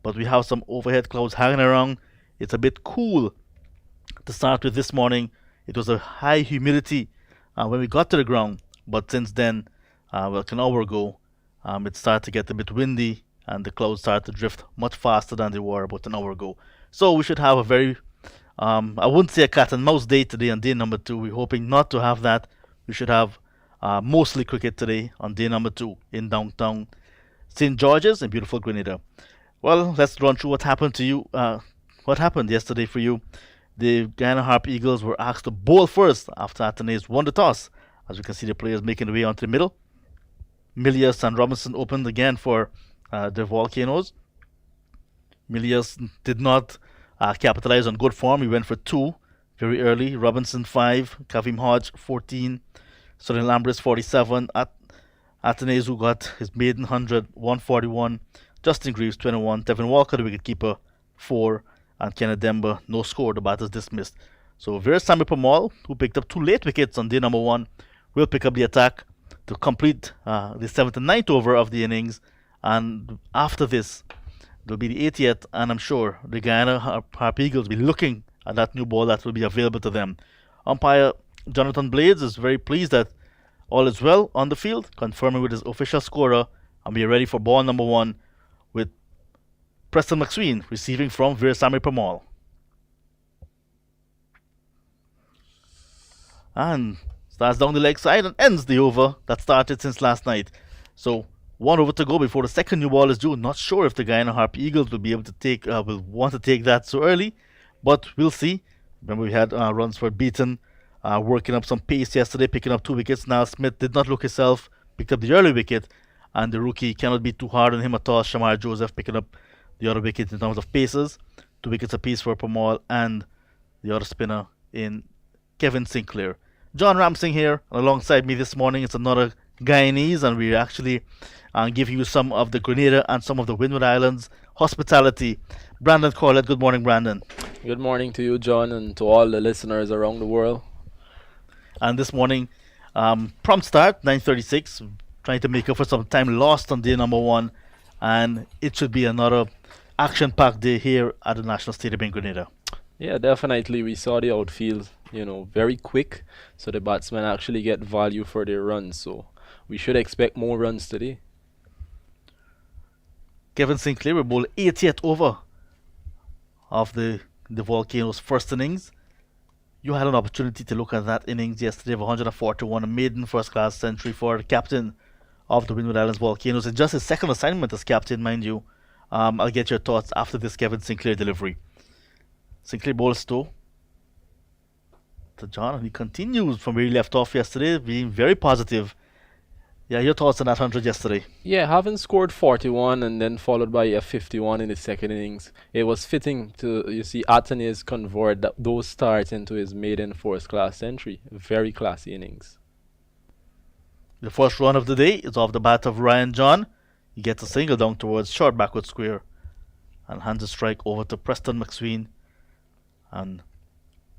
but we have some overhead clouds hanging around. It's a bit cool to start with this morning. It was a high humidity when we got to the ground, but since then, like an hour ago, it started to get a bit windy and the clouds started to drift much faster than they were about an hour ago. So we should have a very, I wouldn't say a cat and mouse day today on day number two. We're hoping not to have that. We should have mostly cricket today on day number two in downtown St. George's in beautiful Grenada. Well, let's run through what happened to you. What happened yesterday for you? The Guyana Harp Eagles were asked to bowl first after Athenaeus won the toss. As you can see, the players making their way onto the middle. Milius and Robinson opened again for the Volcanoes. Milius did not capitalize on good form. He went for two very early. Robinson 5, Kavim Hodge 14, Sonny Lambris 47, Athenaeus, who got his maiden 100, 141, Justin Greaves 21, Devin Walker, the wicketkeeper, 4, and Kenneth Demba, no score. The batters dismissed. So Veerasammy Permaul, who picked up two late wickets on day number one, will pick up the attack to complete the seventh and ninth over of the innings. And after this, there'll be the 80th, and I'm sure the Guyana Harp Eagles will be looking at that new ball that will be available to them. Umpire Jonathan Blades is very pleased that all is well on the field, confirming with his official scorer, and we are ready for ball number one with Preston McSween receiving from Veerasammy Permaul. And starts down the leg side and ends the over that started since last night. So 1 over to go before the second new ball is due. Not sure if the Guyana Harp Eagles will be able to take, will want to take that so early, but we'll see. Remember, we had runs for Beaton working up some pace yesterday, picking up two wickets. Niall Smith did not look himself, picked up the early wicket, and the rookie cannot be too hard on him at all. Shamar Joseph picking up the other wicket in terms of paces. 2 wickets apiece for Permaul and the other spinner in Kevin Sinclair. John Ramsing here alongside me this morning. It's another Guyanese, and we're actually giving you some of the Grenada and some of the Windward Islands hospitality. Brandon Corlett, good morning, Brandon. Good morning to you, John, and to all the listeners around the world. And this morning, prompt start, 9:36, trying to make up for some time lost on day number one, and it should be another action-packed day here at the National Stadium in Grenada. Yeah, definitely. We saw the outfield, very quick, so the batsmen actually get value for their runs. So we should expect more runs today. Kevin Sinclair will bowl 80th over of the Volcanoes' first innings. You had an opportunity to look at that innings yesterday of 141, a maiden first-class century for the captain of the Windward Islands Volcanoes. It's just his second assignment as captain, mind you. I'll get your thoughts after this Kevin Sinclair delivery. Sinclair bowls to John, and he continues from where he left off yesterday, being very positive. Yeah, your thoughts on that 100 yesterday? Yeah, having scored 41 and then followed by a 51 in the second innings, it was fitting to, Athenaeus convert those starts into his maiden first-class century. Very classy innings. The first run of the day is off the bat of Ryan John. He gets a single down towards short backward square and hands a strike over to Preston McSween. And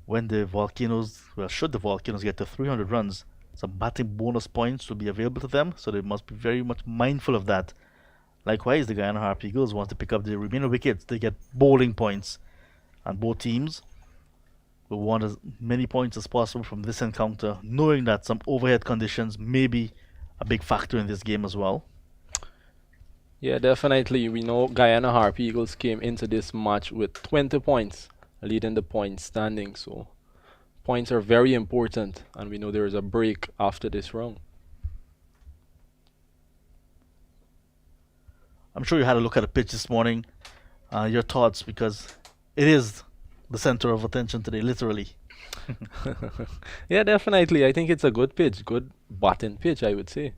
when the Volcanoes, should the Volcanoes get to 300 runs, some batting bonus points will be available to them, so they must be very much mindful of that. Likewise, the Guyana Harp Eagles want to pick up the remaining wickets. They get bowling points, and both teams will want as many points as possible from this encounter, knowing that some overhead conditions may be a big factor in this game as well. Yeah, definitely. We know Guyana Harp Eagles came into this match with 20 points, leading the point standing. So points are very important, and we know there is a break after this round. I'm sure you had a look at the pitch this morning. Your thoughts, because it is the center of attention today, literally. Yeah, definitely. I think it's a good pitch, good batting pitch, I would say.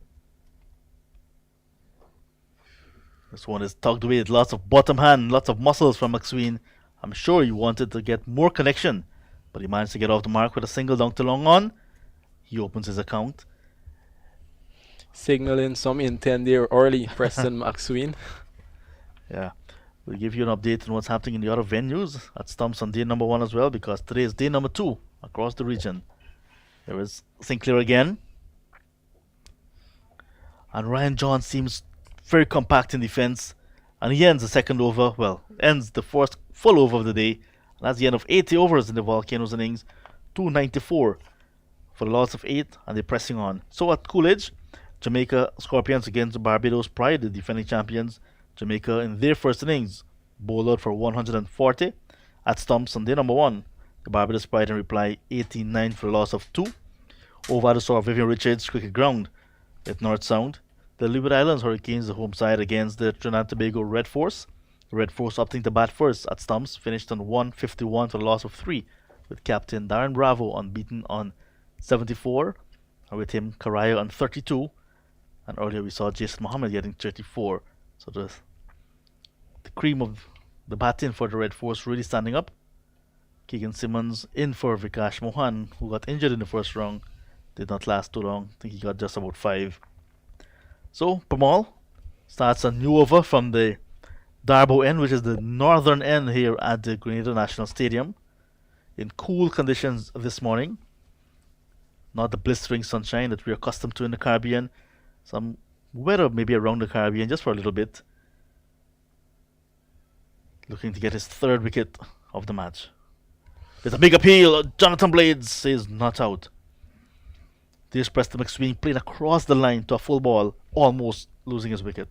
This one is tugged away with lots of bottom hand, lots of muscles from McSween. I'm sure he wanted to get more connection, but he managed to get off the mark with a single down to long on. He opens his account. Signaling some intent there early, Preston McSween. Yeah, we'll give you an update on what's happening in the other venues at Stumps on day number one as well, because today is day number two across the region. There is Sinclair again. And Ryan John seems very compact in defense. And he ends the second over, ends the first full over of the day. And that's the end of 80 overs in the Volcanoes innings. 294 for the loss of 8, and they're pressing on. So at Coolidge, Jamaica Scorpions against Barbados Pride, the defending champions. Jamaica in their first innings bowled out for 140 at stumps on day number 1. The Barbados Pride in reply 89 for a loss of 2. Over the saw Vivian Richards cricket ground at North Sound. The Leeward Islands Hurricanes, the home side against the Trinidad and Tobago Red Force. The Red Force opting to bat first at stumps, finished on 151 for a loss of 3, with captain Darren Bravo unbeaten on 74, and with him Karaya on 32. And earlier we saw Jason Mohammed getting 34. So the cream of the batting for the Red Force really standing up. Keegan Simmons in for Vikash Mohan, who got injured in the first round. Did not last too long. I think he got just about 5. So Pamal starts a new over from the Darbo end, which is the northern end here at the Grenada National Stadium, in cool conditions this morning. Not the blistering sunshine that we're accustomed to in the Caribbean. Some weather maybe around the Caribbean just for a little bit. Looking to get his 3rd wicket of the match. There's a big appeal. Jonathan Blades says not out. There's Preston McSween playing across the line to a full ball, almost losing his wicket.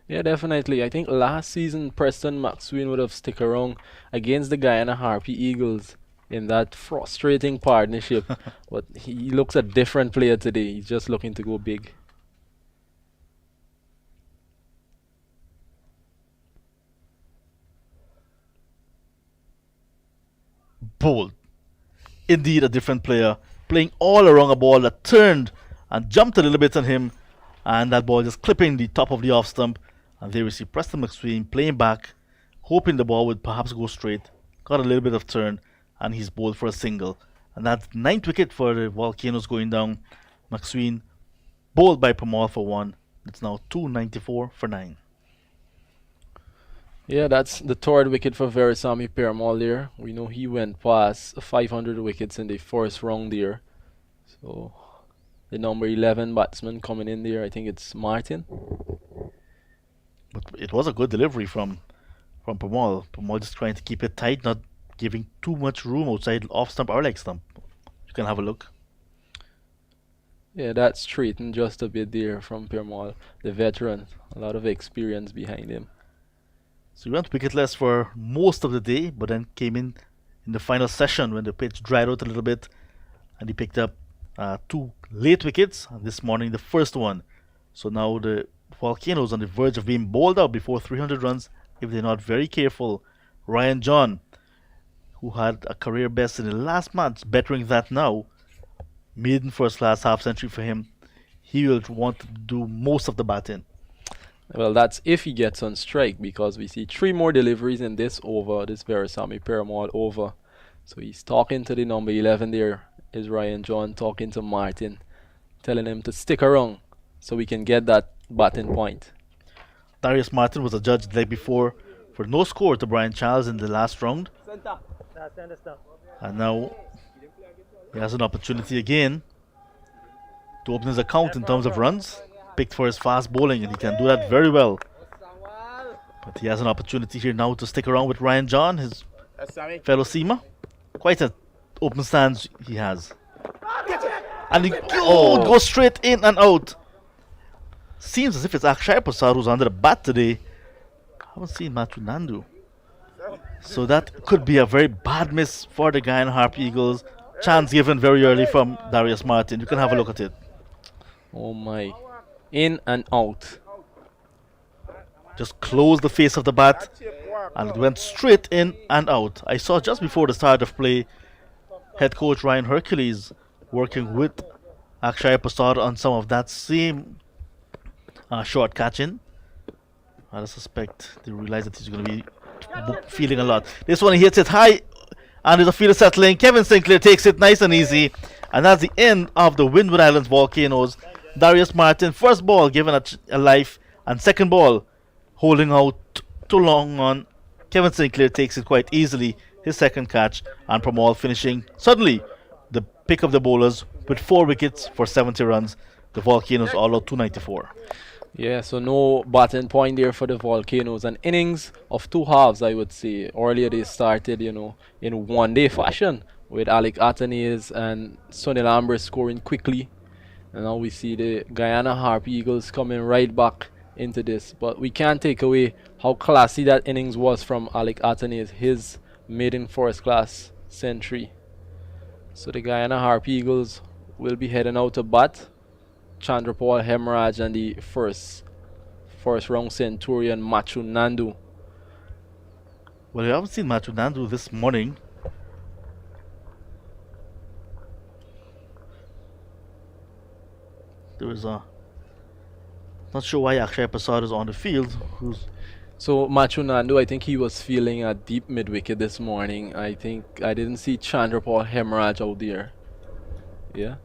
Yeah, definitely. I think last season Preston McSween would have stuck around against the Guyana Harpy Eagles in that frustrating partnership. But he looks a different player today. He's just looking to go big. Bold. Indeed a different player. Playing all around a ball that turned and jumped a little bit on him. And that ball just clipping the top of the off stump. And there we see Preston McSween playing back, hoping the ball would perhaps go straight. Got a little bit of turn, and he's bowled for a single. And that's 9th wicket for the Volcanoes going down. McSween bowled by Pamal for 1. It's now 294 for 9. Yeah, that's the 3rd wicket for Verisamy Perumal there. We know he went past 500 wickets in the first round there. So the number 11 batsman coming in there, I think it's Martin. But it was a good delivery from Pamal. Pamal just trying to keep it tight, not giving too much room outside off stump or leg stump. You can have a look. Yeah, that's straightened just a bit there from Perumal, the veteran. A lot of experience behind him. So he went wicketless for most of the day, but then came in the final session when the pitch dried out a little bit, and he picked up 2 late wickets, and this morning the first one. So now the Volcanoes on the verge of being bowled out before 300 runs if they're not very careful. Ryan John, who had a career best in the last match, bettering that now. Maiden first class half century for him. He will want to do most of the batting. Well, that's if he gets on strike, because we see 3 more deliveries in this over, this Verisamy Perumal over. So he's talking to the number 11 there, is Ryan John, talking to Martin, telling him to stick around so we can get that batting point. Darius Martin was adjudged the leg before for no score to Brian Charles in the last round. And now he has an opportunity again to open his account in terms of runs. Picked for his fast bowling, and he can do that very well. But he has an opportunity here now to stick around with Ryan John, his fellow seamer. Quite an open stance he has. And he goes straight in and out. Seems as if it's Akshay Prasad who's under the bat today. I haven't seen Matthew Nandu. So that could be a very bad miss for the Guyana Harp Eagles. Chance given very early from Darius Martin. You can have a look at it. Oh my. In and out. Just closed the face of the bat, and it went straight in and out. I saw just before the start of play head coach Ryan Hercules working with Akshay Prasad on some of that same short catching. I suspect they realize that he's going to be feeling a lot. This one he hits it high, and there's a fielder settling. Kevin Sinclair takes it nice and easy, and that's the end of the Windward Islands Volcanoes. Darius Martin, first ball given a life, and second ball holding out too long on. Kevin Sinclair takes it quite easily, his second catch, and Pamal finishing suddenly the pick of the bowlers with 4 wickets for 70 runs. The Volcanoes all out 294. Yeah, so no batting point there for the Volcanoes. An innings of two halves, I would say. Earlier they started, in one-day fashion with Alec Athanaze and Sonny Lambert scoring quickly. And now we see the Guyana Harp Eagles coming right back into this. But we can't take away how classy that innings was from Alec Athanaze, his maiden first class century. So the Guyana Harp Eagles will be heading out to bat. Chandrapal Hemraj and the first round Centurion Machu Nandu. Well, you haven't seen Matunandu this morning. There was a not sure why Akshay Prasad is on the field. Who's So Machu Nandu, I think he was feeling a deep mid wicket this morning. I think I didn't see Chandrapal Hemraj out there. Yeah.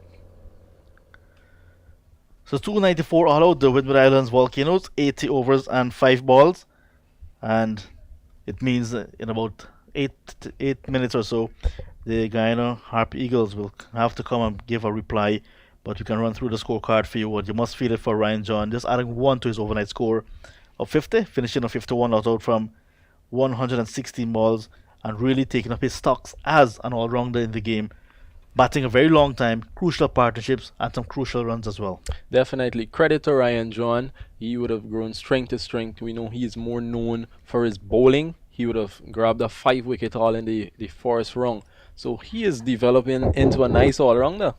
so 294 all out the Windward Islands Volcanoes, 80 overs and 5 balls, and it means in about 8 minutes or so, the Guyana Harp Eagles will have to come and give a reply. But we can run through the scorecard for you. What you must feel it for Ryan John, just adding one to his overnight score of 50, finishing on 51 not out from 116 balls, and really taking up his stocks as an all-rounder in the game, batting a very long time, crucial partnerships, and some crucial runs as well. Definitely. Credit to Ryan John. He would have grown strength to strength. We know he is more known for his bowling. He would have grabbed a 5 wicket haul in the first round. So he is developing into a nice all-rounder.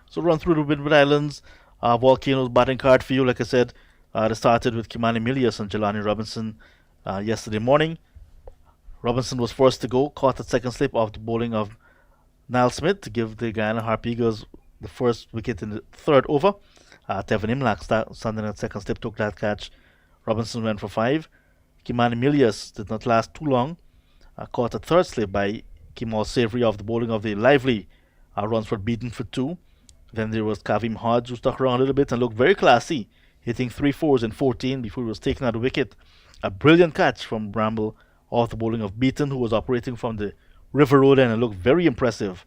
So run through the Windward Islands Volcanoes batting card for you. Like I said, they started with Kimani Milius and Jelani Robinson yesterday morning. Robinson was first to go, caught the second slip of the bowling of Niall Smith to give the Guyana Harp Eagles the first wicket in the third over. Tevin Imlach standing at second slip took that catch. Robinson went for 5. Kimani Milius did not last too long. Caught a third slip by Kimal Savory of the bowling of the Lively. Runs were beaten for 2. Then there was Kavim Hodge, who stuck around a little bit and looked very classy, hitting 3 fours in 14 before he was taken out of wicket. A brilliant catch from Bramble off the bowling of Beaton, who was operating from the River Road end and looked very impressive.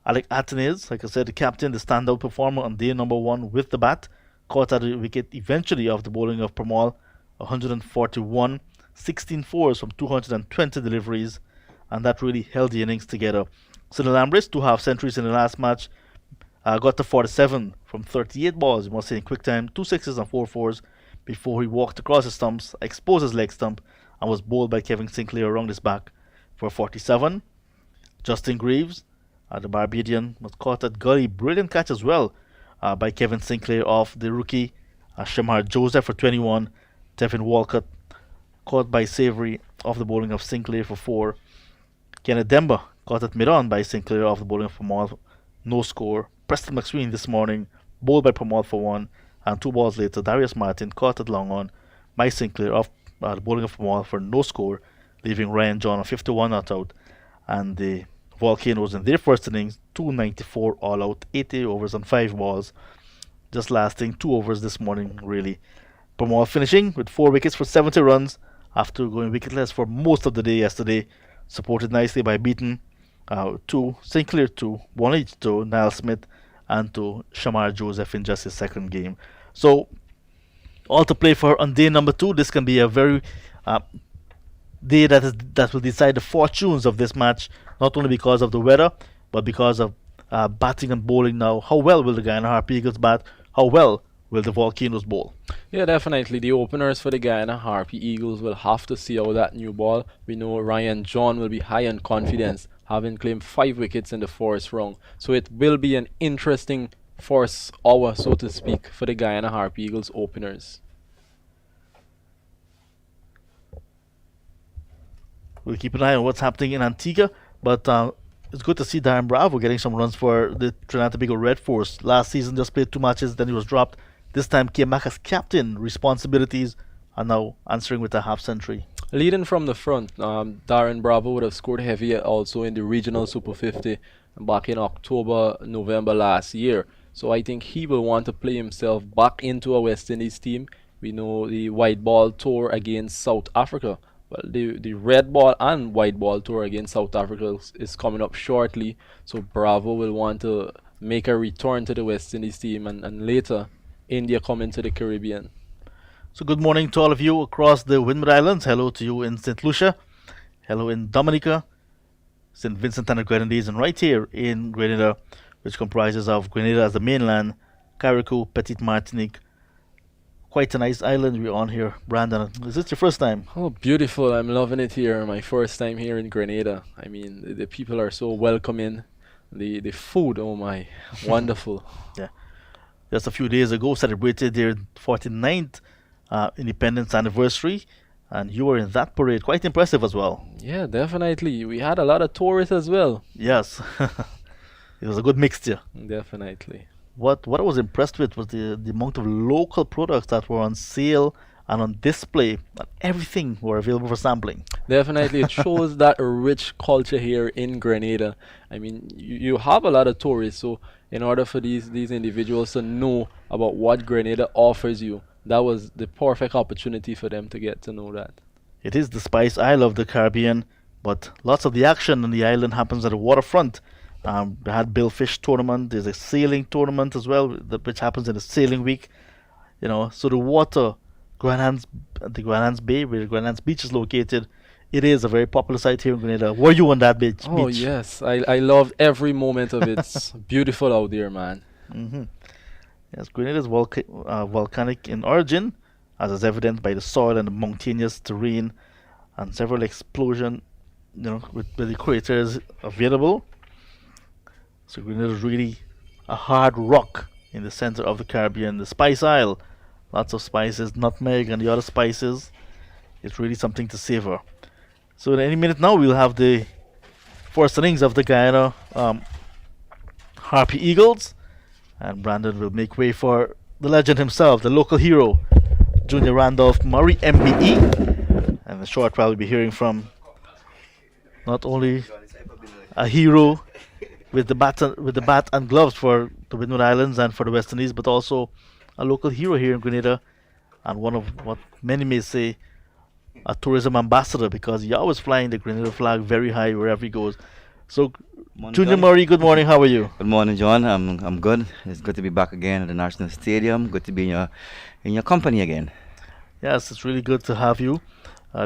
Alec Athanaze, like I said, the captain, the standout performer on day number 1 with the bat, caught out a wicket eventually off the bowling of Pramal, 141, 16 fours from 220 deliveries, and that really held the innings together. Sonny Lambert, 2 half centuries in the last match, got to 47 from 38 balls, you must say, in quick time, 2 sixes and 4 fours before he walked across his stumps, exposed his leg stump, and was bowled by Kevin Sinclair around his back for 47. Justin Greaves, the Barbadian, was caught at gully. Brilliant catch as well by Kevin Sinclair off the rookie Shamar Joseph for 21. Tevin Walcott caught by Savory off the bowling of Sinclair for 4. Kenneth Demba caught at mid-on by Sinclair off the bowling of Pamal, no score. Preston McSween this morning, bowled by Pamal for 1, and 2 balls later, Darius Martin caught at long on by Sinclair off the bowling of Pamal for no score, leaving Ryan John on 51 not out. And the Volcanoes in their first innings, 294 all out, 80 overs and 5 balls, just lasting 2 overs this morning, really. Pamal finishing with 4 wickets for 70 runs after going wicketless for most of the day yesterday, supported nicely by Beaton. 2, Sinclair 2, 1 each to Niall Smith and to Shamar Joseph in just his second game. So, all to play for on day number 2. This can be a very day that will decide the fortunes of this match, not only because of the weather, but because of batting and bowling now. How well will the Guyana Harp Eagles bat? How well will the Volcanoes bowl? Yeah, definitely. The openers for the Guyana Harpy Eagles will have to see how that new ball. We know Ryan John will be high on confidence, having claimed 5 wickets in the first round. So it will be an interesting first hour, so to speak, for the Guyana Harpy Eagles openers. We'll keep an eye on what's happening in Antigua, but it's good to see Darren Bravo getting some runs for the Trinidad and Tobago Red Force. Last season just played 2 matches, then he was dropped. This time came back as captain, responsibilities, and now answering with a half century. Leading from the front, Darren Bravo would have scored heavy also in the regional Super 50 back in October, November last year. So I think he will want to play himself back into a West Indies team. We know the white ball tour against South Africa. Well, the red ball and white ball tour against South Africa is coming up shortly. So Bravo will want to make a return to the West Indies team and later India come into the Caribbean. So good morning to all of you across the Windward Islands. Hello to you in St. Lucia. Hello in Dominica, St. Vincent and the Grenadines, and right here in Grenada, which comprises of Grenada as the mainland, Carriacou, Petite Martinique. Quite a nice island we're on here. Brandon, is this your first time? Oh, beautiful. I'm loving it here. My first time here in Grenada. I mean, the people are so welcoming. The food, oh my, wonderful. Yeah. Just a few days ago, celebrated their 49th independence anniversary, and you were in that parade. Quite impressive as well. Yeah, definitely. We had a lot of tourists as well. Yes, it was a good mixture. Definitely. What I was impressed with was the amount of local products that were on sale and on display, and everything were available for sampling. Definitely, it shows that rich culture here in Grenada. I mean, you have a lot of tourists, so in order for these individuals to know about what Grenada offers you, that was the perfect opportunity for them to get to know that. It is the Spice Isle of the Caribbean, but lots of the action on the island happens at the waterfront. We had Billfish tournament. There's a sailing tournament as well, which happens in the sailing week. So the water, the Granans Bay, where Granans Beach is located, it is a very popular site here in Grenada. Were you on that beach? Oh yes, I loved every moment of it. It's beautiful out there, man. Hmm. Yes, Grenada is volcanic in origin, as is evident by the soil and the mountainous terrain, and several explosions, with the craters available. So Grenada is really a hard rock in the center of the Caribbean. The Spice Isle, lots of spices, nutmeg and the other spices. It's really something to savor. So in any minute now, we'll have the first innings of the Guyana Harpy Eagles, and Brandon will make way for the legend himself, the local hero, Junior Randolph Murray, MBE. And in short, while we'll be hearing from not only a hero with the bat and gloves for the Windward Islands and for the West Indies, but also a local hero here in Grenada, and one of what many may say a tourism ambassador, because he always flying the Grenada flag very high wherever he goes. So, Morning, Junior Johnny. Murray, good morning. How are you? Good morning, John. I'm good. It's good to be back again at the National Stadium. Good to be in your company again. Yes, it's really good to have you,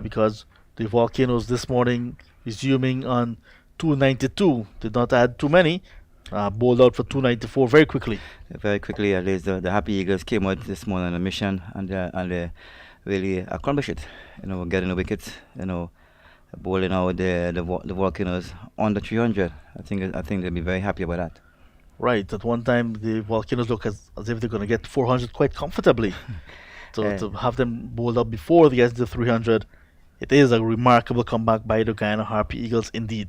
because the Volcanoes this morning resuming on 292 did not add too many. Bowled out for 294 very quickly. Very quickly, at least the Happy Eagles came out this morning on a mission, and they really accomplished it. Getting the wickets. Bowling out the Volcanoes under 300. I think they'll be very happy about that. Right. At one time, the Volcanoes look as if they're going to get 400 quite comfortably. So Eh. to have them bowled up before they get to 300, it is a remarkable comeback by the Guyana Harpy Eagles indeed.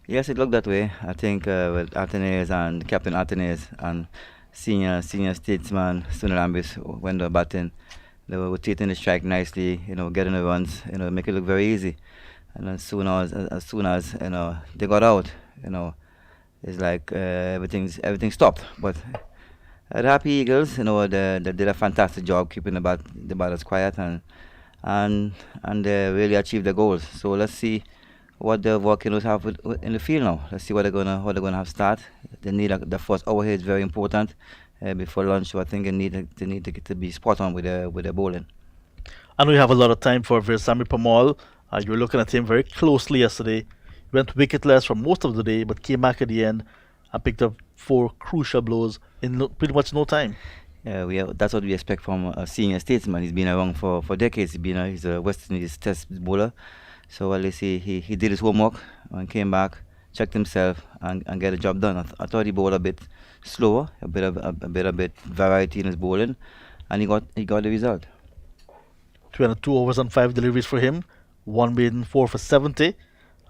Yes, it looked that way. I think with Athenaeus and Captain Athenaeus and senior statesman Sunil Ambis when they were batting, they were rotating the strike nicely. Getting the runs. Make it look very easy. And as soon as they got out, it's like everything stopped. But the Happy Eagles, they did a fantastic job keeping the batters quiet and they really achieved their goals. So let's see what the Volcanoes have in the field now. Let's see what they're gonna have start. They need the first hour here is very important before lunch. So I think they need to be spot on with their bowling. And we have a lot of time for Versami Pamal. You were looking at him very closely yesterday. He went wicketless for most of the day, but came back at the end and picked up 4 crucial blows in pretty much no time. That's what we expect from a senior statesman. He's been around for decades. He's a West Indies test bowler. So at least he did his homework and came back, checked himself, and get the job done. I thought he bowled a bit slower, a bit variety in his bowling, and he got the result. 202 overs and 5 deliveries for him. 1 maiden, 4 for 70.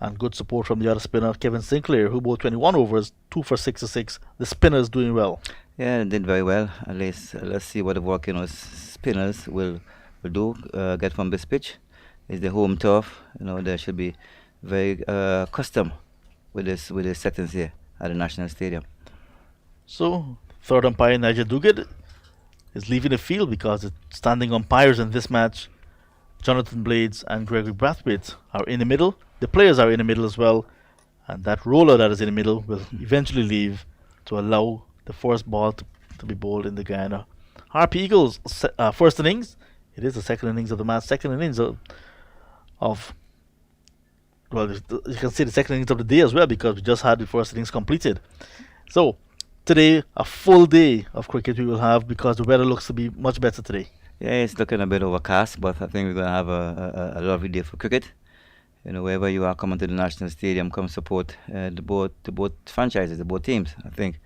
And good support from the other spinner, Kevin Sinclair, who bowled 21 overs, 2 for 66. The spinner's doing well. Yeah, they did very well. At least let's see what the Volcanoes spinners will do. Get from this pitch. It's the home turf. They should be very custom with this settings here at the National Stadium. So, third umpire Nigel Duguid is leaving the field because the standing umpires in this match, Jonathan Blades and Gregory Brathwaite, are in the middle. The players are in the middle as well, and that roller that is in the middle will eventually leave to allow the first ball to be bowled in the Guyana Harpy Eagles. First innings It is the second innings of the match, second innings of well, you can say the second innings of the day as well because we just had the first innings completed. So today, a full day of cricket we will have because the weather looks to be much better today. Yeah, it's looking a bit overcast, but I think we're gonna have a lovely day for cricket. You know, wherever you are, coming to the national stadium, come support the both franchises, the both teams. I think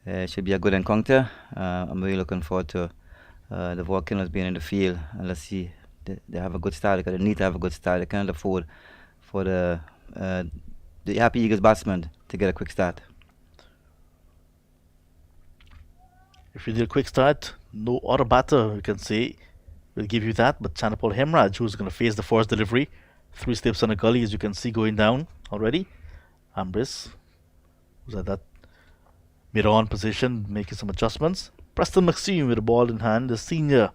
it should be a good encounter. I'm really looking forward to the Volcanoes being in the field, and let's see they have a good start because they need to have a good start. They can't afford for uh, the Happy Eagles batsmen to get a quick start. If you need a quick start, no other batter you can say will give you that, but Chanapal Hemraj, who's going to face the first delivery. Three steps on a gully, as you can see, going down already. Ambris was at that mid-on position, making some adjustments. Preston McSween with the ball in hand, the senior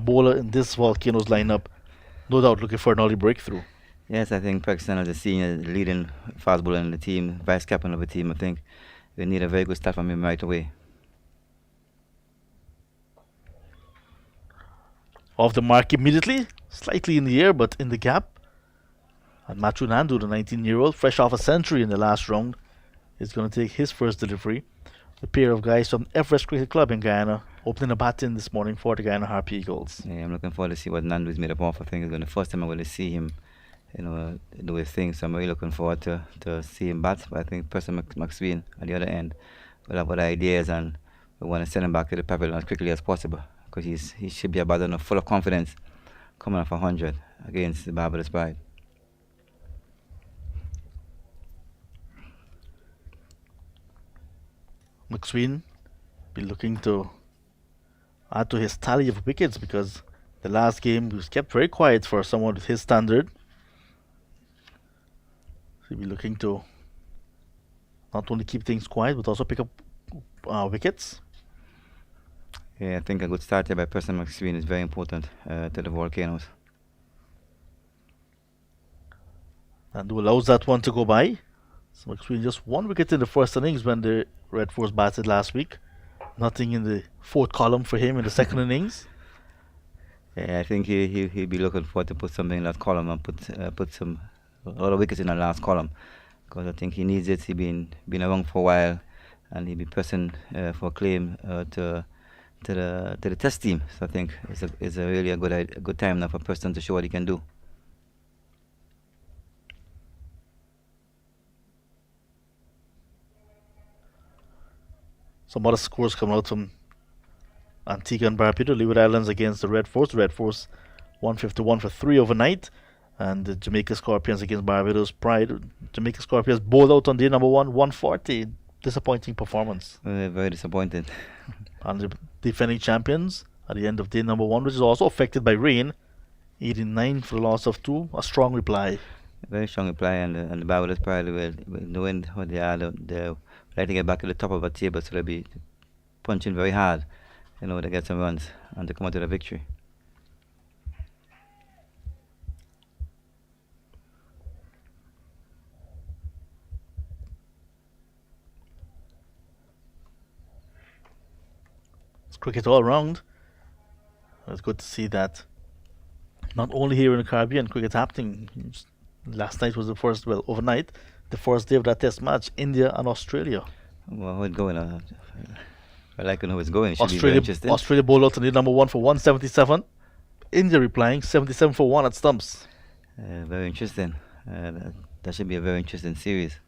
bowler in this Volcanoes lineup, no doubt looking for an early breakthrough. Yes, I think Paxton is the senior leading fast bowler in the team, vice captain of the team. I think we need a very good start from him right away. Off the mark immediately, slightly in the air, but in the gap. And Machu Nandu, the 19-year-old, fresh off a century in the last round, is going to take his first delivery. The pair of guys from Everest Cricket Club in Guyana opening a bat in this morning for the Guyana Harpy Eagles. Yeah, I'm looking forward to see what Nandu is made up of. I think it's going to the first time I'm going to see him, do his thing. So I'm really looking forward to see him bat. But I think Preston McSween at the other end will have other ideas, and we want to send him back to the pavilion as quickly as possible because he should be a batter full of confidence coming off 100 against the Barbados Pride. McSween be looking to add to his tally of wickets because the last game was kept very quiet for someone with his standard. So he'll be looking to not only keep things quiet but also pick up wickets. Yeah, I think a good start here by Preston McSween is very important to the Volcanoes. And who allows that one to go by. So McSween just one wicket in the first innings when the Red Force batted last week. Nothing in the fourth column for him in the second innings. Yeah, I think he'll be looking forward to put something in that column and put a lot of wickets in that last column because I think he needs it. He's been around for a while, and he'll be pressing for a claim to the test team. So I think it's a really a good time now for Preston to show what he can do. Some other scores coming out from Antigua and Barbuda, Leeward Islands against the Red Force. The Red Force 151 for 3 overnight. And the Jamaica Scorpions against Barbados Pride. Jamaica Scorpions bowled out on day number 140. Disappointing performance. Very disappointed. And the defending champions at the end of day number 1, which is also affected by rain. 89 for the loss of 2. A strong reply. Very strong reply, and the Barbados Pride will knowing what they are, they're like to get back to the top of the table, so they'll be punching very hard, to get some runs and to come out with a victory. It's cricket all round. It's good to see that not only here in the Caribbean, cricket's happening. Last night was the first, overnight, the first day of that test match, India and Australia. Well, how it's going? I like to know how it's going. It should be very interesting. Australia bowled out on the number 1 for 177. India replying 77 for 1 at stumps. Very interesting. That should be a very interesting series.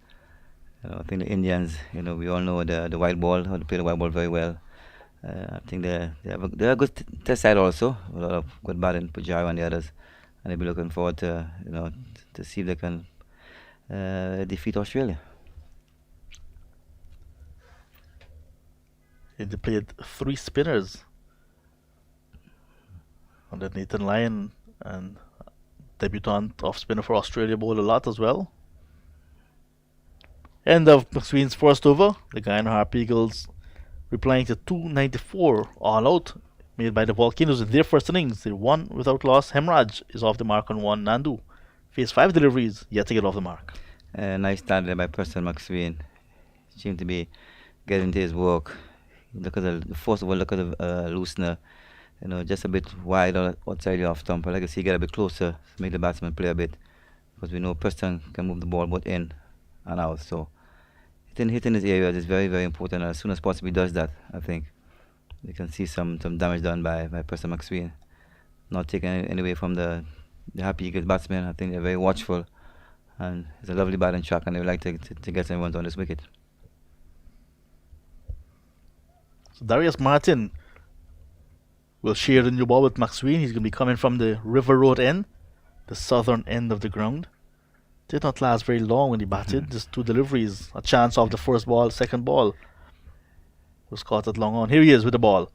I think the Indians, we all know the white ball, how to play the white ball very well. I think they're a good test side also. A lot of good batting, Pujara and the others. And they'll be looking forward to see if they can defeat Australia. They played 3 spinners. And then Nathan Lyon and debutant off spinner for Australia bowled a lot as well. End of McSween's first over. The Guyana Harpy Eagles replying to 294 all out made by the Volcanoes in their first innings. They won without loss. Hemraj is off the mark on 1. Nandu faced 5 deliveries, yet to get off the mark. Nice start there by Preston McSween. Seemed to be getting to his work. Look at the first of all, look at the loosener just a bit wide outside the off stump. I like to see get a bit closer, make the batsman play a bit, because we know Preston can move the ball both in and out. So hitting his areas is very, very important. As soon as possible he does that, I think you can see some damage done by Preston McSween. Not taking any away from the Happy Eagles batsmen. I think they're very watchful, and it's a lovely batting track, and they would like to get some runs on this wicket. So Darius Martin will share the new ball with McSween. He's going to be coming from the River Road end, the southern end of the ground. Did not last very long when he batted. Just 2 deliveries, a chance off the first ball, second ball. Was caught at long on. Here he is with the ball.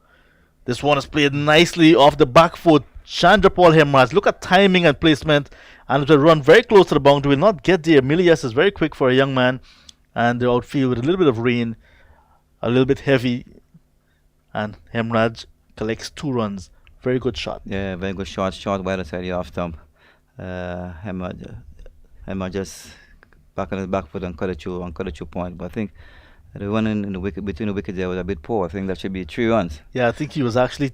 This one is played nicely off the back foot. Chandrapal Hemraj. Look at timing and placement. And it will run very close to the boundary. Will not get there. Milias is very quick for a young man. And the outfield with a little bit of rain. A little bit heavy. And Hemraj collects 2 runs. Very good shot. Yeah, very good shot. Short wide outside the off stump. Hemraj just back on his back foot and cut it through point. But I think the one in the wicket between the wickets there was a bit poor. I think that should be 3 runs. Yeah, I think he was actually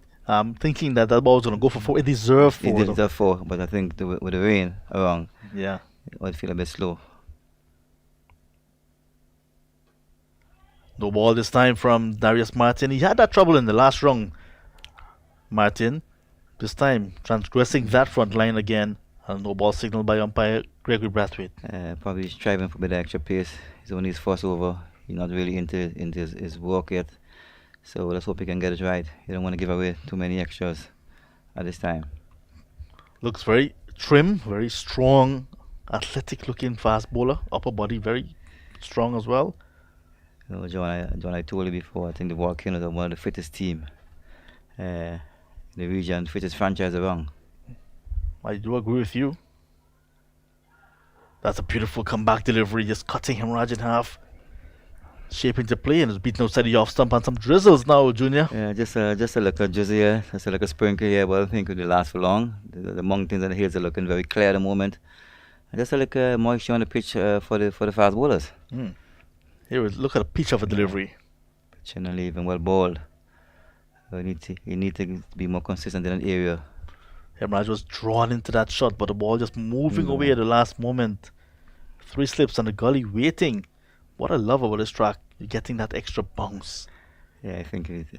thinking that ball was going to go for 4. It deserved 4. It deserved 4, but I think with the rain around, yeah, it would feel a bit slow. No ball this time from Darius Martin. He had that trouble in the last run, Martin. This time transgressing that front line again. And no ball signal by umpire Gregory Brathwaite. Probably striving for a bit of extra pace. He's only his first over. He's not really into his work yet. So let's hope he can get it right. You don't want to give away too many extras at this time. Looks very trim, very strong, athletic looking fast bowler. Upper body very strong as well. John, I told you before, I think the Volcanoes are one of the fittest team in the region, fittest franchise around. I do agree with you. That's a beautiful comeback delivery, just cutting Hemraj in half. Shaping to play and is beaten outside the off stump and some drizzles now, Junior. Yeah, just a little drizzle here, just a little sprinkle here, but I don't think it will last for long. The mountains and the hills are looking very clear at the moment. And just a little moisture on the pitch for the fast bowlers. Here, look at the pitch of a delivery. Pitch and leaving well bowled. You need to be more consistent in that area. Hemraj was drawn into that shot, but the ball just moving away at the last moment. 3 slips on the gully, waiting. What I love about this track, you're getting that extra bounce. Yeah, I think it's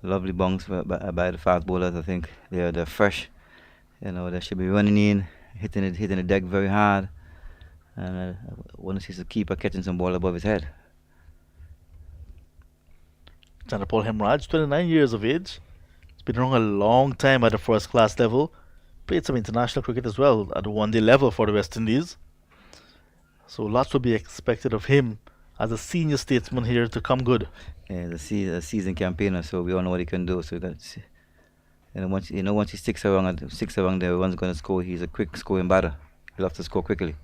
a lovely bounce by the fast bowlers. I think they're fresh. They should be running in, hitting the deck very hard. And I want to see the keeper catching some ball above his head. Chandrapal Hemraj, 29 years of age. He's been around a long time at the first class level. Played some international cricket as well at the 1-day level for the West Indies. So lots will be expected of him as a senior statesman here to come good. Yeah, the seasoned campaigner, so we all know what he can do. So that's once he sticks around there, everyone's going to score. He's a quick scoring batter. He loves to score quickly.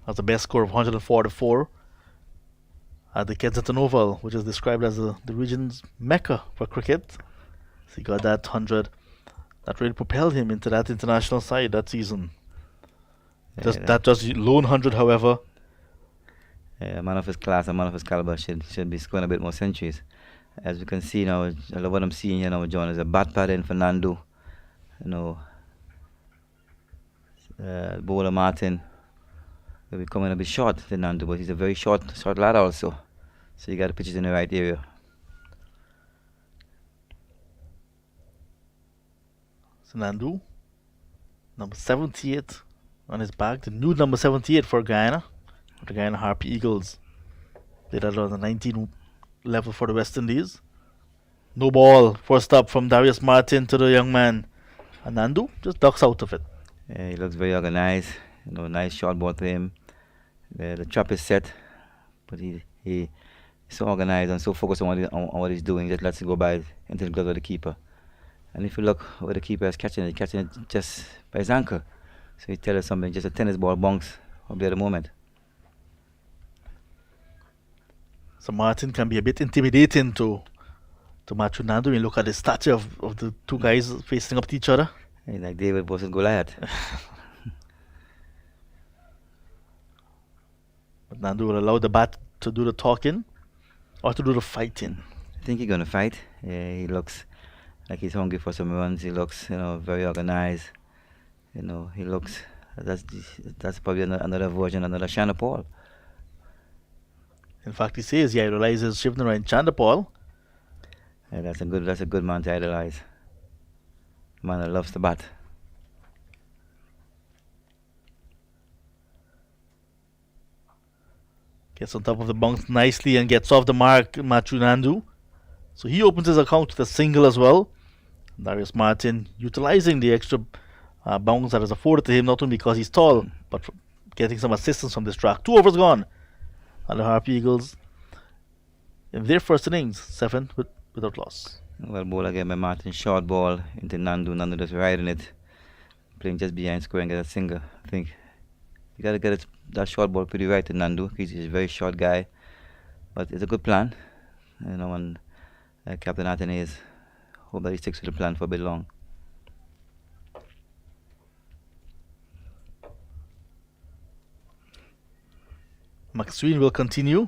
Has the best score of 144 at the Kensington Oval, which is described as the region's mecca for cricket. So he got that 100. That really propelled him into that international side that season. That just lone 100, however. Yeah, a man of his class, a man of his caliber should be scoring a bit more centuries. As you can see now, what I'm seeing here now, John, is a bat pattern for Nandu. Bowler Martin will be coming a bit short than Nandu, but he's a very short lad also. So you got to pitch it in the right area. So Nandu, number 78 on his back, the new number 78 for Guyana, the Guyana Harpy Eagles. Played at on the 19 level for the West Indies. No ball, first up from Darius Martin to the young man. And Nandu just ducks out of it. Yeah, he looks very organized. Nice short ball to him. The trap is set, but he's so organized and so focused on what he's doing. Just lets it go by into the glove of the keeper. And if you look where the keeper is catching it just by his ankle. So he tells us something, just a tennis ball bounce up there at the moment. So Martin can be a bit intimidating to Machu Nandu when you look at the stature of the two guys facing up to each other. He's like David versus Goliath. But Nandu will allow the bat to do the talking or to do the fighting. I think he's gonna fight. He looks like he's hungry for some runs. He looks, very organized. He looks. That's that's probably another version, another Shannon Paul. In fact, he says he idolizes Shivnara and Chandapal. Yeah, that's a good man to idolize. Man that loves the bat. Gets on top of the bounce nicely and gets off the mark, Matthew Nandu. So he opens his account with a single as well. Darius Martin utilizing the extra bounce that is afforded to him, not only because he's tall, but for getting some assistance from this track. 2 overs gone. And the Harp Eagles, in their first innings, 7 without loss. Well, ball again by Martin. Short ball into Nandu. Nandu just riding it. Playing just behind square and get a single. I think you got to get that short ball pretty right to Nandu. He's a very short guy. But it's a good plan. And Captain Anthony hope that he sticks to the plan for a bit long. McSween will continue.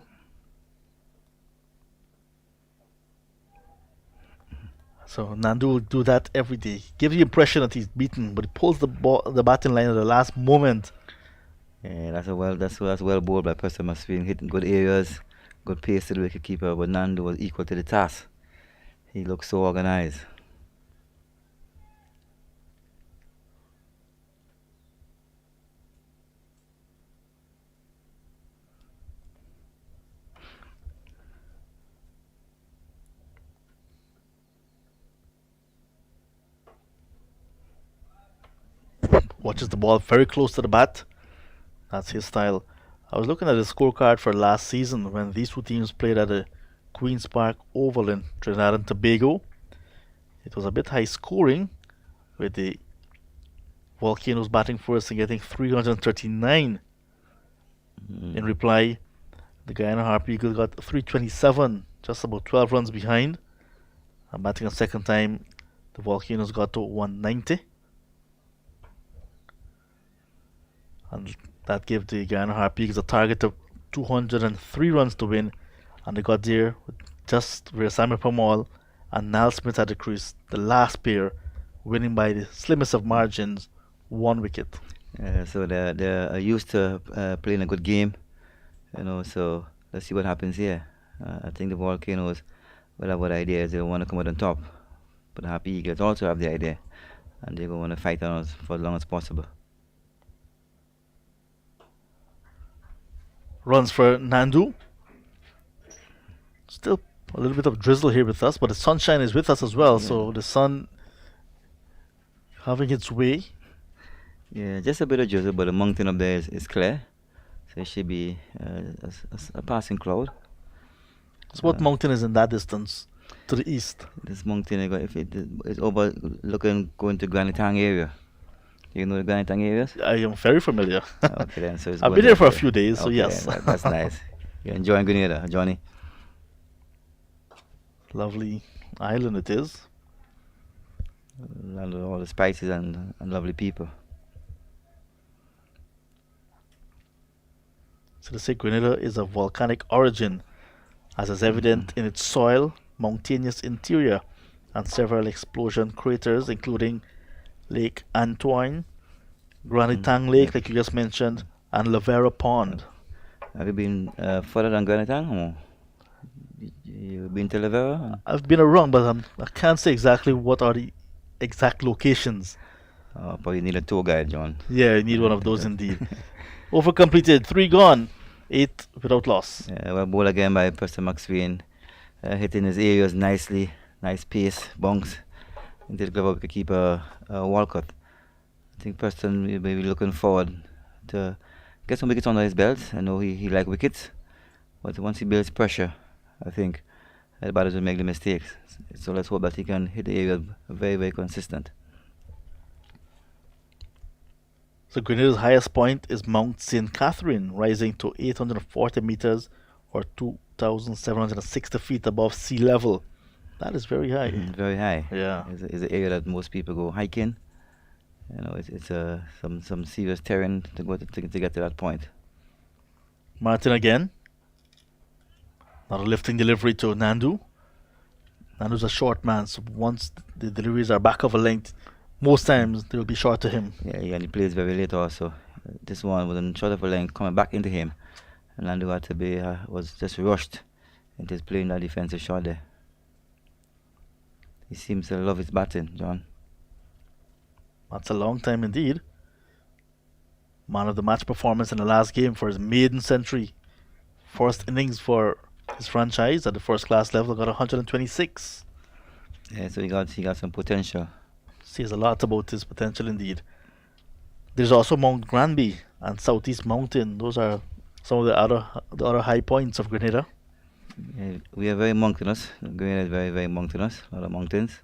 So Nandu will do that every day. Gives the impression that he's beaten, but he pulls the batting line at the last moment. Yeah, that's well bowled by Preston McSween. Hitting good areas, good pace to the wicketkeeper. But Nandu was equal to the task. He looks so organized. Watches the ball very close to the bat. That's his style. I was looking at the scorecard for last season when these two teams played at the Queen's Park Oval in Trinidad and Tobago. It was a bit high scoring, with the Volcanoes batting first and getting 339. In reply, the Guyana Harp Eagles got 327, just about 12 runs behind. And batting a second time, the Volcanoes got to 190. And that gave the Guyana Harp Eagles a target of 203 runs to win, and they got there with just Samuel Pamal and Niall Smith at the crease, the last pair, winning by the slimmest of margins, 1 wicket. So they're used to playing a good game, so let's see what happens here. I think the Volcanoes will have what idea is they want to come out on top, but the Happy Eagles also have the idea, and they're going to fight on us for as long as possible. Runs for Nandu. Still a little bit of drizzle here with us, but the sunshine is with us as well, so the sun having its way. Yeah, just a bit of drizzle, but the mountain up there is clear, so it should be a passing cloud. So what mountain is in that distance to the east? This mountain, if it is overlooking going to Granny Tang area. You know the Guyana areas? I am very familiar. Okay, then. So it's I've going been there for a there. few days, so Okay, yes. That's nice. You're enjoying Grenada, Johnny? Lovely island it is. Land of all the spices and lovely people. So they say Grenada is of volcanic origin, as is evident in its soil, mountainous interior, and several explosion craters, including Lake Antoine, Granny Tang Lake, like you just mentioned, and Lavera Pond. Have you been further than Granny Tang? Or you been to Lavera? I've been around, but I can't say exactly what are the exact locations. Probably need a tour guide, John. Yeah, you need one of those indeed. Over completed, 3 gone, 8 without loss. Well, ball again by Preston McSween, hitting his areas nicely, nice pace, bunks. Into the glove keeper Walcott. I think Preston will be looking forward to get some wickets under his belt. I know he likes wickets, but once he builds pressure, I think the batters will make the mistakes. So let's hope that he can hit the area very, very consistent. So Grenada's highest point is Mount St. Catherine, rising to 840 meters or 2,760 feet above sea level. That is very high. Very high. Yeah. It's an area that most people go hiking. It's some serious terrain to go to get to that point. Martin again. Not a lifting delivery to Nandu. Nando's a short man, so once the deliveries are back of a length, most times they will be short to him. Yeah, and he plays very late also. This one was in short of a length coming back into him. And Lando had to be, was just rushed into playing that defensive shot there. He seems to love his batting, John. That's a long time indeed. Man of the match performance in the last game for his maiden century. First innings for his franchise at the first class level, got 126. Yeah, so he got some potential. Says a lot about his potential indeed. There's also Mount Granby and Southeast Mountain. Those are some of the other high points of Grenada. Yeah, we are very mountainous. Guyana is very, very mountainous. A lot of mountains.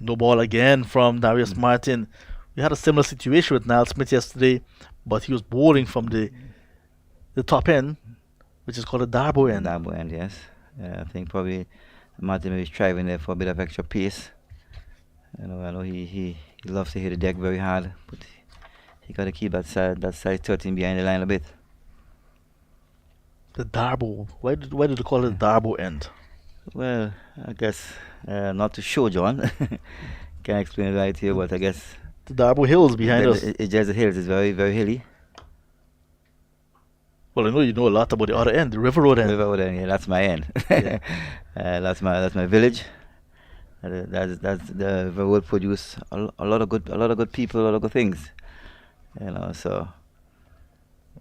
No ball again from Darius Martin. We had a similar situation with Niall Smith yesterday, but he was bowling from the top end, which is called a Darbo end. Darbo end, yes. I think probably Martin may be striving there for a bit of extra pace. I know he loves to hit the deck very hard, but he got to keep that side 13 behind the line a bit. The Darbo. Why did they call it the Darbo end? Well, I guess not to show, John. Can't explain it right here, but I guess The Darbo Hills behind us. it's just the hills. It's very, very hilly. Well, I know you know a lot about the other end, the River Road end. River Road end, yeah, that's my end. Yeah. That's my village. That's the River Road produce a lot of good people, a lot of good things. So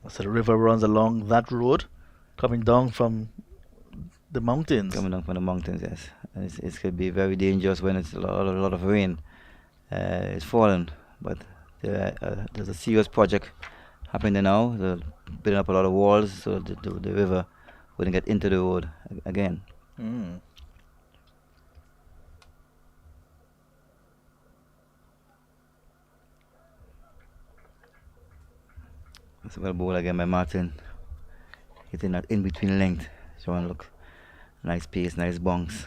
So the river runs along that road, coming down from the mountains. coming down from the mountains, yes. And it could be very dangerous when it's a lot of rain. It's falling, but there's a serious project happening now. They're building up a lot of walls so the river wouldn't get into the road again. Mm. It's a well ball again by Martin. Hitting that in between length. Showing look. Nice pace, nice bounce.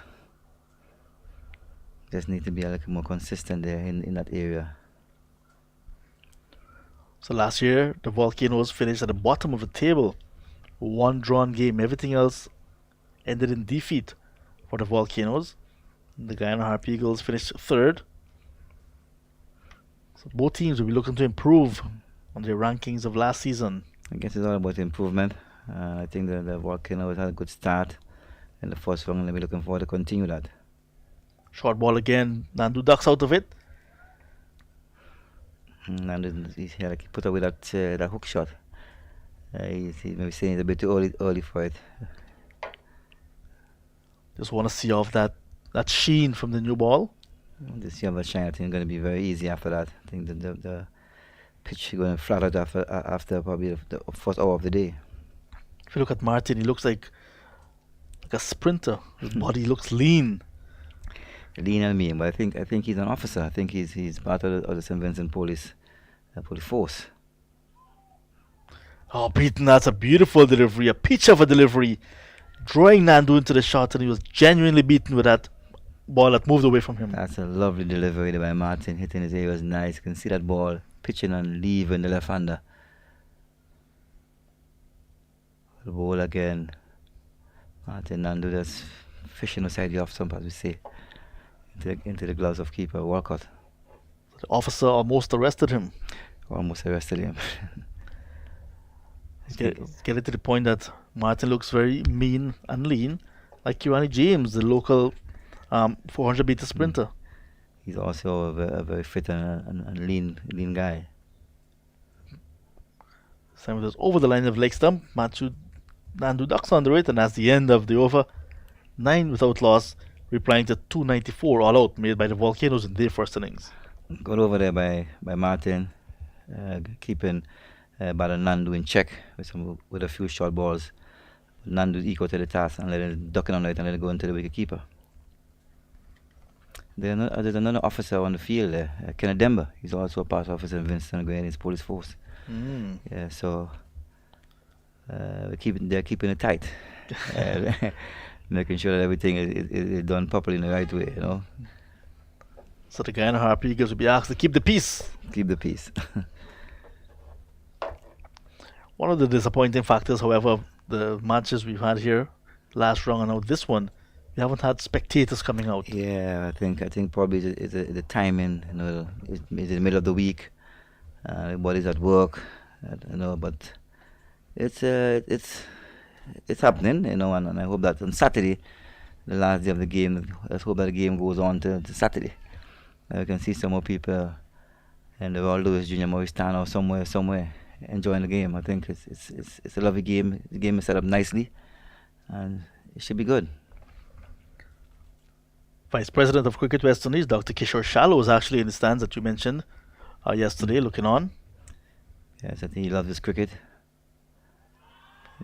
Just need to be a little more consistent there in that area. So last year, the Volcanoes finished at the bottom of the table. One drawn game. Everything else ended in defeat for the Volcanoes. The Guyana Harp Eagles finished third. So both teams will be looking to improve on their rankings of last season. I guess it's all about improvement. I think the Volcanoes had a good start in the first round, and we're looking forward to continue that. Short ball again. Nandu ducks out of it. And he put away that hook shot. He maybe saying it's a bit too early for it. Just want to see off that sheen from the new ball. The silver shine, I think, is going to be very easy after that. I think the pitch is going to flat out after probably the first hour of the day. If you look at Martin, he looks like a sprinter. His body looks lean. Lean and mean, but I think he's an officer. I think he's part of the St. Vincent police force. Oh, Peyton, that's a beautiful delivery, a pitch of a delivery, drawing Nandu into the shot, and he was genuinely beaten with that ball that moved away from him. That's a lovely delivery by Martin. Hitting his area was nice. You can see that ball pitching and leaving the left-hander. The ball again. Martin Nandu just fishing aside the off stump, as we say, into the gloves of keeper Walcott. The officer almost arrested him. Almost arrested him. Getting to the point that Martin looks very mean and lean, like Kiwani James, the local 400-meter sprinter. He's also a very fit and lean guy. Simon was over the line of leg stump. Nandu ducks under it, and that's the end of the over. 9 without loss, replying to 294 all out made by the Volcanoes in their first innings. Got over there by Martin, keeping batter Nandu in check with a few short balls. Nandu equal to the task and let it ducking under it and let it go into the wicket keeper. There's another officer on the field there, Kenneth Dember. He's also a past officer in Vincent Guyana's police force. Yeah, so they're keeping it tight, making sure that everything is done properly in the right way, you know. So the Guyana Harp Eagles will be asked to keep the peace. Keep the peace. One of the disappointing factors, however, of the matches we've had here, last round and now this one, we haven't had spectators coming out. Yeah, I think probably the timing. It's the middle of the week. Everybody's at work. But it's uh, it's it's happening. And I hope that on Saturday, the last day of the game, let's hope that the game goes on to Saturday. We can see some more people and the Royal Louis Junior Morris stand or somewhere enjoying the game. I think it's a lovely game. The game is set up nicely, and it should be good. Vice President of Cricket West Indies, Dr. Kishore Shallow, was actually in the stands that you mentioned yesterday, looking on. Yes, I think he loves his cricket.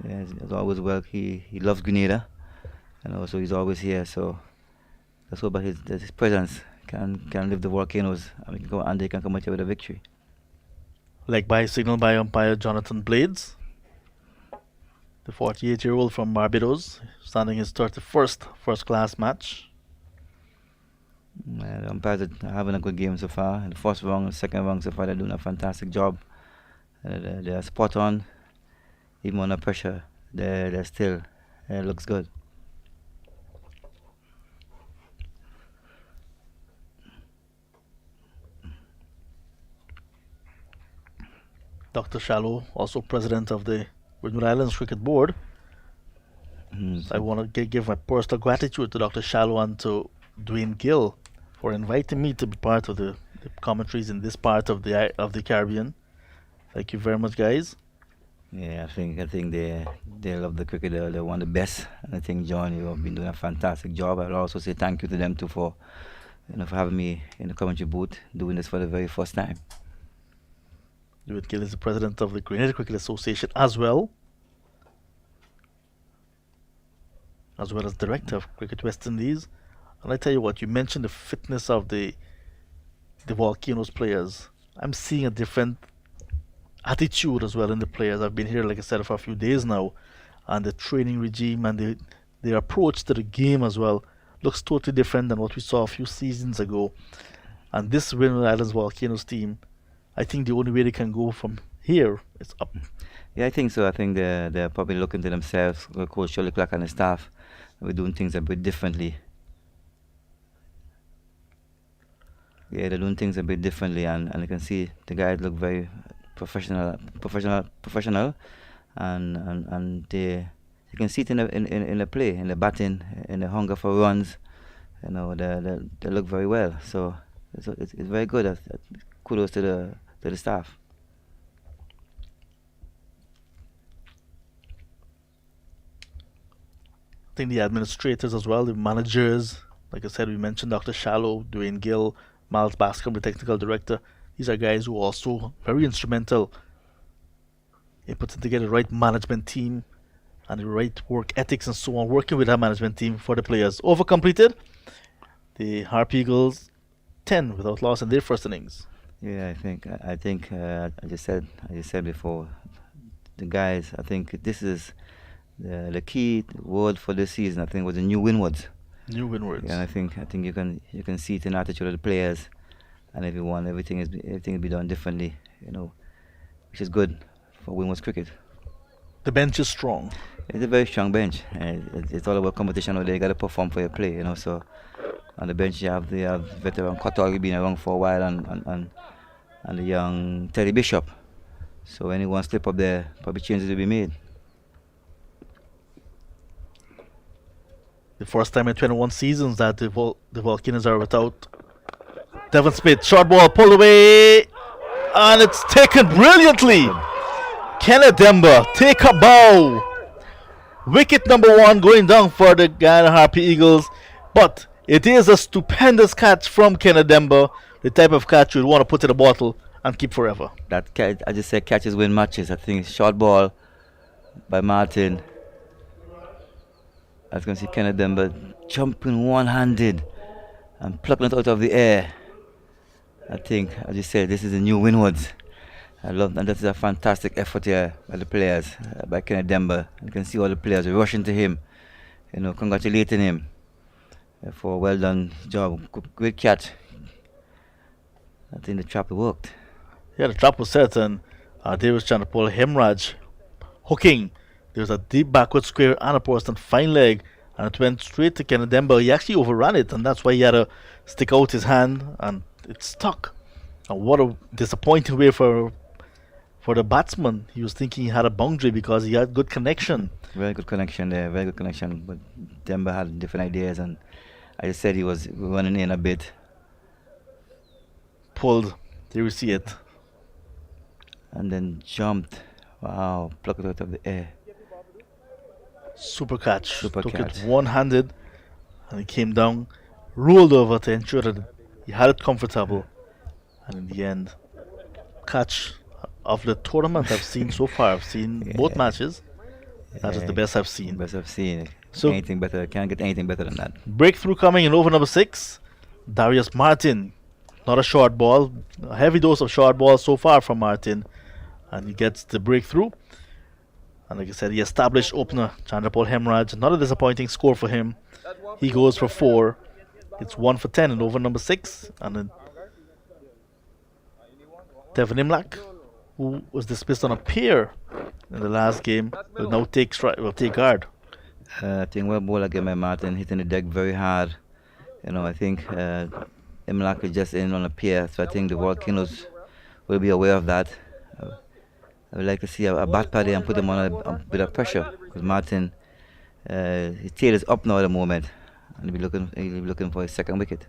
Yes, as always, work. He loves Grenada, and also he's always here. So let's hope that his presence can lift the volcanoes and they can come out here with a victory. Leg by signal by umpire Jonathan Blades, the 48-year-old from Barbados, standing his 31st first-class match. The umpires are having a good game so far. In the first round, the second round so far, they're doing a fantastic job. They're spot on, even under pressure. They're still, it looks good. Dr. Shallow, also president of the Windward Islands Cricket Board. So I want to give my personal gratitude to Dr. Shallow and to Dwayne Gill for inviting me to be part of the commentaries in this part of the Caribbean. Thank you very much, guys. Yeah, I think they love the cricket. They're one of the best. And I think John, you have been doing a fantastic job. I'll also say thank you to them too for having me in the commentary booth doing this for the very first time. Dwayne Gill is the president of the Grenada Cricket Association as well as director of Cricket West Indies. And I tell you what, you mentioned the fitness of the Volcanoes players. I'm seeing a different attitude as well in the players. I've been here, like I said, for a few days now, and the training regime and their approach to the game as well looks totally different than what we saw a few seasons ago. And this Windward Islands Volcanoes team, I think the only way they can go from here is up. Yeah, I think so. I think they're probably looking to themselves, Coach Shirley Clark and the staff. We're doing things a bit differently. Yeah, they're doing things a bit differently, and you can see the guys look very professional, and they you can see it in the play, in the batting, in the hunger for runs. They look very well. So it's very good. Kudos to the staff. I think the administrators as well, the managers, like I said, we mentioned Dr. Shallow, Dwayne Gill, Miles Bascom, the technical director. These are guys who are also very instrumental in putting together the right management team and the right work ethics and so on, working with our management team for the players. Over completed, the Harp Eagles 10 without loss in their first innings. Yeah, I think I just said before, the guys. I think this is the key word for this season. I think was the new Windwards. New Windwards. Yeah, and I think you can see it in the attitude of the players and everyone. Everything will be done differently, which is good for Windwards cricket. The bench is strong. It's a very strong bench. It's all about competition. You got to perform for your play, So on the bench you have the veteran Kotori been around for a while, and the young Teddy Bishop. So any one slip up there, probably changes will be made. The first time in 21 seasons that the Volcanoes are without Devon Smith. Short ball pulled away, and it's taken brilliantly. Kenneth Demba, take a bow. Wicket number 1 going down for the Guyana Harpy Eagles, but it is a stupendous catch from Kenneth Demba, the type of catch you'd want to put in a bottle and keep forever. That catch, I just said catches win matches. I think short ball by Martin. I was going to see Kenneth Demba jumping one-handed and plucking it out of the air. I think, as you said, this is a new Windwards. I love, and that's a fantastic effort here by the players, by Kenneth Demba. You can see all the players rushing to him, congratulating him for a well done job. Great catch. I think the trap worked. Yeah, the trap was set, and they was trying to pull Hemraj hooking. There was a deep backward square and a post and fine leg, and it went straight to Kennedy. He actually overran it, and that's why he had to stick out his hand, and it stuck. And what a disappointing way for the batsman. He was thinking he had a boundary because he had good connection. Very good connection there, very good connection. But Demba had different ideas, and I just said he was running in a bit. Pulled. There you see it. And then jumped. Wow, plucked it out of the air. Super catch. Super Took catch. it one-handed, and he came down, rolled over to ensure that he had it comfortable. And in the end, catch of the tournament I've seen so far. I've seen both matches. That is the best I've seen. Best I've seen. So anything better? Can't get anything better than that. breakthrough coming in over number 6. Darius Martin. Not a short ball. A heavy dose of short ball so far from Martin. And he gets the breakthrough. And like I said, the established opener, Chandrapal Hemraj. Not a disappointing score for him. He goes for 4. It's 1 for 10 in over number 6. And then Devon Imlak, who was dismissed on a pair in the last game, will now take guard. I think well ball again by Martin, hitting the deck very hard. I think Imlak is just in on a pair, so I think the volcanoes will be aware of that. I would like to see a bat paddy and put him on a bit of pressure, because Martin, his tail is up now at the moment, and he'll be looking for his second wicket.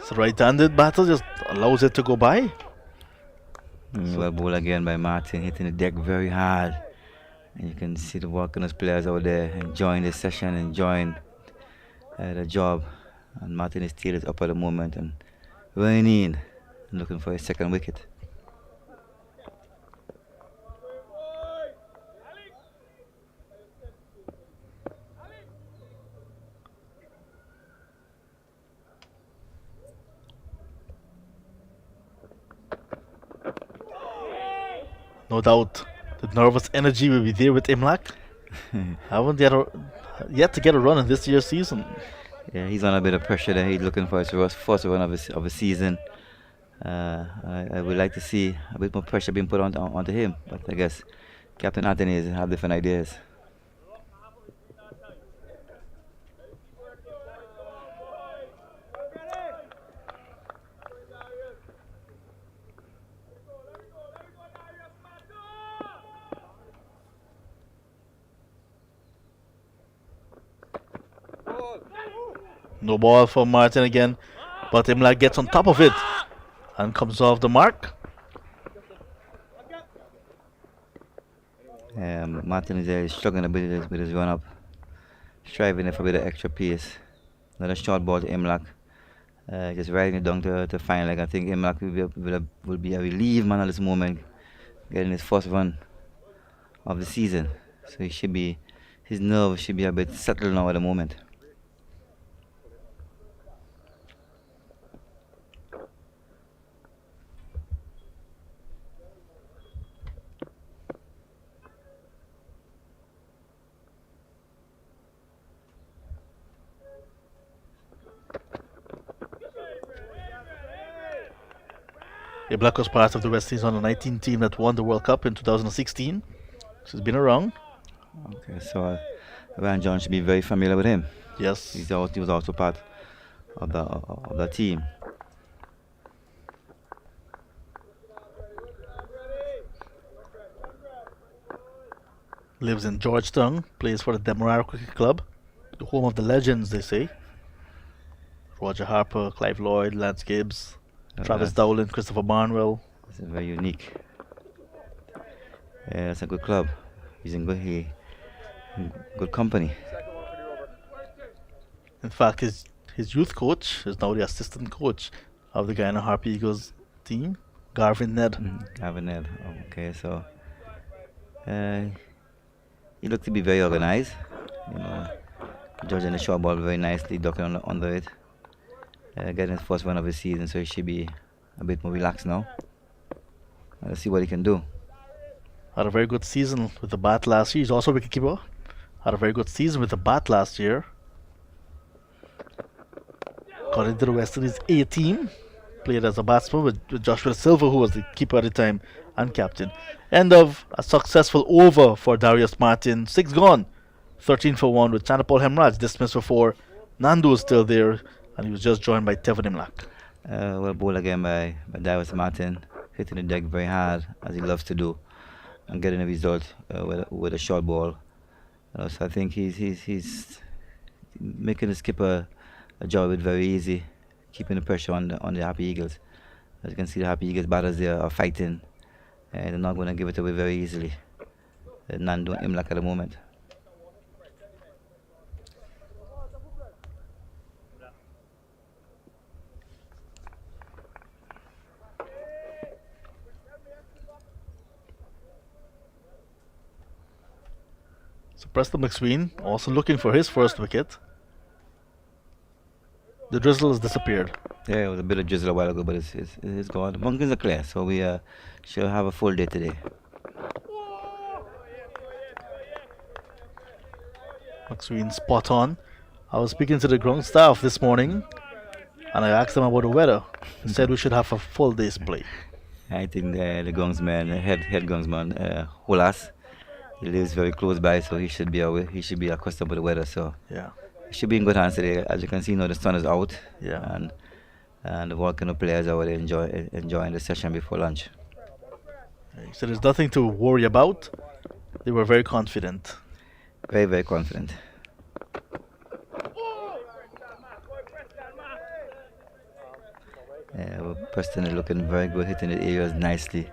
So right-handed batter just allows it to go by. Well ball again by Martin, hitting the deck very hard. And you can see the Volcanoes players out there enjoying the session, enjoying the job. And Martin's tail is up at the moment and running in and looking for his second wicket. No doubt the nervous energy will be there with Imlak. Haven't yet to get a run in this year's season. Yeah, he's on a bit of pressure there. He's looking for his first run of his season. I would like to see a bit more pressure being put onto him, but I guess Captain Anthony has different ideas. No ball for Martin again, but Imlak gets on top of it and comes off the mark. Martin is there struggling a bit with his run up, striving for a bit of extra pace. Another short ball to Imlak, just riding it down to final leg. I think Imlak will be a relieved man at this moment, getting his first run of the season. So his nerves should be a bit settled now at the moment. Imlak was part of the West Indies under-19 team that won the World Cup in 2016. So he's been around. Okay, so Ryan John should be very familiar with him. Yes. He was also part of the team. Lives in Georgetown, plays for the Demerara Cricket Club, the home of the legends, they say. Roger Harper, Clive Lloyd, Lance Gibbs, Travis Dowling, Christopher Barnwell. It's very unique. Yeah, it's a good club. He's in good company. In fact, his youth coach is now the assistant coach of the Guyana Harp Eagles team, Garvin Ned. Garvin Ned. Okay, so he looked to be very organized. Judging the short ball very nicely, ducking under it. Getting his first run of his season, so he should be a bit more relaxed now. Let's see what he can do. Had a very good season with the bat last year. He's also a wicketkeeper. Had a very good season with the bat last year. Got into the West Indies A team. Played as a batsman with Joshua Silver, who was the keeper at the time and captain. End of a successful over for Darius Martin. 6 gone. 13 for 1 with Chanapal Hemraj dismissed for 4. Nandu was still there and he was just joined by Tevin Imlak. Well bowled again by Darius Martin, hitting the deck very hard as he loves to do, and getting a result with a short ball. So I think he's making the skipper a job of it very easy, keeping the pressure on the Happy Eagles. As you can see, the Happy Eagles batters there are fighting, and they're not going to give it away very easily. Nandu and Imlak at the moment. So Preston McSween also looking for his first wicket. The drizzle has disappeared. Yeah, it was a bit of drizzle a while ago, but it's gone. The bunkers are clear, so we should have a full day today. McSween spot on. I was speaking to the ground staff this morning and I asked them about the weather. They said we should have a full day's play. I think the groundsman, head groundsman, Holas, he lives very close by, so he should be accustomed to the weather. So Yeah. he should be in good hands today. As you can see now, the sun is out, Yeah. and the Volcano players are already enjoying the session before lunch. So there's nothing to worry about. They were very confident. Very, very confident. Preston is looking very good, hitting the areas nicely.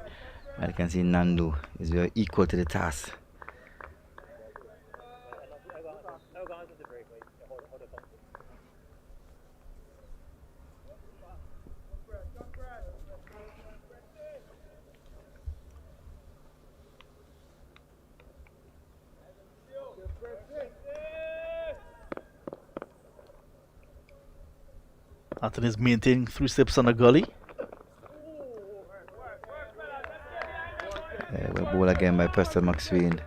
And you can see Nandu is very equal to the task. Anthony is maintaining 3 steps on a gully. Well, ball again by Preston McSween.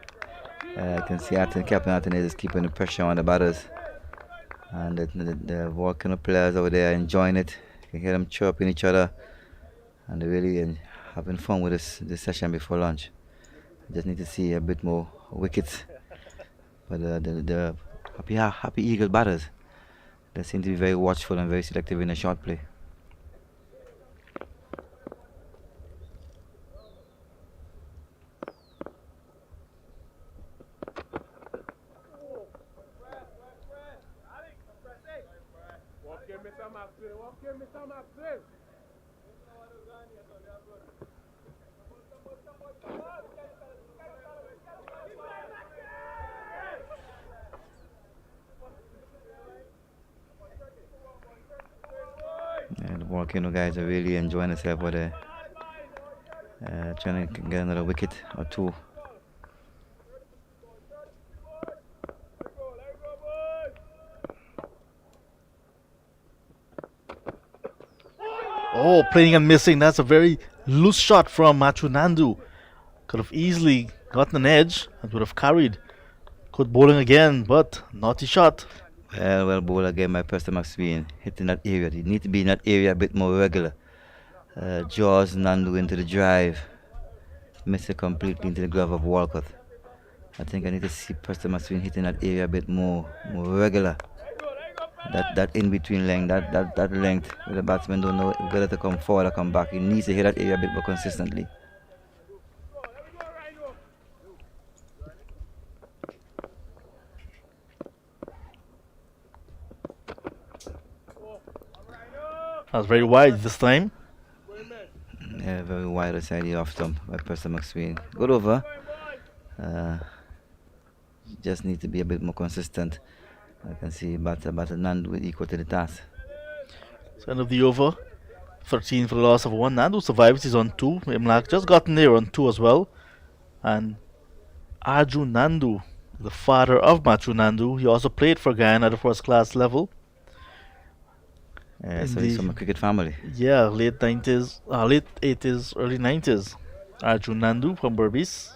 You can see Captain Anthony is keeping the pressure on the batters. And the Volcano players over there enjoying it. You can hear them chirping each other. And they're really having fun with this session before lunch. Just need to see a bit more wickets. But the Happy Eagle batters, they seem to be very watchful and very selective in the short play. And the Volcano guys are really enjoying themselves with trying to get another wicket or 2. Oh, playing and missing. That's a very loose shot from Machu Nandu. Could have easily gotten an edge and would have carried. Good bowling again, but naughty shot. Well bowled again by Preston McSween, hitting that area. You need to be in that area a bit more regular. Jaws Nandu into the drive. Missed it completely into the glove of Walcott. I think I need to see Preston McSween hitting that area a bit more regular. That in between length, that length where the batsman don't know whether to come forward or come back. He needs to hit that area a bit more consistently. That was very wide this time. Yeah, very wide side the off stump by Preston McSween. Good over. Just need to be a bit more consistent. I can see batter Nandu with equal to the task. So end of the over. 13 for the loss of 1. Nandu survives. He's on 2. Imlak just gotten there on 2 as well. And Arjun Nandu, the father of Machu Nandu, he also played for Guyana at the first class level. So he's from a cricket family. Yeah, late 90s, late 80s, early 90s. Arjun Nandu from Berbice.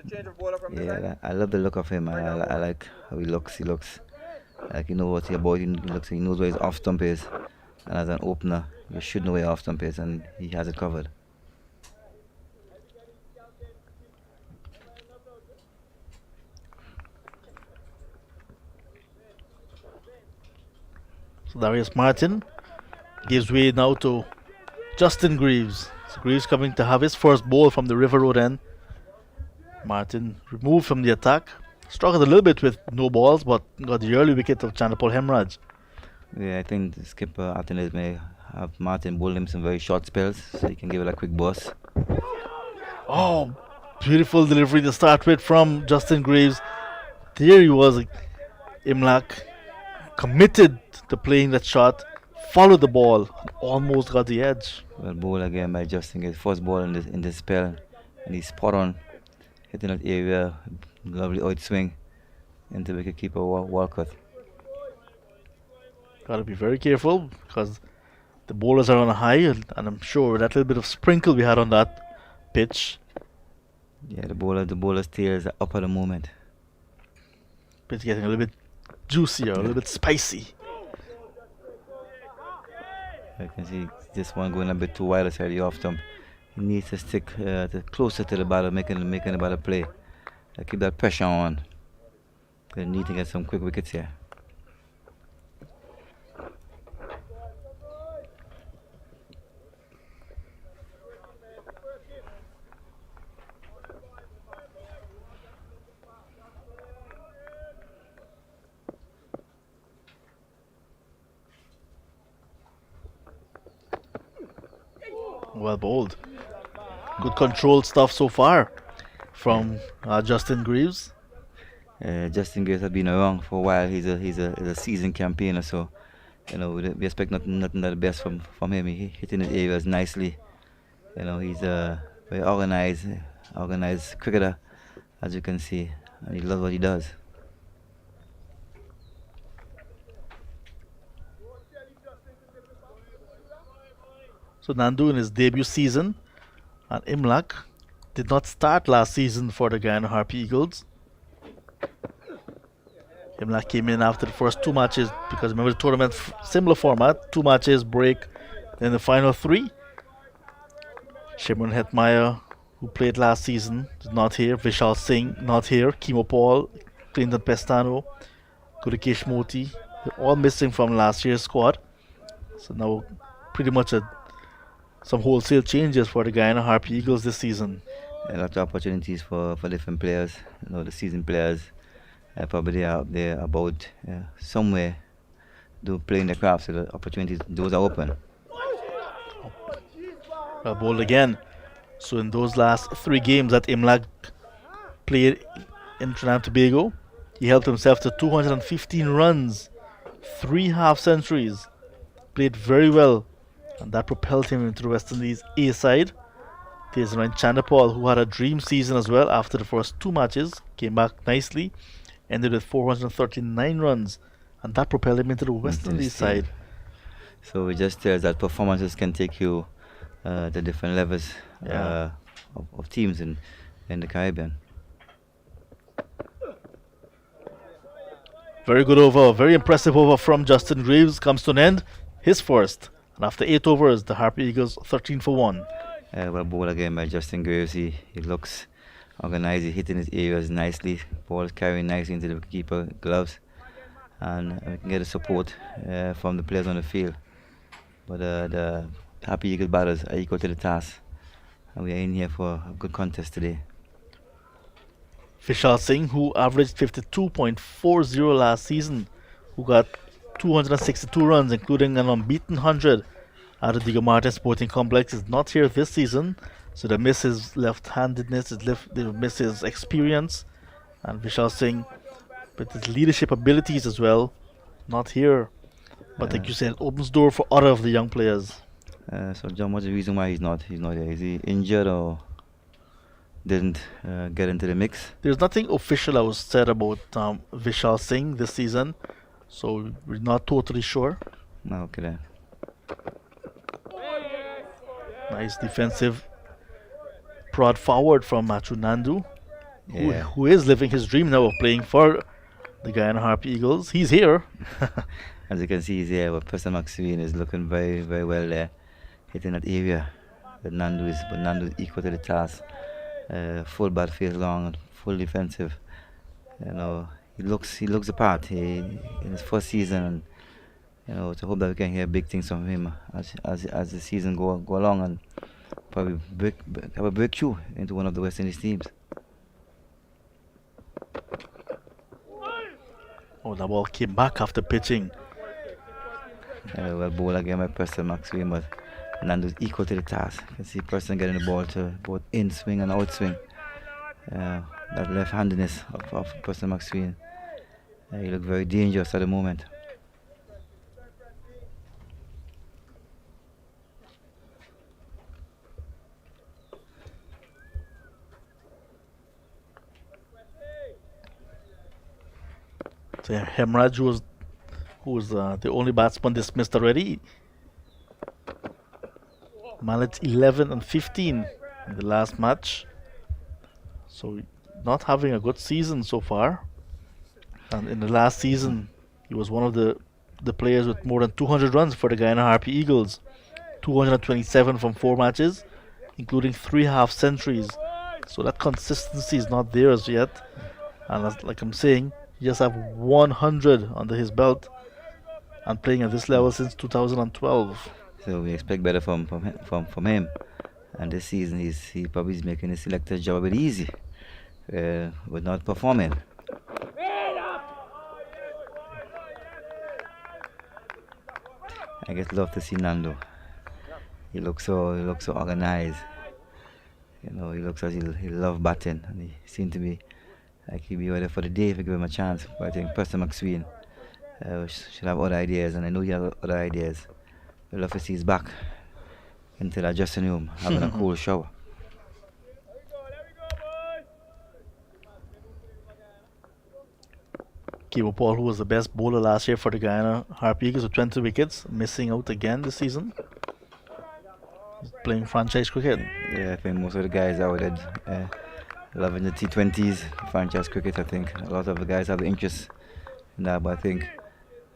Yeah, I love the look of him. I like how he looks. He looks like he knows what he's about. He knows where his off stump is. And as an opener, you should know where your off stump is, and he has it covered. So Darius Martin gives way now to Justin Greaves. So Greaves coming to have his first ball from the River Road end. Martin removed from the attack. Struggled a little bit with no balls, but got the early wicket of Chanapal Hemraj. Yeah, I think the skipper Athens may have Martin bowl him some very short spells so he can give it a quick boss. Oh, beautiful delivery to start with from Justin Greaves. There he was, Imlak, committed to playing that shot, followed the ball, almost got the edge. Well, bowl again by Justin, his first ball in this spell, and he's spot on, hitting that area, lovely out swing into wicketkeeper Walcott. Gotta be very careful because the bowlers are on a high, and I'm sure with that little bit of sprinkle we had on that pitch, Yeah, the bowler's tails are up at the moment. it's getting a little bit juicier, a little bit spicy. I can see this one going a bit too wide aside the off stump. He needs to stick closer to the batter, making the batter play. Keep that pressure on. They need to get some quick wickets here. Well bowled. Good controlled stuff so far from Justin Greaves. Justin Grace has been around for a while. He's a seasoned campaigner, so we expect nothing but the best from him. He hitting his areas nicely. He's a very organized cricketer, as you can see, and he loves what he does. So Nandu in his debut season, and Imlak did not start last season for the Guyana Harpy Eagles. Imlak came in after the first two matches because remember the tournament similar format, 2 matches break, then the final 3. Shimron Hetmeyer, who played last season, is not here. Vishal Singh not here. Kimo Paul, Clinton Pestano, Gurikesh Moti, they're all missing from last year's squad. So now pretty much some wholesale changes for the Guyana Harpy Eagles this season. A lot of opportunities for different players. The seasoned players probably they are out there about somewhere playing their craft, so the opportunities, those are open. Well bowled again. So in those last 3 games that Imlak played in Trinidad and Tobago, he helped himself to 215 runs, 3 half centuries. Played very well, and that propelled him into the West Indies A side. There's Ryan Chandapal, who had a dream season as well after the first 2 matches, came back nicely, ended with 439 runs, and that propelled him into the West Indies side. So it just tells that performances can take you to different levels of teams in the Caribbean. Very good over, very impressive over from Justin Greaves comes to an end, his first. And after 8 overs, the Harpy Eagles 13 for 1. Well bowled again by Justin Graves. He looks organized. He's hitting his areas nicely. Ball is carrying nicely into the keeper gloves, and we can get the support from the players on the field. But the Happy Eagle batters are equal to the task, and we are in here for a good contest today. Vishal Singh, who averaged 52.40 last season, who got 262 runs, including an unbeaten 100 at the Diego Martin Sporting Complex, is not here this season. So they miss his left-handedness, they miss his experience. And Vishal Singh, with his leadership abilities as well, not here. But like you said, it opens door for other of the young players. So John, what's the reason why he's not here? Is he injured or didn't get into the mix? There's nothing official that was said about Vishal Singh this season, so we're not totally sure. No, okay then. Nice defensive prod forward from Machu Nandu. Yeah. who is living his dream now of playing for the Guyana Harp Eagles. He's here. As you can see here, Professor Maxine is looking very, very well there, hitting that area. But Nando is equal to the task. Full battlefield long, full defensive. You know, he looks the part. In his first season, and to hope that we can hear big things from him as the season go along, and probably have a breakthrough into one of the West Indies teams. Oh, the ball came back after pitching. Well, ball again by Preston Maxwell, but Nando's equal to the task. You can see Preston getting the ball to both in swing and out swing. That left-handedness of Preston Maxwell. He looked very dangerous at the moment. So Hemraj, who was the only batsman dismissed already, managed 11 and 15 in the last match. So not having a good season so far. And in the last season, he was one of the players with more than 200 runs for the Guyana Harpy Eagles. 227 from 4 matches, including 3 half centuries. So that consistency is not there as yet. And like I'm saying, he just have 100 under his belt and playing at this level since 2012. So we expect better from him. And this season he probably is making the selector's job a bit easy with not performing. I just love to see Nando. He looks so organized. He looks as he love batting, and he seems to be like he'll be ready for the day if we give him a chance. But I think Preston McSween should have other ideas, and I know he has other ideas. We'd love to see his back into that dressing room, having a cool shower. Kibo Paul, who was the best bowler last year for the Guyana Harpy Eagles with 20 wickets, missing out again this season. He's playing franchise cricket. Yeah, I think most of the guys out there loving the T20s, franchise cricket. I think a lot of the guys have the interest in that, but I think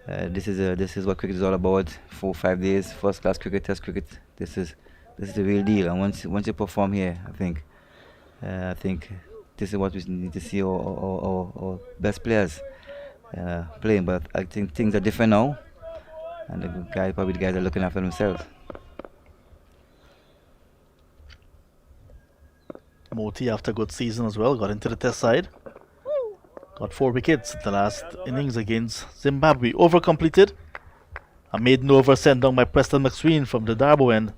this is what cricket is all about. 4-5 days, first class cricket, test cricket. This is the real deal. And once you perform here, I think this is what we need to see our best players playing. But I think things are different now, and the guys are looking after themselves. Moti, after a good season as well, got into the test side. Got 4 wickets in the last innings against Zimbabwe. Over completed. A maiden over sent down by Preston McSween from the Darbo end.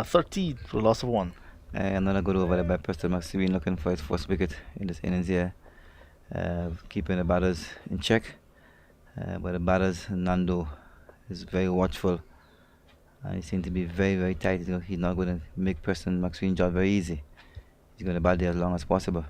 13 for a loss of 1. Another good over there by Preston McSween, looking for his first wicket in this innings here. Keeping the batters in check. But the batters, Nando, is very watchful. He seems to be very, very tight. He's not going to make Preston McSween's job very easy. He's going to bat there as long as possible.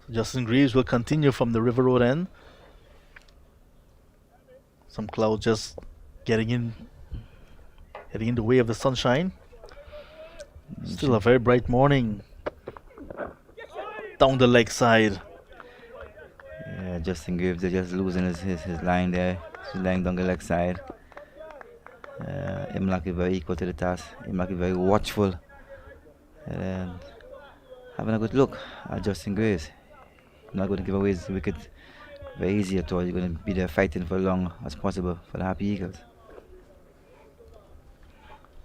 So Justin Greaves will continue from the River Road end. Some clouds just heading in the way of the sunshine. Still a very bright morning. Down the leg side. Yeah, Justin Greaves is just losing his line there. He's lying down the leg side. Imlak is very equal to the task. Imlak is very watchful. And having a good look at Justin Greaves. Not going to give away his wicket very easy at all. He's going to be there fighting for as long as possible for the Happy Eagles.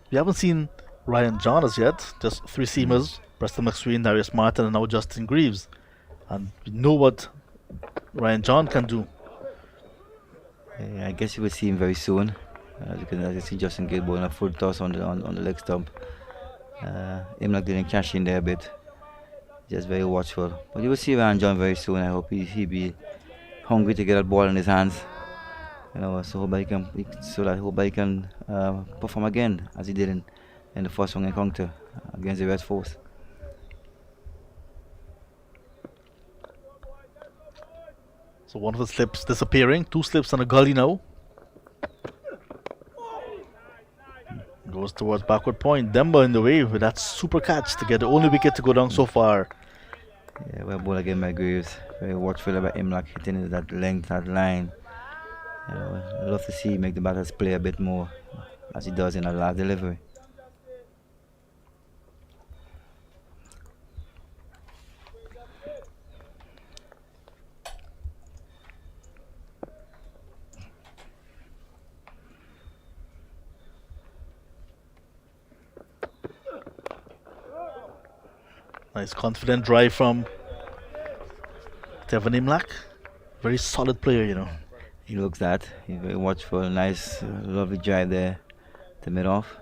We haven't seen Ryan John as yet. Just 3 seamers. Preston McSween, Darius Martin, and now Justin Greaves. And we know what Ryan John can do. I guess you will see him very soon. As you see Justin Greaves bowling a full toss on the leg stump. Imlak didn't cash in there a bit. Just very watchful. But you will see Ryan John very soon. I hope he be hungry to get that ball in his hands. So hope he can perform again as he did in the first round encounter against the West Force. So So one of the slips disappearing. Two slips on a gully now. Goes towards backward point. Demba in the way with that super catch to get the only wicket to go down so far. Yeah, well ball again by Graves. Very watchful about him, like hitting that length, that line. I'd love to see him make the batters play a bit more as he does in the last delivery. Nice confident drive from Tevin Imlak. Very solid player, you know. He looks that. He's very watchful. Nice, lovely drive there to mid off.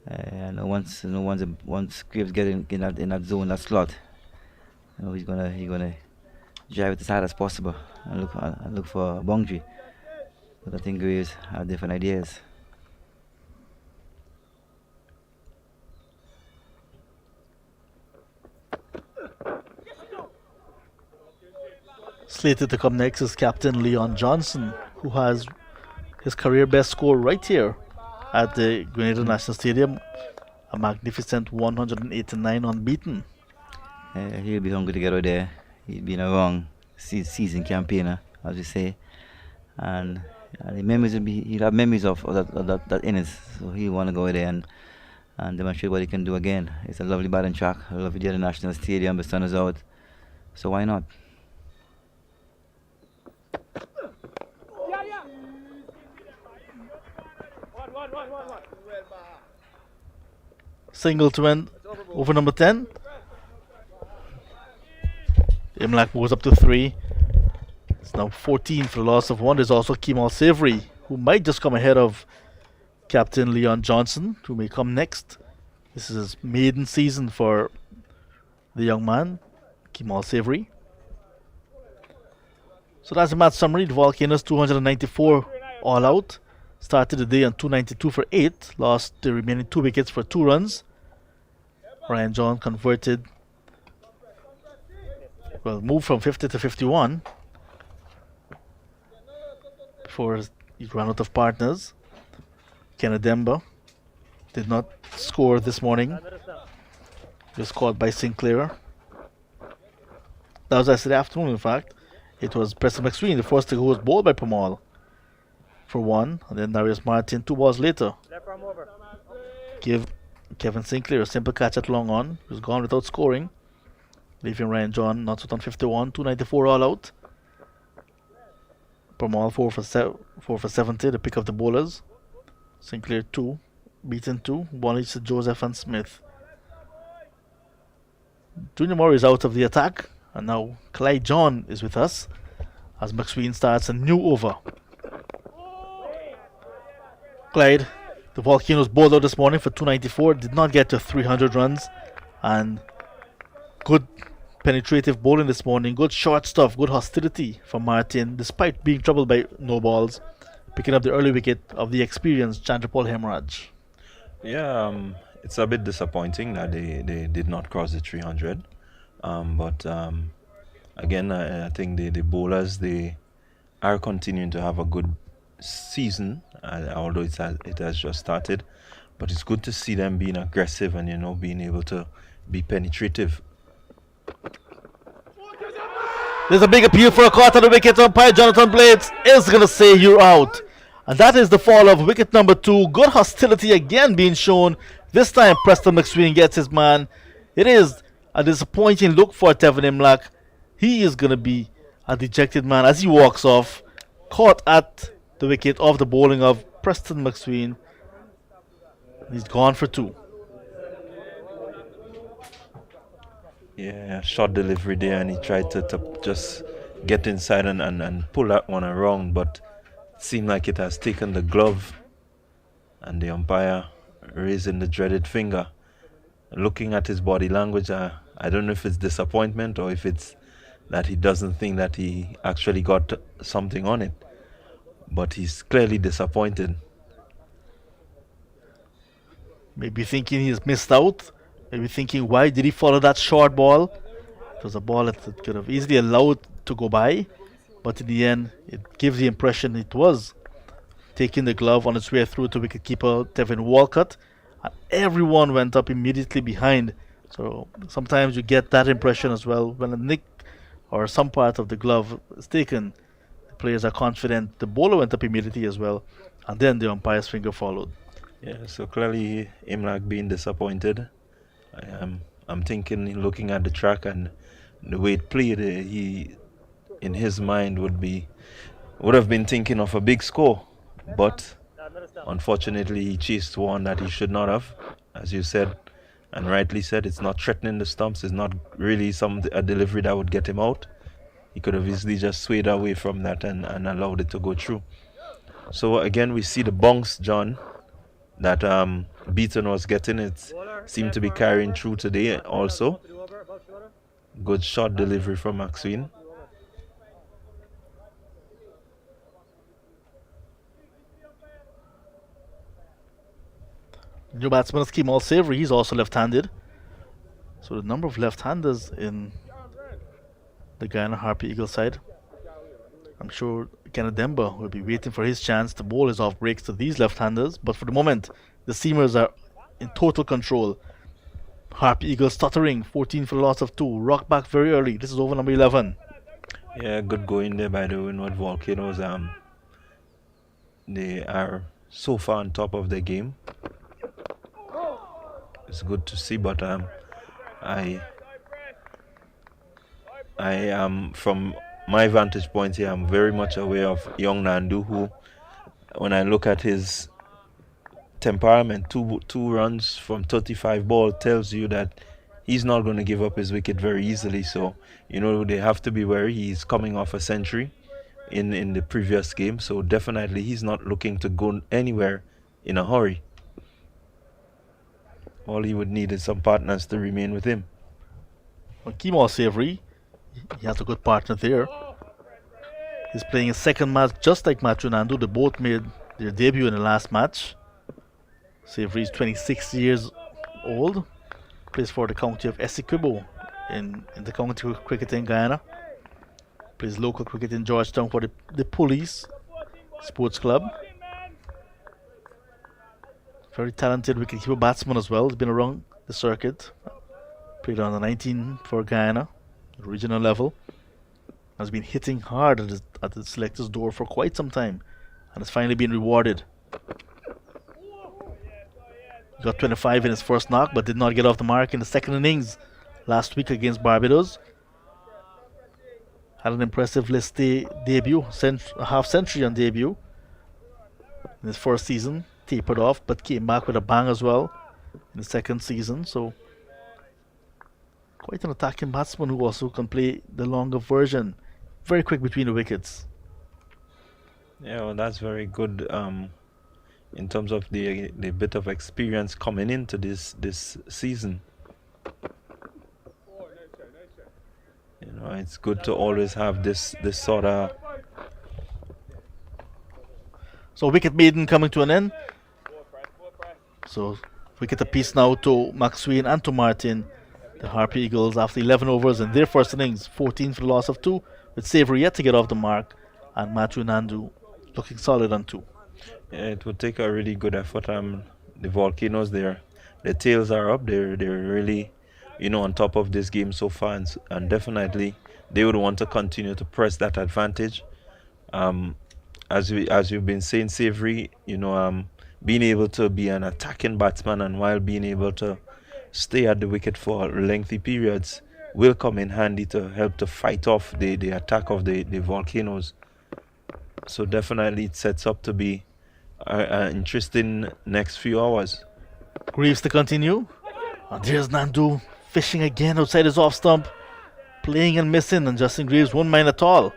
And once Graves get in that zone, that slot, he's gonna drive it as hard as possible and look for a boundary. But I think Graves have different ideas. Slated to come next is captain Leon Johnson, who has his career best score right here at the Grenada National Stadium. A magnificent 189 unbeaten. He'll be hungry to get out there. He's been a long season campaigner, as we say. And the memories he'll have memories of that innings. So he'll want to go there and demonstrate what he can do again. It's a lovely batting track, a lovely day at the National Stadium. The sun is out. So why not? Single to end over number 10. Imlak moves up to 3. It's now 14 for the loss of 1. There's also Kemal Savory, who might just come ahead of captain Leon Johnson, who may come next. This is his maiden season for the young man, Kemal Savory. So that's the match summary. The Volcanoes 294 all out. Started the day on 292 for 8. Lost the remaining 2 wickets for 2 runs. Ryan John converted. Well, moved from 50 to 51 before he ran out of partners. Kenneth did not score this morning. He was caught by Sinclair. That was yesterday afternoon, in fact. It was Preston McSween, the first to go, was bowled by Pamal for 1, and then Darius Martin 2 balls later. Give Kevin Sinclair a simple catch at long on. He was gone without scoring, leaving Ryan John not out on 51, 294 all out. Pamal 4 for 70 to pick up the bowlers. Sinclair 2, beaten 2, 1 each to Joseph and Smith. Junior Moore is out of the attack, and now Clyde John is with us as McSween starts a new over. Clyde, the Volcanoes bowled out this morning for 294, did not get to 300 runs, and good penetrative bowling this morning, good short stuff, good hostility from Martin, despite being troubled by no balls, picking up the early wicket of the experienced Chandrapal Hemraj. Yeah, it's a bit disappointing that they did not cross the 300. But again, I think the bowlers, they are continuing to have a good season, although it has just started. But it's good to see them being aggressive and, being able to be penetrative. There's a big appeal for a quarter of the wicket. Umpire Jonathan Blades is going to say you're out. And that is the fall of wicket number 2. Good hostility again being shown. This time Preston McSween gets his man. It is a disappointing look for Tevin Imlak. He is going to be a dejected man as he walks off. Caught at the wicket of the bowling of Preston McSween. He's gone for 2. Yeah, short delivery there, and he tried to just get inside and pull that one around, but it seemed like it has taken the glove, and the umpire raising the dreaded finger. Looking at his body language, I don't know if it's disappointment or if it's that he doesn't think that he actually got something on it, but he's clearly disappointed. Maybe thinking he's missed out. Maybe thinking, why did he follow that short ball? It was a ball that could have easily allowed to go by. but in the end, it gives the impression it was taking the glove on its way through to wicketkeeper Devin Walcott, and everyone went up immediately behind. So sometimes you get that impression as well when a nick or some part of the glove is taken. The players are confident. The bowler went up immediately as well, and then the umpire's finger followed. Yeah, so clearly Imlak being disappointed. I'm thinking, looking at the track and the way it played, he in his mind would have been thinking of a big score, but unfortunately he chased one that he should not have, as you said, and rightly said. It's not threatening the stumps. It's not really a delivery that would get him out. He could have easily just swayed away from that and allowed it to go through. So again, we see the bounce, John, that Beaton was getting. It seemed to be carrying through today also. Good shot delivery from Maxwell. New batsman is Kemal Savory. He's also left-handed. So the number of left-handers in the Guyana Harpy Eagle side. I'm sure Canademba will be waiting for his chance to bowl his off breaks to these left-handers. But for the moment, the seamers are in total control. Harpy Eagle stuttering, 14 for the loss of 2. Rock back very early. This is over number 11. Yeah, good going there by the Windward Volcanoes. They are so far on top of the game. It's good to see, but I am, from my vantage point here, I'm very much aware of young Nandu, who, when I look at his temperament, two runs from 35 ball tells you that he's not going to give up his wicket very easily. So, they have to be wary. He's coming off a century in the previous game, so definitely he's not looking to go anywhere in a hurry. All he would need is some partners to remain with him. Well, Kemal Savory, he has a good partner there. He's playing his second match just like Matthew Nandu. They both made their debut in the last match. Savory is 26 years old. Plays for the county of Essequibo in the county cricket in Guyana. Plays local cricket in Georgetown for the Police Sports Club. Very talented wicketkeeper batsman as well. He's been around the circuit. Played on the 19 for Guyana, regional level. Has been hitting hard at the selector's door for quite some time, and has finally been rewarded. He got 25 in his first knock, but did not get off the mark in the second innings last week against Barbados. Had an impressive list debut, a half century on debut in his first season. Tapered off, but came back with a bang as well in the second season. So quite an attacking batsman who also can play the longer version. Very quick between the wickets. Yeah, well, that's very good in terms of the bit of experience coming into this season. It's good to always have this sort of. So wicket maiden coming to an end. So wicket apiece now to McSwain and to Martin. The Harpy Eagles, after 11 overs in their first innings, 14 for the loss of 2, with Savory yet to get off the mark, and Matthew Nandu looking solid on 2. Yeah, it would take a really good effort. The Volcanoes, their tails are up. They're really, on top of this game so far, and definitely they would want to continue to press that advantage. As you've been saying, Savory, being able to be an attacking batsman and while being able to stay at the wicket for lengthy periods will come in handy to help to fight off the attack of the Volcanoes. So definitely it sets up to be an interesting next few hours. Greaves to continue. And there's Nandu fishing again outside his off stump. Playing and missing, and Justin Greaves won't mind at all.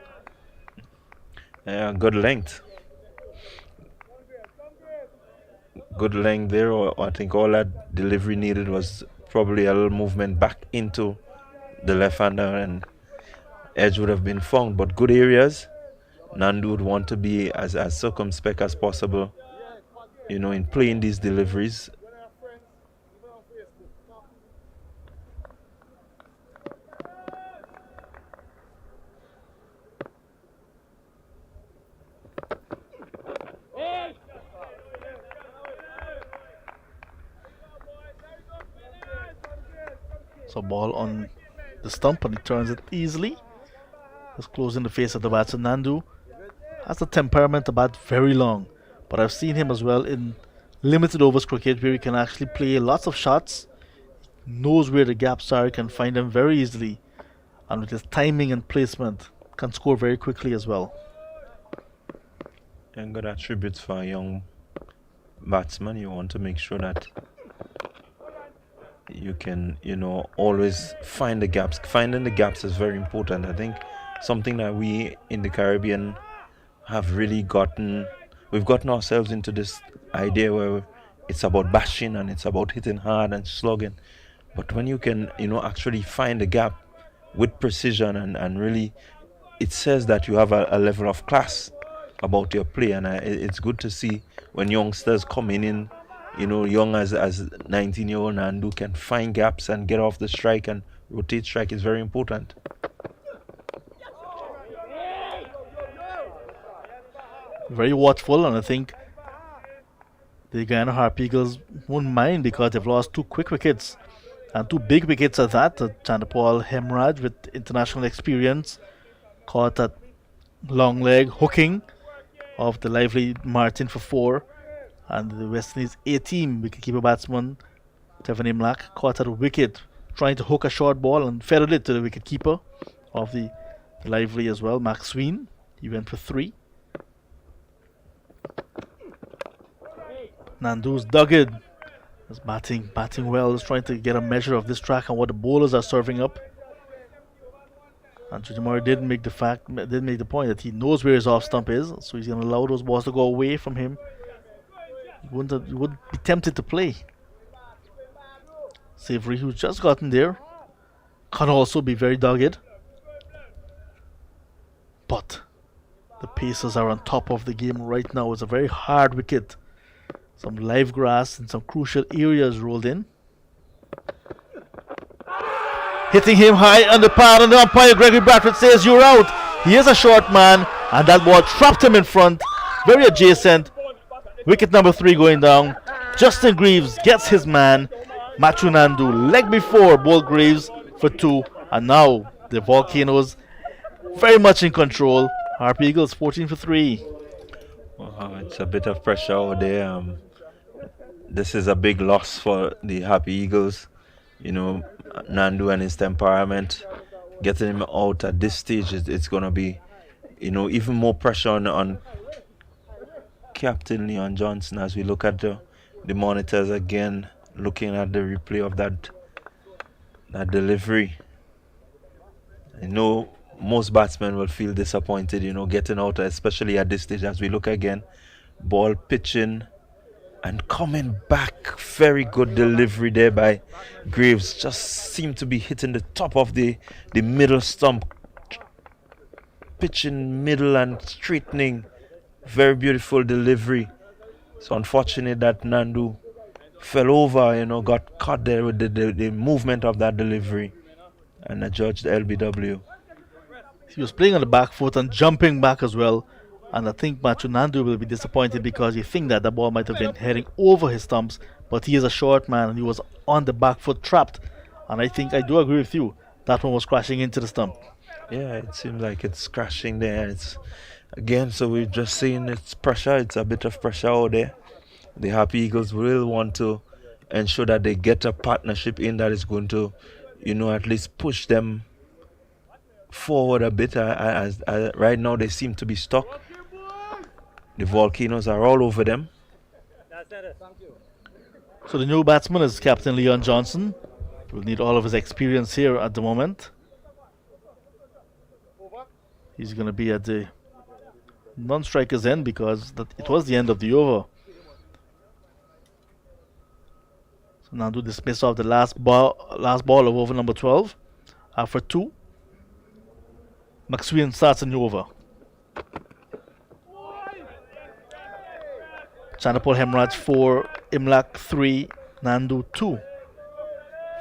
Yeah, good length. Good length there. I think all that delivery needed was probably a little movement back into the left-hander, and edge would have been found. But good areas. Nandu would want to be as circumspect as possible, in playing these deliveries. So ball on the stump and he turns it easily. Just closing the face of the batsman. Nandu has the temperament to bat very long, but I've seen him as well in limited overs cricket where he can actually play lots of shots, knows where the gaps are, can find them very easily, and with his timing and placement can score very quickly as well. And good attributes for a young batsman. You want to make sure that you can, always find the gaps. Finding the gaps is very important. I think something that we in the Caribbean have really we've gotten ourselves into this idea where it's about bashing and it's about hitting hard and slugging. But when you can, actually find the gap with precision and really, it says that you have a level of class about your play. And it's good to see when youngsters coming in, young as 19-year-old Nandu can find gaps and get off the strike and rotate strike is very important. Very watchful, and I think the Guyana Harp Eagles won't mind because they've lost 2 quick wickets and 2 big wickets at that. Chandapal Hemraj with international experience caught that long leg hooking of the lively Martin for 4, and the West Indies A-team wicketkeeper batsman Tevin Imlak caught that wicket trying to hook a short ball and feathered it to the wicketkeeper of the lively as well, Max Sween. He went for 3. Nandu's dogged. Is batting well. Is trying to get a measure of this track and what the bowlers are serving up. And Chujimori did make the point that he knows where his off stump is, so he's going to allow those balls to go away from him. He wouldn't be tempted to play. Savory, who's just gotten there, can also be very dogged. But the Pacers are on top of the game right now. It's a very hard wicket. Some live grass in some crucial areas rolled in. Hitting him high on the pad, and the umpire Gregory Bradford says you're out. He is a short man, and that ball trapped him in front. Very adjacent. Wicket number 3 going down. Justin Greaves gets his man. Matthew Nandu leg before bowled Greaves for 2, and now the Volcanoes very much in control. Harp Eagles 14 for 3. It's a bit of pressure out there. This is a big loss for the Happy Eagles. Nandu and his temperament, getting him out at this stage, it's going to be, even more pressure on Captain Leon Johnson as we look at the monitors again, looking at the replay of that delivery. I know most batsmen will feel disappointed, getting out, especially at this stage as we look again. Ball pitching and coming back. Very good delivery there by Graves. Just seemed to be hitting the top of the middle stump. Pitching middle and straightening. Very beautiful delivery. It's unfortunate that Nandu fell over, got caught there with the movement of that delivery. And adjudged LBW. He was playing on the back foot and jumping back as well. And I think Matthew Nandu will be disappointed because he think that the ball might have been heading over his stumps, but he is a short man and he was on the back foot trapped. And I think I do agree with you. That one was crashing into the stump. Yeah, it seems like it's crashing there. It's again, so we're just seeing it's pressure. It's a bit of pressure out there. The Happy Eagles will want to ensure that they get a partnership in that is going to, at least push them forward a bit. As right now they seem to be stuck. The Volcanoes are all over them. So the new batsman is Captain Leon Johnson. We'll need all of his experience here at the moment. He's going to be at the non-striker's end because it was the end of the over. So now do dismiss off the last ball of over number 12. After 2. McSween starts a new over. Chandapal Hemraj 4, Imlak 3, Nandu 2.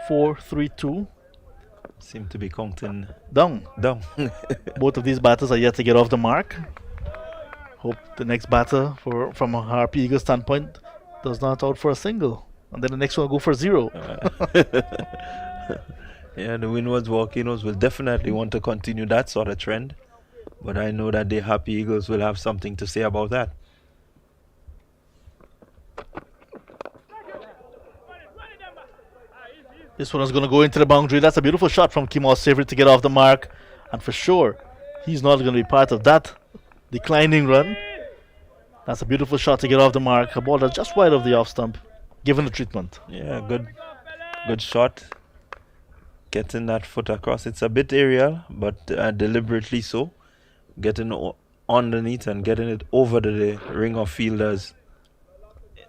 4, 3, 2. Seem to be counting down. Both of these batters are yet to get off the mark. Hope the next batter, from a Harp Eagle standpoint, does not out for a single. And then the next one will go for 0. Yeah, the Windwards Volcanoes will definitely want to continue that sort of trend. But I know that the Happy Eagles will have something to say about that. This one is going to go into the boundary. That's a beautiful shot from Kimo Savory to get off the mark. And for sure, he's not going to be part of that declining run. That's a beautiful shot to get off the mark. A ball that's just wide of the off stump, given the treatment. Yeah, good shot. Getting that foot across. It's a bit aerial, but deliberately so. Getting underneath and getting it over the ring of fielders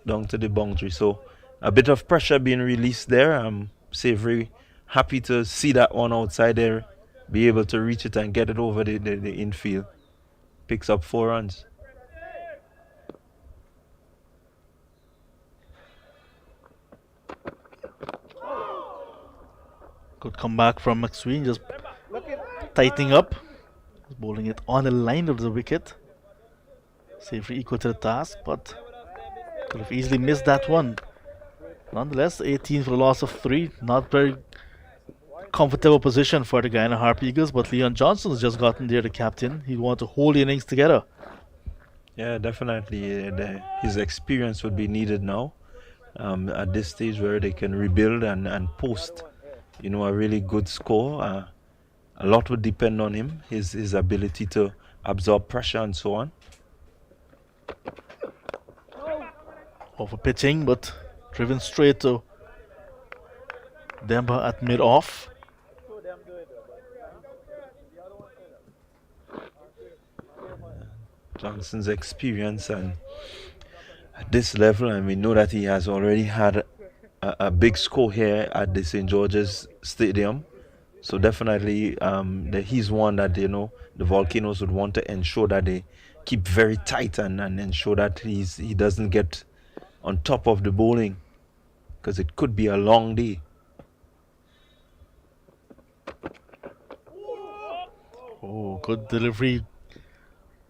down to the boundary. So a bit of pressure being released there. I'm Savory happy to see that one outside there, be able to reach it and get it over the infield. Picks up 4 runs. Good comeback from McSween, just tightening up. Bowling it on the line of the wicket. Savory equal to the task, but could have easily missed that one. Nonetheless, 18 for the loss of 3. Not very comfortable position for the Guyana Harp Eagles, but Leon Johnson has just gotten there, the captain. He wants to hold the innings together. Yeah, definitely. His experience would be needed now at this stage where they can rebuild and post, a really good score. A lot would depend on him, his ability to absorb pressure and so on. Over pitching, but driven straight to Demba at mid-off. Johnson's experience and at this level, and we know that he has already had a big score here at the St. George's Stadium. So definitely he's one that, the Volcanoes would want to ensure that they keep very tight and ensure that he doesn't get on top of the bowling, because it could be a long day. Oh, good delivery.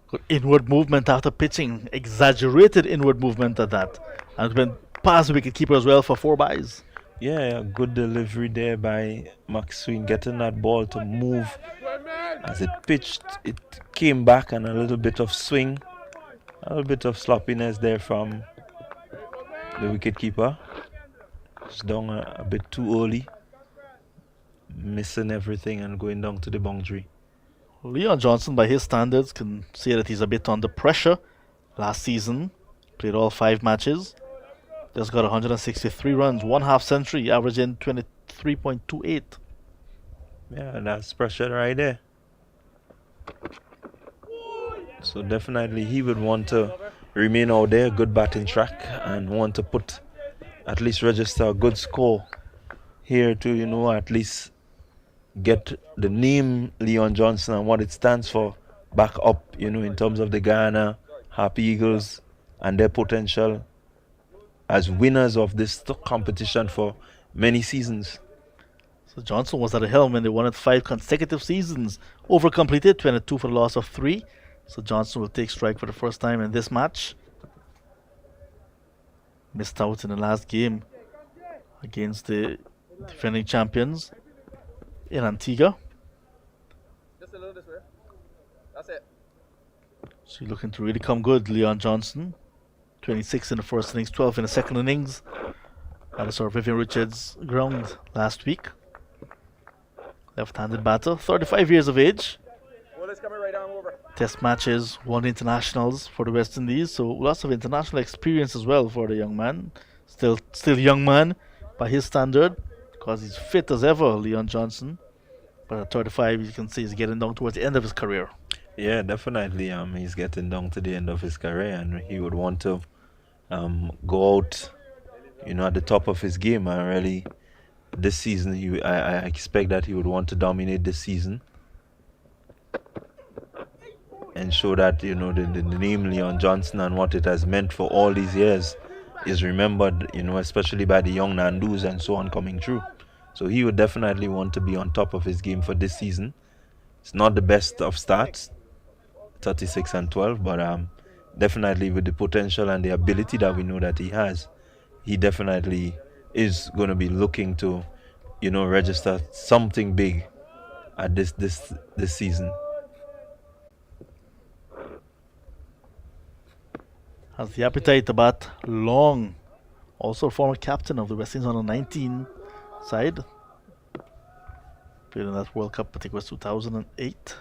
Good inward movement after pitching. Exaggerated inward movement at that. And it's been past the wicketkeeper as well for 4 byes. Yeah, good delivery there by McSween, getting that ball to move. As it pitched, it came back, and a little bit of swing. A little bit of sloppiness there from the wicketkeeper. It's down a bit too early. Missing everything and going down to the boundary. Leon Johnson, by his standards, can say that he's a bit under pressure. Last season, played all 5 matches. Just got 163 runs, 1 half century, averaging 23.28. Yeah, that's pressure right there. So definitely he would want to remain out there, good batting track, and want to at least register a good score here to, at least get the name Leon Johnson and what it stands for back up, in terms of the Guyana Happy Eagles and their potential as winners of this competition for many seasons. So Johnson was at the helm when they won it 5 consecutive seasons. Over completed, 22 for the loss of 3. So Johnson will take strike for the first time in this match. Missed out in the last game against the defending champions in Antigua. Just a little this way. That's it. So you're looking to really come good, Leon Johnson. 26 in the first innings, 12 in the second innings. At the Sir Vivian Richards ground last week. Left-handed batter, 35 years of age. Well, it's coming right down over. Test matches, 1 internationals for the West Indies, so lots of international experience as well for the young man. Still young man by his standard, because he's fit as ever, Leon Johnson. But at 35, you can see he's getting down towards the end of his career. Yeah, definitely. He's getting down to the end of his career, and he would want to go out, at the top of his game. And really, this season, I expect that he would want to dominate this season, ensure that the name Leon Johnson and what it has meant for all these years is remembered, especially by the young Nandus and so on coming through. So he would definitely want to be on top of his game for this season. It's not the best of starts, 36 and 12, but definitely with the potential and the ability that we know that he has, he definitely is going to be looking to register something big at this season. Has the appetite to bat long. Also former captain of the West Indies under-19 side. Played in that World Cup, I think it was 2008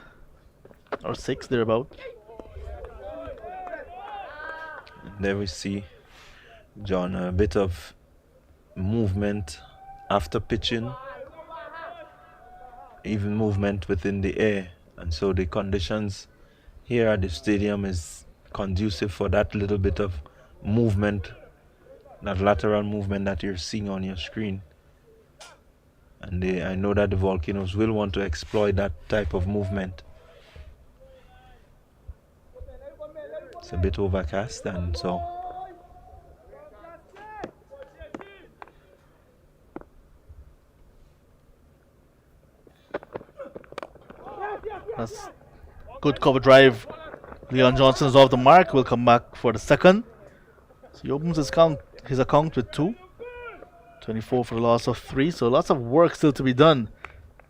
or 6, thereabout. There we see, John, a bit of movement after pitching, even movement within the air. And so the conditions here at the stadium is conducive for that little bit of movement, that lateral movement that you're seeing on your screen. And I know that the Volcanoes will want to exploit that type of movement. It's a bit overcast, and so that's good cover drive. Leon Johnson is off the mark. Will come back for the second. So he opens his account with 2. 24 for a loss of 3. So lots of work still to be done.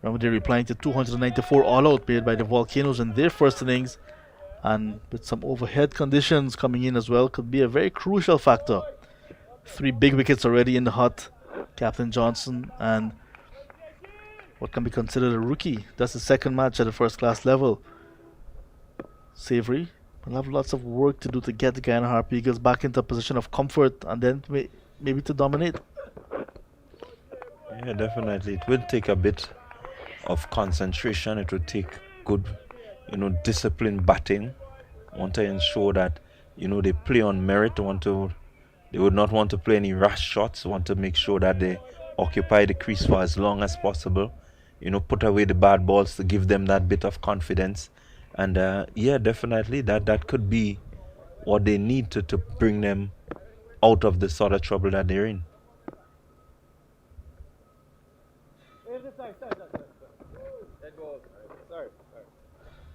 Remember, they're replying to 294 all-out made by the Volcanoes in their first innings. And with some overhead conditions coming in as well, could be a very crucial factor. 3 big wickets already in the hut. Captain Johnson and what can be considered a rookie. That's the second match at the first class level. Savory will have lots of work to do to get the Guyana Harp Eagles back into a position of comfort and then maybe to dominate. yeah, definitely. It will take a bit of concentration. It will take good, disciplined batting. Want to ensure that, they play on merit. They would not want to play any rash shots. Want to make sure that they occupy the crease for as long as possible. Put away the bad balls to give them that bit of confidence. And yeah, definitely that could be what they need to bring them out of the sort of trouble that they're in.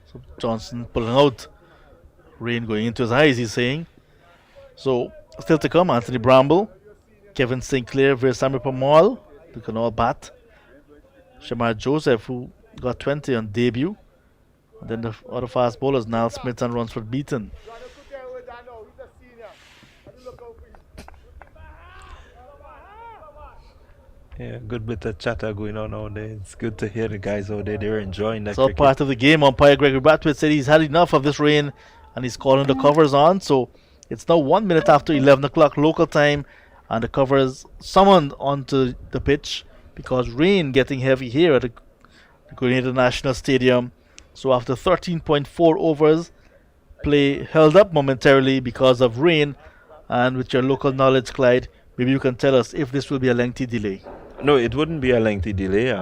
So Johnson pulling out. Rain going into his eyes, he's saying. So still to come, Anthony Bramble, Kevin Sinclair, Veersamir Pamal, they can all bat. Shamar Joseph, who got 20 on debut. And then the other fast bowlers, Niall Smith and Runsford Beaton. Yeah, good bit of chatter going on out there. It's good to hear the guys out there. They're enjoying that It's all cricket. part of the game. Umpire Gregory Brathwaite said he's had enough of this rain and he's calling the covers on. So it's now 1 minute after 11 o'clock local time and the covers summoned onto the pitch because rain getting heavy here at the Grenada National Stadium. So after 13.4 overs, play held up momentarily because of rain. And with your local knowledge, Clyde, maybe you can tell us if this will be a lengthy delay. No, it wouldn't be a lengthy delay.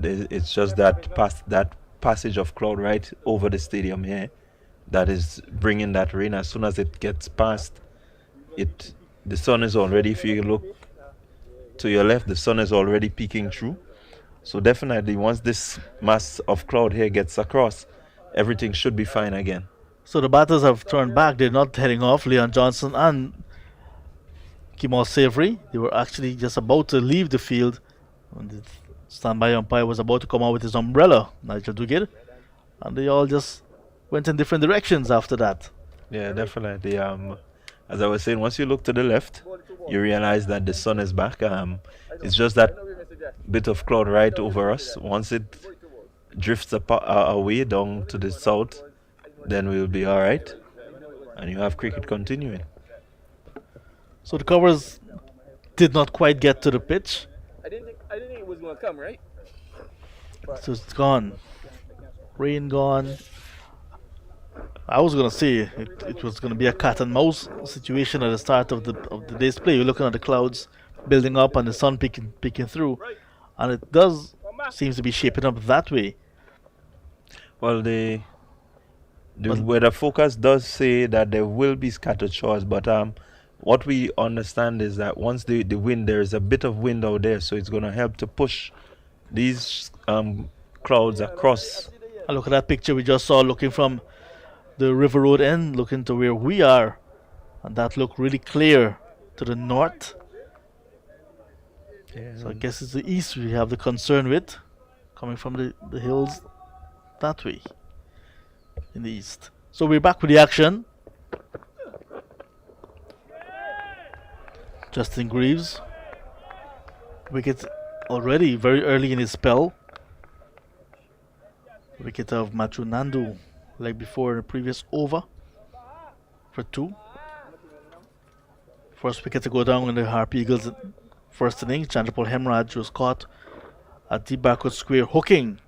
It's just that passage of cloud right over the stadium here that is bringing that rain. As soon as it gets past, the sun is already. If you look to your left, the sun is already peeking through. So definitely, once this mass of cloud here gets across, everything should be fine again. So the batters have turned back. They're not heading off. Leon Johnson and Kimal Savory. They were actually just about to leave the field when the standby umpire was about to come out with his umbrella, Nigel Duguid. And they all just went in different directions after that. Yeah, definitely. As I was saying, once you look to the left, you realize that the sun is back. It's just that bit of cloud right over us. Once it drifts away down to the south, then we'll be all right. And you have cricket continuing. So the covers did not quite get to the pitch. I didn't think it was going to come, right? So it's gone. Rain gone. I was gonna say it was gonna be a cat and mouse situation at the start of the day's play. You're looking at the clouds building up and the sun peeking through, and it does seems to be shaping up that way. Well, the weather forecast does say that there will be scattered showers, but what we understand is that once the wind, there is a bit of wind out there, so it's going to help to push these clouds across. And look at that picture we just saw, looking from the River Road end, looking to where we are, and that looked really clear to the north. So I guess it's the east we have the concern with, coming from the hills that way in the east. So we're back with the action. Justin Greaves. Wicket already very early in his spell. Wicket of Machu Nandu, like before in the previous over for 2. First wicket to go down in the Harp Eagles first innings. Chandrapal Hemraj was caught at the backward square hooking.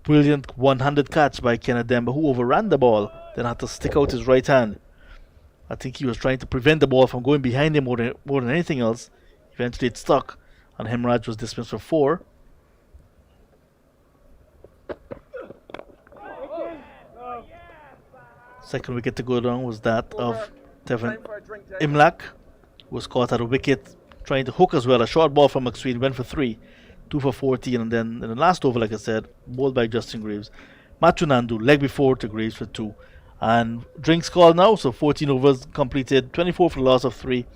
Brilliant 100 catch by Kenneth Demba, who overran the ball, then had to stick out his right hand. I think he was trying to prevent the ball from going behind him more than anything else. Eventually it stuck, and Hemraj was dismissed for 4. Second wicket to go down was that of Tevin Imlak, who was caught at a wicket trying to hook as well. A short ball from McSween went for 3, 2 for 14, and then in the last over, like I said, bowled by Justin Greaves. Machu Nandu, leg before to Greaves for 2. And drinks called now, so 14 overs completed, 24 for the loss of 3.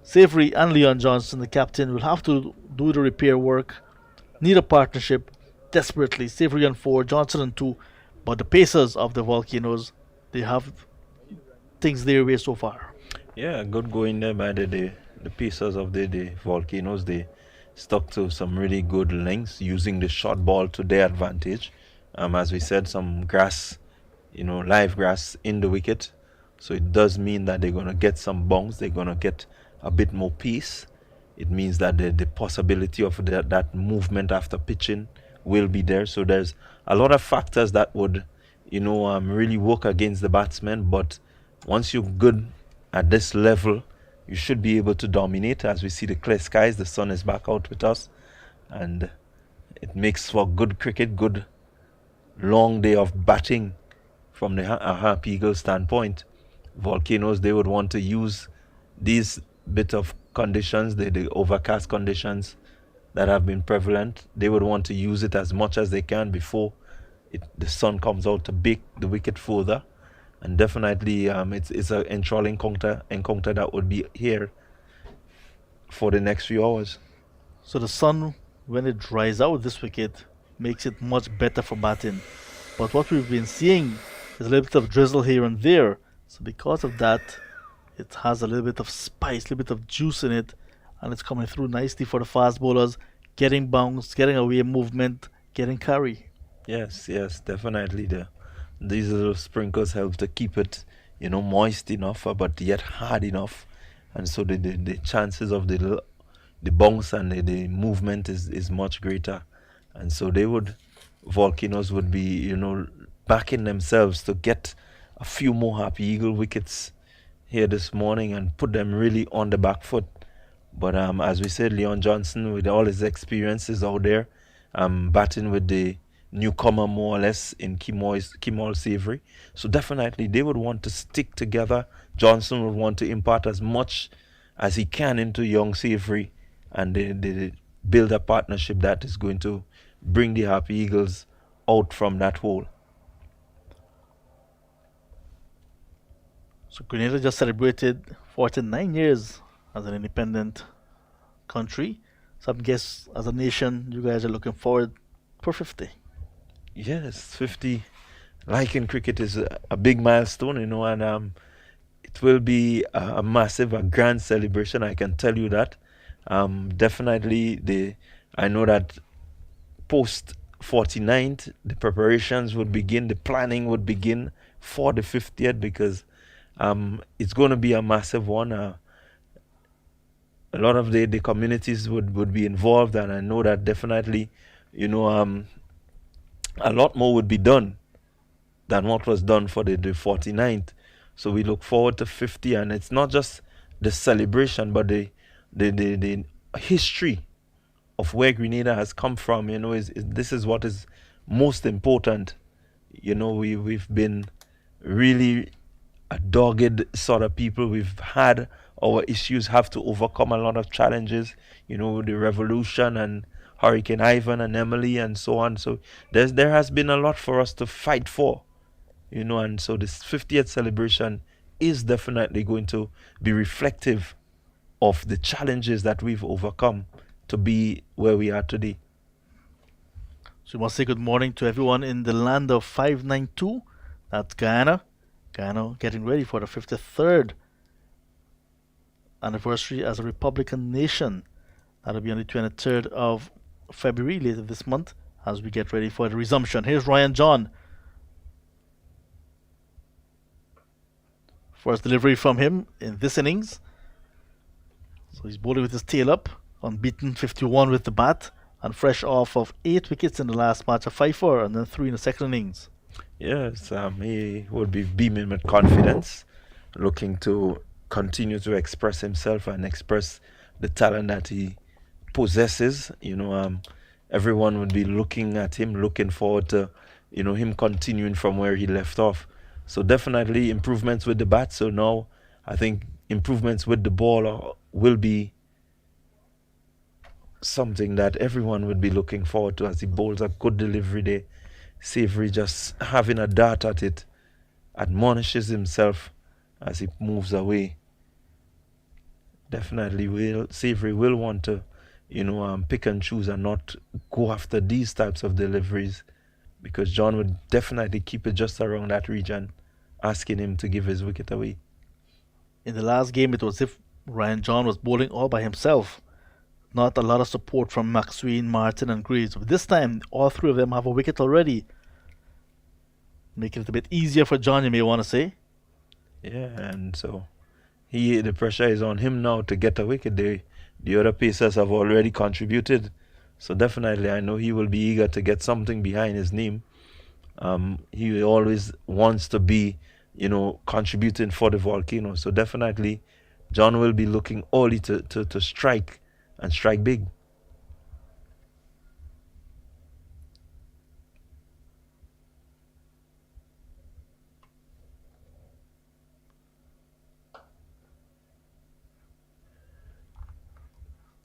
Savory and Leon Johnson, the captain, will have to do the repair work. Need a partnership desperately. Savory on 4, Johnson on 2. But the Pacers of the Volcanoes, they have things their way so far. Yeah, good going there by the Pacers of the Volcanoes. They stuck to some really good lengths, using the short ball to their advantage. As we said, some grass, live grass in the wicket. So it does mean that they're going to get some bounce. They're going to get a bit more pace. It means that the possibility of that movement after pitching will be there. So there's a lot of factors that would, really work against the batsmen. But once you're good at this level, you should be able to dominate. As we see the clear skies, the sun is back out with us, and it makes for good cricket, good long day of batting from the Harp Eagle standpoint. Volcanoes, they would want to use these bit of conditions, the overcast conditions that have been prevalent. They would want to use it as much as they can before the sun comes out to bake the wicket further. And definitely it's an enthralling encounter that would be here for the next few hours. So the sun, when it dries out this wicket, makes it much better for batting. But what we've been seeing is a little bit of drizzle here and there. So because of that, it has a little bit of spice, a little bit of juice in it, and it's coming through nicely for the fast bowlers, getting bounce, getting away movement, getting carry. Yes, definitely. These little sprinkles help to keep it, moist enough, but yet hard enough, and so the chances of the bounce and the movement is much greater, and so Volcanoes would be, backing themselves to get a few more Happy Eagle wickets here this morning and put them really on the back foot. But as we said, Leon Johnson, with all his experiences out there, batting with the newcomer more or less in Kimal Savory. So definitely they would want to stick together. Johnson would want to impart as much as he can into young Savory, and they build a partnership that is going to bring the Happy Eagles out from that hole. So Grenada just celebrated 49 years as an independent country. So I guess as a nation, you guys are looking forward for 50. Yes, 50, like in cricket, is a big milestone, and it will be a massive, a grand celebration, I can tell you that. Definitely, I know that post 49th, the preparations would begin, the planning would begin for the 50th, because it's going to be a massive one. A lot of the communities would be involved, and I know that definitely, a lot more would be done than what was done for the 49th. So we look forward to 50, and it's not just the celebration, but the history of where Grenada has come from. This is what is most important. We've been really a dogged sort of people. We've had our issues, have to overcome a lot of challenges, the revolution and Hurricane Ivan and Emily and so on. So there has been a lot for us to fight for, and so this 50th celebration is definitely going to be reflective of the challenges that we've overcome to be where we are today. So we must say good morning to everyone in the land of 592. That's Guyana. Guyana getting ready for the 53rd anniversary as a Republican nation. That'll be on the 23rd of February later this month as we get ready for the resumption. Here's Ryan John. First delivery from him in this innings. So he's bowling with his tail up, unbeaten 51 with the bat, and fresh off of 8 wickets in the last match, a 5-4, and then 3 in the second innings. Yes, he would be beaming with confidence, looking to continue to express himself and express the talent that he possesses. Everyone would be looking at him, looking forward to, him continuing from where he left off. So definitely improvements with the bat. So now I think improvements with the ball will be something that everyone would be looking forward to as he bowls a good delivery day. Savory just having a dart at it, admonishes himself as he moves away. Definitely Savory will want to, pick and choose and not go after these types of deliveries, because John would definitely keep it just around that region, asking him to give his wicket away. In the last game, it was as if Ryan John was bowling all by himself. Not a lot of support from Maxwell, Martin, and Graves. But this time, all three of them have a wicket already. Making it a bit easier for John, you may want to say. Yeah, and so the pressure is on him now to get a wicket. The other pacers have already contributed. So definitely, I know he will be eager to get something behind his name. He always wants to be, contributing for the Volcano. So definitely, John will be looking only to strike and strike big.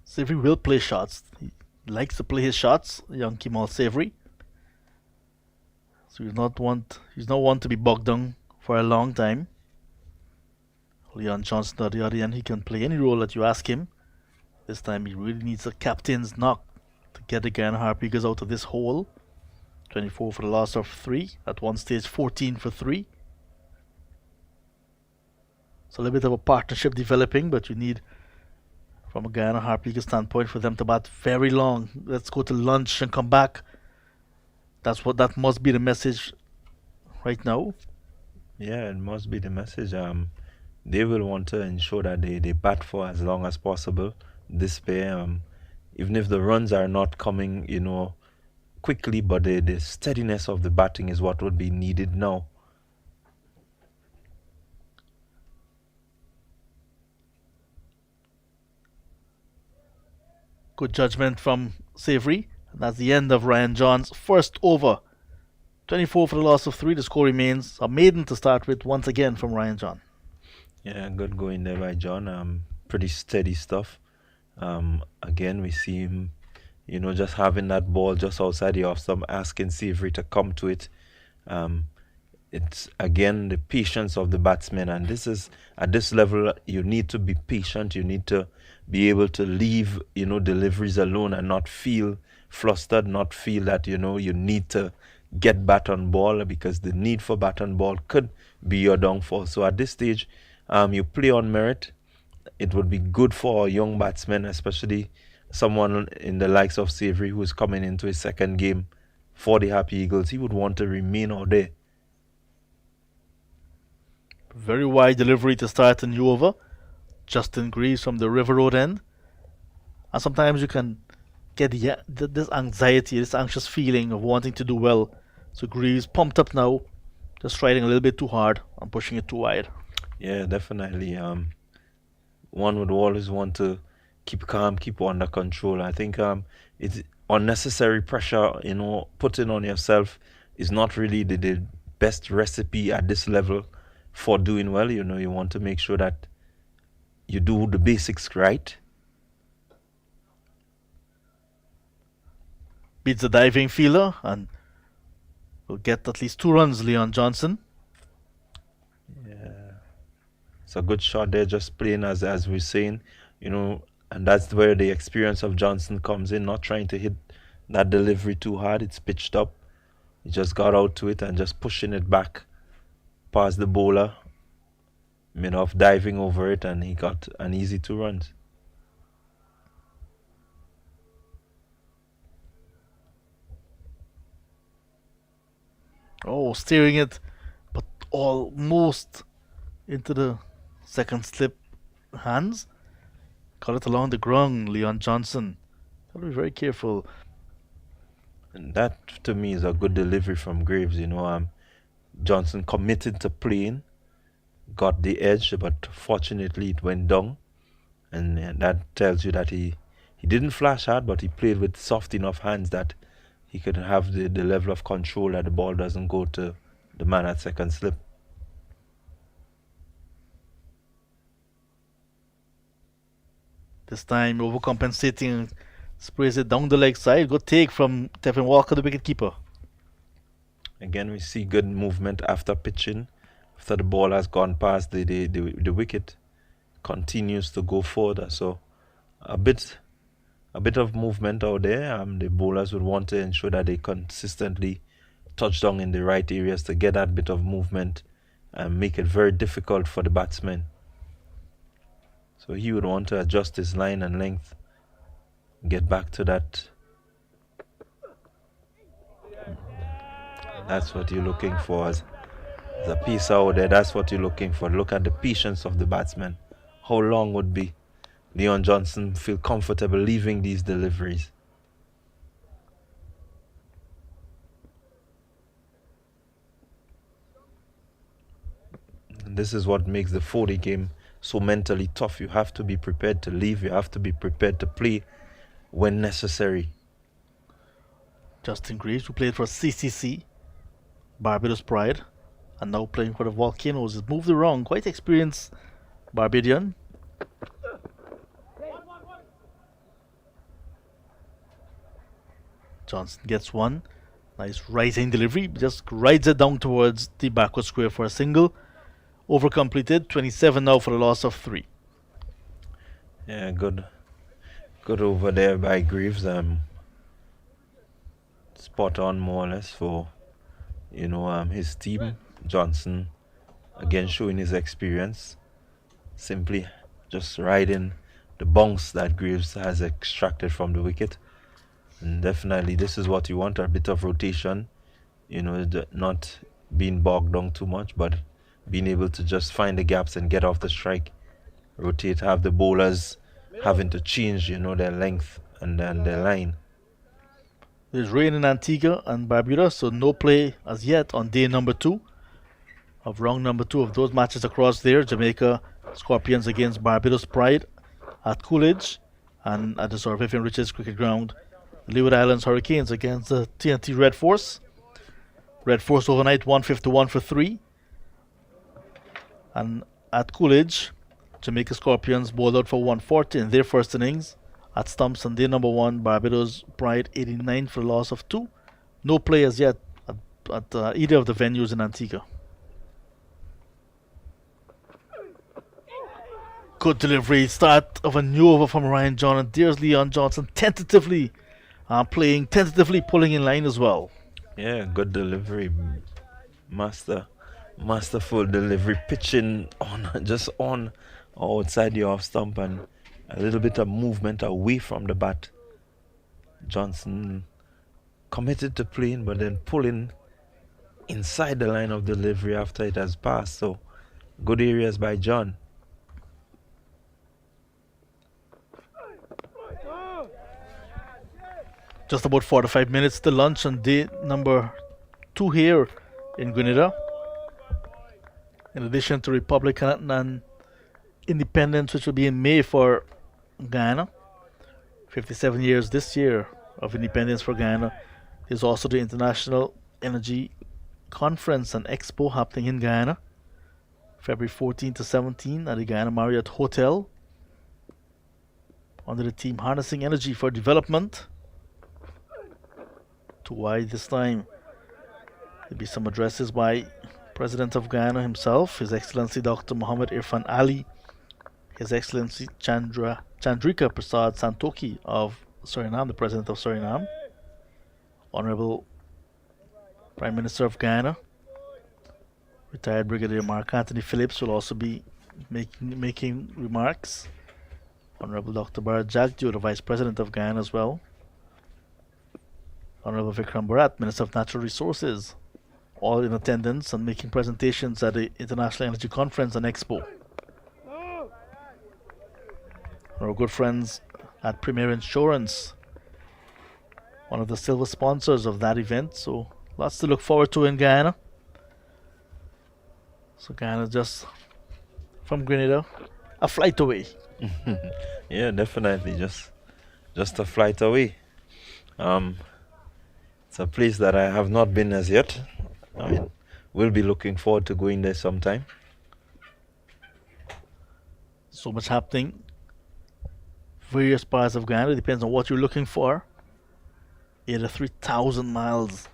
Savory will play shots. He likes to play his shots, young Kemal Savory. So he's not one to be bogged down for a long time. Leon Johnson at the other end, he can play any role that you ask him. This time he really needs a captain's knock to get the Guyana Harpegos out of this hole. 24 for the loss of 3. At one stage 14 for 3. So a little bit of a partnership developing, but you need, from a Guyana Harpegos standpoint, for them to bat very long. Let's go to lunch and come back. That must be the message right now. Yeah, it must be the message. They will want to ensure that they bat for as long as possible. This pair, even if the runs are not coming, quickly, but the steadiness of the batting is what would be needed now. Good judgment from Savory. And that's the end of Ryan John's first over. 24 for the loss of 3. The score remains a maiden to start with once again from Ryan John. Yeah, good going there by John. Pretty steady stuff. Again, we see him, just having that ball just outside the off stump, asking Savory to come to it. It's again the patience of the batsmen, and this is at this level you need to be patient. You need to be able to leave deliveries alone and not feel flustered, not feel that you need to get bat on ball, because the need for bat on ball could be your downfall. So at this stage, you play on merit. It would be good for a young batsman, especially someone in the likes of Savory, who's coming into his second game for the Happy Eagles. He would want to remain out there. Very wide delivery to start a new over. Justin Greaves from the River Road end. And sometimes you can get this anxiety, this anxious feeling of wanting to do well. So Greaves pumped up now, just striding a little bit too hard and pushing it too wide. Yeah, definitely. One would always want to keep calm, keep under control. I think it's unnecessary pressure, putting on yourself is not really the best recipe at this level for doing well. You want to make sure that you do the basics right. Beats the diving fielder and will get at least 2 runs, Leon Johnson. Yeah. It's a good shot there, just playing as we're saying. you know, and that's where the experience of Johnson comes in, not trying to hit that delivery too hard. It's pitched up. He just got out to it and just pushing it back past the bowler, off diving over it, and he got an easy 2 runs. Oh, steering it, but almost into the second slip hands. Got it along the ground, Leon Johnson. Gotta be very careful. And that to me is a good delivery from Graves. Johnson committed to playing, got the edge, but fortunately it went down, and that tells you that he didn't flash hard, but he played with soft enough hands that he could have the level of control that the ball doesn't go to the man at second slip. This time overcompensating, sprays it down the leg side. Good take from Tevin Walker, the wicketkeeper. Again, we see good movement after pitching. After the ball has gone past the wicket, continues to go further. So a bit of movement out there. The bowlers would want to ensure that they consistently touch down in the right areas to get that bit of movement and make it very difficult for the batsmen. So he would want to adjust his line and length, get back to that. That's what you're looking for as a piece out there. That's what you're looking for. Look at the patience of the batsman. How long would be Leon Johnson feel comfortable leaving these deliveries? And this is what makes the 40 game so mentally tough. You have to be prepared to leave. You have to be prepared to play when necessary. Justin Graves, who played for CCC, Barbados Pride, and now playing for the Volcanoes, has moved around. Quite experienced Barbadian. Johnson gets one. Nice right-hand delivery. Just rides it down towards the backward square for a single. Over completed. 27 now for the loss of 3. Yeah, good over there by Graves. Spot on more or less for his team. Johnson again showing his experience, simply just riding the bounce that Graves has extracted from the wicket. And definitely this is what you want, a bit of rotation, not being bogged down too much, but being able to just find the gaps and get off the strike, rotate, have the bowlers having to change their length and then their line. There's rain in Antigua and Barbuda, so no play as yet on day number 2 of round number 2 of those matches across there. Jamaica Scorpions against Barbados Pride at Coolidge, and at the Sir Vivian Richards Cricket Ground, the Leeward Islands Hurricanes against the TNT Red Force. Red Force overnight 151 for 3. And at Coolidge, Jamaica Scorpions bowled out for 140 in their first innings. At Stumps on day number 1, Barbados Pride 89 for a loss of 2. No play as yet at either of the venues in Antigua. Good delivery. Start of a new over from Ryan John, and there's Leon Johnson tentatively playing, tentatively pulling in line as well. Yeah, good delivery. Masterful delivery, pitching on outside the off stump, and a little bit of movement away from the bat. Johnson committed to playing, but then pulling inside the line of delivery after it has passed. So good areas by John. Just about 45 minutes to lunch on day number 2 here in Grenada. In addition to Republic and Independence, which will be in May for Guyana. 57 years this year of independence for Guyana. There's also the International Energy Conference and Expo happening in Guyana, February 14 to 17 at the Guyana Marriott Hotel, under the theme Harnessing Energy for Development. To why this time? There'll be some addresses by President of Guyana himself, His Excellency Dr. Muhammad Irfan Ali, His Excellency Chandra Chandrika Prasad Santoki of Suriname, the President of Suriname, Honorable Prime Minister of Guyana, retired Brigadier Mark Anthony Phillips will also be making remarks. Honorable Dr. Bharat Jagdeo, the Vice President of Guyana as well. Honorable Vikram Bharat, Minister of Natural Resources, all in attendance and making presentations at the International Energy Conference and Expo. Our good friends at Premier Insurance, one of the silver sponsors of that event, so lots to look forward to in Guyana. So Guyana just from Grenada, a flight away. Yeah, definitely. Just a flight away. It's a place that I have not been as yet. I mean, we'll be looking forward to going there sometime. So much happening. Various parts of Guyana, depends on what you're looking for. 83,000 miles,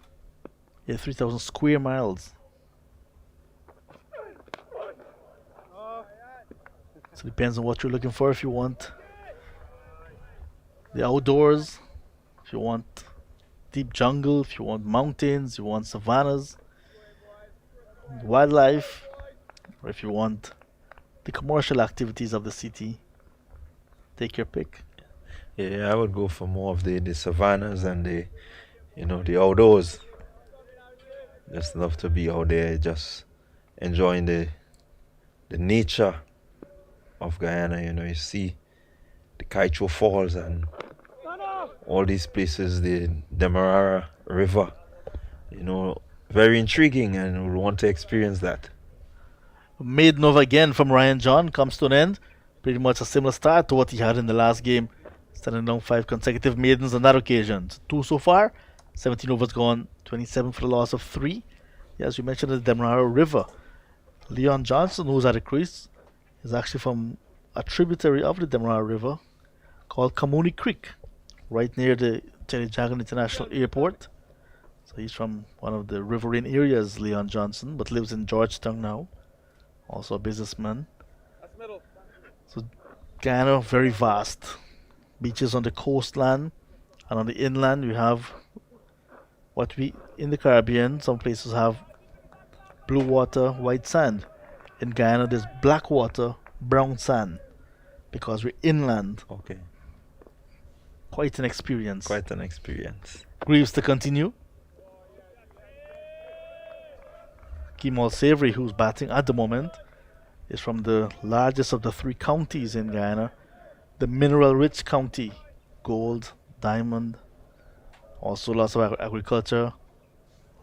83,000 square miles. So it depends on what you're looking for. If you want the outdoors, if you want deep jungle, if you want mountains, you want savannas, wildlife, or if you want the commercial activities of the city, take your pick. Yeah, I would go for more of the savannas and the outdoors. Just love to be out there, just enjoying the nature of Guyana. You see the Kaicho Falls and all these places, the Demerara River. Very intriguing, and we want to experience that. Maiden over again from Ryan John comes to an end. Pretty much a similar start to what he had in the last game, standing down 5 consecutive maidens on that occasion. 2 so far, 17 overs gone, 27 for the loss of 3. Yeah, as you mentioned, the Demerara River. Leon Johnson, who's at the crease, is actually from a tributary of the Demerara River called Kamuni Creek, right near the Tenijagan International Airport. So he's from one of the riverine areas, Leon Johnson, but lives in Georgetown now. Also a businessman. So Guyana, very vast. Beaches on the coastland, and on the inland you have what we in the Caribbean, some places have blue water, white sand. In Guyana there's black water, brown sand, because we're inland. Okay. Quite an experience. Quite an experience. Greaves to continue. Kemal Savory, who's batting at the moment, is from the largest of the 3 counties in Guyana, the mineral-rich county. Gold, diamond, also lots of agriculture,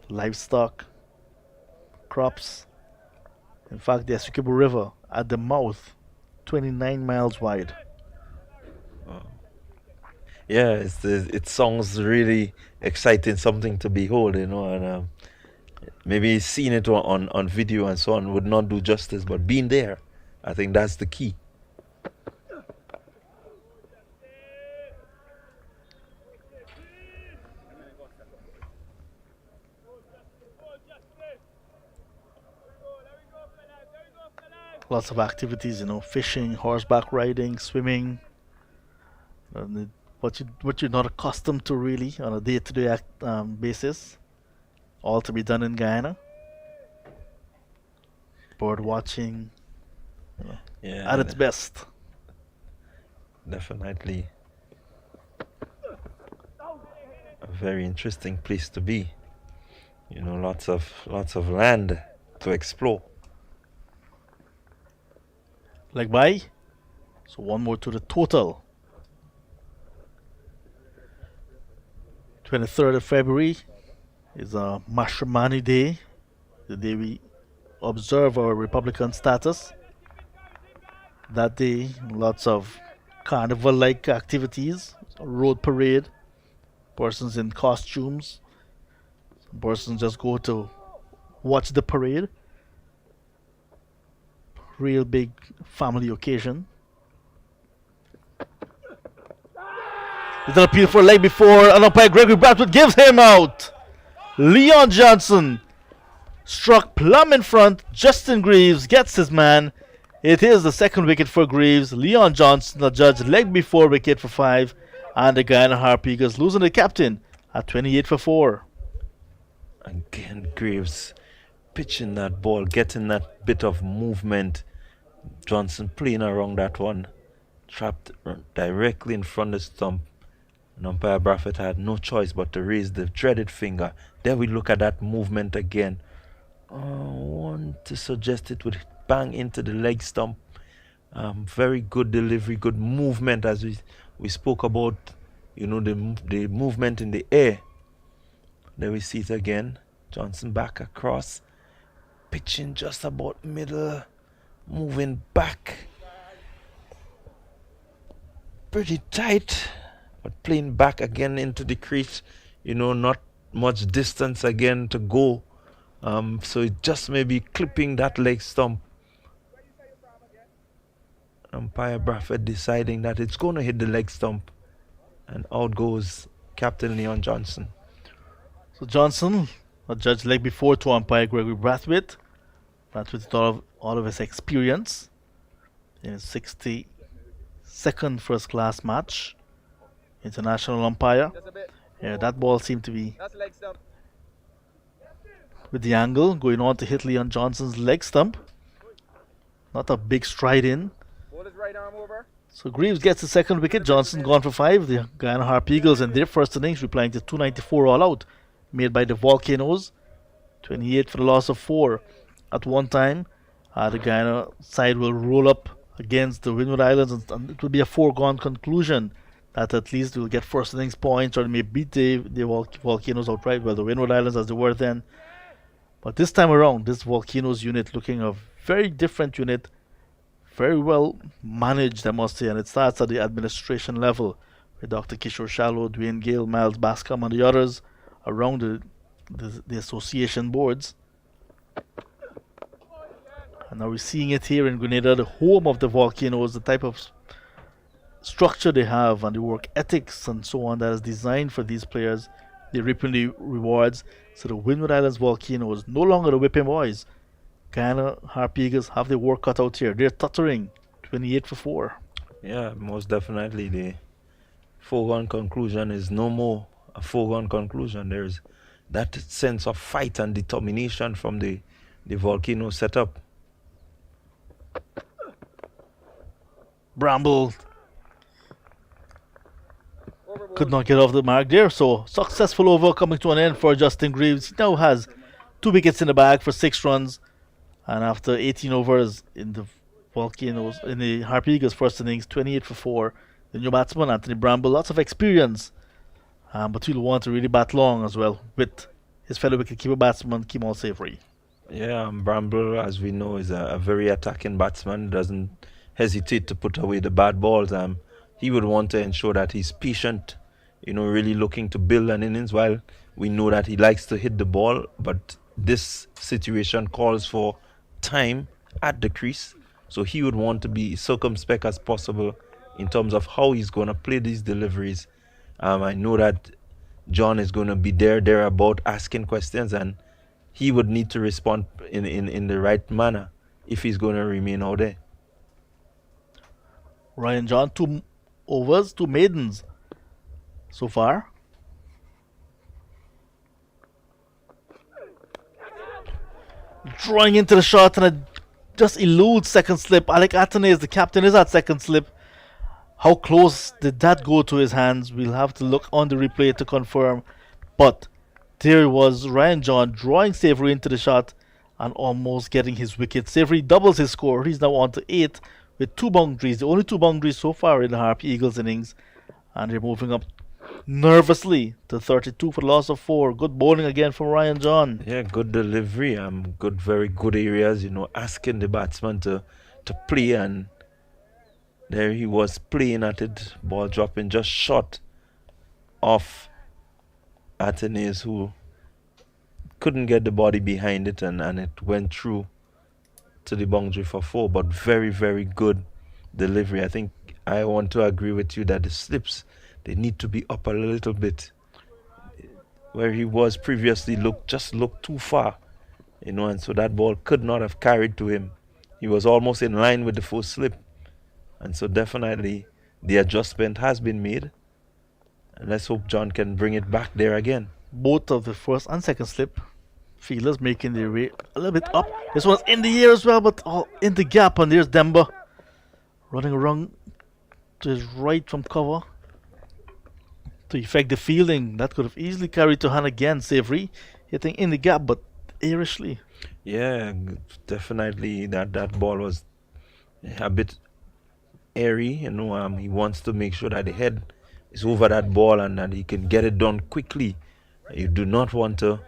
livestock, crops. In fact, the Essequibo River at the mouth, 29 miles wide. Yeah, it sounds really exciting, something to behold, and maybe seeing it on video and so on would not do justice, but being there, I think that's the key. Lots of activities, fishing, horseback riding, swimming. What you're not accustomed to really on a day-to-day basis, all to be done in Guyana. Bird watching, Yeah, at its best. Definitely a very interesting place to be. Lots of land to explore. Like by, so one more to the total. 23rd of February is a Mashramani Day, the day we observe our Republican status. That day, lots of carnival-like activities, road parade, persons in costumes, some persons just go to watch the parade. Real big family occasion. There's an appeal for a leg before an umpire Gregory Bradford gives him out. Leon Johnson struck plumb in front. Justin Greaves gets his man. It is the second wicket for Greaves. Leon Johnson, the judge, leg before wicket for 5. And the Guyana Harp Eagles losing the captain at 28 for 4. Again, Graves pitching that ball, getting that bit of movement. Johnson playing around that one, trapped directly in front of the stump. And umpire Braffett had no choice but to raise the dreaded finger. There we look at that movement again. I want to suggest it would bang into the leg stump. Very good delivery, good movement, as we spoke about, the movement in the air. There we see it again. Johnson back across, pitching just about middle, moving back. Pretty tight, but playing back again into the crease. Not much distance again to go. So it just may be clipping that leg stump. Umpire Braffett deciding that it's going to hit the leg stump. And out goes Captain Leon Johnson. So Johnson, a judge leg before to umpire Gregory Brathwaite. Brathwaite, all of his experience in his 62nd first class match. International umpire. Yeah, that ball seemed to be with the angle going on to hit Leon Johnson's leg stump. Not a big stride in. Hold his right arm over. So Greaves gets the second wicket. Johnson gone for 5. The Guyana Harp Eagles in their first innings replying to 294 all out made by the Volcanoes. 28 for the loss of 4. At one time, the Guyana side will roll up against the Windward Islands, and it will be a foregone conclusion that at least we'll get first innings points or may beat the Volcanoes outright. Well, the Windward Islands as they were then. But this time around, this Volcanoes unit looking a very different unit, very well managed, I must say, and it starts at the administration level with Dr. Kishore Shallow, Dwayne Gale, Miles Bascom, and the others around the association boards. And now we're seeing it here in Grenada, the home of the Volcanoes, the type of structure they have and the work ethics and so on that is designed for these players. They're reaping the rewards. So the Windward Islands Volcanoes, no longer the whipping boys. Guyana Harp Eagles have their work cut out here. They're tottering 28 for 4. Yeah, most definitely. The foregone conclusion is no more a foregone conclusion. There's that sense of fight and determination from the Volcano setup. Bramble could not get off the mark there. So successful over coming to an end for Justin Greaves. He now has 2 wickets in the bag for 6 runs. And after 18 overs in the Volcanoes, in the Harp Eagles first innings, 28 for 4. The new batsman, Anthony Bramble, lots of experience. But he'll want to really bat long as well with his fellow wicketkeeper batsman, Kemal Savory. Yeah, Bramble, as we know, is a very attacking batsman. Doesn't hesitate to put away the bad balls. He would want to ensure that he's patient, really looking to build an innings, while we know that he likes to hit the ball. But this situation calls for time at the crease. So he would want to be circumspect as possible in terms of how he's going to play these deliveries. I know that John is going to be thereabout asking questions, and he would need to respond in the right manner if he's going to remain out there. Ryan John, 2 overs, 2 maidens so far. Drawing into the shot and it just eludes second slip. Alec Athanaze, the captain, is at second slip. How close did that go to his hands? We'll have to look on the replay to confirm. But there was Ryan John drawing Savory into the shot and almost getting his wicket. Savory doubles his score. He's now on to 8 with 2 boundaries. The only 2 boundaries so far in the Harp Eagles innings. And they're moving up nervously to 32 for the loss of 4. Good bowling again from Ryan John. Yeah, good delivery. Good, very good areas. Asking the batsman to play, and there he was playing at it. Ball dropping just short of Athanaze, who couldn't get the body behind it, and it went through to the boundary for 4. But very, very good delivery. I think I want to agree with you that the slips, they need to be up a little bit. Where he was previously looked too far, and so that ball could not have carried to him. he was almost in line with the first slip. And so definitely the adjustment has been made. And let's hope John can bring it back there again. Both of the first and second slip fielders making their way a little bit up. This one's in the air as well, but in the gap. And there's Demba running around to his right from cover to effect the fielding. That could have easily carried to hand again. Savory hitting in the gap, but airishly. Yeah, definitely that ball was a bit airy. He wants to make sure that the head is over that ball and that he can get it done quickly. You do not want to,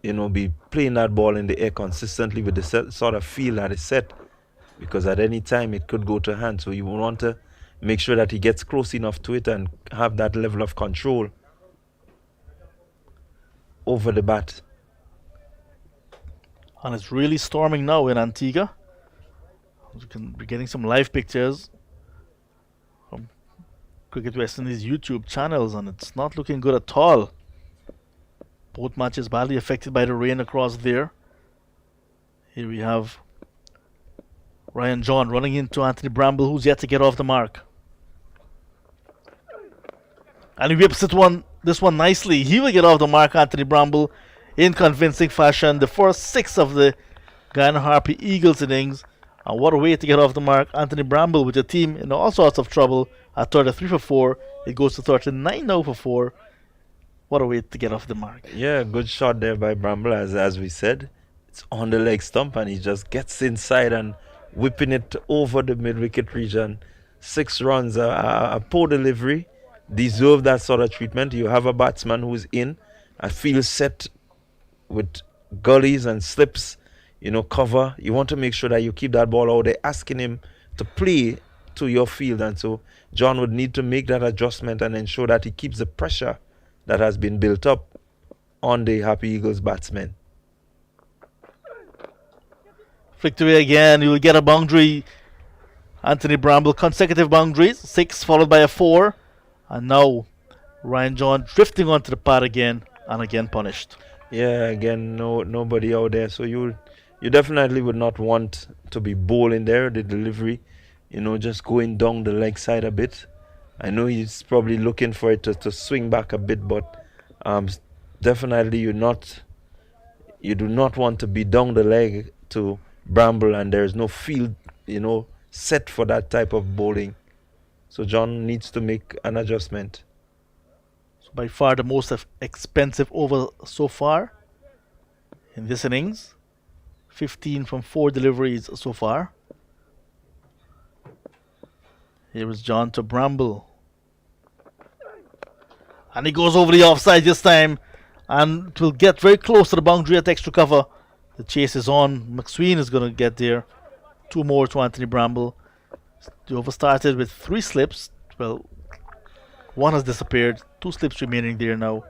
be playing that ball in the air consistently with the sort of feel that is set, because at any time it could go to hand. So you want to make sure that he gets close enough to it and have that level of control over the bat. And it's really storming now in Antigua. You can be getting some live pictures from Cricket West Indies YouTube channels, and it's not looking good at all. Both matches badly affected by the rain across there. Here we have Ryan John running into Anthony Bramble, who's yet to get off the mark. And he whips this one nicely. He will get off the mark, Anthony Bramble, in convincing fashion. The first 6 of the Guyana Harpy Eagles innings. And what a way to get off the mark. Anthony Bramble with the team in all sorts of trouble at 33 for 4. It goes to 39 now for 4. What a way to get off the mark. Yeah, good shot there by Bramble, as we said. It's on the leg stump and he just gets inside and whipping it over the mid-wicket region. 6 runs, a poor delivery. Deserve that sort of treatment. You have a batsman who's in and feels set with gullies and slips, cover. You want to make sure that you keep that ball out there, asking him to play to your field. And so John would need to make that adjustment and ensure that he keeps the pressure that has been built up on the Happy Eagles batsmen. Flicked away again. You will get a boundary. Anthony Bramble, consecutive boundaries. 6 followed by a 4. And now Ryan John drifting onto the pad again and again punished. Yeah, again, nobody out there. So you definitely would not want to be bowling there. The delivery, just going down the leg side a bit. I know he's probably looking for it to swing back a bit, but definitely you do not want to be down the leg to Bramble, and there's no field, set for that type of bowling. So John needs to make an adjustment. So by far the most expensive over so far in this innings. 15 from 4 deliveries so far. Here is John to Bramble. And he goes over the offside this time. And it will get very close to the boundary at extra cover. The chase is on. McSween is going to get there. 2 more to Anthony Bramble. The over started with 3 slips. Well, 1 has disappeared. 2 slips remaining there now.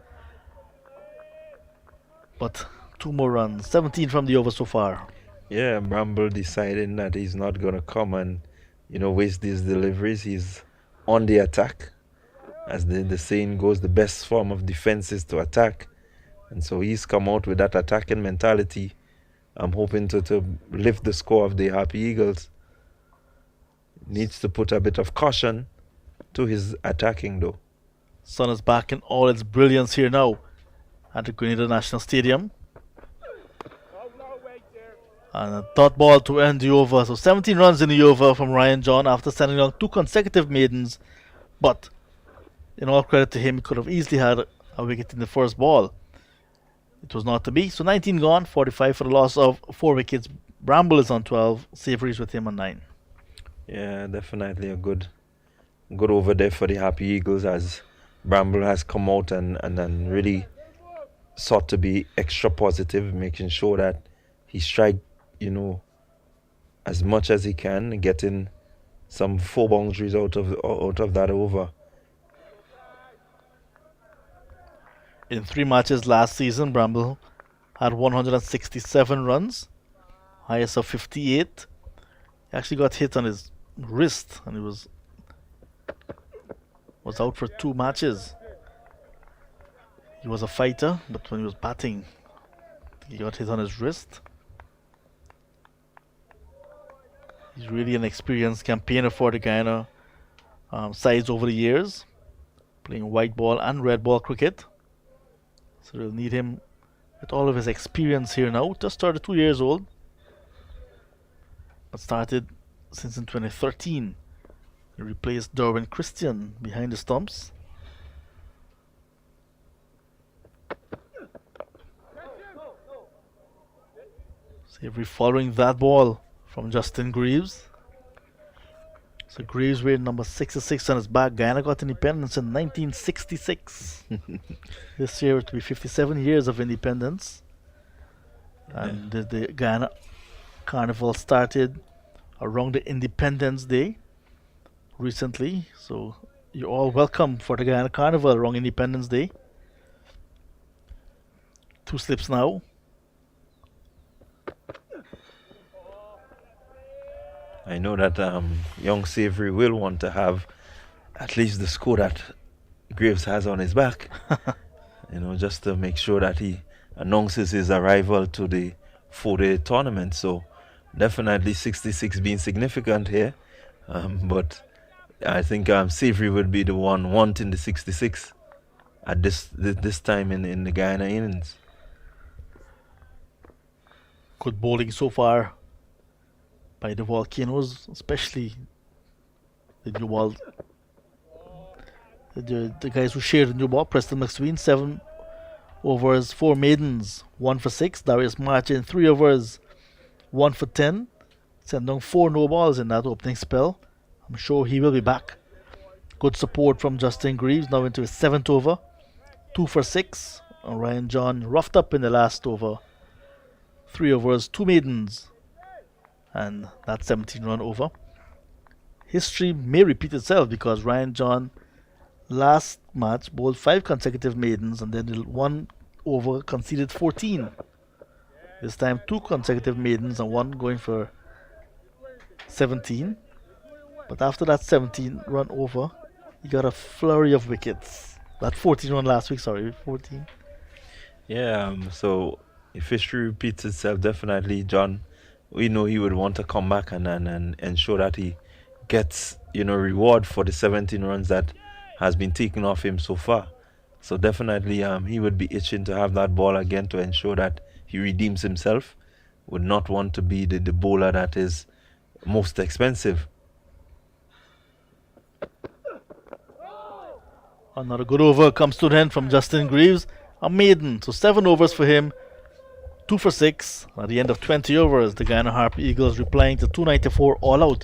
But 2 more runs. 17 from the over so far. Yeah, Bramble deciding that he's not going to come and waste these deliveries. He's on the attack. As the saying goes, the best form of defense is to attack. And so he's come out with that attacking mentality. I'm hoping to lift the score of the Happy Eagles. Needs to put a bit of caution to his attacking though. Sun is back in all its brilliance here now at the Grenada National Stadium. And a dot ball to end the over. So 17 runs in the over from Ryan John after sending on 2 consecutive maidens. But in all credit to him, he could have easily had a wicket in the first ball. It was not to be. So 19 gone, 45 for the loss of 4 wickets. Bramble is on 12, Savory's with him on 9. Yeah, definitely a good over there for the Happy Eagles, as Bramble has come out and really sought to be extra positive, making sure that he strike, as much as he can, getting some 4 boundaries out of that over. In 3 matches last season, Bramble had 167 runs, highest of 58. He actually got hit on his wrist and he was out for 2 matches. He was a fighter, but when he was batting, he got hit on his wrist. He's really an experienced campaigner for the Guyana sides over the years, playing white ball and red ball cricket. So they'll need him with all of his experience here now. Just 32 years old, but started since in 2013. He replaced Darwin Christian behind the stumps. Savory following that ball from Justin Greaves. So Greaves wearing number 66 on his back. Guyana got independence in 1966. This year it will be 57 years of independence. And the Guyana Carnival started around the Independence Day recently. So you're all welcome for the Guyana Carnival around Independence Day. 2 slips now. I know that young Savory will want to have at least the score that Graves has on his back. Just to make sure that he announces his arrival to the 4-day tournament. So definitely 66 being significant here. But I think Savory would be the one wanting the 66 at this time in the Guyana innings. Good bowling so far by the Volcanoes, especially the new ball. The guys who share the new ball, Preston McSween, 7 overs, 4 maidens, 1 for 6. Darius Martin, 3 overs, 1 for 10. Sent down 4 no balls in that opening spell. I'm sure he will be back. Good support from Justin Greaves, now into his 7th over, 2 for 6. And Ryan John roughed up in the last over, 3 overs, 2 maidens, and that 17-run over. History may repeat itself because Ryan John last match bowled 5 consecutive maidens and then 1 over conceded 14. This time 2 consecutive maidens and 1 going for 17. But after that 17-run over, he got a flurry of wickets. That 14-run last week, 14. Yeah, so if history repeats itself, definitely John, we know he would want to come back and ensure that he gets reward for the 17 runs that has been taken off him so far. So definitely he would be itching to have that ball again to ensure that he redeems himself. Would not want to be the bowler that is most expensive. Another good over comes to the end from Justin Greaves. A maiden, so 7 overs for him, 2 for 6. At the end of 20 overs, the Guyana Harp Eagles replying to 294 all out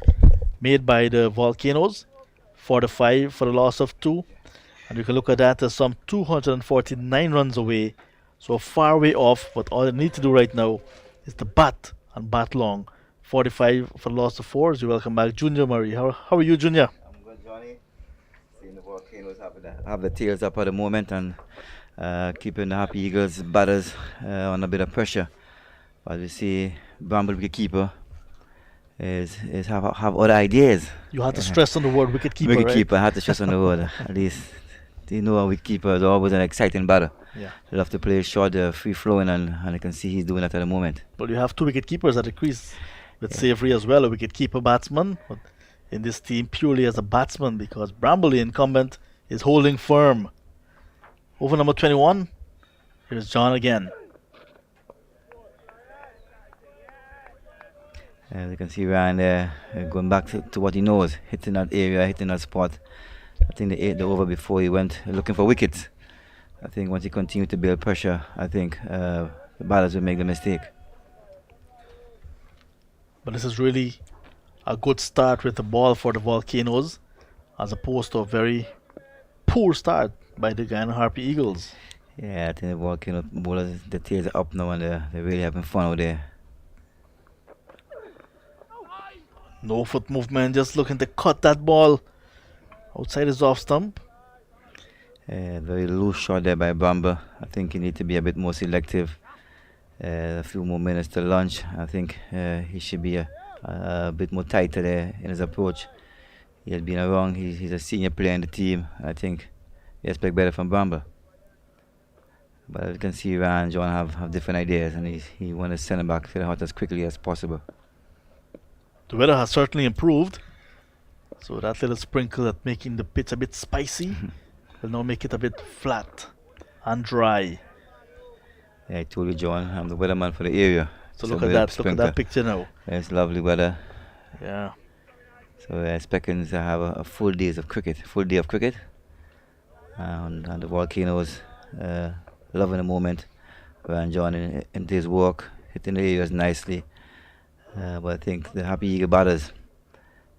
made by the Volcanoes, 45 for the loss of 2. And you can look at that as some 249 runs away, so far way off. But all they need to do right now is to bat and bat long. 45 for the loss of 4. So welcome back, Junior Murray. How are you, Junior? I'm good, Johnny. Seeing the Volcanoes have the tails up at the moment and keeping the Happy Eagles batters on a bit of pressure. But we see Bramble wicketkeeper is have other ideas. You had to stress on the word wicketkeeper, right? Wicketkeeper, I had to stress on the word. At least a wicketkeeper is always an exciting batter. Yeah. He'll have to play short, free flowing, and I can see he's doing that at the moment. But you have 2 wicketkeepers at the crease with Savory as well, a wicketkeeper batsman. But in this team, purely as a batsman, because Bramble, the incumbent, is holding firm. Over number 21, here's John again. As you can see Ryan there, going back to what he knows, hitting that area, hitting that spot. I think the over before he went looking for wickets. I think once he continued to build pressure, I think the batters will make the mistake. But this is really a good start with the ball for the Volcanoes, as opposed to a very poor start by the Guyana Harpy Eagles. Yeah, I think the Volcano bowlers, the tails are up now and they're really having fun out there. No foot movement, just looking to cut that ball outside his off stump. Very loose shot there by Bramble. I think he need to be a bit more selective. A few more minutes to lunch. I think he should be a bit more tighter there in his approach. He has been around. He's a senior player in the team. I think we expect better from Bramble. But you can see Ryan and John have different ideas, and he want to send him back to the hut as quickly as possible. The weather has certainly improved. So that little sprinkle that making the pitch a bit spicy will now make it a bit flat and dry. Yeah, I told you, John, I'm the weatherman for the area. So So look at we'll that. Look at sprinkle. that picture now. It's lovely weather. Yeah. So we're expecting to have a full day of cricket. And the volcanoes loving the moment. We're enjoying into his work, hitting the areas nicely. But I think the Happy Eagle batters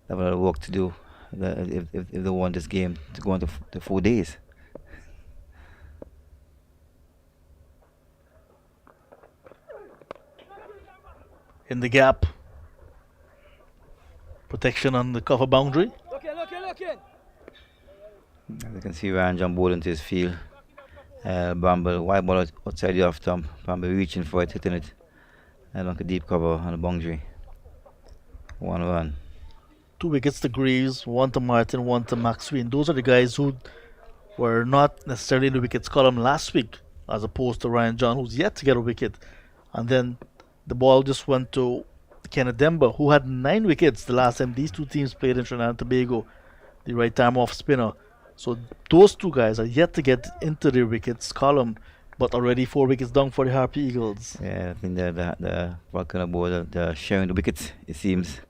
have a lot of work to do if they want this game to go on to the 4 days. In the gap. Protection on the cover boundary. Look in. As you can see, Ryan John bowling into his field. Bramble, wide ball outside the off stump. Bramble reaching for it, hitting it. And like a deep cover on the boundary. 1 run. 2 wickets to Greaves, 1 to Martin, 1 to Maxwell. Those are the guys who were not necessarily in the wickets column last week, as opposed to Ryan John, who's yet to get a wicket. And then the ball just went to Kenneth Demba, who had 9 wickets the last time these two teams played in Trinidad and Tobago, the right arm off spinner. So those 2 guys are yet to get into the wickets column, but already 4 wickets down for the Harpy Eagles. Yeah, I think the Volcano bowler, they're sharing the wickets, it seems.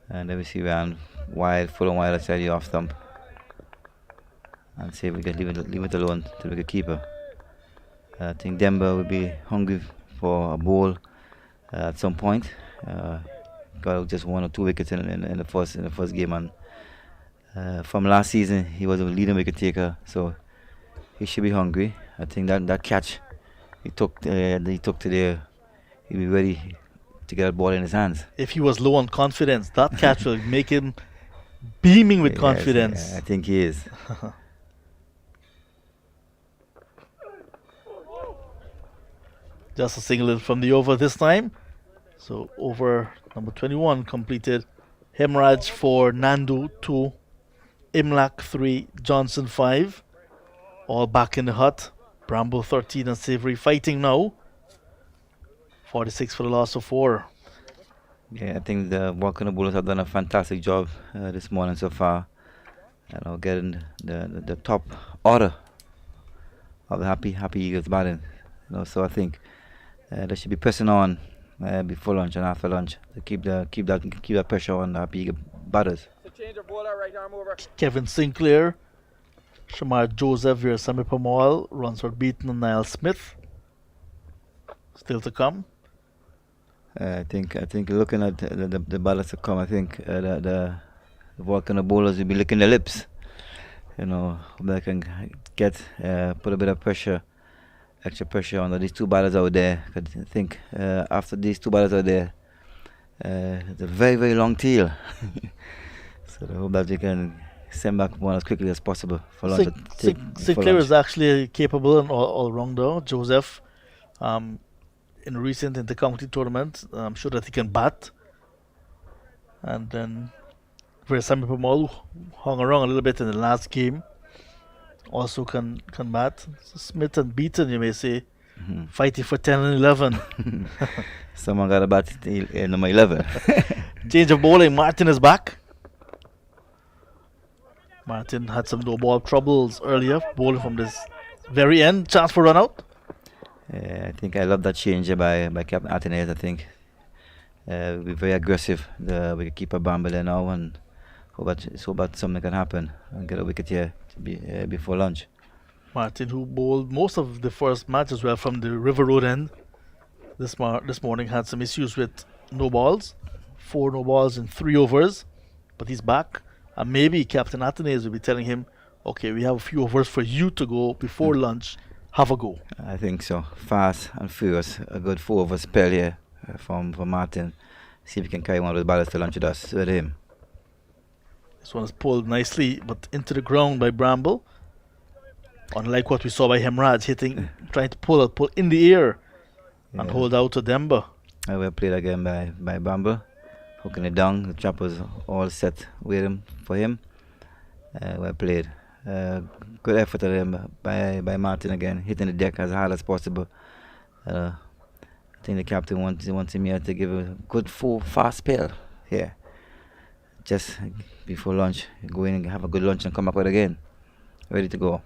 And then we see Ryan wide, full and wide outside the off stump. And see if we can leave it alone to the wicket-keeper. I think Demba will be hungry for a bowl at some point. Got just 1 or 2 wickets in the first game, and from last season he was a leading wicket taker, so he should be hungry. I think that catch he took today, he'll be ready to get a ball in his hands. If he was low on confidence, that catch will make him beaming with Yes, confidence. yeah, I think he is. Just a single from the over this time. So over number 21 completed. Hemraj 4, Nandu 2, Imlak 3, Johnson 5. All back in the hut. Bramble 13 and Savory fighting now. 46 for the loss of 4. Yeah, I think the Volcano bowlers have done a fantastic job this morning so far. Getting the top order of the Happy Eagles batting. So I think they should be pressing on before lunch and after lunch to keep that pressure on the Happy Eagle batters. So change your bowler, right arm over. Kevin Sinclair, Shamar Joseph, Veerasamy Pamal, Ransford Beaton and Niall Smith. Still to come. I think looking at the batters to come, I think the Volcano bowlers will be licking their lips. Hope they can put a bit of pressure, extra pressure on these 2 batters out there. 'Cause I think after these 2 batters out there, it's a very, very long tail. So I hope that they can send back one as quickly as possible for lunch. Sinclair is actually capable and all rounder. Joseph, in a recent inter-county tournament, I'm sure that he can bat. And then Veerasamy Pamal hung around a little bit in the last game. Also can bat. So Smith and Beaton, you may say, fighting for 10 and 11. Someone got a bat in number 11. Change of bowling. Martin is back. Martin had some no ball troubles earlier, bowling from this very end. Chance for run out. I think I love that change by Captain Athenaeus. I think we'll be very aggressive. We can keep a Bramble there now and hope that something can happen and get a wicket here before lunch. Martin, who bowled most of the first match as well from the River Road end, this morning had some issues with no balls. 4 no balls in 3 overs, but he's back. And maybe Captain Athenaeus will be telling him, okay, we have a few overs for you to go before lunch. Have a go. I think so. Fast and furious. A good 4 over spell here from Martin. See if he can carry one of the batters to lunch with him. This one is pulled nicely, but into the ground by Bramble. Unlike what we saw by Hemraj trying to pull in the air and hold out to Demba. Well played again by Bramble. Hooking it down. The trap was all set waiting for him. Well played. Good effort by Martin again, hitting the deck as hard as possible. I think the captain wants him here to give a good full fast spell here. Just before lunch, go in and have a good lunch and come back out again. Ready to go.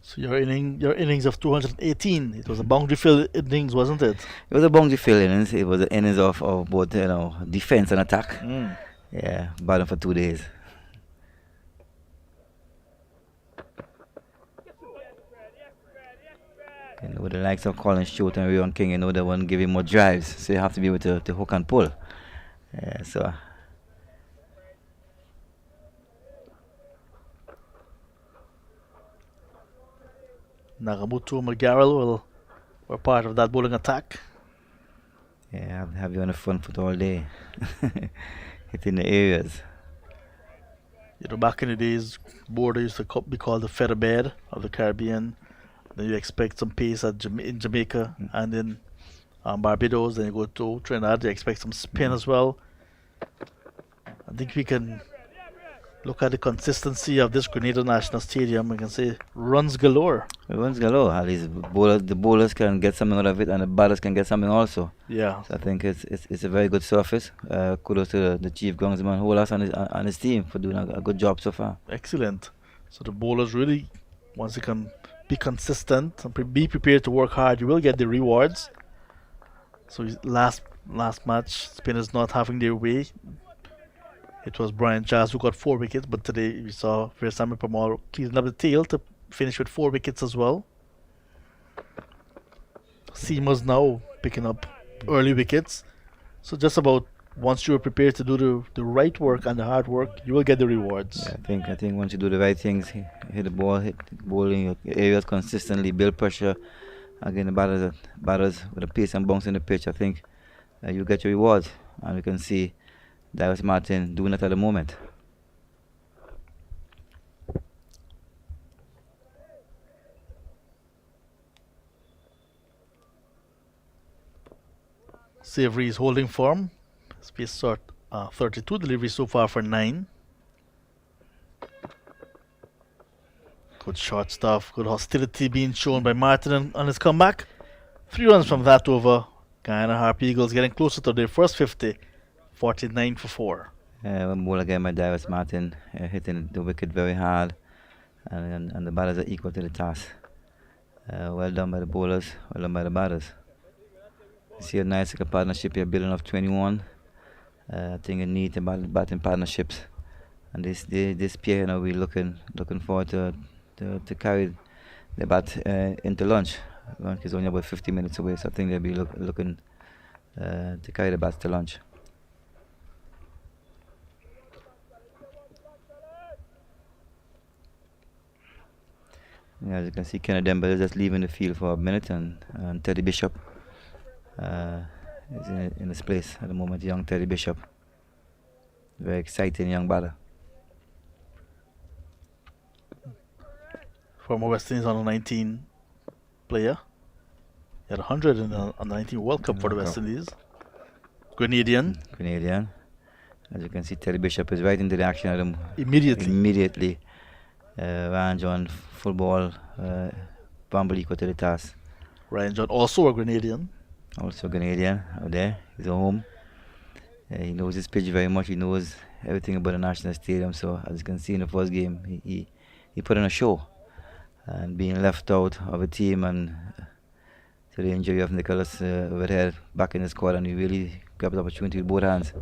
So your innings of 218. It was a boundary fill innings, wasn't it? It was a boundary fill innings. It was the innings of both defense and attack. Mm. Yeah, batting for 2 days. With the likes of Colin Stewart and Rion King, they want to give him more drives, so you have to be able to hook and pull. So Nagamutu and McGarrell were part of that bowling attack. yeah, have you on the front foot all day, hitting the areas. Back in the days, Border used to be called the featherbed of the Caribbean. Then you expect some pace in Jamaica and in Barbados. Then you go to Trinidad, you expect some spin as well. I think we can look at the consistency of this Grenada National Stadium. We can say runs galore. Runs galore. At least the bowlers can get something out of it, and the batters can get something also. Yeah. So I think it's a very good surface. Kudos to the chief groundsman Holas and his team for doing a good job so far. Excellent. So the bowlers really, once they can be consistent and be prepared to work hard, you will get the rewards. So last match, spinners not having their way. It was Brian Jazz who got 4 wickets, but today we saw Versamy Pamal cleaning up the tail to finish with 4 wickets as well. Seamers now picking up early wickets. So just about once you are prepared to do the right work and the hard work, you will get the rewards. Yeah, I think once you do the right things, hit the ball, hit the ball in your areas consistently, build pressure again, the batters with a pace and bounce in the pitch, I think you get your rewards, and we can see Darius Martin doing it at the moment. Savory is holding form. Space sort 32 deliveries so far for 9. Good short stuff, good hostility being shown by Martin on his comeback. 3 runs from that over. Guyana Harp Eagles getting closer to their first 50, 49 for 4. One ball again by Darius Martin, hitting the wicket very hard, and the batters are equal to the task. Well done by the bowlers, well done by the batters. See a nice partnership here, building of 21. I think a neat batting partnerships, and this pair, we're looking forward to carry the bat into lunch. Lunch is only about 50 minutes away, so I think they'll be looking to carry the bats to lunch. Yeah, as you can see, Kenneth Demba is just leaving the field for a minute, and Teddy Bishop is in his place at the moment. Young Teddy Bishop, very exciting young batter. Former West Indies under 19 player. He had 100 in the under 19 World Cup for the West Indies. Grenadian. As you can see, Teddy Bishop is right into the action at him Immediately. Ryan John, full ball, Bumble equal to the task. Ryan John, also a Grenadian. Also Grenadian out there. He's at home. He knows his pitch very much. He knows everything about the National Stadium. So as you can see in the first game, he put on a show. And being left out of a team, and to the injury of Nicholas Whitehead back in the squad, and he really grabbed the opportunity with both hands.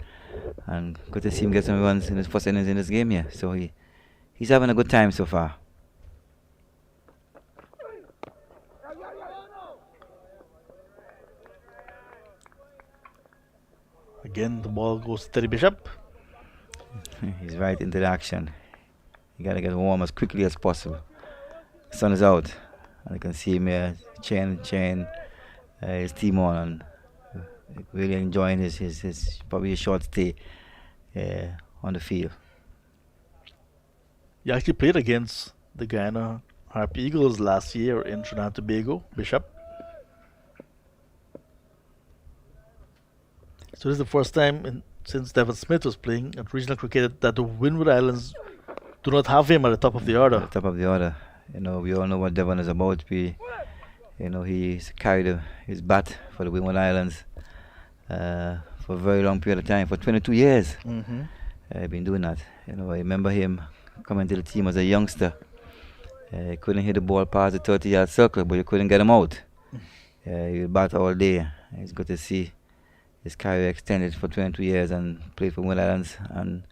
And good to see him get some runs in his first innings in this game here. So he's having a good time so far. Again, the ball goes to Teddy Bishop. He's right into the action. You gotta get warm as quickly as possible. The sun is out, and you can see him here cheering his team on, and really enjoying his probably a short stay on the field. He actually played against the Guyana Harp Eagles last year in Trinidad and Tobago, Bishop. So this is the first time since Devon Smith was playing at regional cricket that the Windward Islands do not have him at the top of the at order. the top of the order. We all know what Devon is about. He's carried his bat for the Windward Islands for a very long period of time, for 22 years. Mm-hmm. Been doing that. I remember him coming to the team as a youngster. He couldn't hit the ball past the 30-yard circle, but you couldn't get him out. He would bat all day. It's good to see his career extended for 22 years and played for Windward Islands and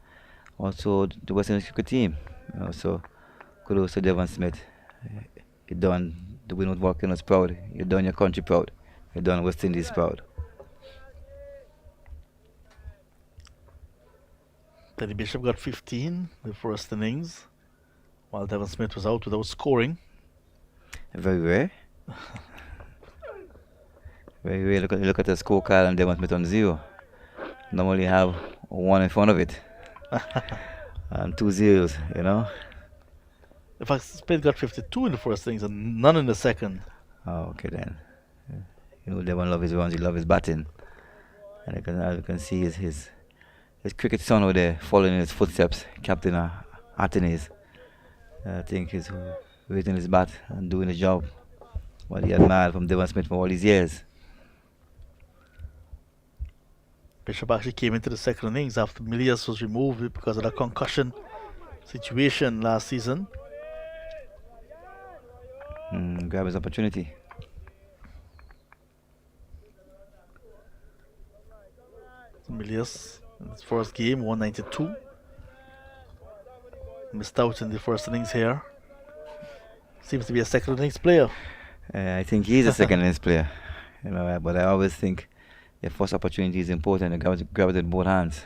also the West Indies cricket team. So kudos to Devon Smith. You done the Windward Volcanoes proud. You done your country proud. You done West Indies proud. Teddy Bishop got 15 the first innings, while Devon Smith was out without scoring. Very rare. Very rare. Look at the scorecard and Devon Smith on 0. Normally you have 1 in front of it. And 2 zeros, In fact, Smith got 52 in the first innings and none in the second. Oh, okay then. Devon loves his runs, he loves his batting. And you can see his cricket son over there following in his footsteps, Captain Atenes. I think he's raising his bat and doing his job. What he admired from Devon Smith for all these years. Bishop actually came into the second innings after Milius was removed because of the concussion situation last season. Grab his opportunity. Milius in his first game, 192. Missed out in the first innings here. Seems to be a second innings player. I think he's a second innings player. But I always think the first opportunity is important. You grab it with both hands.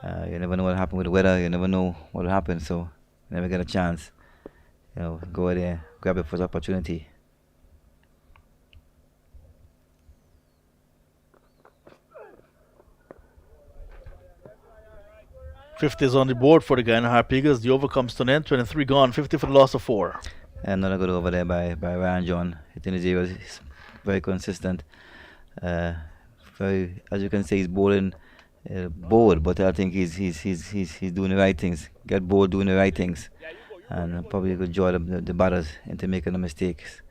You never know what will happen with the weather. You never know what will happen. So you never get a chance. Go there, grab the first opportunity. Fifty is on the board for the Guyana Harpegos. The over comes to an end. 23 gone. 50 for the loss of 4. Another good over there by Ryan John. Hitting his areas. He's very consistent. Very, as you can say, he's bowling bored, but I think he's doing the right things. Get bored doing the right things, and probably could draw the batters into making the mistakes.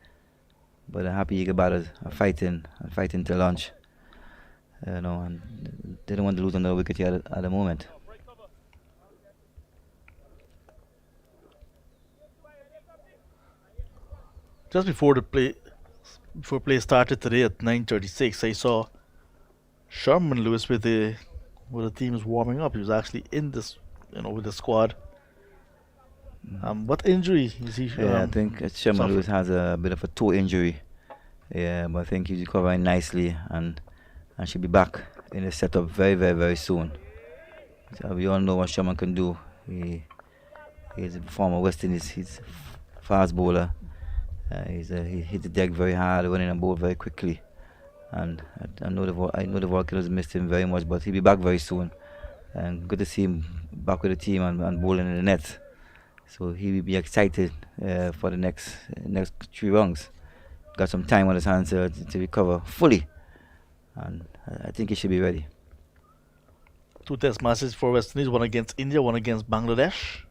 But the Happy Eagle batters are fighting till lunch. And they don't want to lose another wicket here at the moment. Just before play started today at 9:36, I saw Sherman Lewis with the teams warming up. He was actually in this, with the squad. What injury is he? I think Sherman Lewis has a bit of a toe injury. Yeah, but I think he's recovering nicely and should be back in the setup very, very, very soon. So we all know what Sherman can do. He's a former West Indies. He's a fast bowler. He hit the deck very hard, running and bowl very quickly. And I know the Volcanoes missed him very much, but he'll be back very soon. And good to see him back with the team and bowling in the nets. So he will be excited for the next 3 rounds. Got some time on his hands to recover fully, and I think he should be ready. 2 test matches for West Indies, one against India, one against Bangladesh.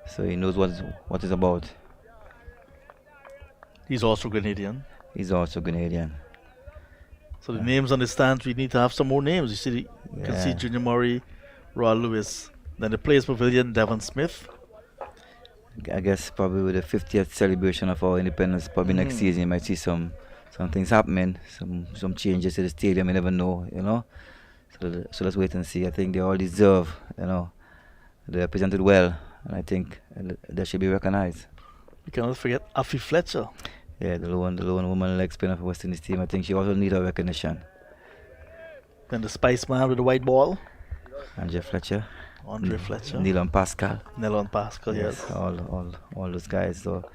So he knows what it's about. He's also Grenadian. So the names on the stands, we need to have some more names. You can see Junior Murray, Roy Lewis. Then the Players Pavilion, Devon Smith. I guess probably with the 50th celebration of our independence, probably next season you might see some things happening, some changes to the stadium. You never know, So let's wait and see. I think they all deserve, they represented well, and I think they should be recognized. We cannot forget Afi Fletcher. Yeah, the lone woman leg spinner for West Indies team. I think she also needs a recognition. Then the Spice Man with the white ball. Andre Fletcher. Nelon Pascal, yes. All those guys. So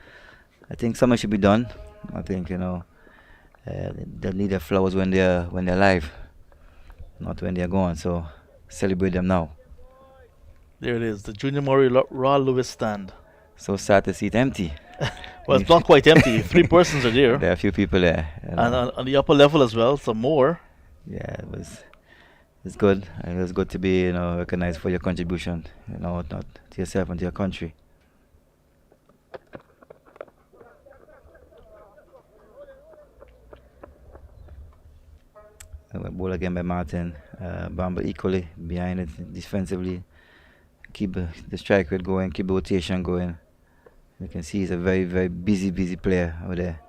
I think something should be done. I think they need their flowers when they're alive, not when they're gone. So celebrate them now. There it is, the Junior Murray Raw Lewis stand. So sad to see it empty. Well, it's not quite empty. 3 persons are there. There are a few people there. And on the upper level as well, some more. Yeah, it's good. And it's good to be, recognized for your contribution, not to yourself and to your country. Ball again by Martin. Bamba equally behind it defensively. Keep the strike rate going, keep the rotation going. You can see he's a very, very busy player over there.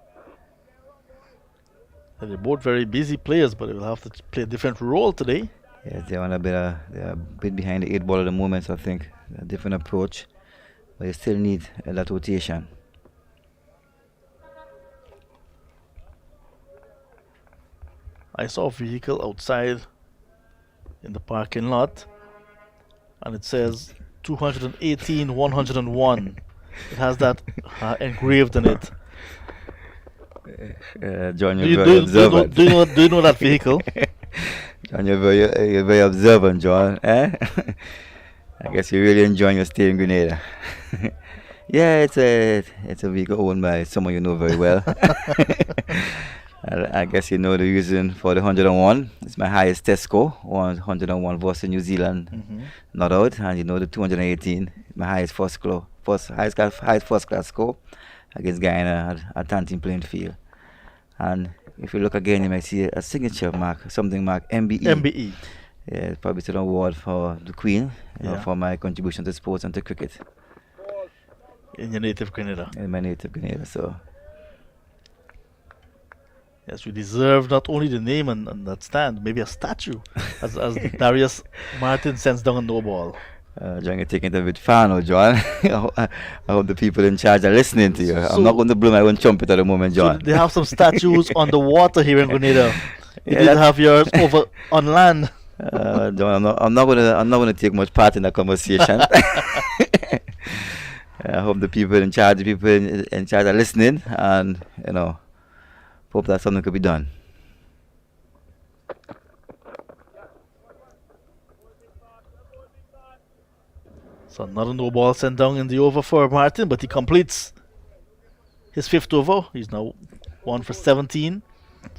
And they're both very busy players, but they will have to play a different role today. Yes, they're a bit behind the 8 ball at the moment, so I think a different approach. But you still need that rotation. I saw a vehicle outside in the parking lot, and it says 218 101. It has that engraved in it. John, Do you're you, very observant. do you know that vehicle? John, you're very observant, John. Eh? I guess you're really enjoying your stay in Grenada. Yeah, it's a vehicle owned by someone you know very well. I guess you know the reason for the 101. It's my highest test score, 101 versus New Zealand, not out, and you know the 218, my highest highest first class score against Guyana at Tantin playing field. And if you look again, you might see a signature mark, something marked MBE. MBE. Yeah, it's probably an award for the Queen, Yeah. for my contribution to sports and to cricket In your native Grenada. in my native Grenada. So Yes, we deserve not only the name and that stand, maybe a statue, as Darius Martin sends down a no ball. John, you're taking it a bit far now, John. I hope the people in charge are listening to you. So- I'm not going to blow my own trumpet at the moment, So John. they have some statues on the water here in Grenada. You Yeah, did that's- have yours over on land. John, I'm not gonna take much part in that conversation. I hope the people in charge, are listening, and hope that something could be done. So another no ball sent down in the over for Martin, but he completes his fifth over. He's now 1 for 17,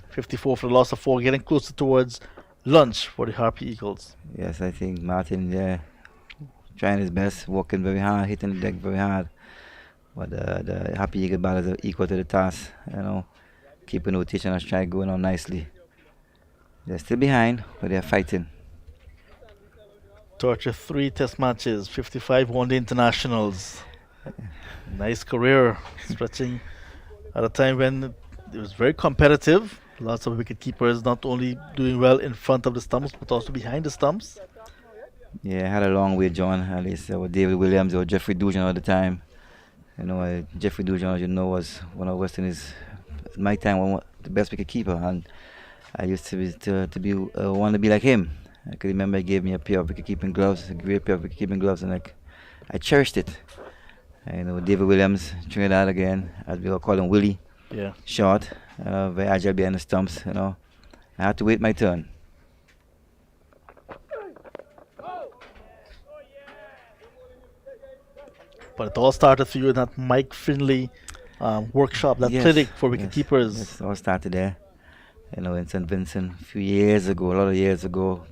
54 for the loss of 4, getting closer towards lunch for the Harpy Eagles. Yes, I think Martin, trying his best, working very hard, hitting the deck very hard. But the Happy Eagle batters are equal to the task, keeping rotation and strike going on nicely. They're still behind, but they're fighting. Torture 3 test matches, 55 one-day internationals. Nice career, stretching at a time when it was very competitive. Lots of wicket keepers not only doing well in front of the stumps, but also behind the stumps. Yeah, I had a long way, John. At least with David Williams or Jeffrey Dujan at the time. Jeffrey Dujan, as you know, was one of West Indies, at my time, the best wicket keeper, and I used to want to be like him. I can remember he gave me a pair of wicket keeping gloves, a great pair of wicket keeping gloves, and I cherished it. David Williams, Trinidad again, as we all call him, Willie. Yeah. Short, very agile behind the stumps. I had to wait my turn. But it all started for you in that Mike Finley workshop, that Yes, clinic for wicket yes, keepers. Yes, it all started there. In St. Vincent a few years ago, a lot of years ago,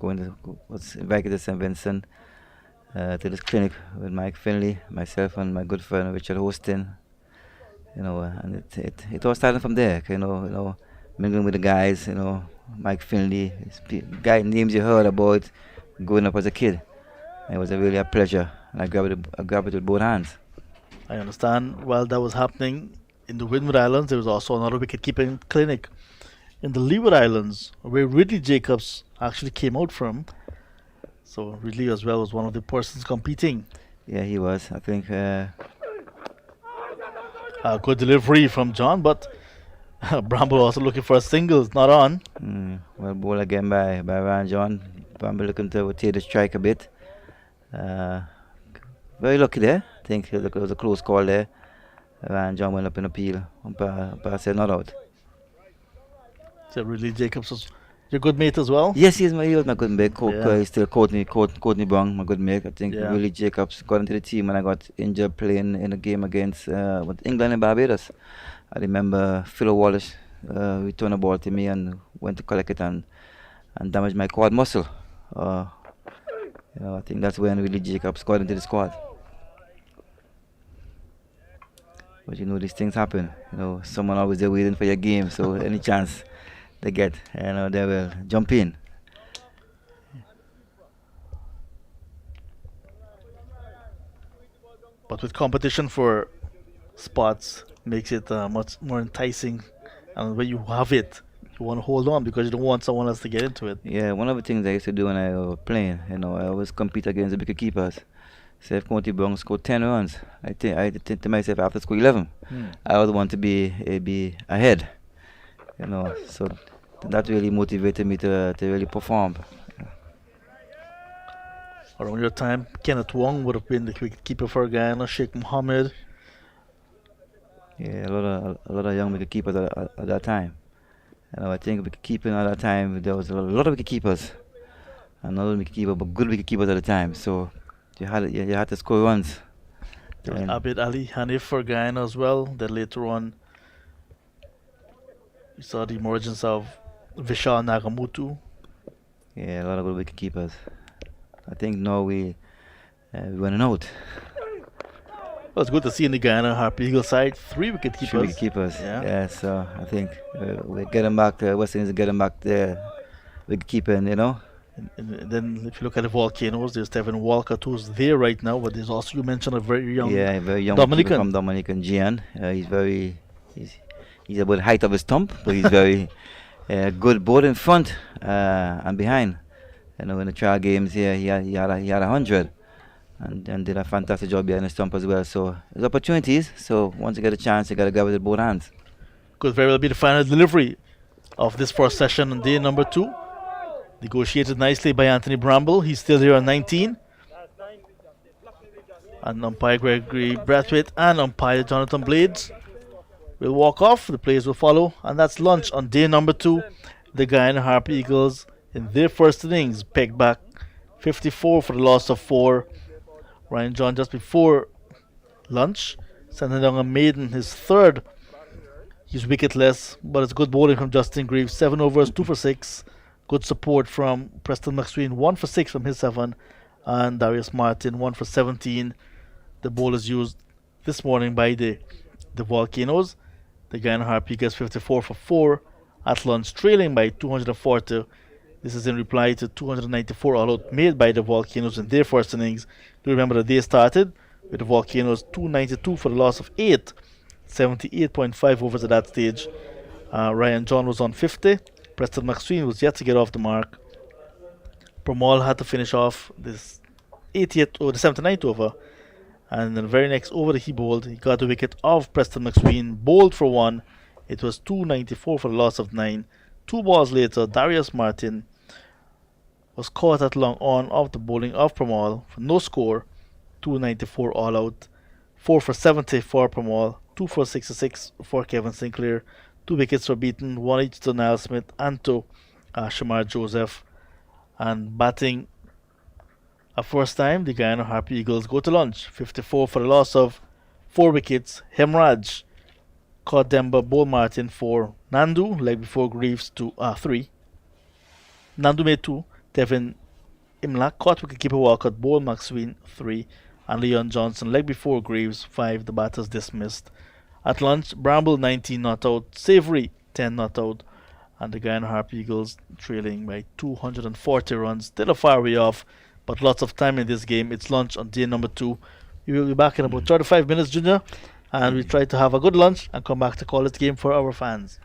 was invited to St. Vincent to this clinic with Mike Finley, myself, and my good friend Richard Hostin. And it all started from there. Mingling with the guys. Mike Finley, guy names you heard about growing up as a kid. It was really a pleasure, and I grabbed it with both hands. I understand while that was happening in the Windward Islands, there was also another wicket keeping clinic in the Leeward Islands, where Ridley Jacobs actually came out from. So Ridley as well was one of the persons competing. Yeah, he was. I think. Good delivery from John, but Bramble also looking for a single, it's not on. Well, ball again by Ryan John. Bramble looking to rotate the strike a bit. Very lucky there. I think it was a close call there. Ryan John went up in appeal. Umpire said not out. So Ridley Jacobs was your good mate as well? Yes, he was my good mate. Yeah. He's still Courtney Brown, my good mate. I think Yeah. Willie Jacobs got into the team when I got injured playing in a game against England and Barbados. I remember Phil Wallace returned a ball to me and went to collect it and damaged my quad muscle Uh, I think that's when really Jacobs got into the squad. But these things happen. Someone always there waiting for your game. So any chance they get, they will jump in. But with competition for spots, makes it much more enticing. And when you have it, you want to hold on because you don't want someone else to get into it. Yeah, one of the things I used to do when I was playing, I always compete against the wicket keepers. Say if County Bronx scored 10 runs, I think to myself after score 11, I would want to be ahead. So that really motivated me to really perform. Around your time, Kenneth Wong would have been the wicketkeeper for Guyana, Sheikh Mohammed. Yeah, a lot of young wicket keepers at that time. I think wicket keeping at that time there was a lot of wicket keepers, and not only wicket keepers but good wicket keepers at the time. So you had to score runs. There was Abid Ali Hanif for Guyana as well. Then later on, we saw the emergence of Vishal Nagamutu. Yeah, a lot of good wicket keepers. I think now we running out. Well, it's good to see in the Guyana Harper Eagle side 3 wicket keepers. 3 wicket keepers. Yeah. So I think we're getting back. West Indies are getting back there. Wicket keeping, And then if you look at the Volcanoes, there's Devin Walcott who's there right now, but there's also, you mentioned, a very young Dominican. From Dominican, Gian. He's about the height of his thumb, but he's very good both in front and behind. In the trial games here, he had 100 and did a fantastic job behind the stump as well. So there's opportunities. So once you get a chance, you got to grab it with both hands. Could very well be the final delivery of this first session on day number 2. Negotiated nicely by Anthony Bramble. He's still here on 19. And umpire Gregory Brathwaite and umpire Jonathan Blades will walk off. The players will follow. And that's lunch on day number 2. The Guyana Harper Eagles, in their first innings, pegged back 54 for the loss of 4. Ryan John just before lunch sending down a maiden, his third. He's wicketless, but it's good bowling from Justin Greaves. 7 overs, 2 for 6. Good support from Preston McSween, 1 for 6 from his 7. And Darius Martin, 1 for 17. The bowlers used this morning by the Volcanoes. The Guyana Harper Eagles 54 for 4 at lunch, trailing by 240. This is in reply to 294 all-out made by the Volcanoes in their first innings. Do remember the day started with the Volcanoes 292 for the loss of 8, 78.5 overs at that stage. Ryan John was on 50. Preston McSween was yet to get off the mark. Pramal had to finish off this 80th or the 79th over. And in the very next over that he bowled, he got the wicket of Preston McSween, bowled for 1. It was 294 for the loss of 9. 2 balls later, Darius Martin was caught at long on of the bowling of Pramal for no score. 294 all out. 4 for 70 for Pramal. 2 for 66 for Kevin Sinclair. 2 wickets were beaten, 1 each to Niall Smith and to Shamar Joseph. And batting a first time, the Guyana Harper Eagles go to lunch. 54 for the loss of 4 wickets. Hemraj caught Demba Bull Martin for Nandu, leg before Greaves to 3. Nandu made 2. Devin Imlak caught wicketkeeper Walcott, Bowl McSween 3. And Leon Johnson, leg before Greaves 5. The batters dismissed. At lunch, Bramble 19 not out, Savory 10 not out. And the Guyana Harper Eagles trailing by 240 runs. Still a far way off, but lots of time in this game. It's lunch on day number 2. We will be back in about 35 minutes, Junior. And we try to have a good lunch and come back to call this game for our fans.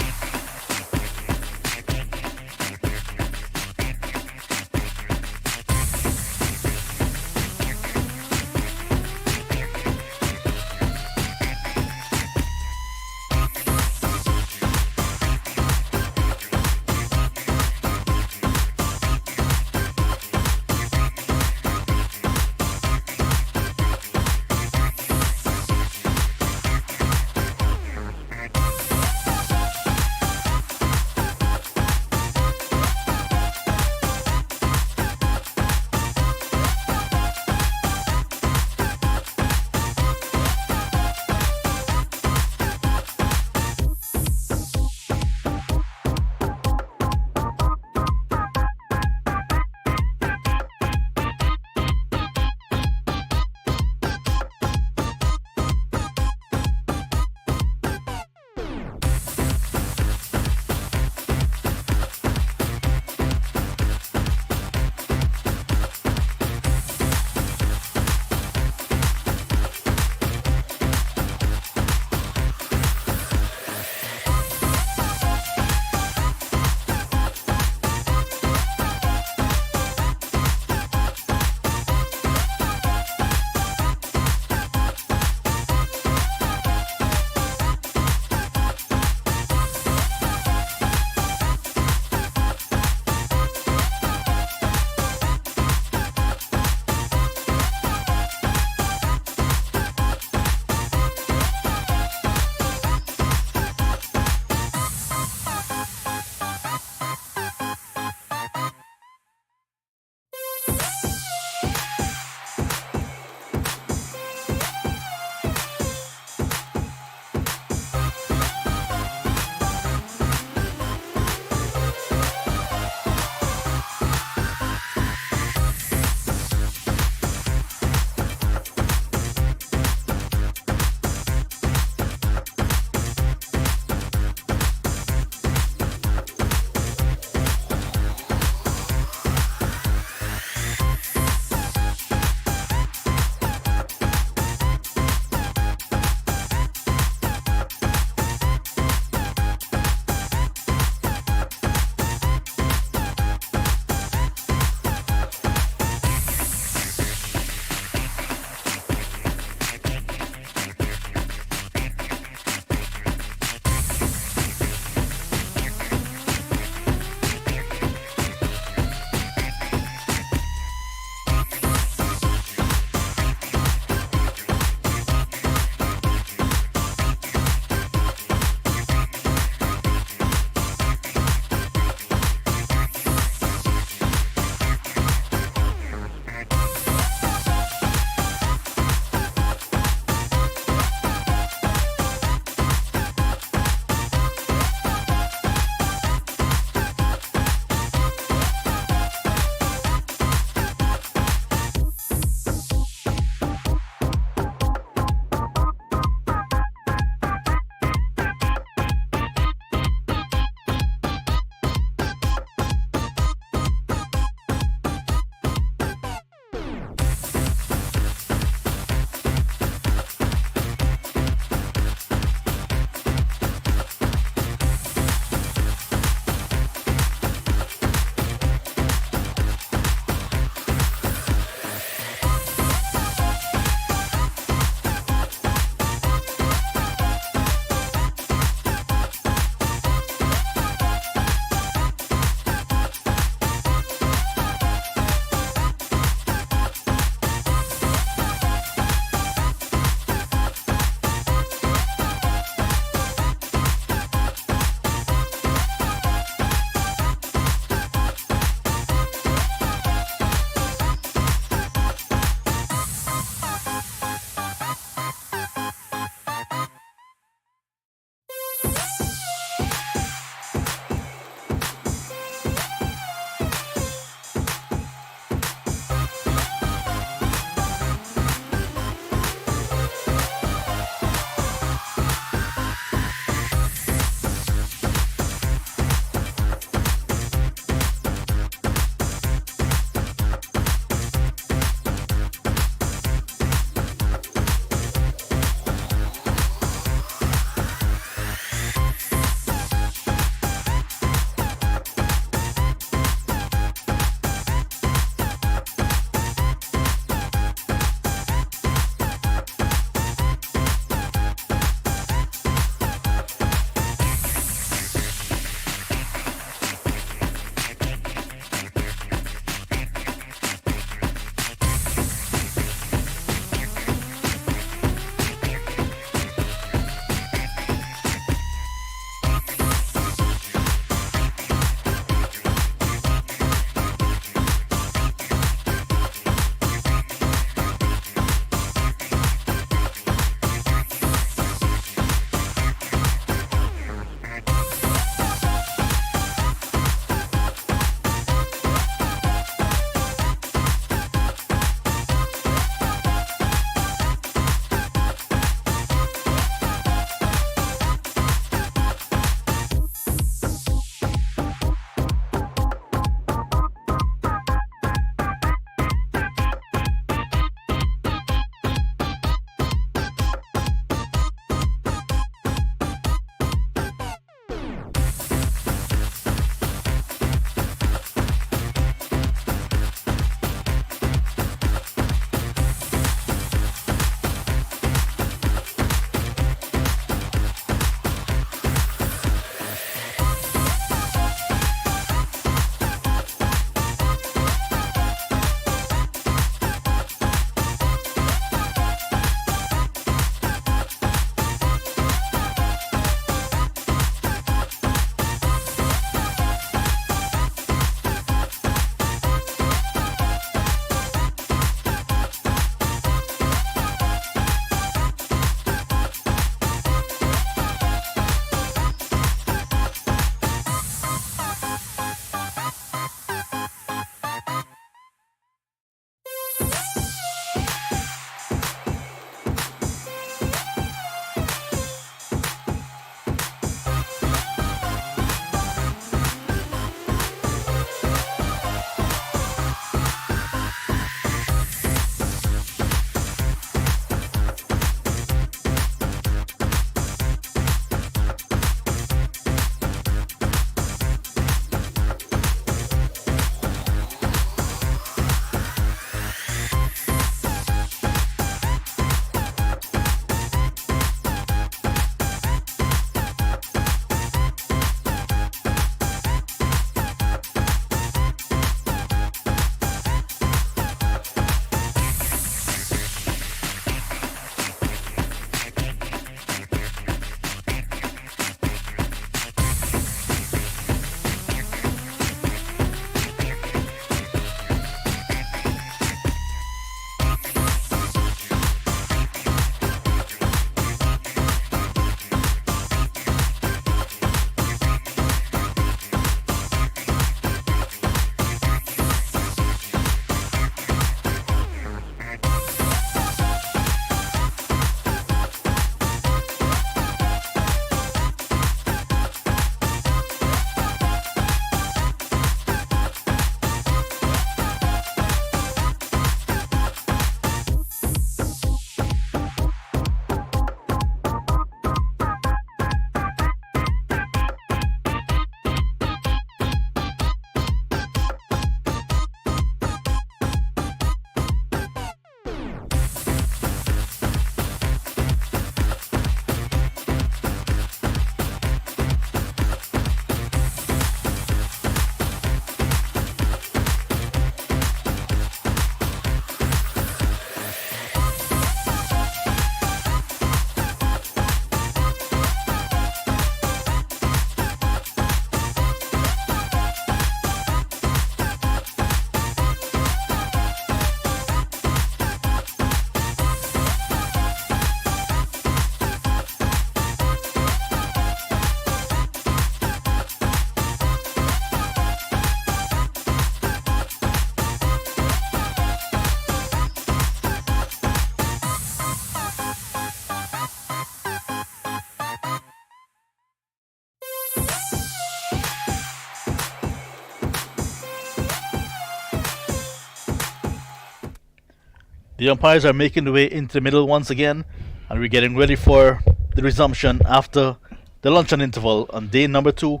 The umpires are making their way into the middle once again, and we're getting ready for the resumption after the luncheon interval on day number 2,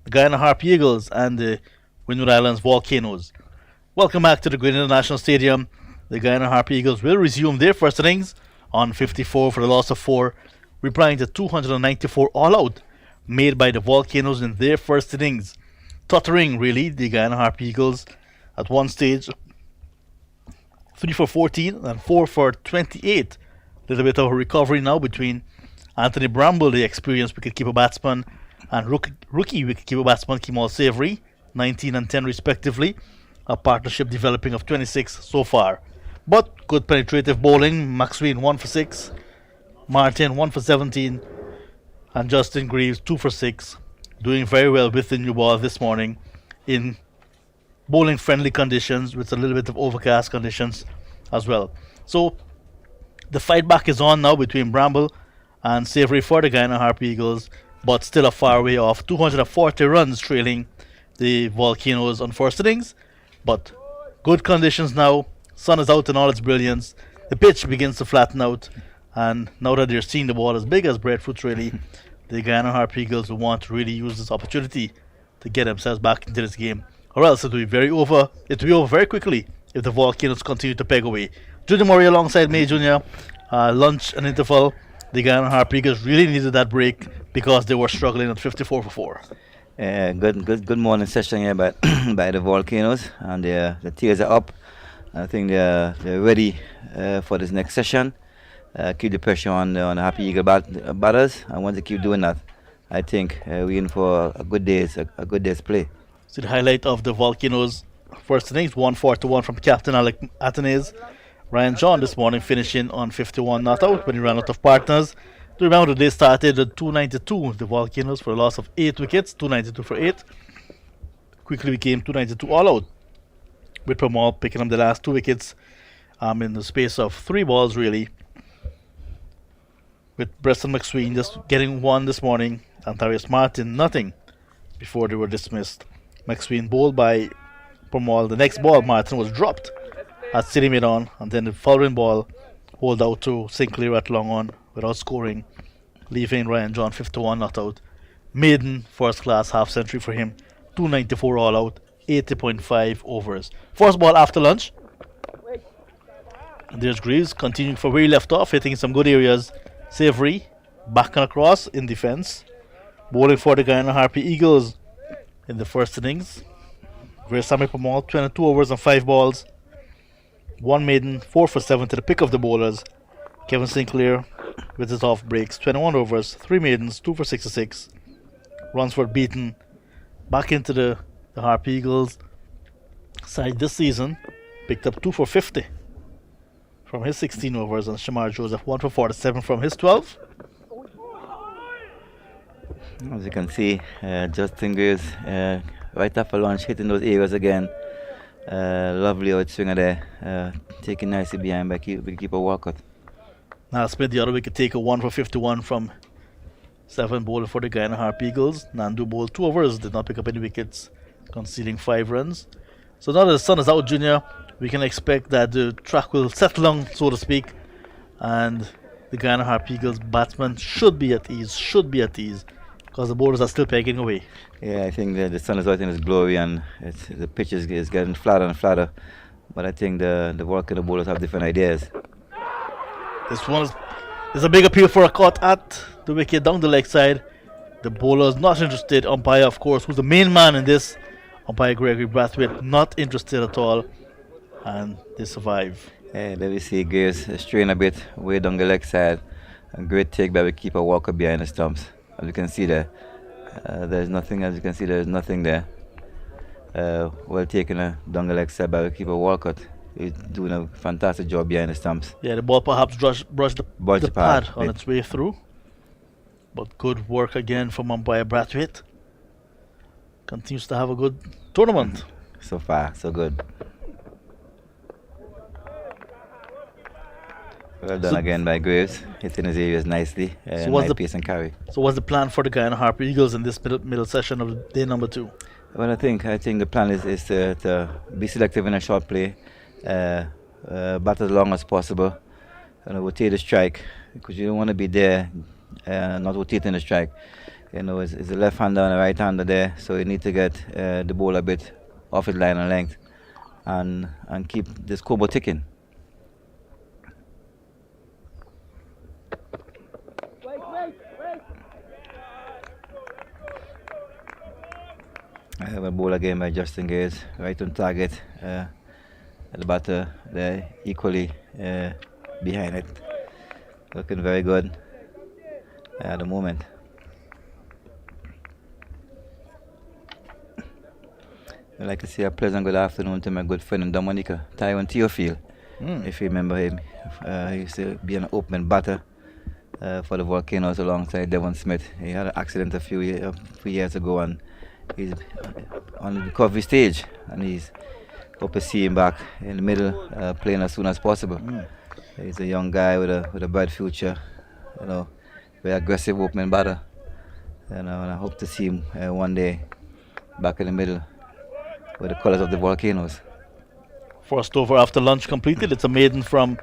the Guyana Harp Eagles and the Windward Islands Volcanoes. Welcome back to the Green International Stadium. The Guyana Harp Eagles will resume their first innings on 54 for the loss of 4, replying to 294 all-out made by the Volcanoes in their first innings. Tottering, really, the Guyana Harp Eagles at one stage 3 for 14 and 4 for 28. Little bit of a recovery now between Anthony Bramble, the experienced wicketkeeper batsman, and rookie wicketkeeper batsman Kemal Savory, 19 and 10 respectively. A partnership developing of 26 so far. But good penetrative bowling. Maxwell 1 for 6, Martin 1 for 17, and Justin Greaves 2 for 6. Doing very well with the new ball this morning in bowling friendly conditions with a little bit of overcast conditions as well. So the fight back is on now between Bramble and Savory for the Guyana Harp Eagles, but still a far way off. 240 runs trailing the Volcanoes on first innings, but good conditions now. Sun is out in all its brilliance. The pitch begins to flatten out, and now that they're seeing the ball as big as breadfruit, really, the Guyana Harp Eagles will want to really use this opportunity to get themselves back into this game, or else it will be over very quickly if the Volcanoes continue to peg away. Junior Murray alongside me, Junior. Lunch and interval. The Guyana Harp Eagles really needed that break because they were struggling at 54 for 4. Good morning session here by by the Volcanoes, and the tears are up. I think they're ready for this next session. Keep the pressure on the Happy Eagle batters. I want to keep doing that. I think we're in for a good day's play. So the highlight of the Volcanoes first innings, 141 from Captain Alec Athanaze. Ryan John this morning finishing on 51 not out when he ran out of partners. To remember, they started at 292, the Volcanoes, for a loss of 8 wickets, 292 for 8. Quickly became 292 all out, with Permal picking up the last 2 wickets in the space of 3 balls, really. With Preston McSween just getting 1 this morning, and Tarius Martin nothing before they were dismissed. McSween bowled by Permal. The next ball, Martin was dropped at City mid on, and then the following ball hold out to Sinclair at long on without scoring, leaving Ryan John 51 not out. Maiden first class half century for him, 294 all out, 80.5 overs. First ball after lunch, and there's Greaves continuing for where he left off, hitting some good areas. Savory back and across in defense, bowling for the Guyana Harpy Eagles in the first innings. Grace Sami Permal 22 overs and 5 balls, 1 maiden, 4 for 7 to the pick of the bowlers. Kevin Sinclair with his off breaks, 21 overs, 3 maidens, 2 for 66. Runs were beaten. Back into the Harp Eagles side this season. Picked up 2 for 50 from his 16 overs, and Shamar Joseph 1 for 47 from his 12. As you can see, Justin Graves right after launch hitting those areas again. Lovely out swinger there, taking nicely behind by keeper Walcott. Now Smith, the other wicket taker, 1 for 51 from 7 bowling for the Guyana Harp Eagles. Nandu bowled 2 overs, did not pick up any wickets, conceding 5 runs. So now that the sun is out, Junior, we can expect that the track will settle down, so to speak, and the Guyana Harp Eagles batsmen should be at ease, because the bowlers are still pegging away. Yeah, I think the sun is out in its glory, and the pitch is getting flatter and flatter. But I think the Volcano bowlers have different ideas. This one is a big appeal for a cut at the wicket down the leg side. The bowlers not interested. Umpire, of course, who's the main man in this, umpire Gregory Brathwaite, not interested at all, and they survive. Yeah, there we see Graves strain a bit way down the leg side. A great take by the keeper Walker behind the stumps. As you can see there, there's nothing. As you can see, there's nothing there. Well taken down the leg side by the keeper Walcott. He's doing a fantastic job behind the stumps. Yeah, the ball perhaps brushed the pad on its way through. But good work again from umpire Brathwaite. Continues to have a good tournament. So far, so good. Well done again by Graves, hitting his areas nicely. Nice pace and carry. So what's the plan for the Guyana Harp Eagles in this middle session of day number 2? Well, I think the plan is to be selective in a short play, bat as long as possible, and rotate the strike because you don't want to be there, not rotating the strike. It's a left-hander and a right-hander there, so you need to get the ball a bit off his line and length, and keep the scoreboard ticking. I have a ball again by Justin Gates, right on target. The batter there, equally behind it. Looking very good at the moment. I'd like to say a pleasant good afternoon to my good friend Dominica, Tyrone Theophile. If you remember him, he used to be an opening batter for the Volcanoes alongside Devon Smith. He had an accident a few years ago, and he's on the recovery stage, and he's hope to see him back in the middle, playing as soon as possible. He's a young guy with a bright future, very aggressive opening batter, and I hope to see him one day back in the middle with the colors of the Volcanoes. First over after lunch completed. It's a maiden from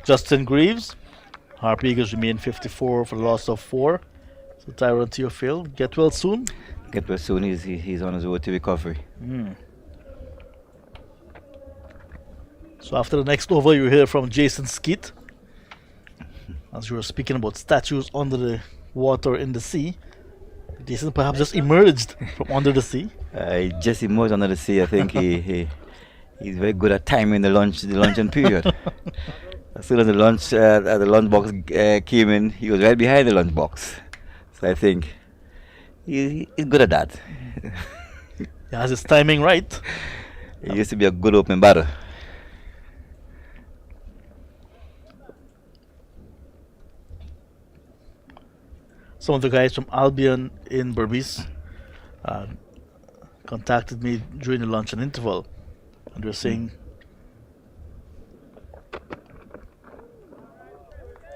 Justin Greaves. Harp Eagles remain 54 for the loss of 4. So Tyrone Theophile, get well soon. Get well soon. He's on his road to recovery. So after the next over, you hear from Jason Skeet. As you were speaking about statues under the water in the sea, Jason perhaps just emerged from under the sea. He just emerged under the sea. I think he's very good at timing the luncheon period. As soon as the lunch box came in, he was right behind the lunch box. So I think he's good at that. He has his timing right. He used to be a good opening batter. Some of the guys from Albion in Berbice contacted me during the luncheon interval, and they were saying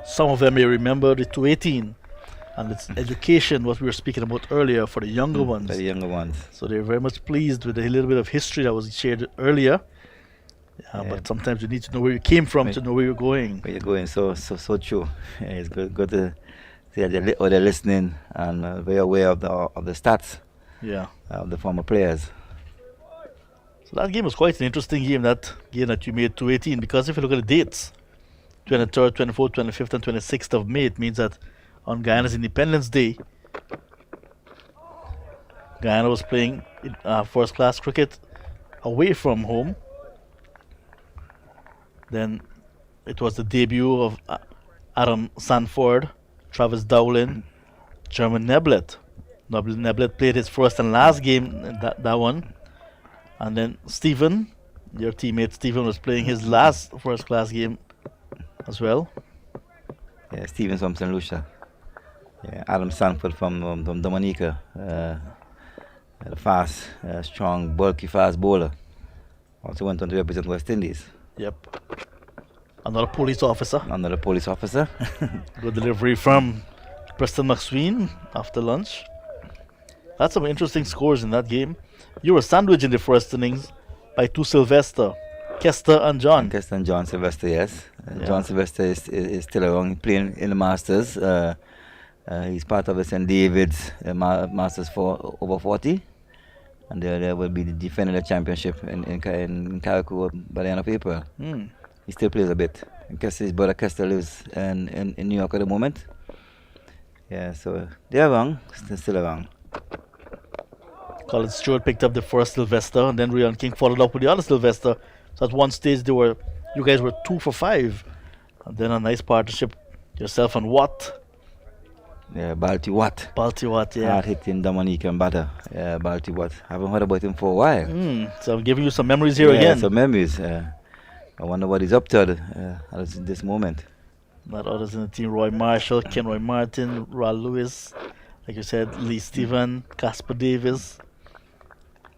some of them may remember the 218 and its education, what we were speaking about earlier, for the younger ones. The younger ones. So they're very much pleased with a little bit of history that was shared earlier. But sometimes you need to know where you came from to know where you're going. Where you're going, so true. Yeah, it's good to see that they're listening and very aware of the stats. Of the former players. So that game was quite an interesting game, that game that you made 218, because if you look at the dates, 23rd, 24th, 25th and 26th of May, it means that on Guyana's Independence Day, Guyana was playing first class cricket away from home. Then it was the debut of Adam Sanford, Travis Dowling, German Neblet. Neblet played his first and last game in that one. And then Stephen, your teammate Stephen, was playing his last first class game as well. Yeah, Stephen from St. Lucia. Yeah, Adam Sanford from Dominica. A fast, strong, bulky, fast bowler. Also went on to represent West Indies. Yep. Another police officer. Good delivery from Preston McSween after lunch. That's some interesting scores in that game. You were sandwiched in the first innings by two Sylvester, Kester and John. Sylvester, yes. John Sylvester is still around, playing in the Masters. He's part of the St. David's Masters for over 40. And they will be defending the championship in Carriacou by the end of April. He still plays a bit. His brother Kester lives in New York at the moment. Yeah, so they're around, still around. Colin Stewart picked up the first Sylvester, and then Rian King followed up with the other Sylvester. So at one stage you guys were 2 for 5, and then a nice partnership, yourself and Watt. Yeah, Balti Watt. Yeah. Hard hitting Dominican batter. Yeah, Balti Watt. Haven't heard about him for a while. So I'm giving you some memories here again. Some memories. I wonder what he's up to at this moment. Not others in the team: Roy Marshall, Ken Roy Martin, Ral Lewis, like you said, Lee Stephen, Casper Davis.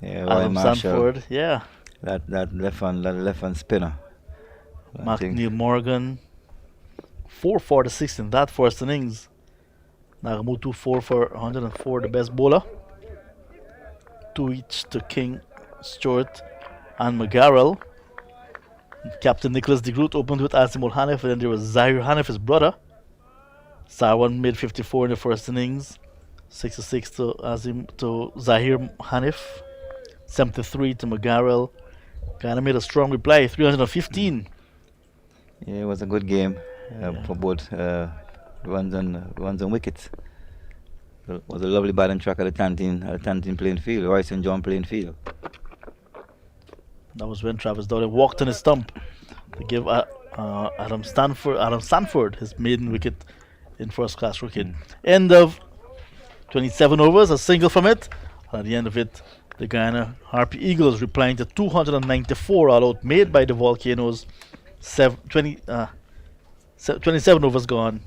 Yeah, Roy Adam Marshall. Sanford, yeah. That left hand spinner. Mark Neil Morgan. 4 for the 6 in that first innings. Nagamutu 4 for 104, the best bowler. 2 each to King, Stewart, and McGarrell. Captain Nicholas de Groot opened with Asimul Hanif, and then there was Zahir Hanif, his brother. Sarwan made 54 in the first innings, 66 to Zahir Hanif, 73 to McGarrell. Guyana made a strong reply, 315. Yeah, it was a good game for both runs and wickets. It was a lovely batting track at the Tantin playing field, Royce and John playing field. That was when Travis Dowden walked on his stump to give Adam Sanford his maiden wicket in first class cricket. End of 27 overs, a single from it. And at the end of it, the Guyana Harpy Eagles replying to 294 all out made by the Volcanoes. 27 overs gone,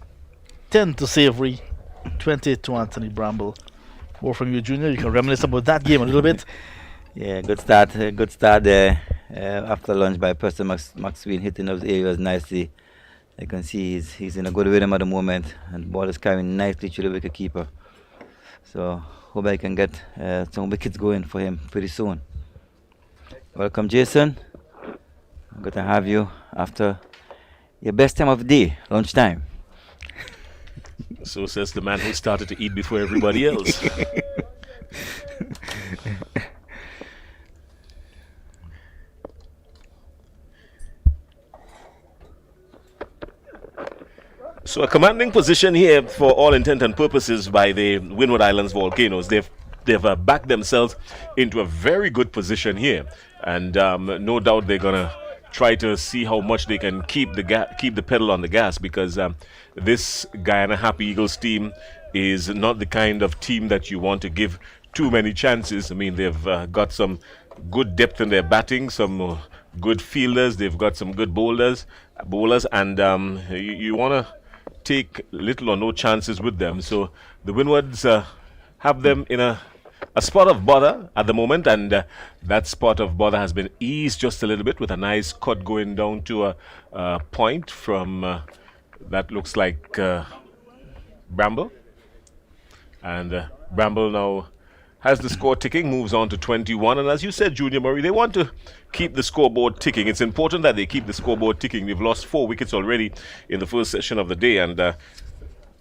10 to Savory, 20 to Anthony Bramble. More from you, Junior. You can reminisce about that game a little bit. Yeah, good start there after lunch by Preston Maxwell hitting those areas nicely. You can see he's in a good rhythm at the moment, and the ball is carrying nicely to the wicket keeper. So hope I can get some wickets going for him pretty soon. Welcome, Jason. Good to have you after your best time of the day, lunchtime. So says the man who started to eat before everybody else. So a commanding position here for all intent and purposes by the Windward Islands Volcanoes. They've backed themselves into a very good position here, and no doubt they're gonna try to see how much they can keep the pedal on the gas, because this Guyana Happy Eagles team is not the kind of team that you want to give too many chances. I mean, they've got some good depth in their batting, some good fielders, they've got some good bowlers, and you want to take little or no chances with them. So the Windwards have them in a spot of bother at the moment, and that spot of bother has been eased just a little bit with a nice cut going down to a point from that looks like Bramble, and Bramble now has the score ticking, moves on to 21, and as you said, Junior Murray, they want to keep the scoreboard ticking. It's important that they keep the scoreboard ticking. They've lost 4 wickets already in the first session of the day, and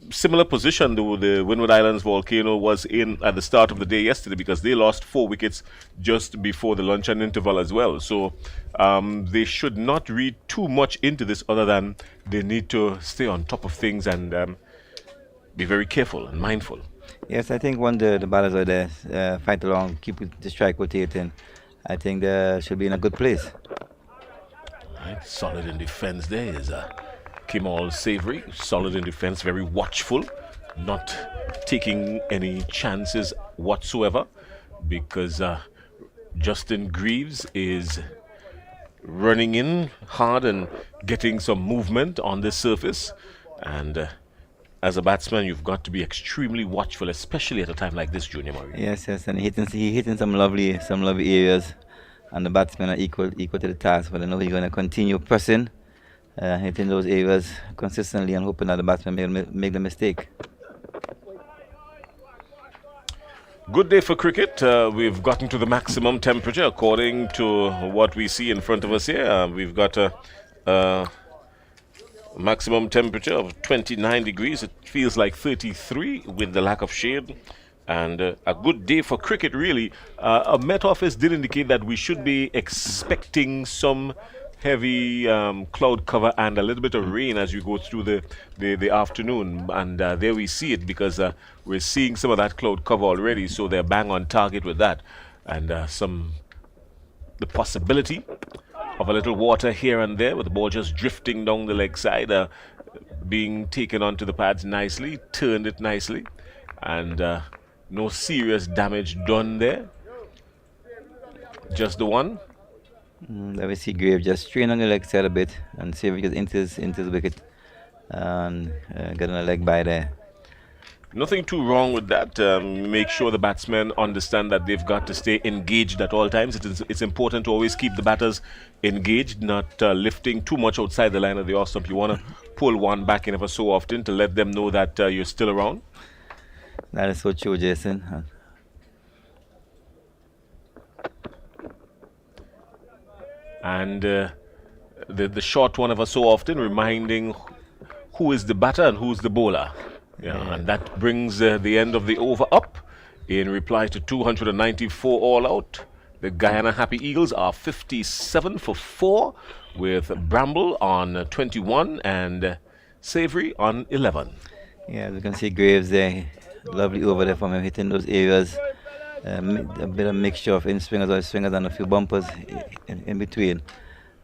similar position the Windward Islands Volcano was in at the start of the day yesterday, because they lost 4 wickets just before the luncheon interval as well. So they should not read too much into this, other than they need to stay on top of things and be very careful and mindful. Yes, I think when the batters are there, fight along, keep the strike rotating, I think they should be in a good place. Right, solid in defense there is Kimal Savory, solid in defense, very watchful, not taking any chances whatsoever, because Justin Greaves is running in hard and getting some movement on this surface, and as a batsman, you've got to be extremely watchful, especially at a time like this, Junior Murray. Yes, and he hitting some lovely areas, and the batsmen are equal to the task. But I know he's going to continue pressing, hitting those areas consistently, and hoping that the batsman make the mistake. Good day for cricket. We've gotten to the maximum temperature according to what we see in front of us here. We've got a maximum temperature of 29 degrees. It feels like 33 with the lack of shade, and a good day for cricket, really. A Met Office did indicate that we should be expecting some heavy cloud cover and a little bit of rain as you go through the afternoon, and there we see it, because we're seeing some of that cloud cover already, so they're bang on target with that, and the possibility of a little water here and there, with the ball just drifting down the leg side, being taken onto the pads nicely, turned it nicely, and no serious damage done there. Just the one. Let me see Grave just strain on the leg side a bit, and see if he gets into the wicket and getting a leg by there. Nothing too wrong with that. Make sure the batsmen understand that they've got to stay engaged at all times. It's important to always keep the batters engaged, not lifting too much outside the line of the off stump. You want to pull one back in ever so often to let them know that you're still around. That is so true, Jason. And the short one ever so often, reminding who is the batter and who's the bowler. Yeah, and that brings the end of the over up. In reply to 294 all out, the Guyana Happy Eagles are 57 for 4, with Bramble on 21 and Savory on 11. Yeah, as you can see Graves there, lovely over there from him, hitting those areas. A bit of mixture of in-swingers, out-swingers, and a few bumpers in between.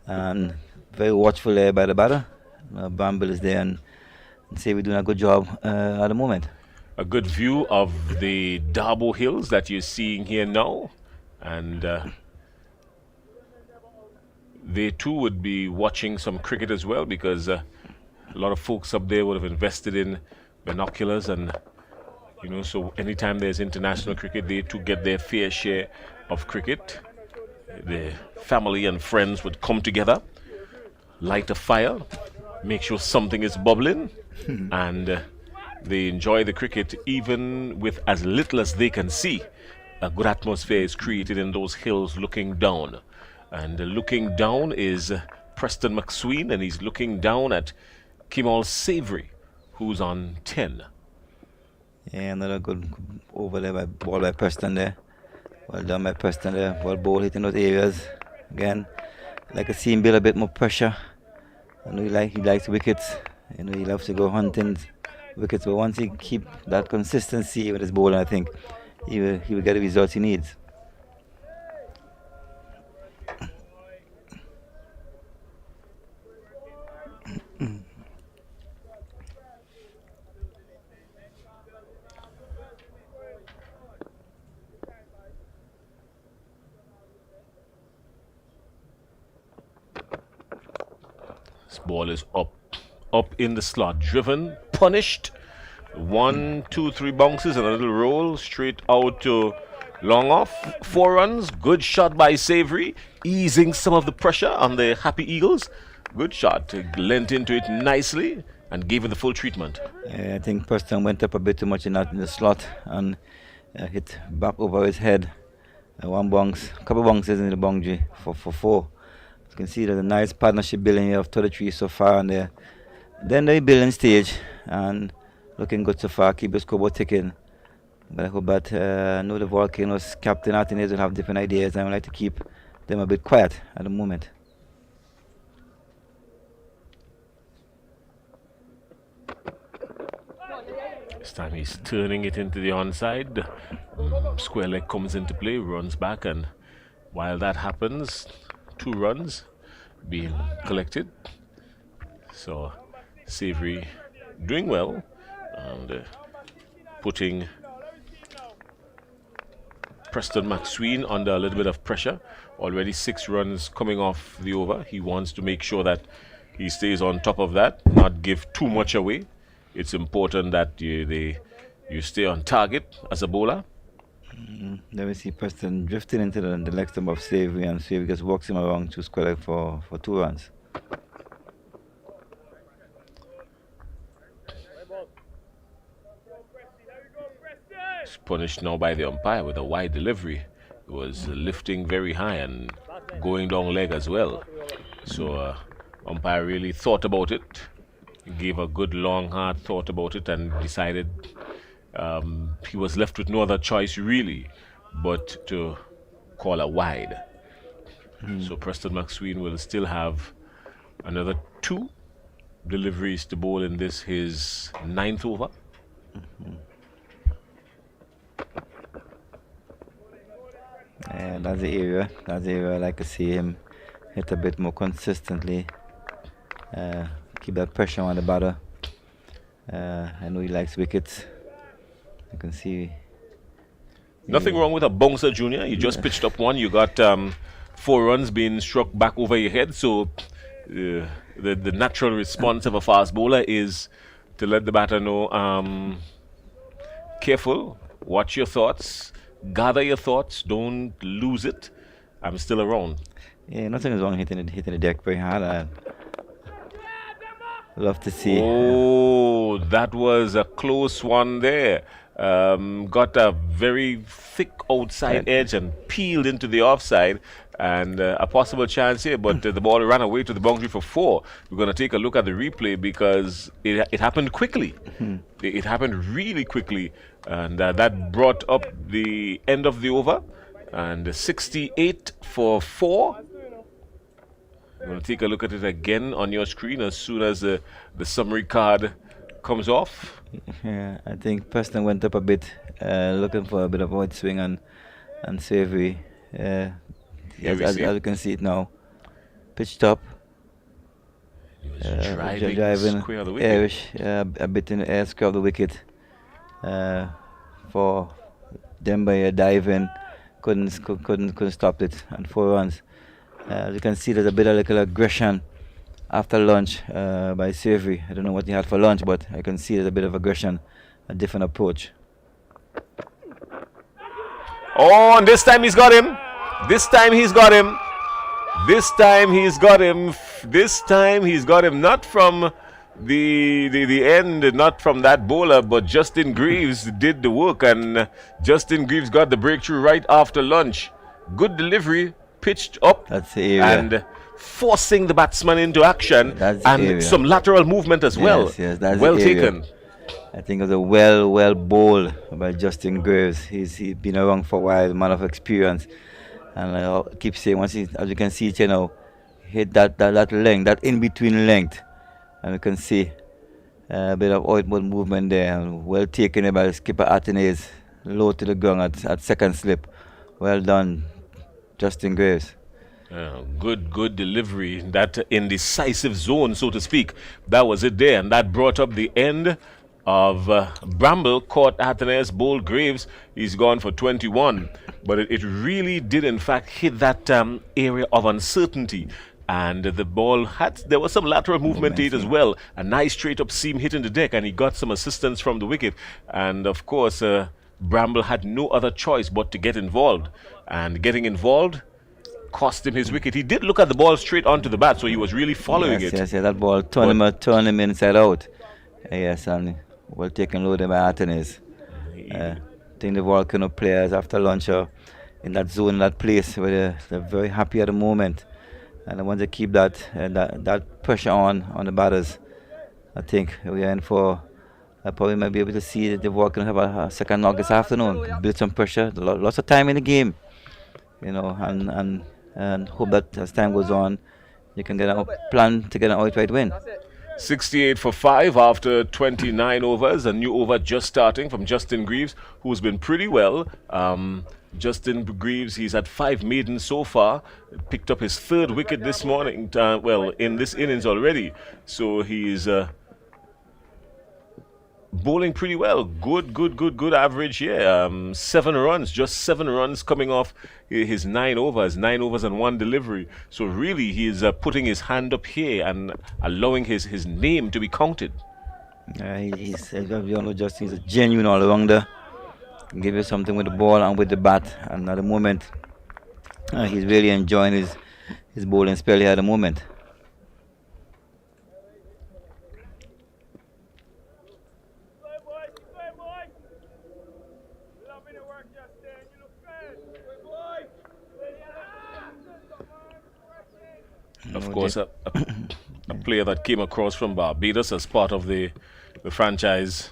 And very watchful there by the batter. Bramble is there and say we're doing a good job at the moment. A good view of the Darbo Hills that you're seeing here now. And they too would be watching some cricket as well, because a lot of folks up there would have invested in binoculars, and so anytime there's international cricket, they too get their fair share of cricket. The family and friends would come together, light a fire, make sure something is bubbling, and they enjoy the cricket even with as little as they can see. A good atmosphere is created in those hills looking down. And looking down is Preston McSween, and he's looking down at Kimal Savory, who's on 10. Yeah, another good over there ball by Preston there. Well done by Preston there. Well ball hitting those areas. Again, like to see him build a bit more pressure. I know he likes wickets. He loves to go hunting wickets, but once he keep that consistency with his bowling, I think he will get the results he needs. This ball is up in the slot, driven, punished. 1, 2, 3 bounces and a little roll straight out to long off. 4 runs. Good shot by Savory, easing some of the pressure on the Happy Eagles. Good shot. Lent into it nicely and gave it the full treatment. Yeah, I think Preston went up a bit too much in the slot and hit back over his head. One bounce, couple bounces in the boundary for 4. You can see there's a nice partnership building here of 33 so far, and then the building stage and looking good so far. Keep the scoreboard ticking. But I hope that I know the Volcanoes captain Martinez will have different ideas, and I would like to keep them a bit quiet at the moment. This time he's turning it into the onside. Square leg comes into play, runs back, and while that happens, 2 runs being collected. So Savory doing well and putting Preston McSween under a little bit of pressure. Already 6 runs coming off the over. He wants to make sure that he stays on top of that, not give too much away. It's important that you stay on target as a bowler. Let me see Preston drifting into the leg stump of Savory, and Savory just walks him around to square leg for 2 runs. He's punished now by the umpire with a wide delivery. It was lifting very high and going down leg as well. So umpire really thought about it, gave a good long hard thought about it, and decided he was left with no other choice really but to call a wide. So Preston McSween will still have another 2 deliveries to bowl in this, his 9th over. And that's the area I like to see him hit a bit more consistently. Keep that pressure on the batter. I know he likes wickets. You can see. Nothing wrong with a bouncer, Junior. You just pitched up one. You got 4 runs being struck back over your head. So the natural response of a fast bowler is to let the batter know, careful, watch your thoughts, gather your thoughts, don't lose it. I'm still around. Yeah, nothing is wrong hitting the deck very hard. I love to see. Oh, that was a close one there. got a very thick outside edge and peeled into the offside. And a possible chance here, but the ball ran away to the boundary for 4. We're going to take a look at the replay because it happened quickly. It happened really quickly, and that brought up the end of the over. And 68 for 4. I'm going to take a look at it again on your screen as soon as the summary card comes off. Yeah, I think Preston went up a bit, looking for a bit of wide swing and Savory. As you can see it now, pitched up. He was driving square of the wicket. airish, a bit in the air, square of the wicket. For Demba diving, couldn't stop it, and 4 runs. As you can see, there's a bit of little aggression after lunch by Savory. I don't know what he had for lunch, but I can see there's a bit of aggression, a different approach. Oh, and this time he's got him. This time he's got him. This time he's got him. This time he's got him. Not from the end, not from that bowler, but Justin Greaves did the work, and Justin Greaves got the breakthrough right after lunch. Good delivery, pitched up. That's the area. And forcing the batsman into action. That's the and area. Some lateral movement as well. Yes, that's well the area. taken. I think it was a well bowled by Justin Graves. He's been around for a while, man of experience. And I keep saying, once he, as you can see, you know, hit that length, that in-between length. And you can see a bit of outward movement there. And well taken by skipper Athenaeus, low to the ground at second slip. Well done, Justin Graves. Good delivery. That indecisive zone, so to speak. That was it there. And that brought up the end of Bramble. Caught Athenaeus, bowled Graves. He's gone for 21. But it really did, in fact, hit that area of uncertainty. And the ball there was some lateral movement to it as well. A nice straight up seam hitting the deck, and he got some assistance from the wicket. And of course, Bramble had no other choice but to get involved. And getting involved cost him his wicket. He did look at the ball straight onto the bat, so he was really following it. Yes, that ball turned him inside out. Yes, and well taken low there by Athenaeus. I think the Volcano players after lunch are in that zone, in that place where they're very happy at the moment. And I want to keep that pressure on the batters. I think we are in for. I probably might be able to see that the Volcano have a second knock this afternoon. Build some pressure. Lots of time in the game, you know, and hope that as time goes on, you can get a plan to get an outright win. 68 for 5 after 29 overs. A new over just starting from Justin Greaves, who's been pretty well. Justin Greaves, he's had 5 maidens so far. Picked up his 3rd wicket this morning, in this innings already. So he's bowling pretty well. Good average here. 7 runs, just 7 runs coming off his 9 overs. 9 overs and 1 delivery. So really, he's putting his hand up here and allowing his name to be counted. He's a genuine all-rounder. Give you something with the ball and with the bat. And at the moment, he's really enjoying his bowling spell here at the moment. Of course, a player that came across from Barbados as part of the franchise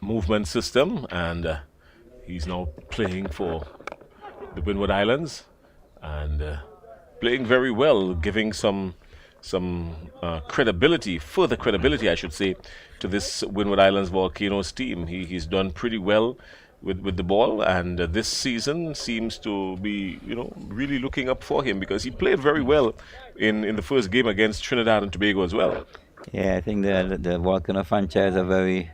movement system, and he's now playing for the Windward Islands and playing very well, giving some credibility, further credibility, I should say, to this Windward Islands Volcanoes team. He's done pretty well with the ball, and this season seems to be, really looking up for him because he played very well in the first game against Trinidad and Tobago as well. Yeah, I think the Volcano franchise are very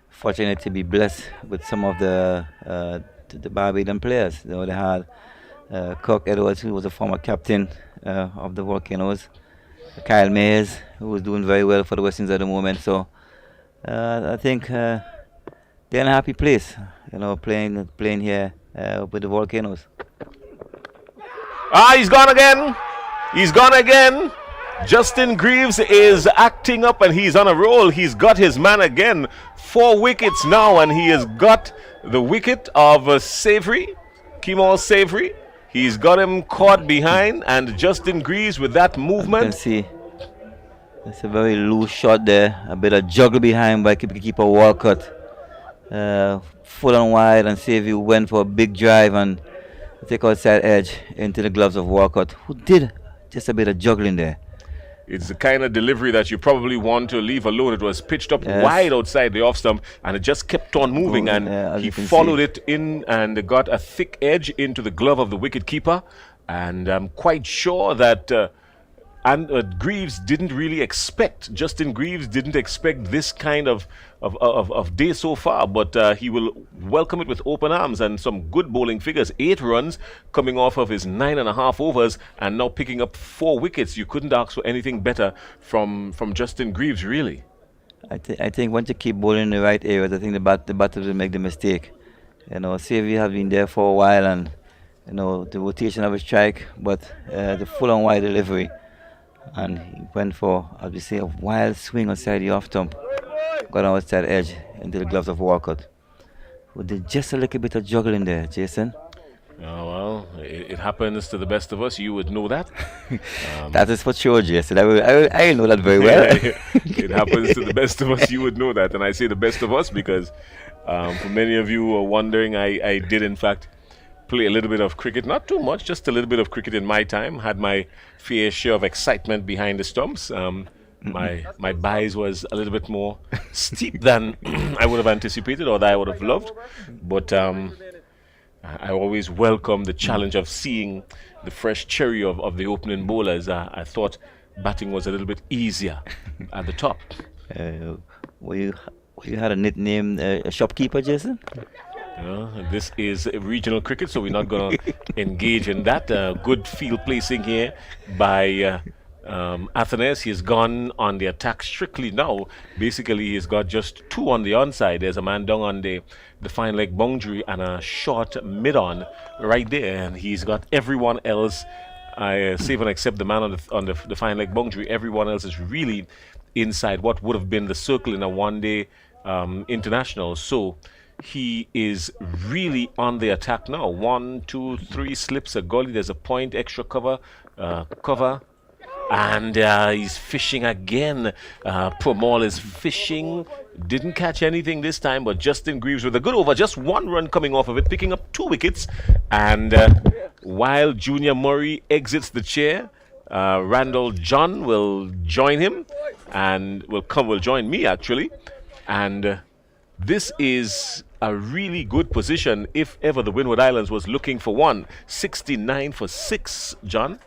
fortunate to be blessed with some of the Barbadian players. They had Kirk Edwards, who was a former captain of the Volcanoes, Kyle Mayers, who was doing very well for the West Indies at the moment. So I think they're in a happy place, playing here with the Volcanoes. He's gone again. He's gone again. Justin Greaves is acting up and he's on a roll. He's got his man again. 4 wickets now, and he has got the wicket of Savory, Kemal Savory. He's got him caught behind, and Justin Greaves with that You can movement. see it's a very loose shot there. A bit of juggle behind by keeper Walcott. Full and wide, and Savvy went for a big drive and take outside edge into the gloves of Walcott, who did just a bit of juggling there. It's the kind of delivery that you probably want to leave alone. It was pitched up Yes. wide outside the off stump, and it just kept on moving. Moving, And yeah, as he you can followed see. it in and got a thick edge into the glove of the wicket keeper. And I'm quite sure that Greaves didn't really expect. Justin Greaves didn't expect this kind of day so far, but he will welcome it with open arms and some good bowling figures. 8 runs coming off of his 9.5 overs, and now picking up 4 wickets. You couldn't ask for anything better from Justin Greaves, really. I think once you keep bowling in the right areas, I think the batter will make the mistake. Savvy have been there for a while, and the rotation of a strike, but the full and wide delivery, and he went for, as we say, a wild swing outside the off stump, got on outside edge into the gloves of Walcott, who did just a little bit of juggling there, Jason. Oh, well, it happens to the best of us. You would know that. That is for sure, Jason. I know that very well. It happens to the best of us. You would know that. And I say the best of us because for many of you who are wondering, I did, in fact, play a little bit of cricket. Not too much, just a little bit of cricket in my time. Had my fair share of excitement behind the stumps. My buys was a little bit more steep than I would have anticipated or that I would have loved. But I always welcome the challenge of seeing the fresh cherry of the opening bowlers. I thought batting was a little bit easier at the top. Were you had a nickname, a shopkeeper, Jason? This is regional cricket, so we're not going to engage in that. Good field placing here by Athenes. He's gone on the attack strictly now. Basically, he's got just 2 on the onside. There's a man down on the fine leg boundary and a short mid-on right there, and he's got everyone else. I save and except the man on the fine leg boundary. Everyone else is really inside what would have been the circle in a one-day international. So he is really on the attack now. 1, 2, 3 slips a gully. There's a point, extra cover, and he's fishing again. Promal is fishing. Didn't catch anything this time, but Justin Greaves with a good over. Just 1 run coming off of it, picking up 2 wickets. And while Junior Murray exits the chair, Randall John will join him and will join me actually. And this is a really good position if ever the Windward Islands was looking for one. 69 for 6, John.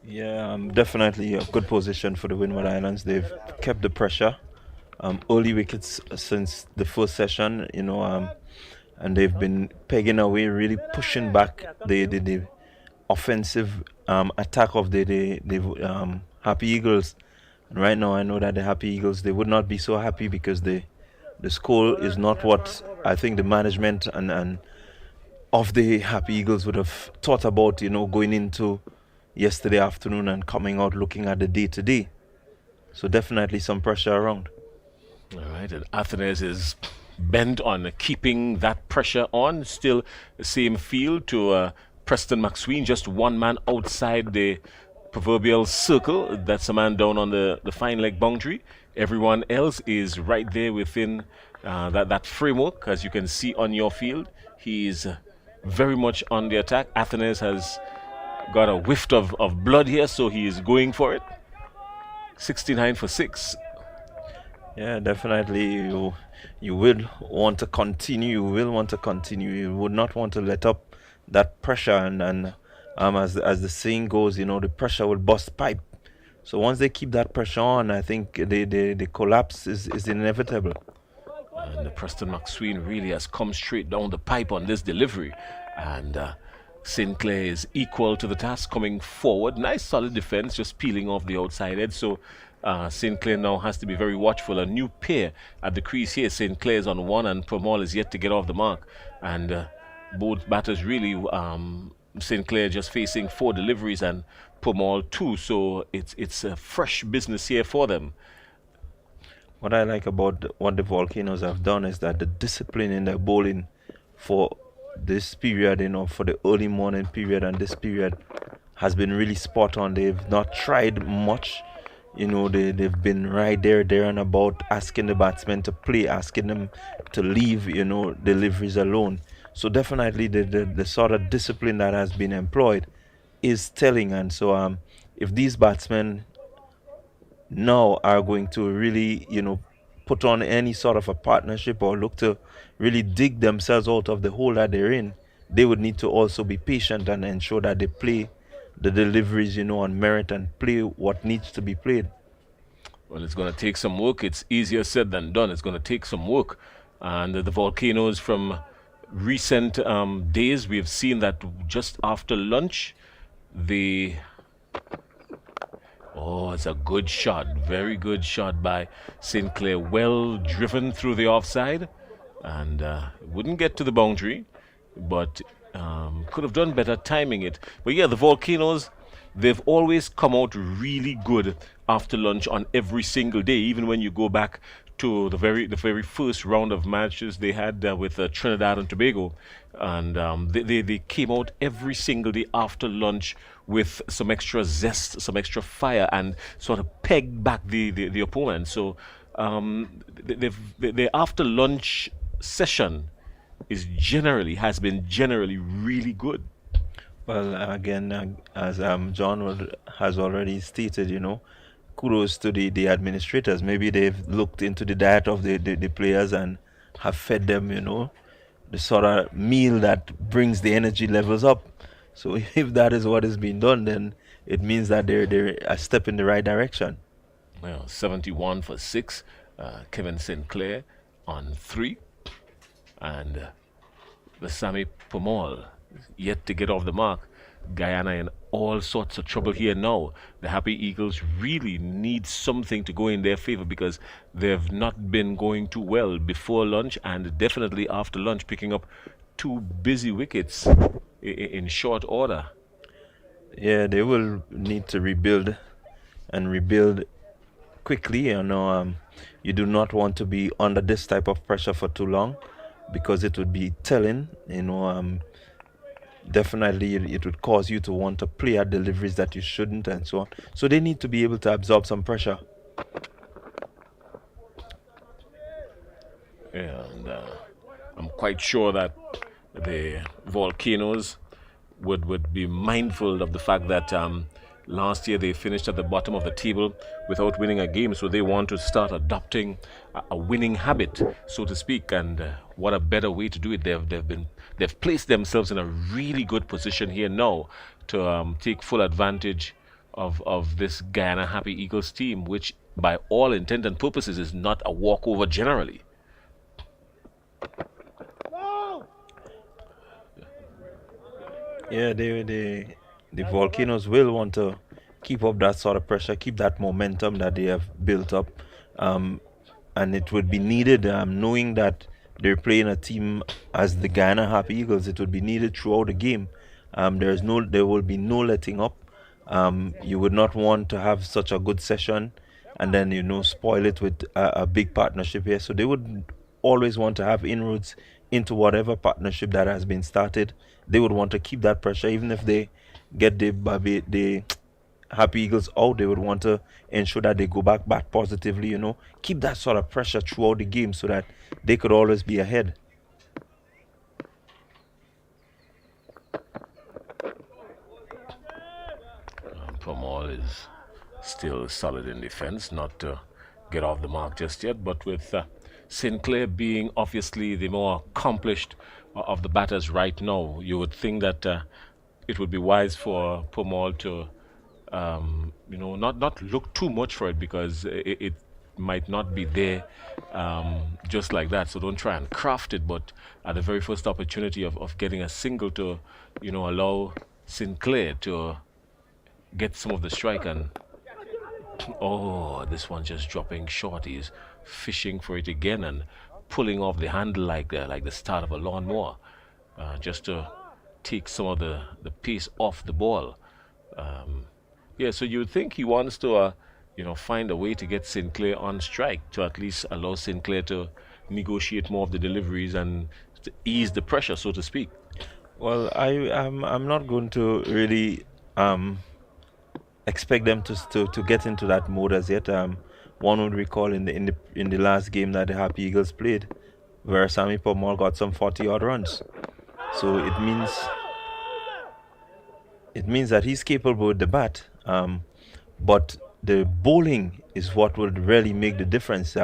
Yeah, definitely a good position for the Windward Islands. They've kept the pressure. Early wickets since the first session, and they've been pegging away, really pushing back the offensive attack of the Happy Eagles. And right now, I know that the Happy Eagles, they would not be so happy because the score is not what I think the management and of the Happy Eagles would have thought about, going into yesterday afternoon and coming out looking at the day-to-day. So definitely some pressure around. All right, and Athenes is bent on keeping that pressure on. Still the same field to Preston McSween, just 1 man outside the proverbial circle. That's a man down on the fine leg boundary. Everyone else is right there within that framework, as you can see on your field. He's very much on the attack. Athenes has got a whiff of blood here, so he is going for it. 69 for 6. Yeah, definitely. You will want to continue. You will want to continue. You would not want to let up that pressure. And as the saying goes, the pressure will bust pipe. So once they keep that pressure on, I think the collapse is inevitable. And Preston McSween really has come straight down the pipe on this delivery. And Sinclair is equal to the task, coming forward. Nice solid defense, just peeling off the outside edge. So Sinclair now has to be very watchful. A new pair at the crease here. Sinclair is on 1 and Promal is yet to get off the mark. And both batters really Sinclair just facing 4 deliveries and Pomal 2, so it's a fresh business here for them. What I like about what the Volcanoes have done is that the discipline in their bowling for this period, for the early morning period and this period has been really spot on. They've not tried much. They've been right there and about, asking the batsmen to play, asking them to leave, deliveries alone. So definitely the sort of discipline that has been employed is telling. And so if these batsmen now are going to really, put on any sort of a partnership or look to really dig themselves out of the hole that they're in, they would need to also be patient and ensure that they play the deliveries, on merit and play what needs to be played. Well, it's going to take some work. It's easier said than done. It's going to take some work. And the Volcanoes from recent days, we've seen that just after lunch, Oh, it's a good shot. Very good shot by Sinclair. Well driven through the offside. And wouldn't get to the boundary, but could have done better timing it. But yeah, the Volcanoes, they've always come out really good after lunch on every single day. Even when you go back to the very first round of matches they had with Trinidad and Tobago, and they came out every single day after lunch with some extra zest, some extra fire, and sort of pegged back the opponent. So the after lunch session has been generally really good. Well, again, as John has already stated, kudos to the administrators. Maybe they've looked into the diet of the players and have fed them, the sort of meal that brings the energy levels up. So if that is what is being done, then it means that they're a step in the right direction. Well, 71 for 6. Kevin Sinclair on 3. And the Sammy Pomal yet to get off the mark. Guyana in all sorts of trouble here now. The Happy Eagles really need something to go in their favor because they've not been going too well before lunch and definitely after lunch, picking up 2 busy wickets in short order. Yeah, they will need to rebuild and rebuild quickly. You do not want to be under this type of pressure for too long because it would be telling. Definitely it would cause you to want to play at deliveries that you shouldn't and so on. So they need to be able to absorb some pressure. Yeah, and I'm quite sure that the Volcanoes would be mindful of the fact that last year they finished at the bottom of the table without winning a game, so they want to start adopting a winning habit, so to speak. And what a better way to do it? They've placed themselves in a really good position here now to take full advantage of this Guyana Happy Eagles team, which by all intent and purposes is not a walkover generally. Yeah, the Volcanoes will want to keep up that sort of pressure, keep that momentum that they have built up, and it would be needed. Knowing that they're playing a team as the Guyana Happy Eagles, it would be needed throughout the game. There will be no letting up. You would not want to have such a good session and then spoil it with a big partnership here. So they would always want to have inroads into whatever partnership that has been started. They would want to keep that pressure, even if they get the Happy Eagles out. They would want to ensure that they go back positively. Keep that sort of pressure throughout the game so that they could always be ahead. Pomal is still solid in defense, not to get off the mark just yet, but with Sinclair being obviously the more accomplished of the batters right now, you would think that it would be wise for Pomal to not look too much for it, because it might not be there just like that. So don't try and craft it, but at the very first opportunity of getting a single to allow Sinclair to get some of the strike. And this one just dropping short. He's fishing for it again and pulling off the handle like the start of a lawnmower, just to take some of the pace off the ball. Um, yeah, so you think he wants to, find a way to get Sinclair on strike to at least allow Sinclair to negotiate more of the deliveries and to ease the pressure, so to speak. Well, I'm not going to really expect them to get into that mode as yet. One would recall in the last game that the Happy Eagles played, where Sammy Pomol got some 40 odd runs. So it means that he's capable with the bat. But the bowling is what would really make the difference.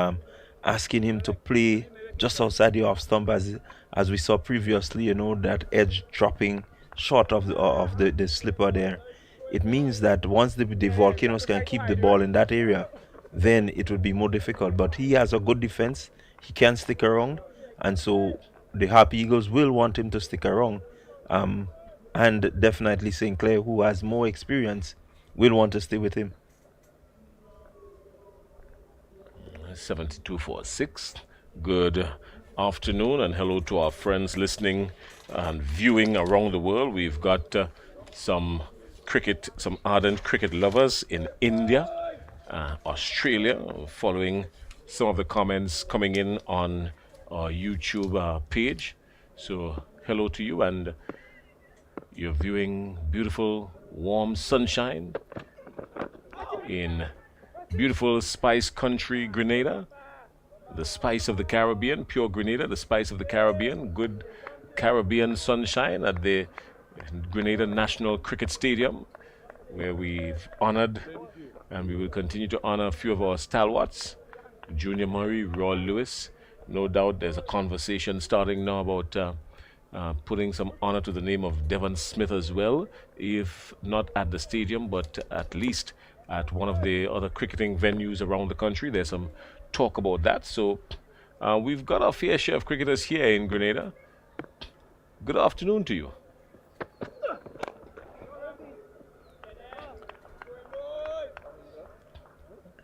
Asking him to play just outside the off stump as we saw previously, that edge dropping short of the slipper there. It means that once the Volcanoes can keep the ball in that area, then it would be more difficult. But he has a good defense. He can stick around, and so the Happy Eagles will want him to stick around. And definitely Sinclair, who has more experience, will want to stay with him. 7246. Good afternoon and hello to our friends listening and viewing around the world. We've got some ardent cricket lovers in India, Australia, following some of the comments coming in on our YouTube page. So hello to you, and you're viewing beautiful warm sunshine in beautiful spice country Grenada, the spice of the Caribbean, pure Grenada, the spice of the Caribbean, good Caribbean sunshine at the Grenada National Cricket Stadium, where we've honored and we will continue to honor a few of our stalwarts, Junior Murray, Roy Lewis. No doubt there's a conversation starting now about putting some honor to the name of Devon Smith as well, if not at the stadium, but at least at one of the other cricketing venues around the country. There's some talk about that. So we've got our fair share of cricketers here in Grenada. Good afternoon to you.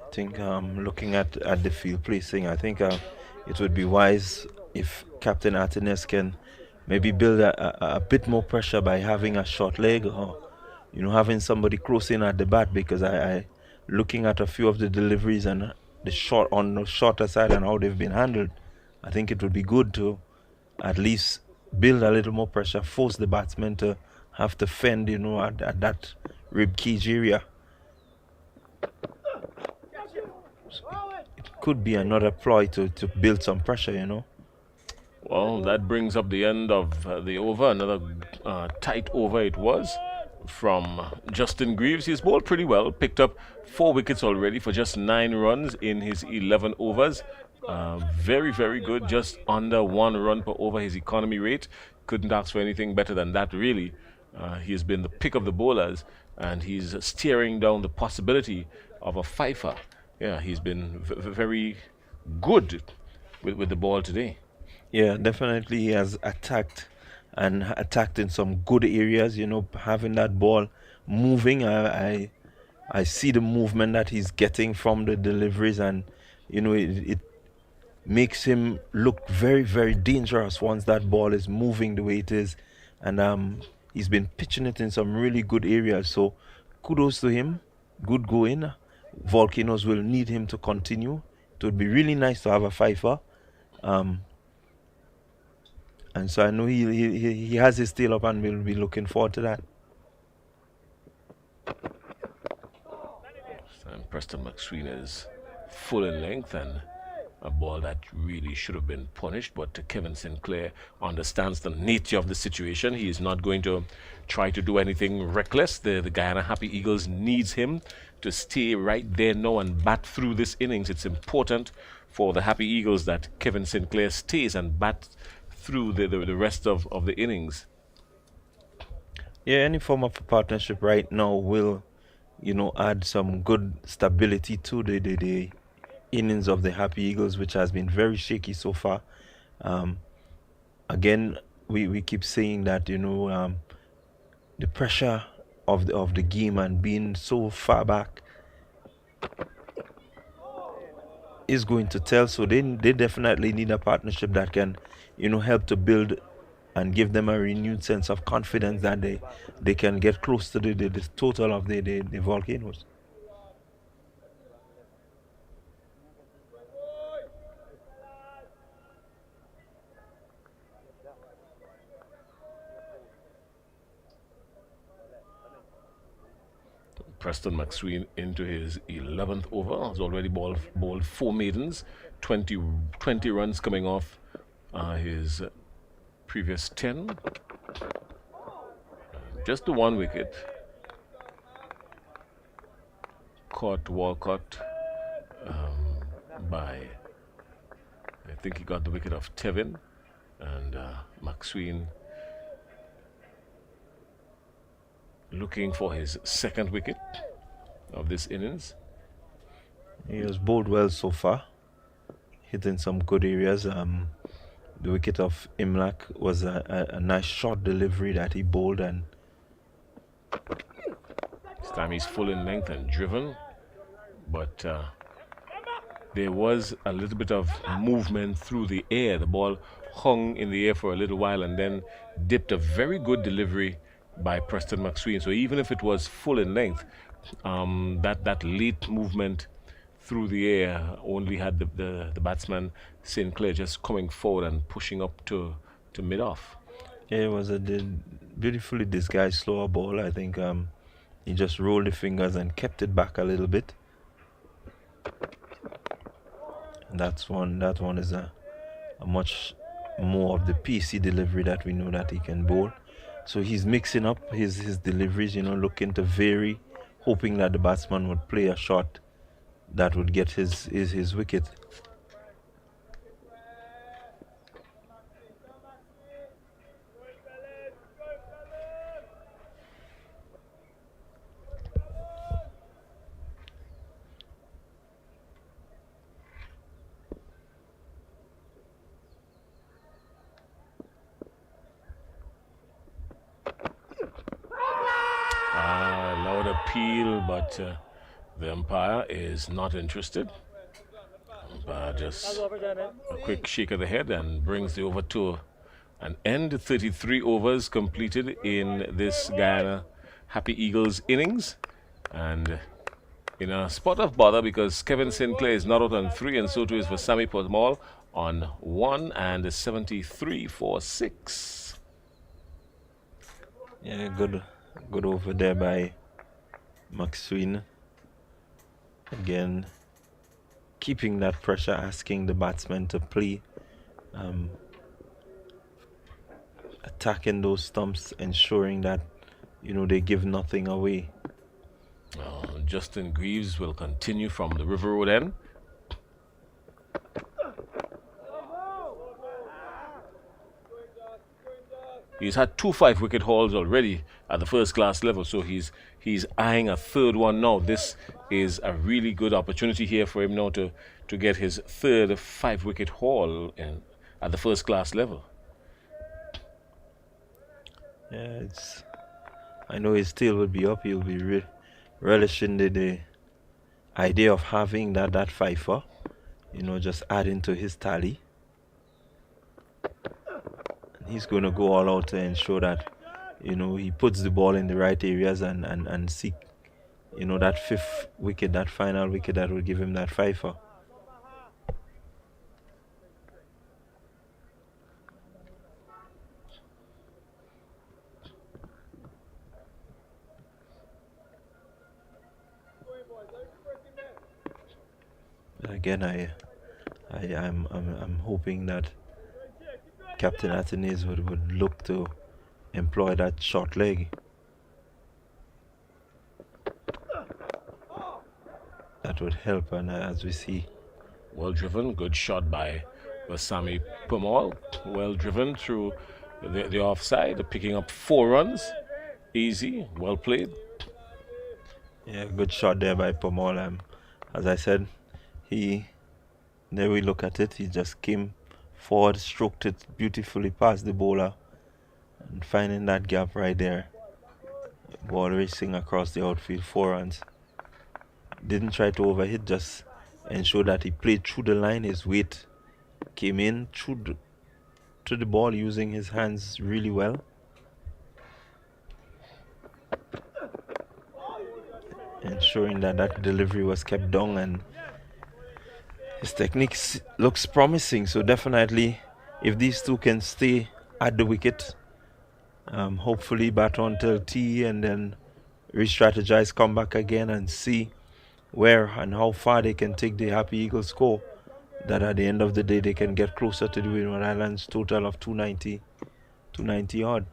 I think looking at the field placing, I think it would be wise if Captain Atenes can maybe build a bit more pressure by having a short leg, or having somebody close in at the bat, because I looking at a few of the deliveries and the shorter side and how they've been handled, I think it would be good to at least build a little more pressure, force the batsmen to have to fend, at that rib cage area. It could be another ploy to build some pressure. Well, that brings up the end of the over. Another tight over it was from Justin Greaves. He's bowled pretty well, picked up 4 wickets already for just 9 runs in his 11 overs. Very, very good, just under 1 run per over his economy rate. Couldn't ask for anything better than that, really. He has been the pick of the bowlers, and he's steering down the possibility of a fifer. Yeah, he's been very good with the ball today. Yeah, definitely he has attacked in some good areas, having that ball moving. I see the movement that he's getting from the deliveries, and it makes him look very, very dangerous once that ball is moving the way it is. And he's been pitching it in some really good areas, so kudos to him. Good going. Volcanoes will need him to continue. It would be really nice to have a fifer. And so I know he has his tail up, and we'll be looking forward to that. And Preston McSween is full in length, and a ball that really should have been punished, but Kevin Sinclair understands the nature of the situation. He is not going to try to do anything reckless. The Guyana Happy Eagles needs him to stay right there now and bat through this innings. It's important for the Happy Eagles that Kevin Sinclair stays and bats through the rest of the innings. Yeah, any form of a partnership right now will, add some good stability to the innings of the Happy Eagles, which has been very shaky so far. Again, we keep saying that, the pressure of the game and being so far back is going to tell. So they definitely need a partnership that can, help to build and give them a renewed sense of confidence that they can get close to the total of the Volcanoes. Preston McSween into his 11th over. Has already bowled 4 maidens, 20 runs coming off his previous 10. Just the 1 wicket. Caught Walcott by, I think he got the wicket of Tevin, and McSween looking for his 2nd wicket of this innings. He has bowled well so far, hitting some good areas. The wicket of Imlak was a nice short delivery that he bowled, and this time he's full in length and driven, but there was a little bit of movement through the air. The ball hung in the air for a little while and then dipped. A very good delivery by Preston McSween. So even if it was full in length, that late movement through the air only had the batsman Sinclair just coming forward and pushing up to mid-off. yeah, it was a beautifully disguised slower ball. I think he just rolled the fingers and kept it back a little bit. And that one is a much more of the PC delivery that we know that he can bowl. So he's mixing up his deliveries, looking to vary, hoping that the batsman would play a shot that would get his wicket. Loud appeal, but the umpire is not interested. Umpire just a quick shake of the head and brings the over to an end. 33 overs completed in this Guyana Happy Eagles innings, and in a spot of bother because Kevin Sinclair is not out on 3, and so too is for Sammy Potmal on 1, and 73 for 6. Yeah, good over there by McSween. Again, keeping that pressure, asking the batsmen to play, attacking those stumps, ensuring that they give nothing away. Justin Greaves will continue from the River Road end. He's had 2 5-wicket hauls already at the first class level, so he's eyeing a 3rd one now. This is a really good opportunity here for him now to get his 3rd 5-wicket haul at the first class level. Yeah, I know his tail will be up. He'll be relishing the idea of having that fifer, just adding to his tally. He's going to go all out to ensure that he puts the ball in the right areas and seek that 5th wicket, that final wicket that will give him that fifer. Again, I'm hoping that Captain Athenaeus would look to employ that short leg. That would help, and as we see. Well driven, good shot by Vasami Pamal. Well driven through the offside, picking up 4 runs. Easy, well played. Yeah, good shot there by Pamal. As I said, there we look at it, he just came forward, stroked it beautifully past the bowler, and finding that gap right there. Ball racing across the outfield, 4 runs. Didn't try to overhit, just ensure that he played through the line. His weight came in through to the ball using his hands really well. Ensuring that that delivery was kept down, and his techniques looks promising. So definitely, if these two can stay at the wicket, hopefully bat on till T and then re-strategize, come back again and see where and how far they can take the Happy Eagles score, that at the end of the day they can get closer to the Windward Islands total of 290 odd.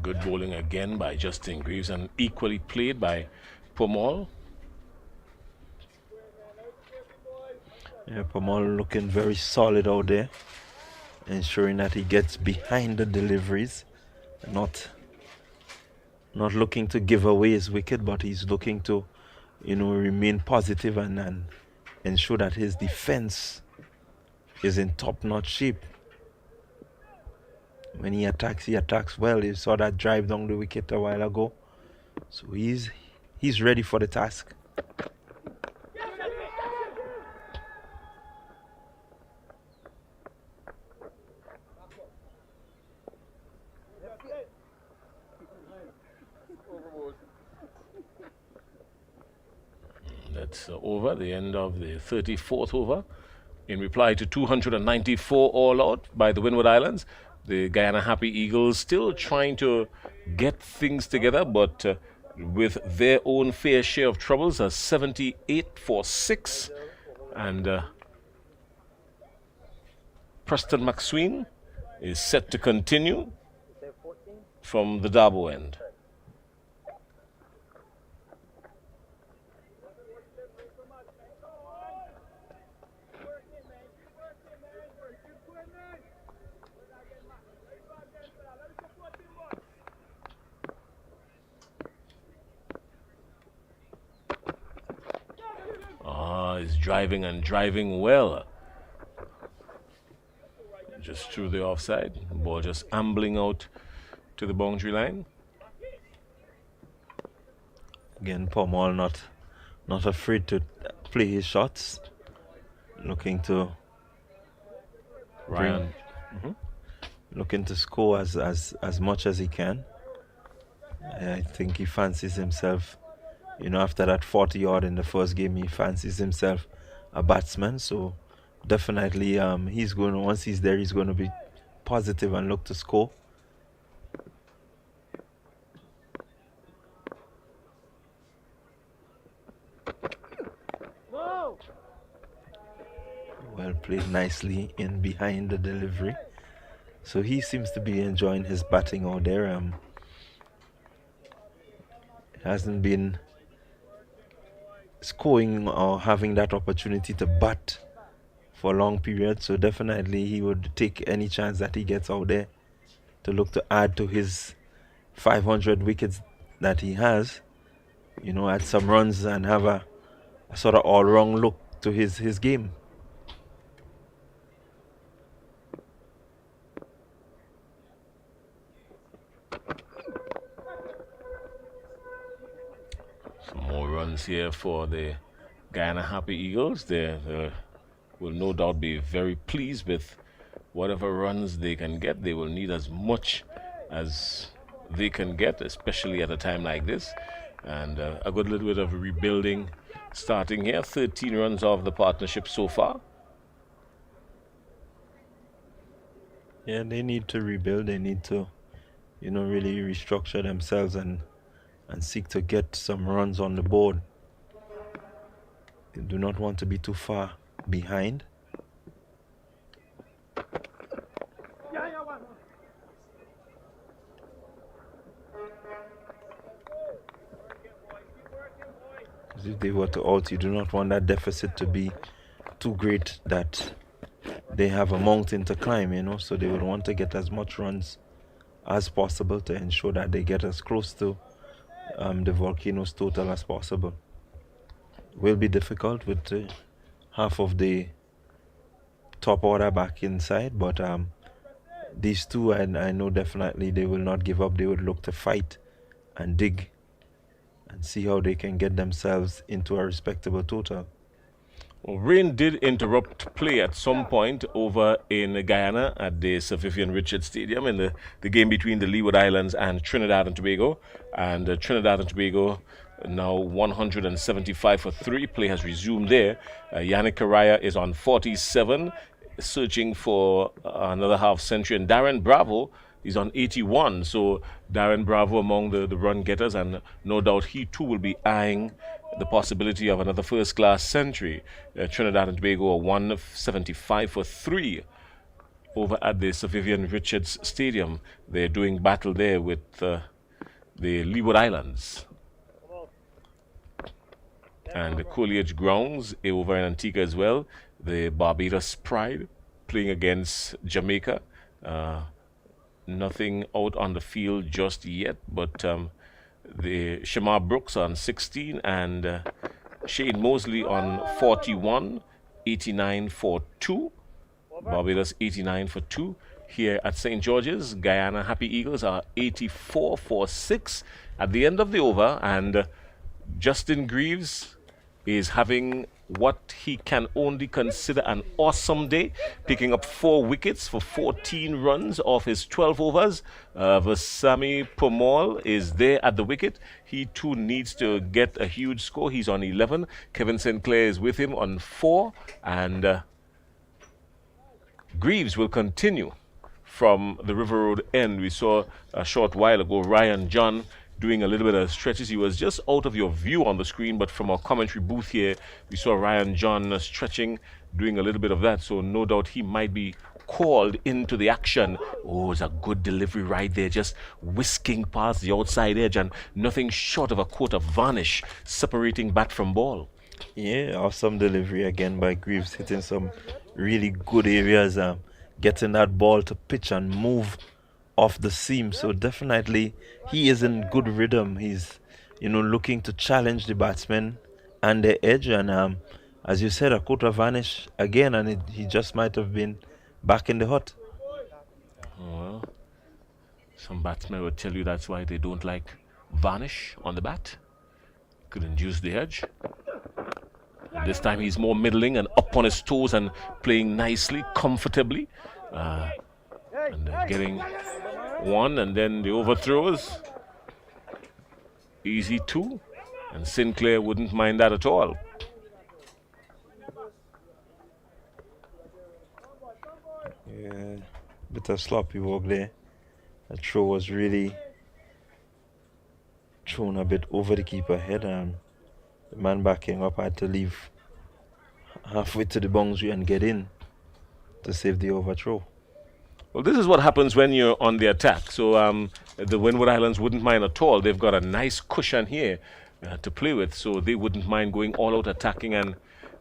Good bowling again by Justin Greaves and equally played by Pomal. Yeah, Pomal looking very solid out there, ensuring that he gets behind the deliveries, not looking to give away his wicket, but he's looking to, remain positive and ensure that his defense is in top-notch shape. When he attacks well. You saw that drive down the wicket a while ago. So he's ready for the task. That's over, the end of the 34th over. In reply to 294 all out by the Windward Islands, the Guyana Happy Eagles still trying to get things together, but with their own fair share of troubles, a 78 for 6. And Preston McSween is set to continue from the Dabo end. Is driving and driving well. Just through the offside. Ball just ambling out to the boundary line. Again, Pomal not afraid to play his shots. Looking to Ryan. Looking to score as much as he can. I think he fancies himself, after that 40 odd in the first game, he fancies himself a batsman. So definitely once he's there, he's going to be positive and look to score. Well played nicely in behind the delivery. So he seems to be enjoying his batting out there. Hasn't been scoring or having that opportunity to bat for a long period, so definitely he would take any chance that he gets out there to look to add to his 500 wickets that he has, add some runs and have a sort of all-round look to his game. More runs here for the Guyana Happy Eagles. They will no doubt be very pleased with whatever runs they can get. They will need as much as they can get, especially at a time like this. And a good little bit of rebuilding starting here. 13 runs off the partnership so far. Yeah, they need to rebuild. They need to, really restructure themselves and seek to get some runs on the board. They do not want to be too far behind. Because if they were to out, you do not want that deficit to be too great that they have a mountain to climb, so they would want to get as much runs as possible to ensure that they get as close to the Volcanoes total as possible. Will be difficult with half of the top order back inside, but these two, I know definitely they will not give up. They would look to fight and dig and see how they can get themselves into a respectable total. Well, rain did interrupt play at some point over in Guyana at the Sir Vivian Richards Stadium in the game between the Leeward Islands and Trinidad and Tobago. And Trinidad and Tobago now 175 for 3. Play has resumed there. Yannick Correa is on 47, searching for another half century. And Darren Bravo is on 81. So Darren Bravo among the run getters, and no doubt he too will be eyeing the possibility of another first-class century. Trinidad and Tobago are 175 for 3 over at the Sir Vivian Richards Stadium. They're doing battle there with the Leeward Islands. And the Coolidge Grounds over in Antigua as well. The Barbados Pride playing against Jamaica. Nothing out on the field just yet, but the Shamar Brooks on 16 and Shane Mosley on 41, 89 for 2. Barbados 89 for 2. Here at St. George's, Guyana Happy Eagles are 84 for 6 at the end of the over, and Justin Greaves is having what he can only consider an awesome day, picking up 4 wickets for 14 runs off his 12 overs. Vasami Pomal is there at the wicket. He too needs to get a huge score. He's on 11. Kevin Sinclair is with him on 4. And Greaves will continue from the River Road end. We saw a short while ago Ryan John doing a little bit of stretches. He was just out of your view on the screen, but from our commentary booth here, we saw Ryan John stretching, doing a little bit of that. So no doubt he might be called into the action. Oh, it's a good delivery right there, just whisking past the outside edge, and nothing short of a coat of varnish separating bat from ball. Yeah, awesome delivery again by Greaves, hitting some really good areas, getting that ball to pitch and move off the seam. So definitely he is in good rhythm. He's looking to challenge the batsmen and the edge, and as you said, a coat of varnish again, and he just might have been back in the hut. Well, some batsmen will tell you that's why they don't like varnish on the bat. Could induce the edge. And this time he's more middling and up on his toes and playing nicely, comfortably, and getting one, and then the overthrows. Easy 2, and Sinclair wouldn't mind that at all. Yeah, bit of sloppy work there. The throw was really thrown a bit over the keeper head, and the man backing up had to leave halfway to the boundary and get in to save the overthrow. Well, this is what happens when you're on the attack. So the Windward Islands wouldn't mind at all. They've got a nice cushion here to play with, so they wouldn't mind going all out attacking and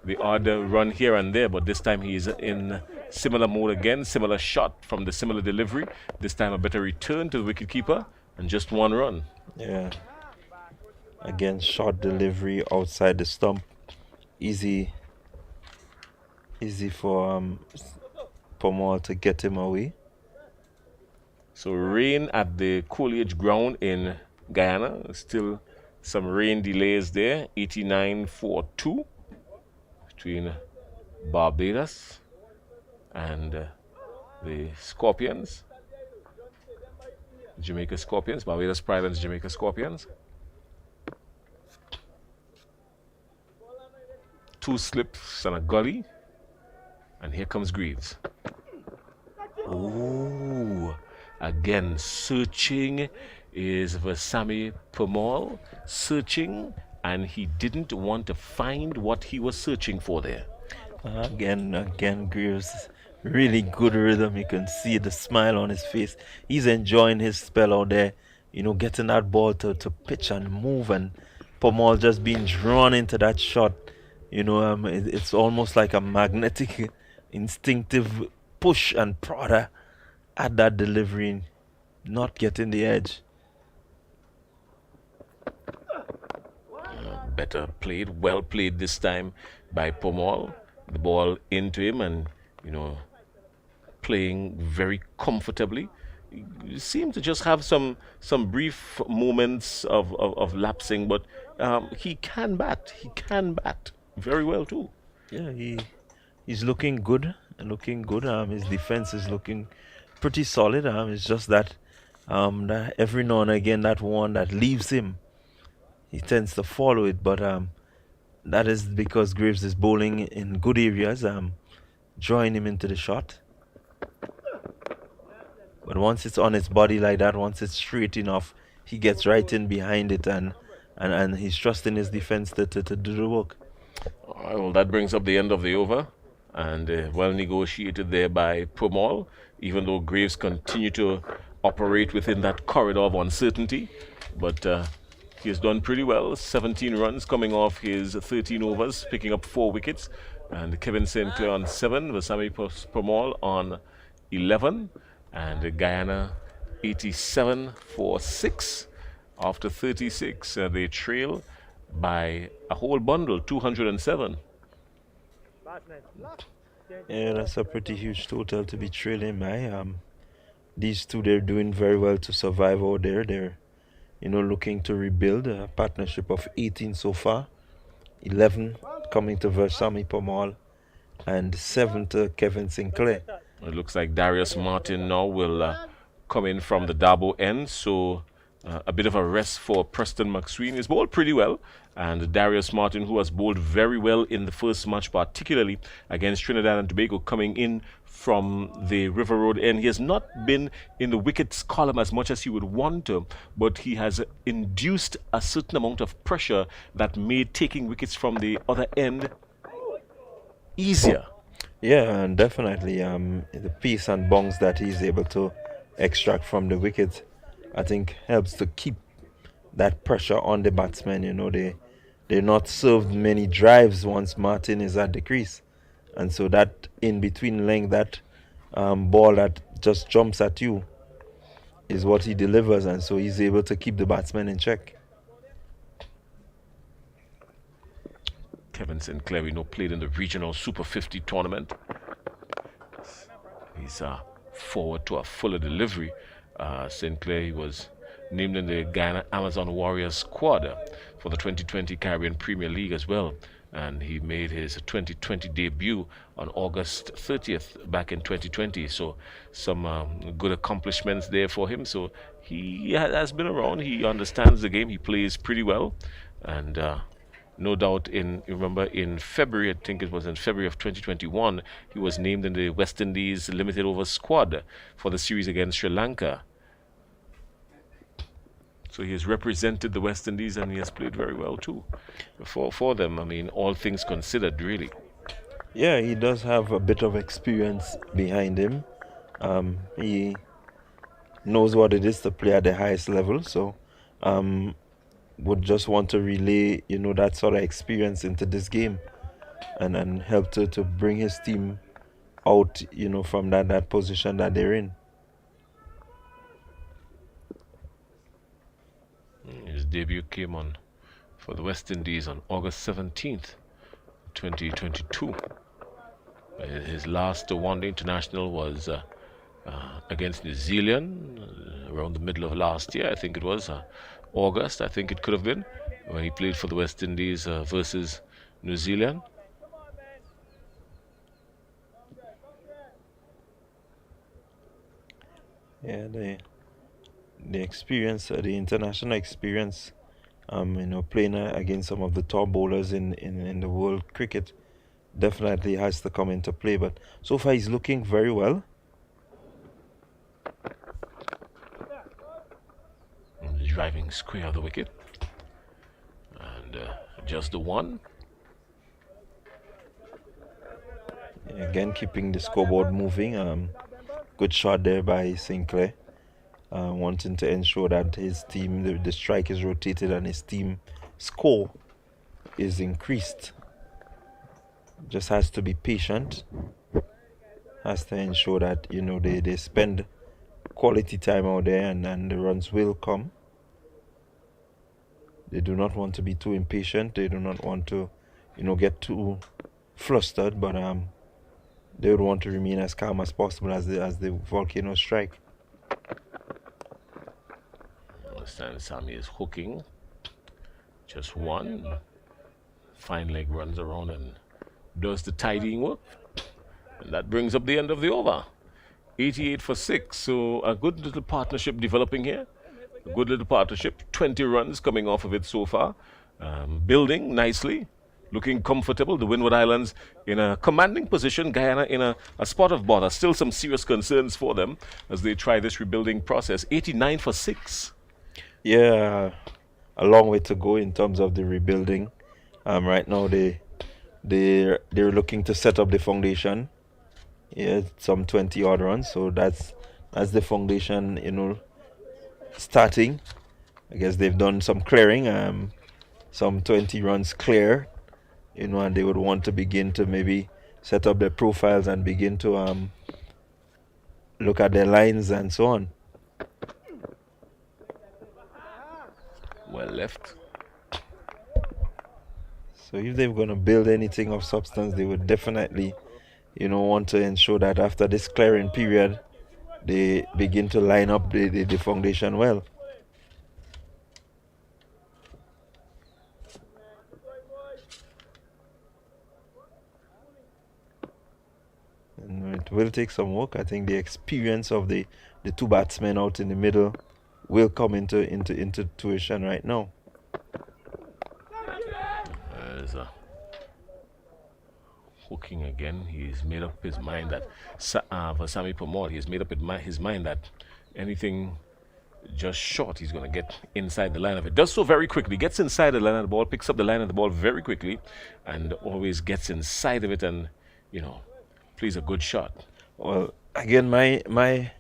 the odd run here and there. But this time he's in similar mode again, similar shot from the similar delivery. This time a better return to the wicketkeeper and just 1 run. Yeah. Again, short delivery outside the stump. Easy for Pomal to get him away. So rain at the Coolidge ground in Guyana. Still some rain delays there. 89 for 2 between Barbados and the Scorpions. Jamaica Scorpions. Barbados Pride and Jamaica Scorpions. 2 slips and a gully. And here comes Greaves. Ooh. Again, searching is Vasami Pomal. Searching, and he didn't want to find what he was searching for there. Again, Greaves, really good rhythm. You can see the smile on his face. He's enjoying his spell out there, getting that ball to pitch and move, and Pomal just being drawn into that shot. It's almost like a magnetic, instinctive push and prod at that delivery, not getting the edge. Better played, well played this time by Pomal. The ball into him and, playing very comfortably seemed to just have some brief moments of lapsing, but he can bat. He can bat very well too. Yeah, he's looking good. Looking good. His defense is looking pretty solid. It's just that every now and again that one that leaves him, he tends to follow it. But that is because Graves is bowling in good areas, drawing him into the shot. But once it's on its body like that, once it's straight enough, he gets right in behind it, and he's trusting his defense to do the work. All right, well, that brings up the end of the over, and well negotiated there by Pumol, even though Graves continued to operate within that corridor of uncertainty. But he has done pretty well. 17 runs coming off his 13 overs, picking up 4 wickets. And Kevin St. Clair on 7, Vasami Pumol on 11. And Guyana 87 for 6 after 36. They trail by a whole bundle, 207. Yeah, that's a pretty huge total to be trailing by. These two, they're doing very well to survive out there. They're, looking to rebuild a partnership of 18 so far. 11 coming to Versami Pomal and 7 to Kevin Sinclair. It looks like Darius Martin now will come in from the Dabo end, so a bit of a rest for Preston McSween. He's bowled pretty well, and Darius Martin, who has bowled very well in the first match, particularly against Trinidad and Tobago, coming in from the River Road end. He has not been in the wickets column as much as he would want to, but he has induced a certain amount of pressure that made taking wickets from the other end easier. Yeah, and definitely the pace and bongs that he's able to extract from the wicket, I think, helps to keep that pressure on the batsmen. They're not served many drives once Martin is at the crease, and so that in between length, that ball that just jumps at you is what he delivers, and so he's able to keep the batsmen in check. Kevin Sinclair, we know, played in the regional Super 50 tournament. He's forward to a fuller delivery. Sinclair, he was named in the Guyana Amazon Warriors squad for the 2020 Caribbean Premier League as well. And he made his 2020 debut on August 30th back in 2020. So some good accomplishments there for him. So he has been around. He understands the game. He plays pretty well. And no doubt in February, I think it was in February of 2021, he was named in the West Indies limited over squad for the series against Sri Lanka. So he has represented the West Indies and he has played very well too for them. I mean, all things considered, really. Yeah, he does have a bit of experience behind him. He knows what it is to play at the highest level, so would just want to relay, that sort of experience into this game and help to bring his team out, from that position that they're in. His debut came on for the West Indies on August 17th, 2022. His last one-day international was against New Zealand around the middle of last year, I think it was. August, I think it could have been, when he played for the West Indies versus New Zealand. Yeah, the experience, the international experience, playing against some of the top bowlers in the world cricket definitely has to come into play. But so far he's looking very well. Driving square of the wicket, and just the one. Again, keeping the scoreboard moving. Good shot there by Sinclair, wanting to ensure that his team, the strike is rotated and his team score is increased. Just has to be patient, has to ensure that they spend quality time out there and the runs will come. They do not want to be too impatient. They do not want to, get too flustered. But they would want to remain as calm as possible as the volcano strike. And Sammy is hooking. Just one. Fine leg runs around and does the tidying work. And that brings up the end of the over. 88 for 6. So a good little partnership developing here. A good little partnership. 20 runs coming off of it so far. Building nicely. Looking comfortable. The Windward Islands in a commanding position. Guyana in a spot of bother. Still some serious concerns for them as they try this rebuilding process. 89 for 6. Yeah, a long way to go in terms of the rebuilding. Right now they're looking to set up the foundation. Yeah, some 20 odd runs. So that's the foundation, starting. I guess they've done some clearing. Some 20 runs clear. And they would want to begin to maybe set up their profiles and begin to look at their lines and so on. Well left. So if they're going to build anything of substance, they would definitely, want to ensure that after this clearing period, they begin to line up the foundation well. And it will take some work. I think the experience of the two batsmen out in the middle will come into tuition right now. There's a hooking again. He's made up his mind that for Sammy Pomor, he's made up his mind that anything just short, he's going to get inside the line of it. Does so very quickly. Gets inside the line of the ball, picks up the line of the ball very quickly, and always gets inside of it and, plays a good shot. Well, again, my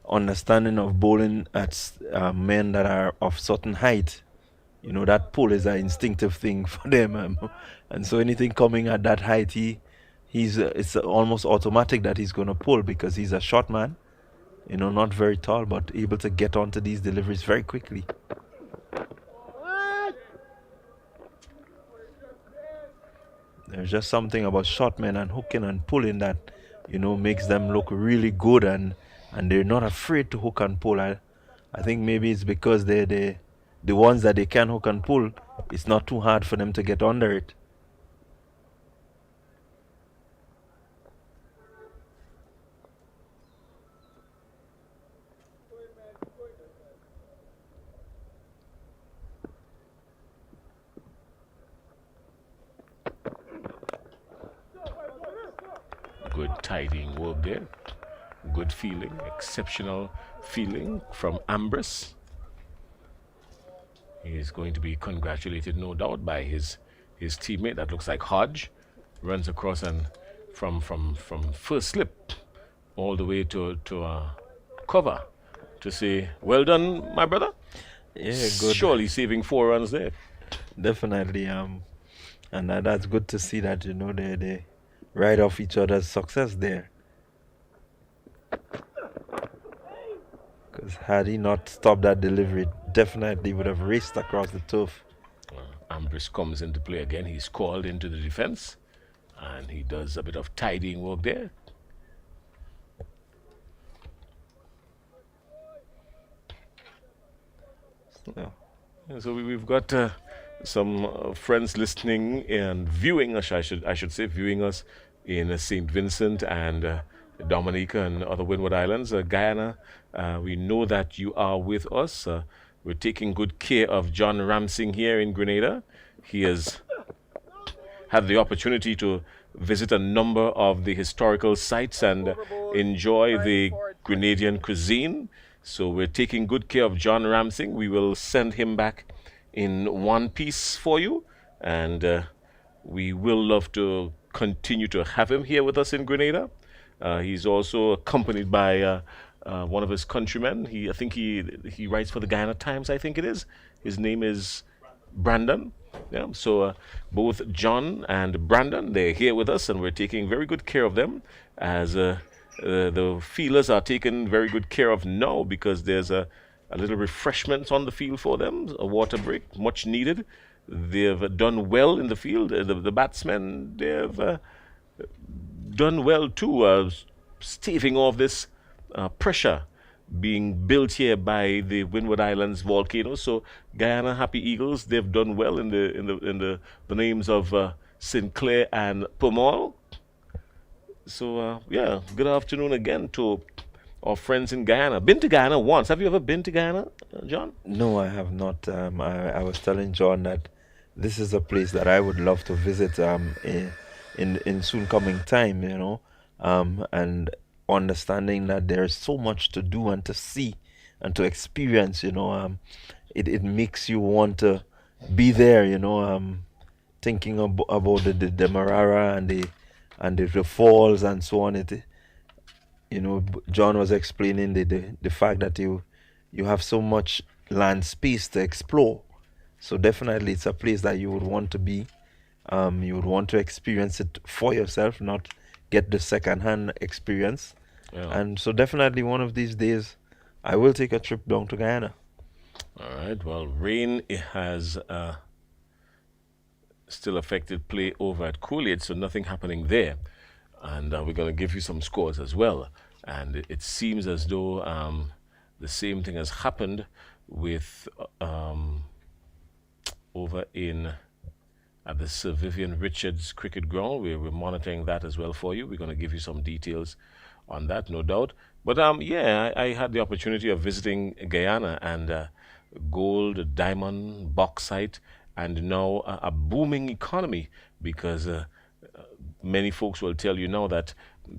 understanding of bowling at men that are of certain height, that pull is an instinctive thing for them, and so anything coming at that height, it's almost automatic that he's going to pull because he's a short man, not very tall, but able to get onto these deliveries very quickly. There's just something about short men and hooking and pulling that, makes them look really good, and they're not afraid to hook and pull. I think maybe it's because the ones that they can hook and pull, it's not too hard for them to get under it. Good tidying work there. Good feeling, exceptional feeling from Ambrose. He is going to be congratulated, no doubt, by his teammate. That looks like Hodge. Runs across and from first slip all the way to cover to say, well done, my brother. Yeah, good. Surely saving 4 runs there. Definitely. And that's good to see that, they ride off each other's success there. Because had he not stopped that delivery, definitely would have raced across the turf. Ambrose comes into play again. He's called into the defense, and he does a bit of tidying work there. So we've got some friends listening and viewing us. I should say viewing us in St. Vincent and Dominica and other Windward Islands, Guyana. We know that you are with us. We're taking good care of John Ramsing here in Grenada. He has had the opportunity to visit a number of the historical sites and enjoy the Grenadian cuisine. So we're taking good care of John Ramsing. We will send him back in one piece for you, and we will love to continue to have him here with us in Grenada. He's also accompanied by one of his countrymen. I think he writes for the Guyana Times, I think it is. His name is Brandon. Yeah, so both John and Brandon, they're here with us, and we're taking very good care of them as the fielders are taken very good care of now, because there's a little refreshment on the field for them, a water break, much needed. They've done well in the field. The batsmen, they've done well too, staving off this pressure being built here by the Windward Islands volcano. So Guyana Happy Eagles, they've done well in the names of Sinclair and Pomol. So yeah, good afternoon again to our friends in Guyana. Been to Guyana once. Have you ever been to Guyana, John? No, I have not. I was telling John that this is a place that I would love to visit in soon coming time, and understanding that there's so much to do and to see and to experience, it makes you want to be there, thinking about the Marara and the falls and so on. John was explaining the fact that you have so much land space to explore. So definitely it's a place that you would want to be. You would want to experience it for yourself, not get the second-hand experience. Yeah. And so definitely one of these days, I will take a trip down to Guyana. All right. Well, rain has still affected play over at Coolidge, so nothing happening there. And we're going to give you some scores as well. And it seems as though the same thing has happened with over at the Sir Vivian Richards Cricket Ground. We're monitoring that as well for you. We're going to give you some details on that, no doubt. But yeah, I had the opportunity of visiting Guyana, and gold, diamond, bauxite, and now a booming economy, because many folks will tell you now that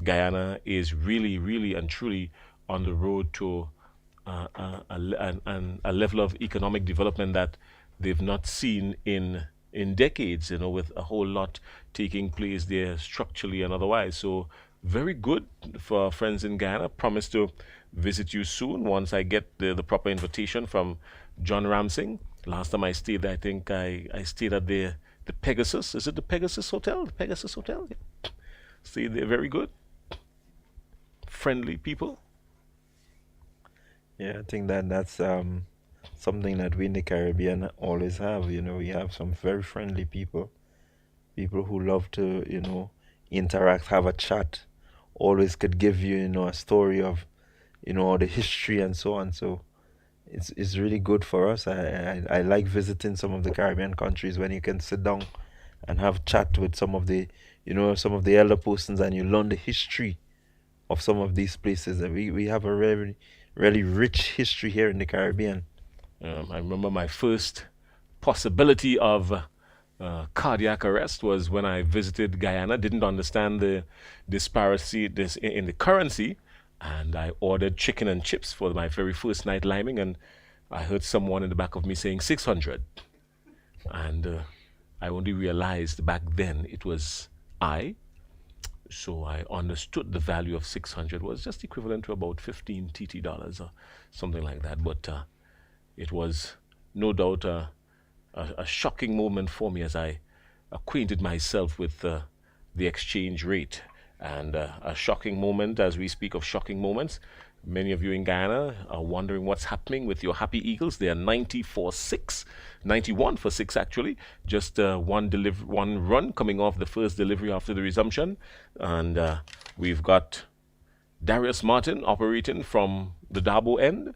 Guyana is really, really and truly on the road to a level of economic development that they've not seen in decades, with a whole lot taking place there structurally and otherwise. So very good for our friends in Guyana. Promise to visit you soon once I get the proper invitation from John Ramsing. Last time I stayed there, I think I stayed at the Pegasus. Is it the Pegasus Hotel? The Pegasus Hotel? Yeah. Stayed there, very good. Friendly people. Yeah, I think that's something that we in the Caribbean always have. We have some very friendly people who love to, interact, have a chat, always could give you, a story of, the history and so on. So it's really good for us. I like visiting some of the Caribbean countries when you can sit down and have chat with some of the, some of the elder persons, and you learn the history of some of these places. And we have a really, really rich history here in the Caribbean. I remember my first possibility of cardiac arrest was when I visited Guyana. Didn't understand the disparity in the currency, and I ordered chicken and chips for my very first night liming, and I heard someone in the back of me saying 600, and I only realized back then it was I. So I understood the value of 600 was just equivalent to about 15 TT dollars or something like that. But it was no doubt a shocking moment for me as I acquainted myself with the exchange rate. And a shocking moment, as we speak of shocking moments, many of you in Guyana are wondering what's happening with your Happy Eagles. They are 90 for 6, 91 for 6 actually. Just one run coming off the first delivery after the resumption. And we've got Darius Martin operating from the Dabo end.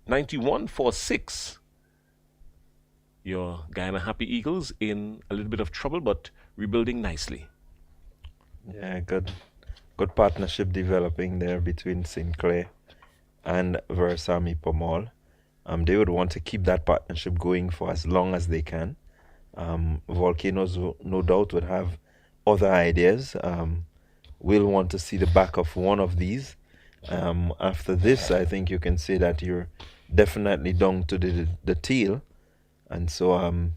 91 for 6. Your Guyana Happy Eagles in a little bit of trouble, but rebuilding nicely. Yeah, good partnership developing there between Sinclair and Versami Pomol. They would want to keep that partnership going for as long as they can. Volcanoes, no doubt, would have other ideas. We'll want to see the back of one of these. After this, I think you can say that you're definitely down to the tail. And so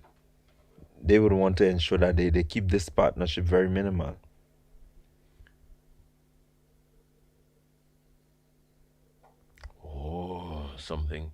they would want to ensure that they keep this partnership very minimal. Something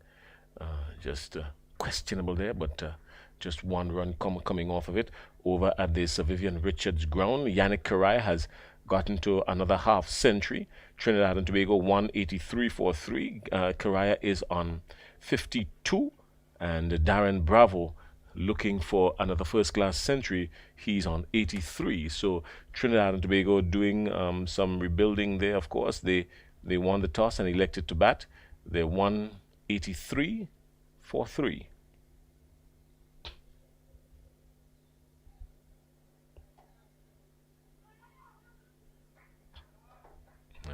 just questionable there, but just one run coming off of it. Over at the Sir Vivian Richards ground, Yannick Correa has gotten to another half century. Trinidad and Tobago 183 for 3. Correa is on 52, and Darren Bravo looking for another first-class century. He's on 83. So Trinidad and Tobago doing some rebuilding there. Of course, they They won the toss and elected to bat. They won 83 for 3.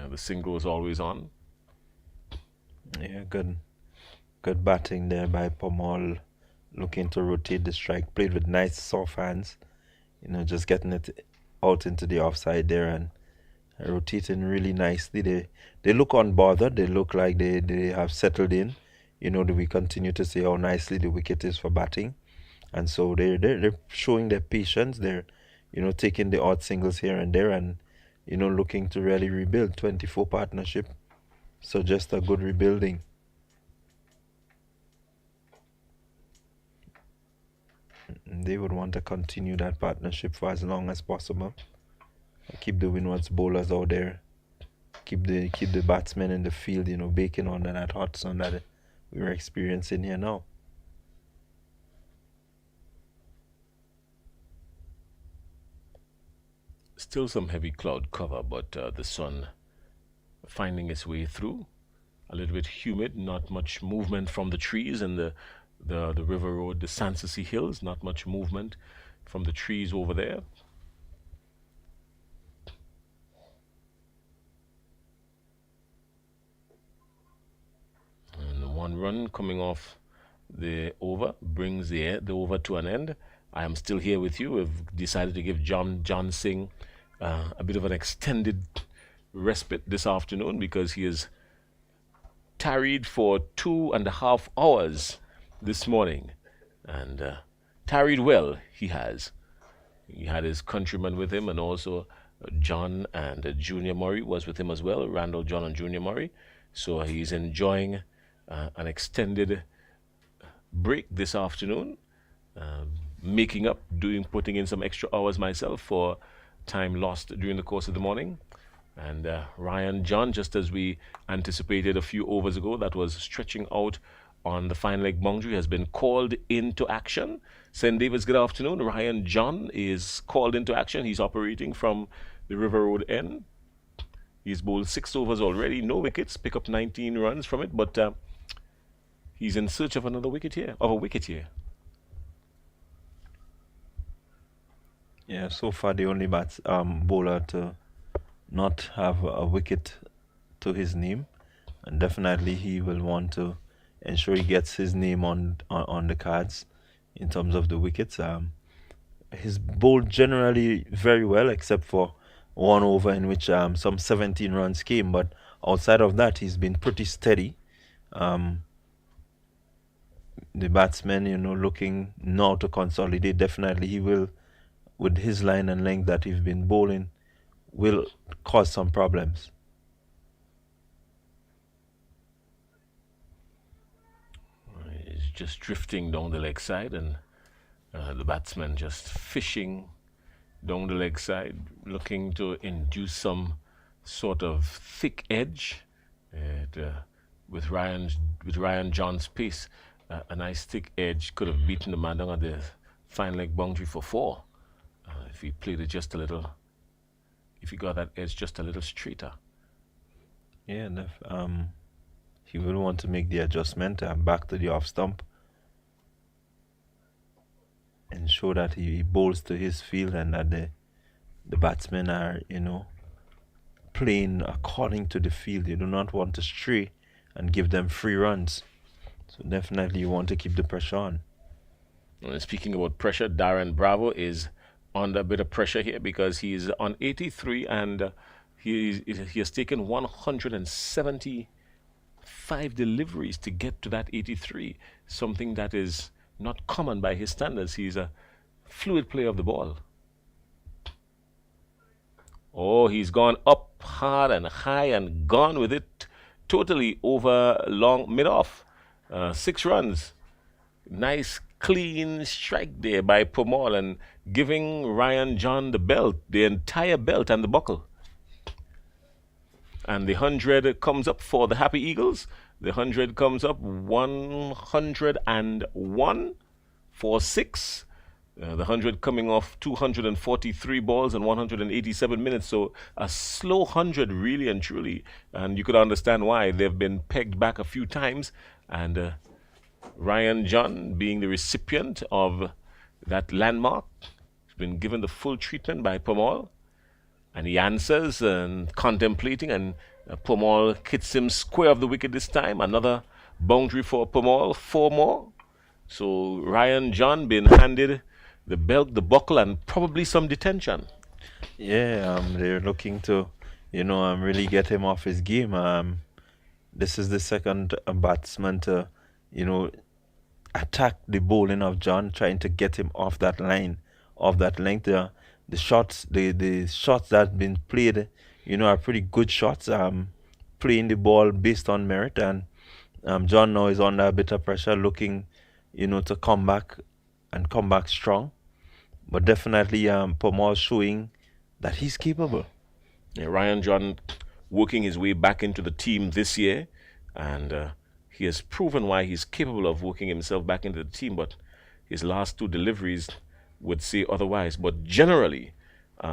The single is always on. Yeah, good batting there by Pomal, looking to rotate the strike. Played with nice soft hands, just getting it out into the offside there and rotating really nicely. They look unbothered. They look like they have settled in. We continue to see how nicely the wicket is for batting, and so they're showing their patience. They're taking the odd singles here and there, and looking to really rebuild. 24 partnership, so just a good rebuilding. They would want to continue that partnership for as long as possible. Keep the Windwards bowlers out there. Keep the batsmen in the field, baking under that hot sun that we're experiencing here now. Still some heavy cloud cover, but the sun finding its way through. A little bit humid, not much movement from the trees and the river road, the Sanssouci Hills, not much movement from the trees over there. And 1 run coming off the over brings the over to an end. I am still here with you. We've decided to give John Singh a bit of an extended respite this afternoon because he is tarried for 2.5 hours this morning, and tarried well he has. He had his countrymen with him, and also John and Junior Murray was with him as well, Randall, John and Junior Murray. So he's enjoying an extended break this afternoon, making up, putting in some extra hours myself for time lost during the course of the morning. And Ryan John, just as we anticipated a few overs ago, that was stretching out on the fine leg boundary, has been called into action. St. David's, good afternoon. Ryan John is called into action. He's operating from the River Road end. He's bowled 6 overs already, no wickets, pick up 19 runs from it, but he's in search of a wicket here. Yeah, so far the only bowler to not have a wicket to his name, and definitely he will want to ensure he gets his name on the cards in terms of the wickets. He's bowled generally very well, except for 1 over in which some 17 runs came, but outside of that he's been pretty steady. The batsmen, looking now to consolidate. Definitely he will, with his line and length that he's been bowling, will cause some problems. He's just drifting down the leg side, and the batsman just fishing down the leg side, looking to induce some sort of thick edge. With Ryan John's pace, a nice thick edge could have beaten the man down at the fine leg boundary for 4 if he played it just a little. If he got that edge just a little straighter. Yeah, and he will want to make the adjustment back to the off stump, ensure that he bowls to his field and that the batsmen are, playing according to the field. You do not want to stray and give them free runs. So definitely you want to keep the pressure on. And speaking about pressure, Darren Bravo is under a bit of pressure here because he's on 83 and he has taken 175 deliveries to get to that 83, something that is not common by his standards. He's a fluid player of the ball. Oh, he's gone up hard and high and gone with it totally over long mid-off. 6 runs. Nice clean strike there by Pomal and giving Ryan John the belt, the entire belt and the buckle. And the 100 comes up for the Happy Eagles. The 100 comes up 101 for 6. The 100 coming off 243 balls and 187 minutes. So a slow 100, really and truly. And you could understand why. They've been pegged back a few times. And Ryan John, being the recipient of that landmark, has been given the full treatment by Pomal. And he answers and contemplating. And Pomal hits him square of the wicket this time. Another boundary for Pomal. 4 more. So Ryan John being handed the belt, the buckle, and probably some detention. Yeah, they're looking to, really get him off his game. This is the second batsman to, attack the bowling of John, trying to get him off that line, off that length. The shots, the shots that have been played, are pretty good shots. Playing the ball based on merit, and John now is under a bit of pressure, looking, to come back and come back strong. But definitely, Pomal showing that he's capable. Yeah, Ryan John working his way back into the team this year, and he has proven why he's capable of working himself back into the team. But his last 2 deliveries would say otherwise. But generally,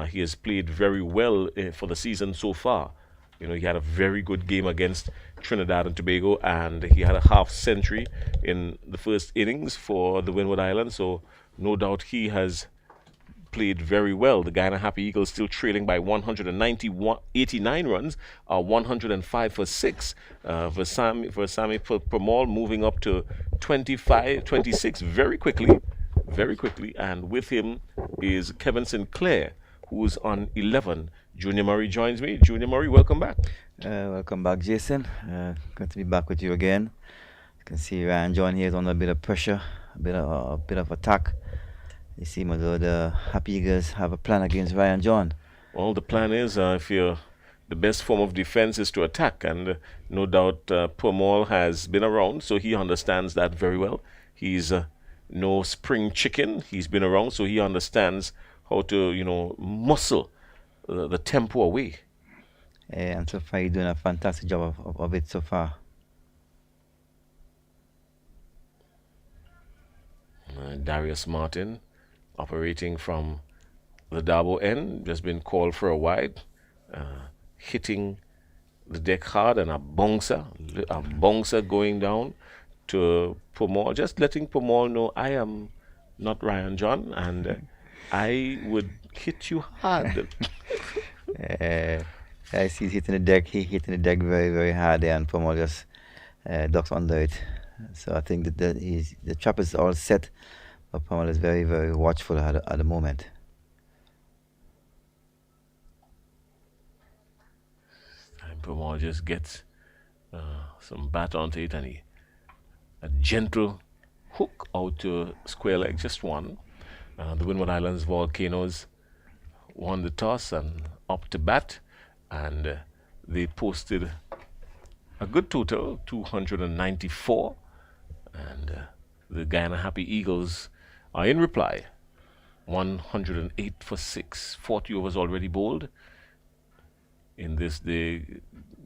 he has played very well for the season so far. He had a very good game against Trinidad and Tobago, and he had a half century in the first innings for the Windward Islands. So no doubt he has played very well. The Guyana Happy Eagles still trailing by 189 runs, 105 for 6. Versami Permaul moving up to 26 very quickly. And with him is Kevin Sinclair, who's on 11. Junior Murray joins me. Junior Murray, welcome back. Welcome back, Jason. Good to be back with you again. You can see Ryan John here is under a bit of pressure, a bit of attack. You see, the Happy Eagles have a plan against Ryan John. Well, the plan is, the best form of defense is to attack, and no doubt Permaul has been around, so he understands that very well. He's no spring chicken. He's been around, so he understands how to, muscle the tempo away. And so far, he's doing a fantastic job of it so far. Darius Martin, operating from the Dabo end, just been called for a wide, hitting the deck hard, and a bouncer going down to Pomal, just letting Pomal know I am not Ryan John, and I would hit you hard. I see he's hitting the deck. He hitting the deck very, very hard there, and Pomal just ducks under it. So I think that the trap is all set, but Pomal is very, very watchful at the moment. And Pomal just gets some bat onto it, and a gentle hook out to square leg, just one. The Windward Islands Volcanoes won the toss and up to bat, and they posted a good total, 294, and the Guyana Happy Eagles are in reply, 108 for 6, 40 overs already bowled. In this, the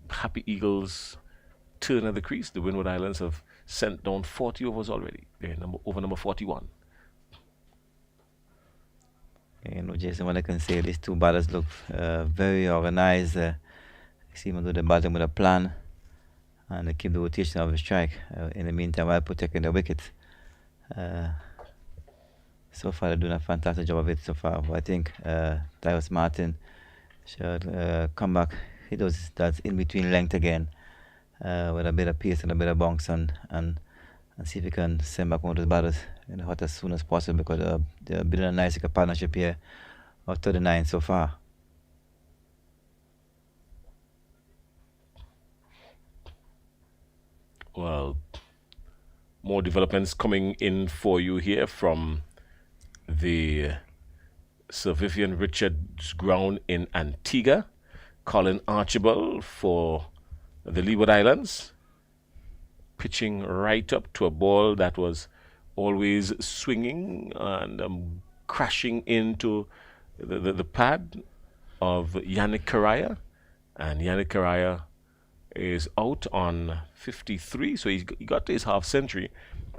Happy Eagles turn at the crease. The Windward Islands have sent down 40 overs already. They're over number 41. Jason, what I can say, these 2 batters look very organized. You see them do the batting with a plan, and they keep the rotation of the strike in the meantime while protecting the wicket. So far, they're doing a fantastic job of it so far. But I think Darius Martin should come back. He does that in between length again with a bit of pace and a bit of bounce, and see if he can send back one of those batters as soon as possible, because they're building a nice partnership here of 39 so far. Well, more developments coming in for you here from the Sir Vivian Richards ground in Antigua. Colin Archibald for the Leeward Islands, pitching right up to a ball that was always swinging and crashing into the pad of Yannick Karaya. And Yannick Karaya is out on 53, so he got to his half century.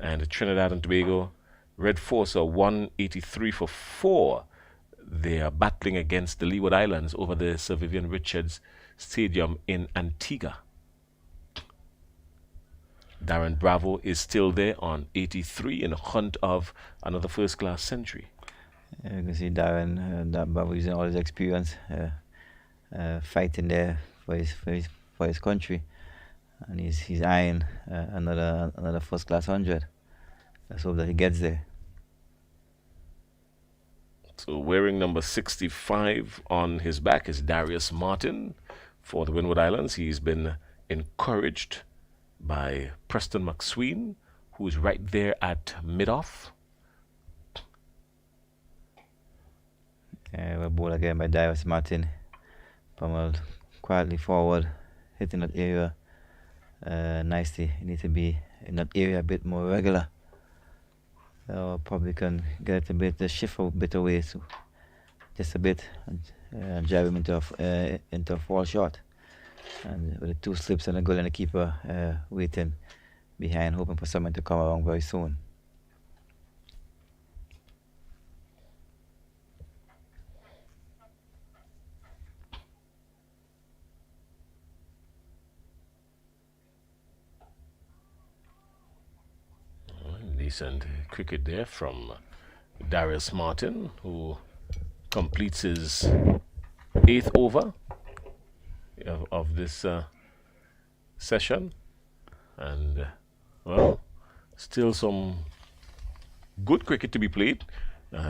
And Trinidad and Tobago Red Force are 183 for 4. They are battling against the Leeward Islands over the Sir Vivian Richards Stadium in Antigua. Darren Bravo is still there on 83 in hunt of another first-class century. You can see Darren, Bravo using all his experience, fighting there for his country, and he's eyeing another first-class 100. Let's hope that he gets there. So wearing number 65 on his back is Darius Martin for the Windward Islands. He's been encouraged by Preston McSween, who's right there at mid-off. We're ball again by Darius Martin. Pummeled quietly forward, hitting that area nicely. You need to be in that area a bit more regular. Probably can get a bit, shift a bit away, so just a bit, and drive him into a fall shot. And with the 2 slips and a goal and the keeper waiting behind, hoping for someone to come along very soon. Decent cricket there from Darius Martin, who completes his 8th over of this session. And, well, still some good cricket to be played.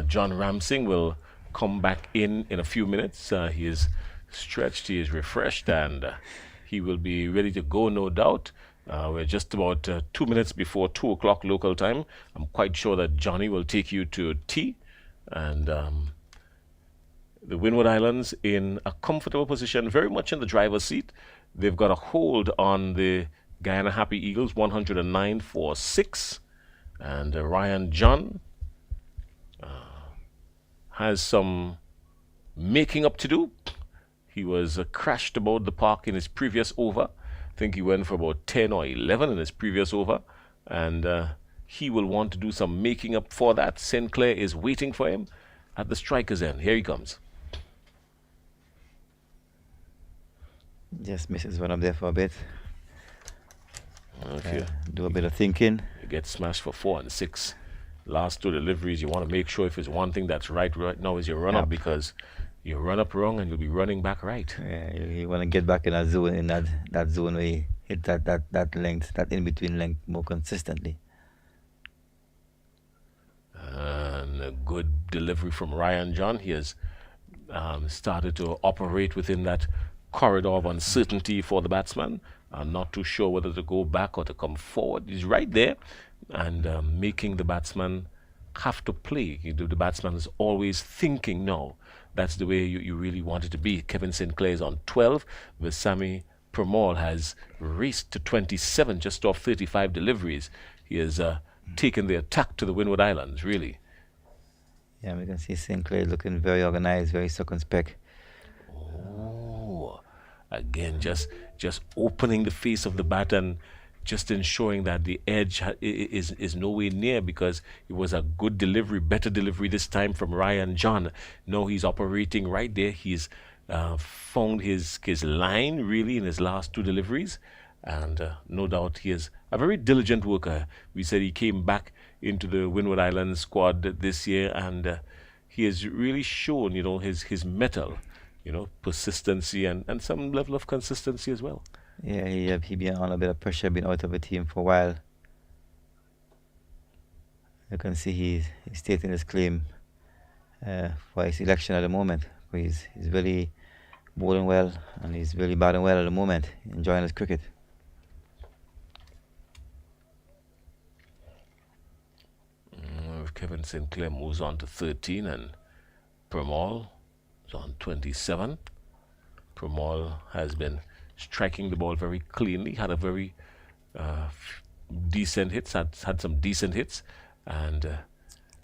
John Ramsing will come back in a few minutes. He is stretched, he is refreshed, and he will be ready to go, no doubt. We're just about 2 minutes before 2 o'clock local time. I'm quite sure that Johnny will take you to tea. And the Windward Islands in a comfortable position, very much in the driver's seat. They've got a hold on the Guyana Happy Eagles, 109 for 6. And Ryan John has some making up to do. He was crashed about the park in his previous over. I think he went for about 10 or 11 in his previous over, and he will want to do some making up for that. Sinclair is waiting for him at the striker's end. Here he comes. Just misses one up there for a bit. Okay. Do a bit of thinking. You get smashed for 4 and 6. Last 2 deliveries, you want to make sure if it's one thing that's right now is your run-up, because you run up wrong and you'll be running back right. Yeah, you want to get back in that zone, that zone where you hit that length, that in-between length more consistently. And a good delivery from Ryan John. He has started to operate within that corridor of uncertainty for the batsman. I'm not too sure whether to go back or to come forward. He's right there and making the batsman have to play. The batsman is always thinking, no, that's the way you really want it to be. Kevin Sinclair is on 12, with Sammy Permaul has raced to 27 just off 35 deliveries. He has taken the attack to the Windward Islands, really. Yeah, we can see Sinclair looking very organized, very circumspect. Oh, again, just opening the face of the bat and just ensuring that the edge is nowhere near, because it was a good delivery, better delivery this time from Ryan John. No, he's operating right there. He's found his line really in his last 2 deliveries, and no doubt he is a very diligent worker. We said he came back into the Windward Islands squad this year, and he has really shown, his mettle, persistency and some level of consistency as well. Yeah, he been on a bit of pressure, been out of the team for a while. You can see he's stating his claim for his election at the moment. He's really bowling well, and he's really batting well at the moment, enjoying his cricket. Kevin Sinclair moves on to 13, and Permaul is on 27. Permaul has been striking the ball very cleanly, had a very decent hits, had some decent hits, and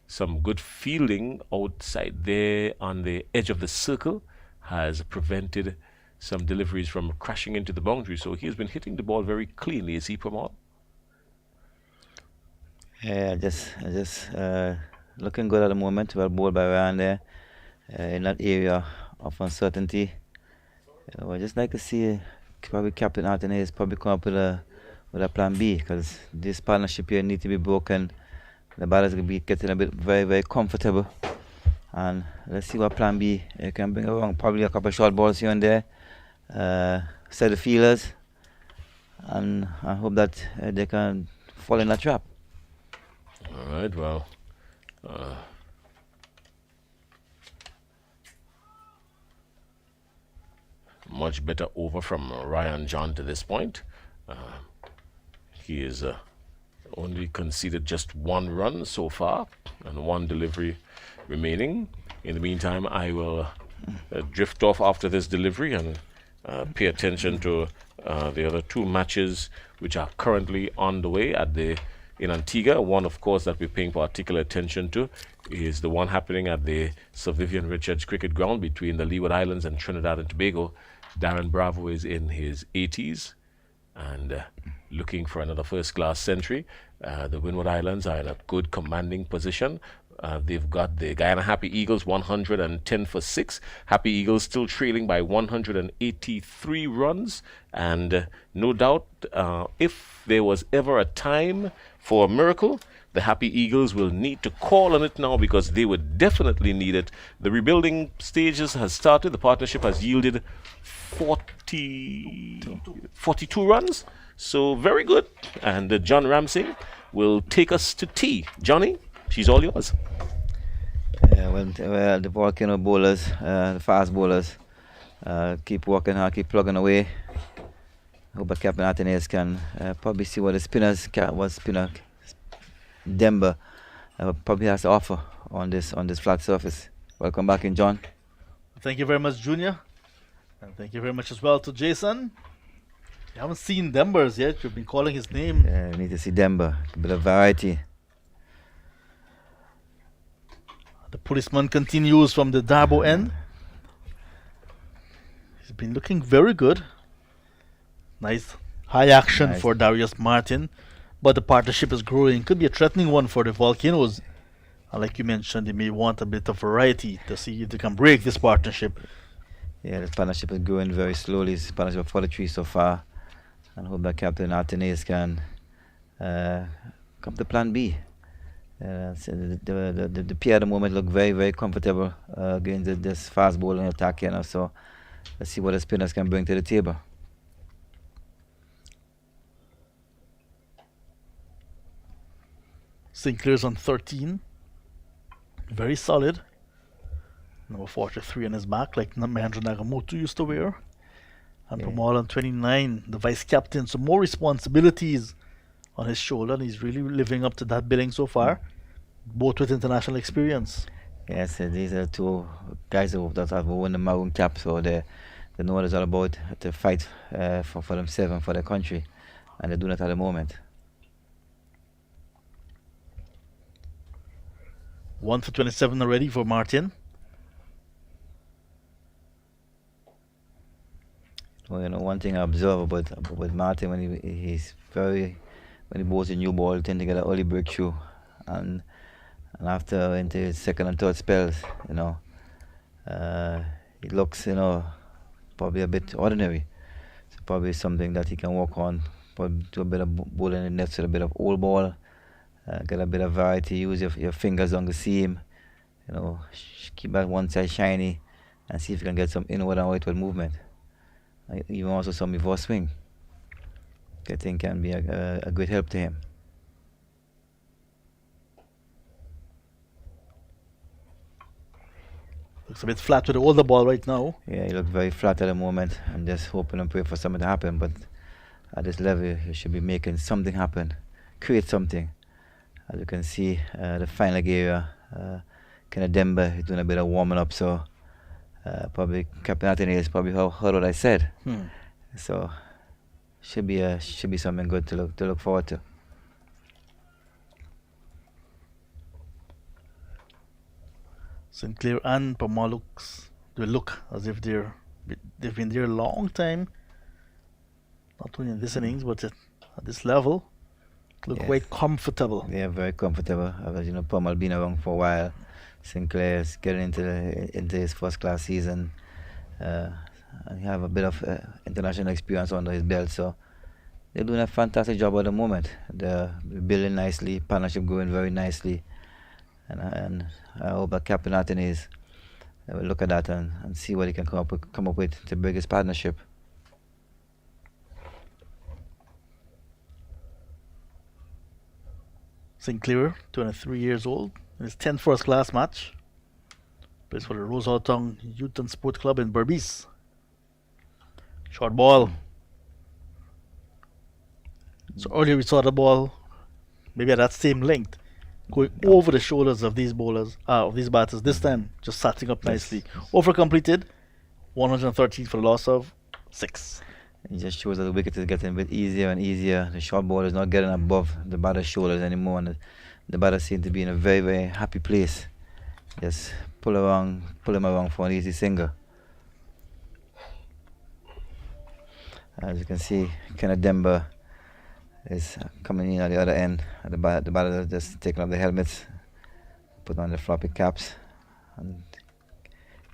some good fielding outside there on the edge of the circle has prevented some deliveries from crashing into the boundary. So he has been hitting the ball very cleanly. Is he, Permaul? Yeah, just looking good at the moment. Well bowled by Ryan there in that area of uncertainty. I just like to see probably Captain Anthony probably come up with a plan B because this partnership here need to be broken. The batters will be getting a bit very comfortable, and let's see what plan B can bring along. Probably a couple of short balls here and there, set the feelers, and I hope that they can fall in that trap. All right, well, much better over from Ryan John to this point. He is only conceded just one run so far and one delivery remaining. In the meantime, I will drift off after this delivery and pay attention to the other two matches which are currently on the way in Antigua. One, of course, that we're paying particular attention to is the one happening at the Sir Vivian Richards Cricket Ground between the Leeward Islands and Trinidad and Tobago. Darren Bravo is in his 80s and looking for another first-class century. The Windward Islands are in a good commanding position. They've got the Guyana Happy Eagles 110 for 6. Happy Eagles still trailing by 183 runs. And no doubt, if there was ever a time for a miracle, the Happy Eagles will need to call on it now because they would definitely need it. The rebuilding stages has started. The partnership has yielded 42 runs. So very good. And John Ramsey will take us to tea. Johnny, she's all yours. Well, the volcano bowlers, the fast bowlers, keep working hard, keep plugging away. Hope that Captain Athenaeus can probably see what the spinner Denver probably has to offer on this flat surface. Welcome back in, John. Thank you very much, Junior. And thank you very much as well to Jason. You haven't seen Denver's yet. You've been calling his name. Yeah, we need to see Denver. A bit of variety. The policeman continues from the Darbo end. He's been looking very good. Nice high action for Darius Martin. But the partnership is growing. Could be a threatening one for the Volcanoes. And like you mentioned, they may want a bit of variety to see if they can break this partnership. Yeah, this partnership is growing very slowly. It's a partnership of 43 so far. And hope that Captain Athenaeus can come to plan B. So the pair at the moment look very comfortable against this fast bowling attack, so let's see what the spinners can bring to the table. Sinclair's on 13. Very solid. Number 43 on his back, like Mahendra Nagamoto used to wear. And Pamal on 29, the vice captain. So more responsibilities on his shoulder, and he's really living up to that billing so far, both with international experience. Yes, these are two guys that have won the Maroon Cap, so they know what it's all about to fight for themselves and for their country, and they're doing it at the moment. 1 for 27 already for Martin. Well, one thing I observe about Martin when he bowls a new ball, he tends to get an early breakthrough, and after into his second and third spells, it looks probably a bit ordinary. So probably something that he can work on. Probably do a bit of bowling in the nets with a bit of old ball, get a bit of variety. Use your fingers on the seam, keep that one side shiny, and see if you can get some inward and outward movement. Even also some reverse swing. I think can be a great help to him. Looks a bit flat with the older ball right now. Yeah, he looks very flat at the moment. I'm just hoping and praying for something to happen. But at this level, you should be making something happen, create something. As you can see, the final area, kind of Denver, he's doing a bit of warming up. So probably Captain Athenaeus probably heard what I said. So should be something good to look forward to. Sinclair and Pama look as if they've been there a long time. Not only in this innings, but at this level. Look Yes. quite comfortable. They are very comfortable. Pommel been around for a while. Sinclair's getting into his first class season. And he have a bit of international experience under his belt, so they're doing a fantastic job at the moment. They're building nicely, partnership going very nicely, and I hope that Captain Anthony will look at that and see what he can come up with to bring his partnership. Sinclair, 23 years old, in his 10th first class match. Plays for the Rose Town Youth and Sport Club in Berbice. Short ball. So earlier we saw the ball, maybe at that same length, going over the shoulders of these bowlers, of these batters. This time, just setting up nicely. Over completed, 113 for the loss of 6. It just shows that the wicket is getting a bit easier and easier. The short ball is not getting above the batter's shoulders anymore, and the batter seems to be in a very, very happy place. Just pull him around for an easy single. As you can see, Kenneth Demba is coming in at the other end. The batter just taking off the helmets, put on the floppy caps, and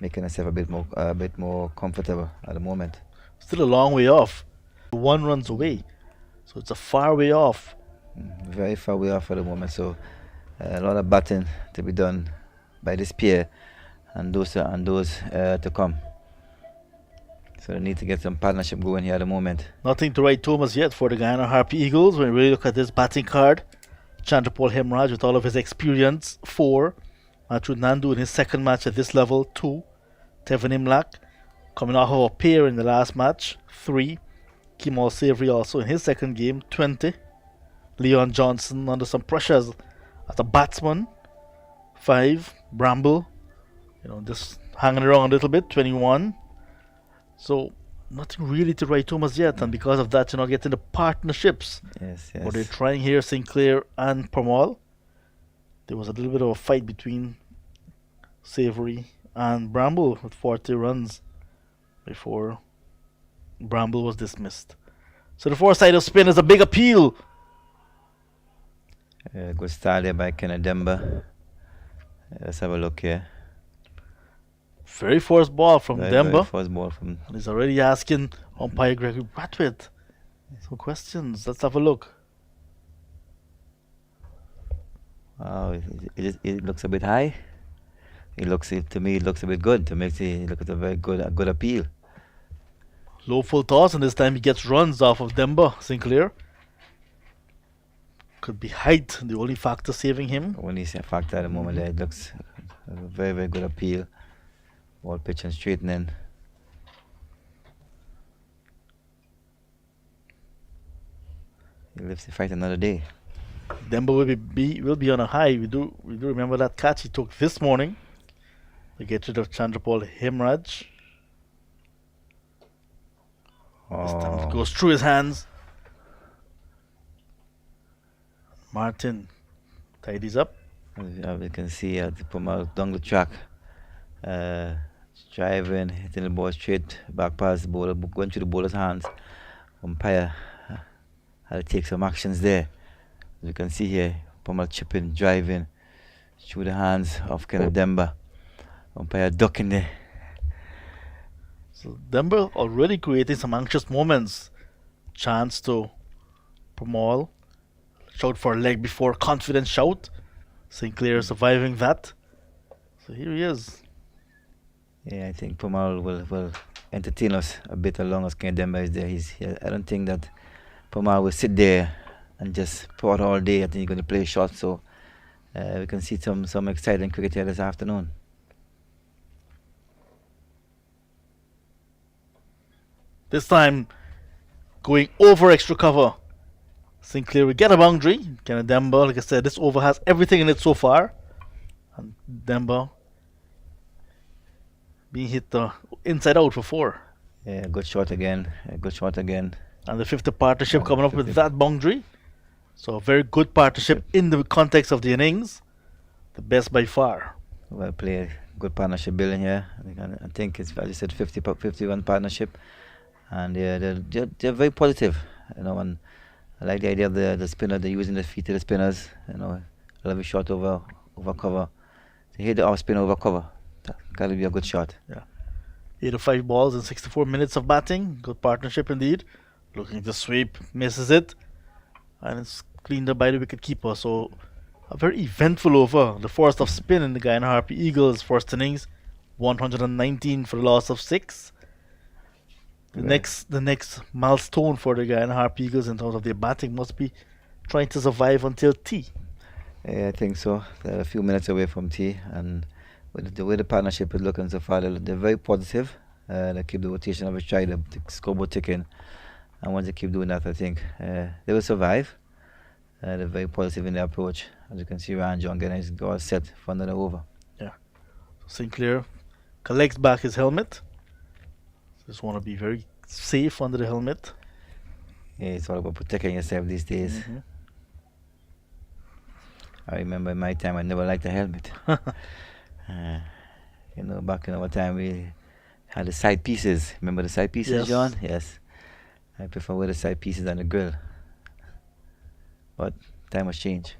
making himself a bit more comfortable at the moment. Still a long way off. 1 runs away. So it's a far way off. Very far way off at the moment. So a lot of batting to be done by this pair and those to come. So they need to get some partnership going here at the moment. Nothing to write home as yet for the Guyana Harpy Eagles. When we really look at this batting card, Chandrapal Hemraj with all of his experience, 4. Matthew Nandu in his second match at this level, 2. Tevin Imlak coming off of a pair in the last match, 3. Kimal Savory also in his second game, 20. Leon Johnson under some pressures as a batsman, 5. Bramble, just hanging around a little bit, 21. So nothing really to write home as yet, and because of that, you're not getting the partnerships. Yes. What they're trying here, Sinclair and Parmal. There was a little bit of a fight between Savory and Bramble with 40 runs before Bramble was dismissed. So the four-side of spin is a big appeal. Good start there by Kenneth Demba. Let's have a look here. Very first ball from Demba. Very first ball from. And he's already asking umpire Gregory Bradwit some questions. Let's have a look. Wow, it looks a bit high. To me, it looks a bit good. To make it look at a very good appeal. Low full toss, and this time he gets runs off of Demba Sinclair. Could be height, the only factor saving him. When he's a factor at the moment, there, it looks a very, very good appeal. Ball pitch and straightening. He lives to fight another day. Demba will be on a high. We do remember that catch he took this morning to get rid of Chandrapal Hemraj. This time it goes through his hands. Martin tidies up. As you can see, from down the track, driving, hitting the ball straight back past the bowler, going through the bowler's hands. Umpire had to take some actions there. As you can see here, Pommel chipping, driving through the hands of Kenneth Demba. Umpire ducking there. So Demba already creating some anxious moments. Chance to Parmal. Shout for a leg before confident shout. Sinclair surviving that. So here he is. Yeah, I think Pommel will entertain us a bit as long as Kenneth Demba is there. I don't think that Pommel will sit there and just pour out all day. I think he's going to play short, so we can see some exciting cricket here this afternoon. This time going over extra cover. Sinclair will get a boundary. Kenneth Demba, like I said, this over has everything in it so far. And Demba being hit inside out for 4. Yeah, good shot again. Good shot again. And the 5th partnership coming up with that boundary. So a very good partnership in the context of the innings. The best by far. Well played. Good partnership building here. I think it's, as you said, 51 partnership. And they're very positive, and I like the idea of the spinner. They're using the feet of the spinners. You know, a little bit short over cover. They hit the off spin over cover. That gotta be a good shot. 8 of 5 balls in 64 minutes of batting. Good partnership indeed. Looking to sweep, misses it, and it's cleaned up by the wicket keeper. So a very eventful over. The force of spin in the Guyana Harpy Eagles first innings, 119 for the loss of 6. The next milestone for the Guyana Harpy Eagles in terms of their batting must be trying to survive until tea. Yeah, I think so. They're a few minutes away from tea, and with the way the partnership is looking so far, they're very positive. They keep the rotation of a stride, the scoreboard ticking, and once they keep doing that, I think they will survive. They're very positive in their approach. As you can see, Ryan John getting his guard set for another over. Sinclair collects back his helmet. Just want to be very safe under the helmet. Yeah, it's all about protecting yourself these days. I remember in my time, I never liked a helmet. You know, back in our time, we had the side pieces. Remember the side pieces, Yes. John? Yes. I prefer with the side pieces than the grill. But time has changed.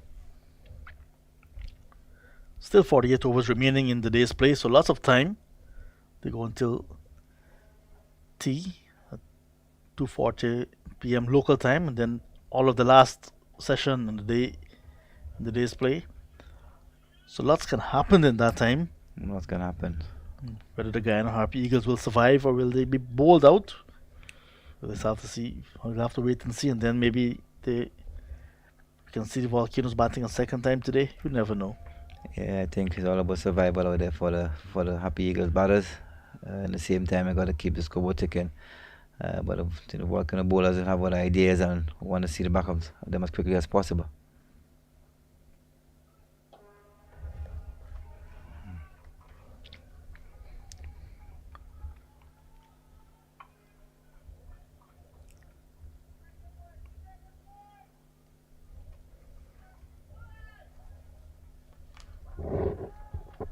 Still 48 overs remaining in the day's play, so lots of time. They go until tea at 2:40 p.m. local time, and then all of the last session in the day's play. So lots can happen in that time. What's going to happen? Whether the Guyana Harpy Eagles will survive or will they be bowled out? We'll just have to see. We'll have to wait and see, and then maybe we can see the Volcanoes batting a second time today. You never know. Yeah, I think it's all about survival out there for the Happy Eagles batters. At the same time, I got to keep the scoreboard ticking. But the Volcano bowlers have other ideas and want to see the back of them as quickly as possible.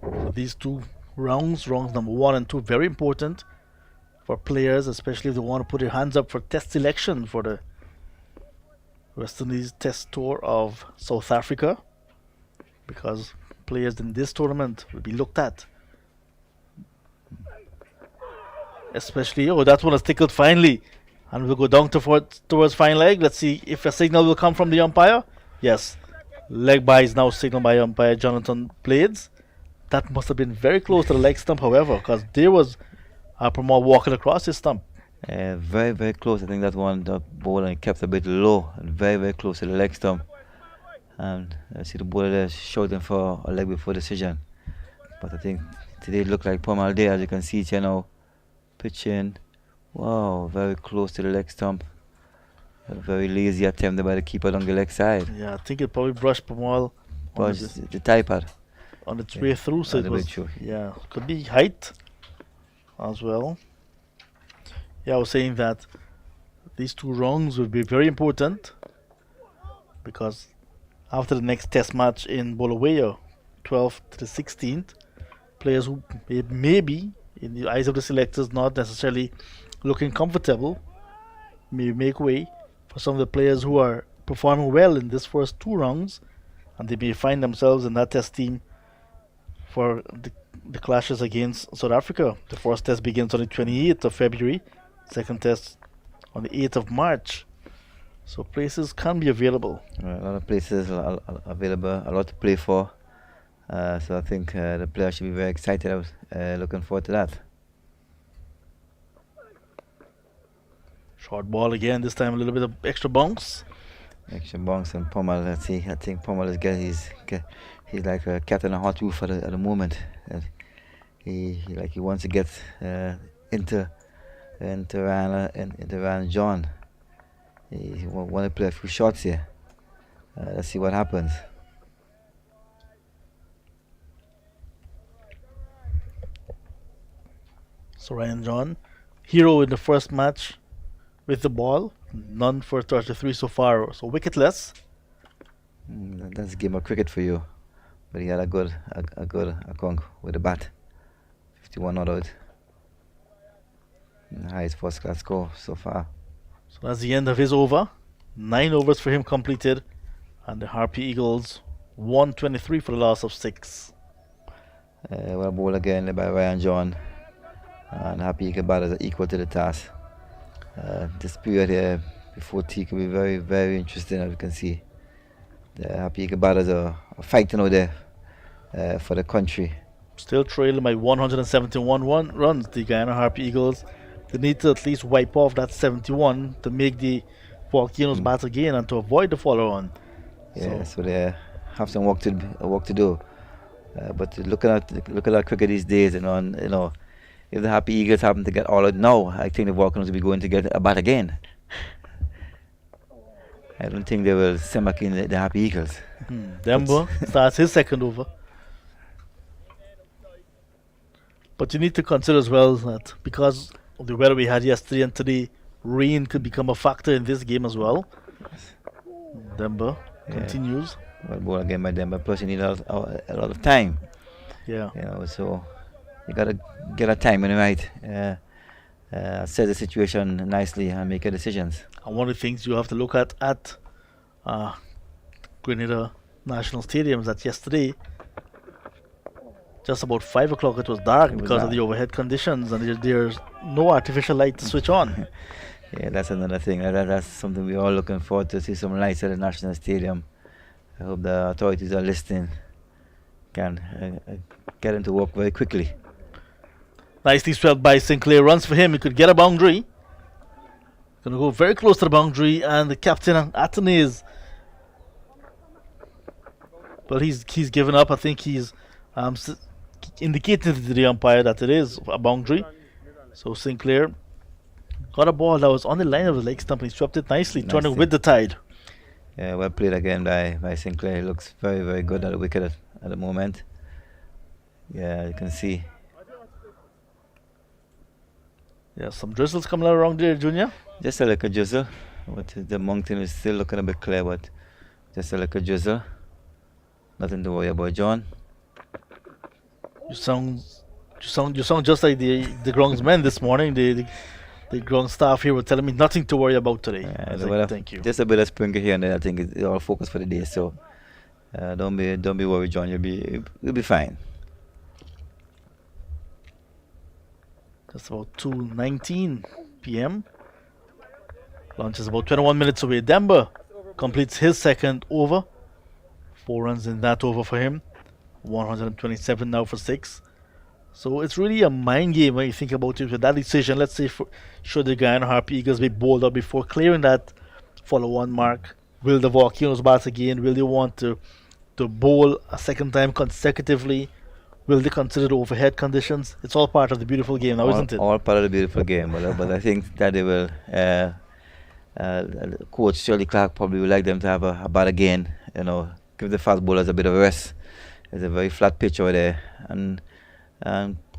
So these two rounds number 1 and 2, very important for players, especially if they want to put their hands up for test selection for the West Indies Test Tour of South Africa, because players in this tournament will be looked at. Especially, that one has tickled finally, and we'll go down towards fine leg. Let's see if a signal will come from the umpire. Yes, leg by is now signaled by umpire Jonathan Blades. That must have been very close to the leg stump, however, because there was Pramod walking across his stump. Very, very close. I think that one, the bowler kept a bit low and very, very close to the leg stump. And I see the bowler there shouting for a leg before decision. But I think today it looked like Pomal there, as you can see it here now. Pitching. Wow, very close to the leg stump. A very lazy attempt by the keeper on the leg side. Yeah, I think it probably brushed Pramod But the tie pad. on its way through, so On it the way was, through. could be height as well. I was saying that these two rounds will be very important, because after the next test match in Bulawayo, 12th to the 16th, players who may be, in the eyes of the selectors, not necessarily looking comfortable, may make way for some of the players who are performing well in this first two rounds, and they may find themselves in that test team for the clashes against South Africa. The first test begins on the 28th of February, second test on the 8th of March. So places can be available. A lot of places available, a lot to play for. So I think the players should be very excited. I was looking forward to that. Short ball again, this time a little bit of extra bounce. Extra bounce and Pomal. Let's see. I think Pomal he's like a cat in a hot roof at the moment. He wants to get into Ryan John. He want to play a few shots here. Let's see what happens. So Ryan John, hero in the first match with the ball, none for 33 so far, so wicketless. That's a game of cricket for you. But he had a good account with the bat. 51 not out. The highest first class score so far. So that's the end of his over. 9 overs for him completed, and the Harpy Eagles 123 for the loss of 6. Well, ball again by Ryan John. And Happy Eagle batters are equal to the task. This period here before tea could be very, very interesting, as you can see. The Happy Eagle batters are fighting out there for the country. Still trailing by 171 runs, the Guyana Harpy Eagles. They need to at least wipe off that 71 to make the Volcanoes bat again and to avoid the follow-on. Yeah, so they have some work to do. But looking at cricket these days, if the Happy Eagles happen to get all out now, I think the Volcanoes will be going to get a bat again. I don't think they will send back in the Happy Eagles. Dembo starts his second over. But you need to consider as well that because of the weather we had yesterday and today, rain could become a factor in this game as well. Dembo continues. Well, ball again by Denver. Plus, you need a lot of time. Yeah. So you gotta get a timing right. Set the situation nicely and make your decisions. And one of the things you have to look at Grenada National Stadium is that yesterday, just about 5 o'clock, it was dark because of the overhead conditions, and there's no artificial light to switch on. Yeah, that's another thing. That's something we're all looking forward to, see some lights at the National Stadium. I hope the authorities are listening, can get into work very quickly. Nicely swept by Sinclair, runs for him, he could get a boundary. Gonna go very close to the boundary, and the captain Athanaze, but he's given up. I think he's indicated to the umpire that it is a boundary. So Sinclair got a ball that was on the line of the leg stump, and he swept it nicely, turning with the tide. Yeah, well played again by Sinclair. He looks very, very good at the wicket at the moment. Yeah, you can see. Yeah, some drizzles coming around there, Junior. Just a little drizzle. But the mountain is still looking a bit clear, but just a little drizzle. Nothing to worry about, John. You sound just like the grounds men this morning. The ground staff here were telling me nothing to worry about today. Thank you. Just a bit of sprinkle here and there. I think it's all focused for the day. So don't be worried, John. You'll be fine. Just about 2:19 p.m. Lunch is about 21 minutes away. Demba completes his second over. 4 runs in that over for him. 127 now for 6. So it's really a mind game when you think about it with that decision. Let's say should the Guyana Harpy Eagles be bowled out before clearing that follow-on mark? Will the Volcanoes bat again? Will they want to bowl a second time consecutively? Will they consider the overhead conditions? It's all part of the beautiful game now, isn't it? All part of the beautiful game. But I think that they will. Coach Shirley Clark probably would like them to have a bat again. Give the fast bowlers a bit of a rest. It's a very flat pitch over there, and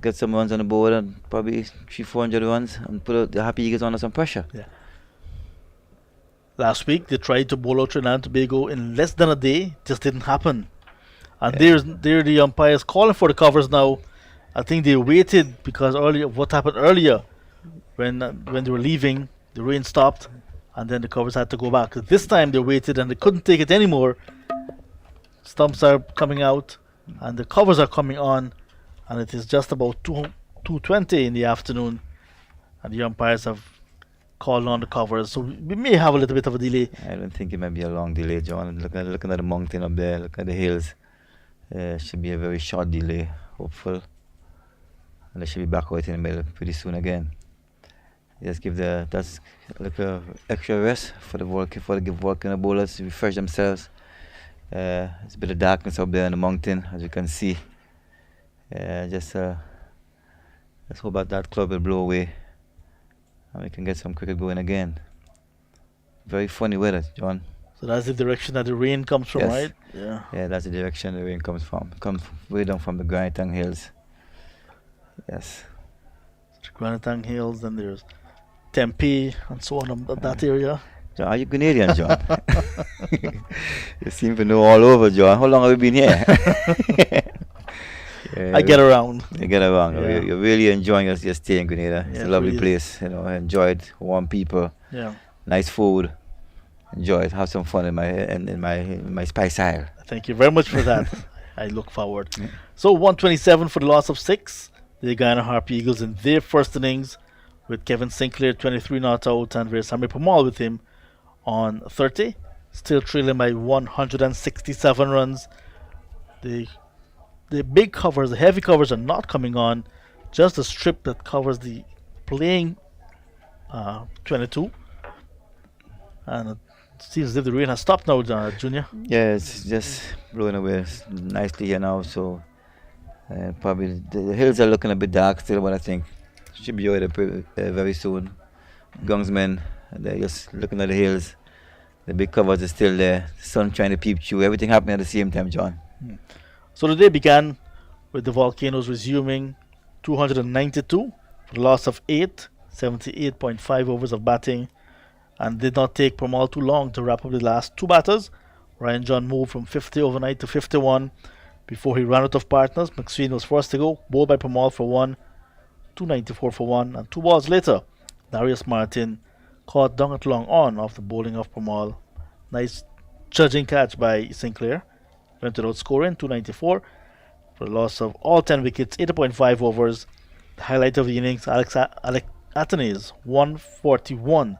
get some runs on the board and probably 300-400 runs and put the Happy Eagles under some pressure. Yeah. Last week they tried to bowl out Trinidad and Tobago in less than a day. Just didn't happen. And there the umpires calling for the covers now. I think they waited because what happened earlier when they were leaving, the rain stopped, and then the covers had to go back. This time they waited and they couldn't take it anymore. Stumps are coming out and the covers are coming on, and it is just about 2:20 in the afternoon, and the umpires have called on the covers, so we may have a little bit of a delay. I don't think it might be a long delay, John. Looking at the mountain up there, looking at the hills, should be a very short delay, hopeful, and they should be back out in the middle pretty soon again. Just give that's like a extra rest for the Volcano bowlers to refresh themselves. It's a bit of darkness up there in the mountain, as you can see. Let's hope that cloud will blow away and we can get some cricket going again. Very funny weather, John. So that's the direction that the rain comes from, yes. Right? Yeah. Yeah, that's the direction the rain comes from. It comes way down from the Granitang Hills. Yes. Granitang Hills, and there's Tempe and so on that area. John, are you Canadian, John? You seem to know all over, John. How long have you been here? I get around. You get around. Yeah. You're really enjoying your stay in Grenada. It's Yeah, a lovely really place. I enjoyed warm people. Yeah. Nice food. enjoy it, have some fun in my spice aisle. Thank you very much for that. I look forward. So 127 for the loss of 6. The Guyana Harpy Eagles in their first innings with Kevin Sinclair 23 not out and Versami Pamal with him on 30. Still trailing by 167 runs. The big covers, the heavy covers are not coming on. Just the strip that covers the playing 22. And it seems as if the rain has stopped now, Junior. Yeah, it's just blowing away nicely here now. So probably the hills are looking a bit dark still, but I think should be over very soon. Gunsmen, they're just looking at the hills. The big covers are still there. The sun trying to peep through. Everything happening at the same time, John. So the day began with the Volcanoes resuming 292 for the loss of 8, 78.5 overs of batting, and did not take Pramal too long to wrap up the last two batters. Ryan John moved from 50 overnight to 51 before he ran out of partners. McSween was first to go, bowled by Pramal for 1, 294 for 1, and 2 balls later, Darius Martin caught down at long on off the bowling of Pramal. Nice judging catch by Sinclair. Went without scoring, 294 for the loss of all 10 wickets, 80.5 overs. The highlight of the innings, Alex Athanaze, 141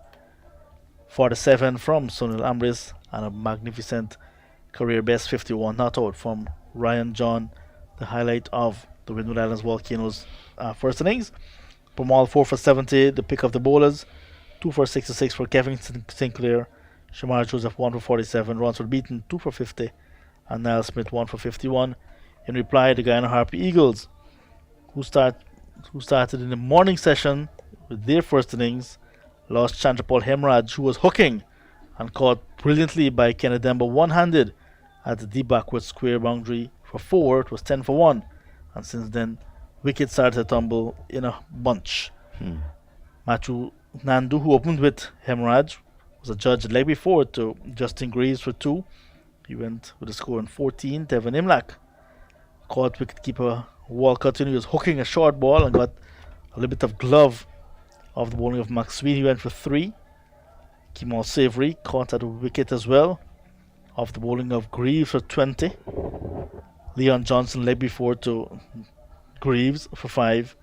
for the 7 from Sunil Amris, and a magnificent career best 51 not out from Ryan John, the highlight of the Windward Islands Volcanoes first innings. Pramal 4 for 70, the pick of the bowlers. 2 for 66 for Kevin Sinclair. Shamar Joseph 1 for 47, runs were beaten 2 for 50, and Niall Smith 1 for 51. In reply, the Guyana Harpy Eagles, who started in the morning session with their first innings, lost Chandrapal Hemraj, who was hooking and caught brilliantly by Kenneth Demba one-handed at the deep backward square boundary for 4. It was 10 for 1, and since then wickets started to tumble in a bunch. Matthew Nandu, who opened with Hemraj, was adjudged leg before to Justin Greaves for 2. He went with a score on 14. Devon Imlak caught wicketkeeper Walcott, and he was hooking a short ball and got a little bit of glove of the bowling of Max Sweeney. He went for 3. Kemal Savory caught at a wicket as well off the bowling of Greaves for 20. Leon Johnson leg before to Greaves for 5.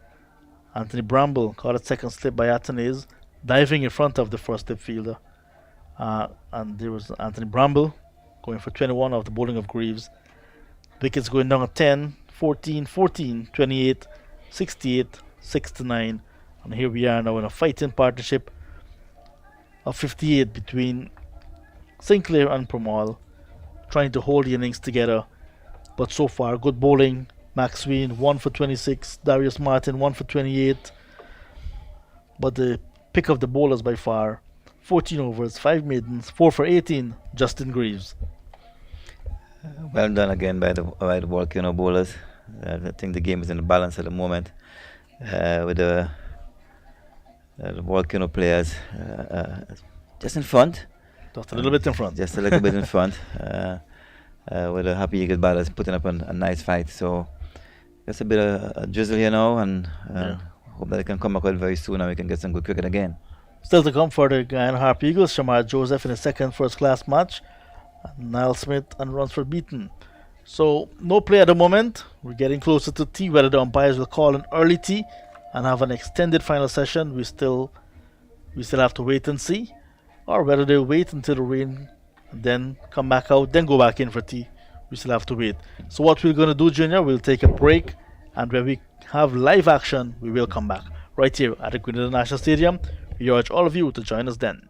Anthony Bramble caught a second slip by Athanaze, diving in front of the first slip fielder. And there was Anthony Bramble going for 21 off the bowling of Greaves. Wickets going down at 10, 14, 14, 28, 68, 6-9. And here we are now in a fighting partnership of 58 between Sinclair and Pramal, trying to hold the innings together. But so far, good bowling. Max Sween 1 for 26, Darius Martin 1 for 28. But the pick of the bowlers by far, 14 overs, 5 maidens, 4 for 18, Justin Greaves. Well done again by the Volcano bowlers. I think the game is in the balance at the moment with the Volcano players just in front. Just a little bit in front. Just a little bit in front. With the Happy Eagle batters putting up a nice fight. So just a bit of a drizzle here now, and hope that they can come back out very soon and we can get some good cricket again. Still to come for the Guyana Harpy Eagles, Shamar Joseph in his second first-class match, and Niall Smith and runs for beaten. So no play at the moment. We're getting closer to tea. Whether the umpires will call an early tea and have an extended final session, we still have to wait and see, or whether they wait until the rain and then come back out, then go back in for tea. We still have to wait. So what we're going to do, Junior, we'll take a break, and when we have live action, we will come back right here at the Grenada National Stadium. We urge all of you to join us then.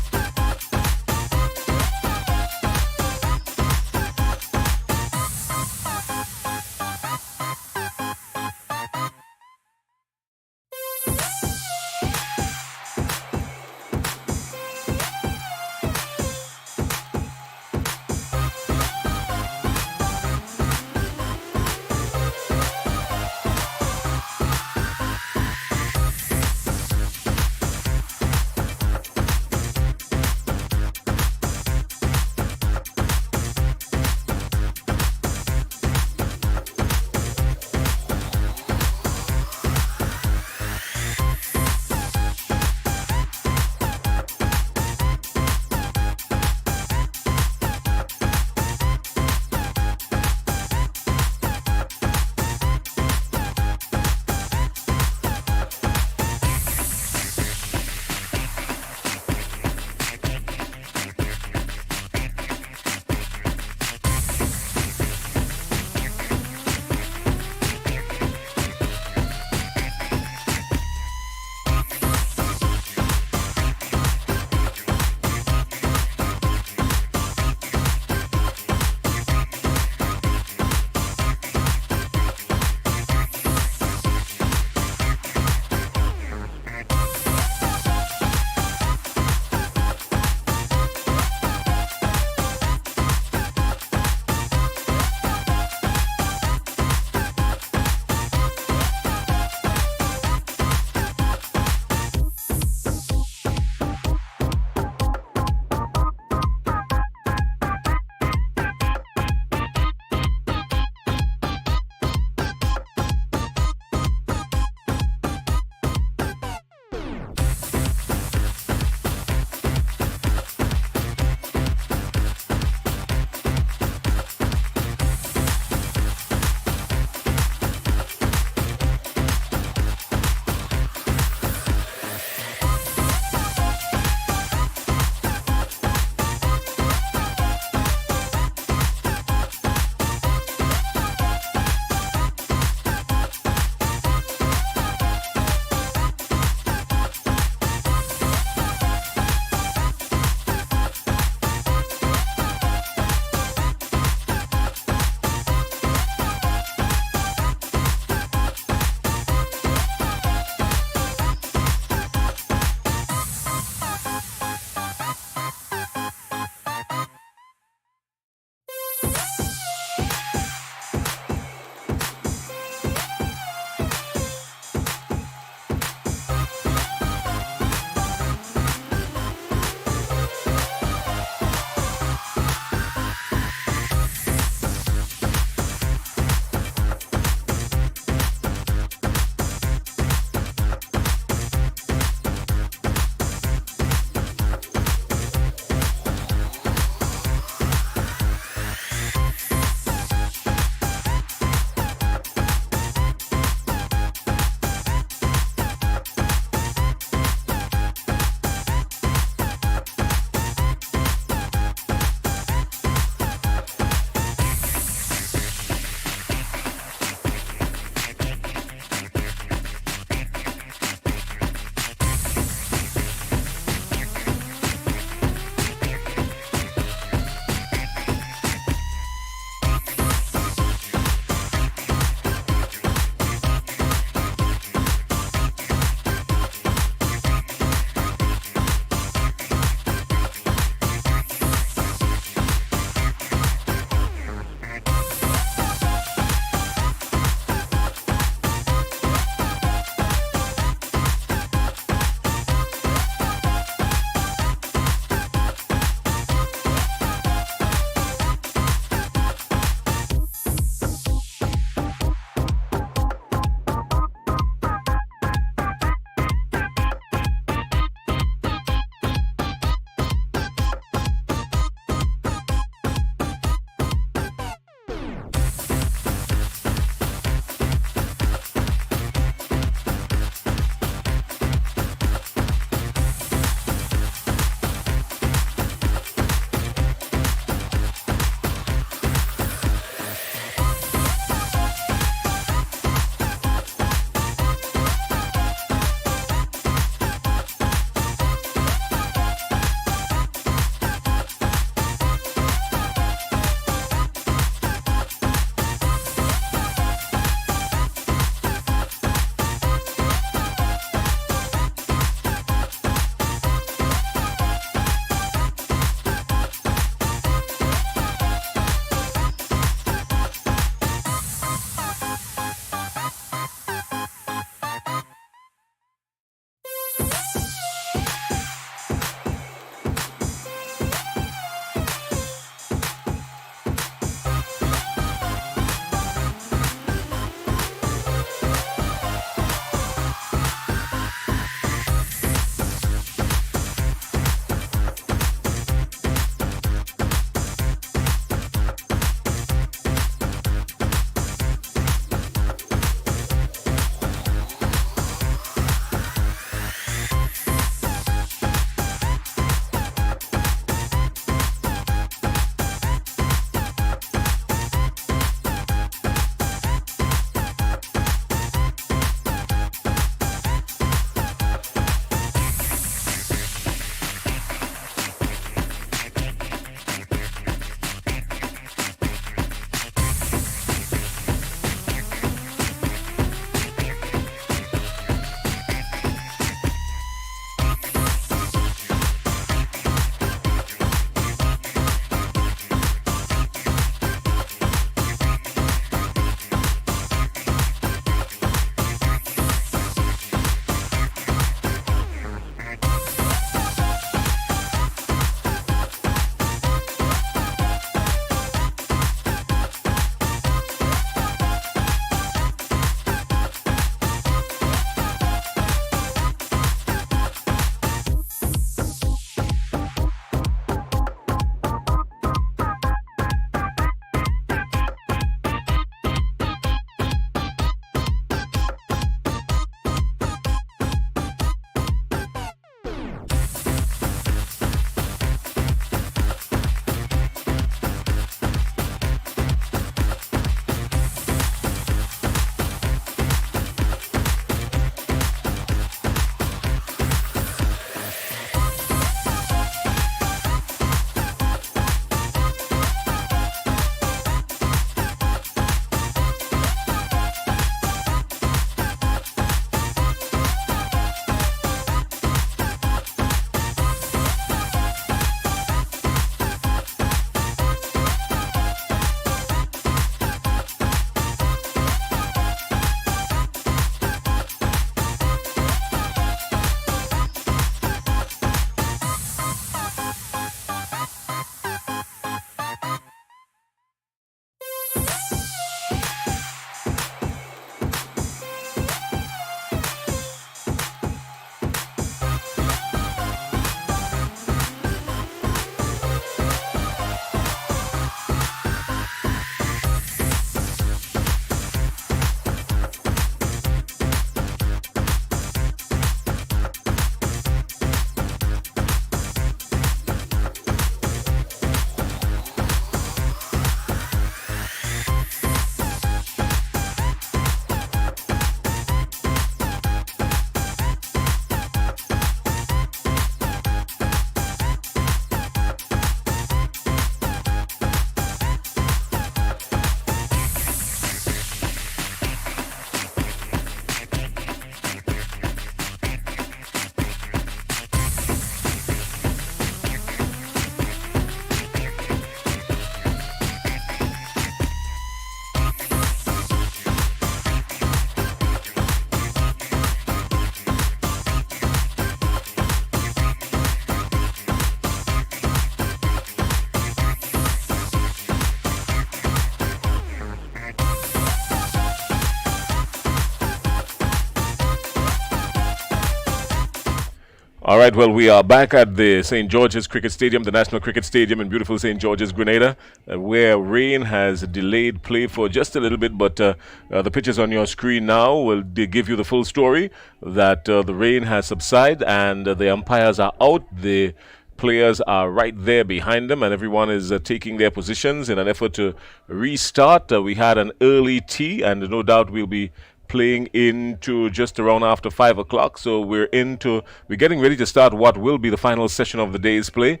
All right, well, we are back at the St. George's Cricket Stadium, the National Cricket Stadium in beautiful St. George's, Grenada, where rain has delayed play for just a little bit, but the pictures on your screen now will give you the full story that the rain has subsided and the umpires are out. The players are right there behind them, and everyone is taking their positions in an effort to restart. We had an early tea, and no doubt we'll be playing into just around after 5 o'clock. So we're getting ready to start what will be the final session of the day's play.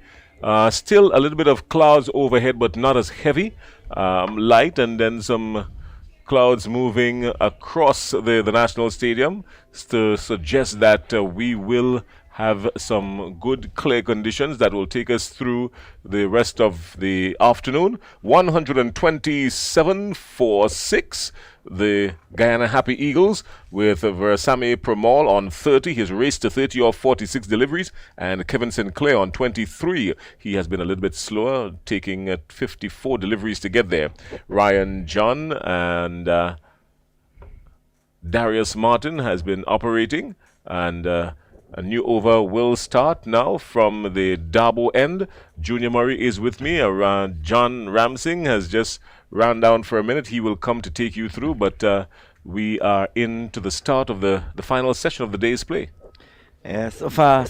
Still a little bit of clouds overhead, but not as heavy. Light, and then some clouds moving across the National Stadium to suggest that we will have some good clear conditions that will take us through the rest of the afternoon. 127 for 6. The Guyana Happy Eagles with Versame Pramal on 30. He's raced to 30 off 46 deliveries. And Kevin Sinclair on 23. He has been a little bit slower, taking 54 deliveries to get there. Ryan John and Darius Martin has been operating. And a new over will start now from the Dabo end. Junior Murray is with me. John Ramsing has just ran down for a minute. He will come to take you through, but we are into the start of the final session of the day's play. Yeah, so far,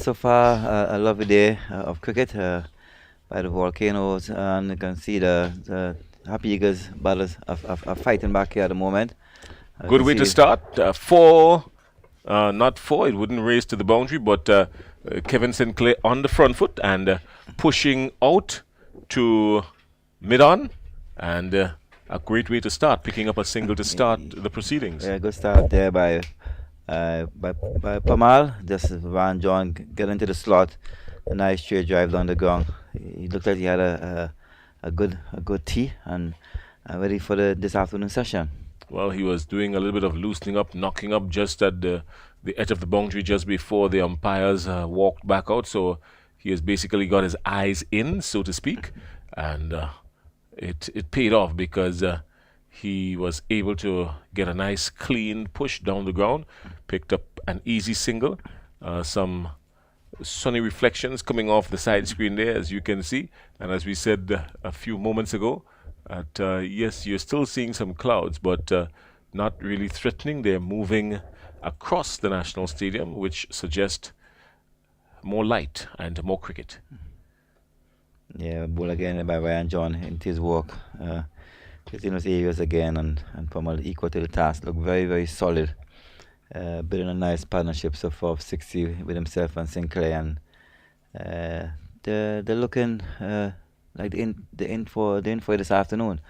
a lovely day of cricket by the Volcanoes, and you can see the Happy Eagles batters are fighting back here at the moment. Good way to start. 4, not 4, it wouldn't race to the boundary, but Kevin Sinclair on the front foot and pushing out to mid-on. And a great way to start, picking up a single to start the proceedings. Yeah, good start there by Pamal. Just Van John get into the slot, a nice straight drive down the ground. He looked like he had a good tee and ready for this afternoon session. Well, he was doing a little bit of loosening up, knocking up just at the edge of the boundary just before the umpires walked back out. So he has basically got his eyes in, so to speak, and it paid off because he was able to get a nice clean push down the ground, picked up an easy single, some sunny reflections coming off the side screen there, as you can see. And as we said a few moments ago, yes, you're still seeing some clouds, but not really threatening. They're moving across the National Stadium, which suggests more light and more cricket. Yeah, ball again by Ryan John into his walk. Getting those areas again, and Pamal equal to the task. Look very, very solid. Building a nice partnership so far of 60 with himself and Sinclair, and they're looking like the in for this afternoon.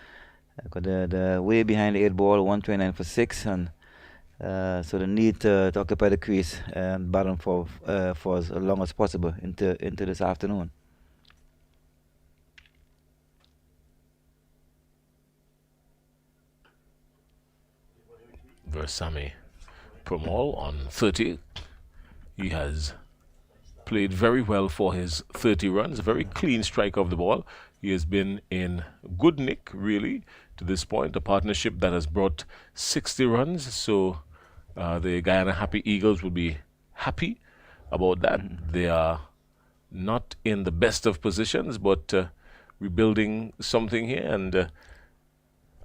Got the way behind the 8 ball, 129 for 6, and so the need to occupy the crease and battle for as long as possible into this afternoon. Versame Pramal on 30. He has played very well for his 30 runs. A very clean strike of the ball. He has been in good nick, really, to this point. A partnership that has brought 60 runs. So the Guyana Happy Eagles will be happy about that. They are not in the best of positions, but rebuilding something here. And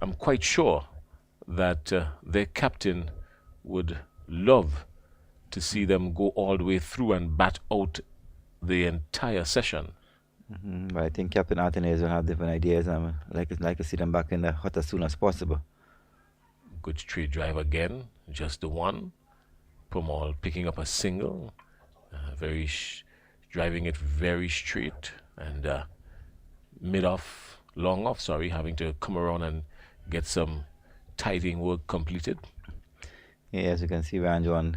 I'm quite sure that their captain would love to see them go all the way through and bat out the entire session. But I think Captain Anthony will have different ideas. Like to see them back in the hut as soon as possible. Good straight drive again, just the one. Pramal picking up a single, driving it very straight, and long off, having to come around and get some tidying work completed. Yeah, as you can see, Van John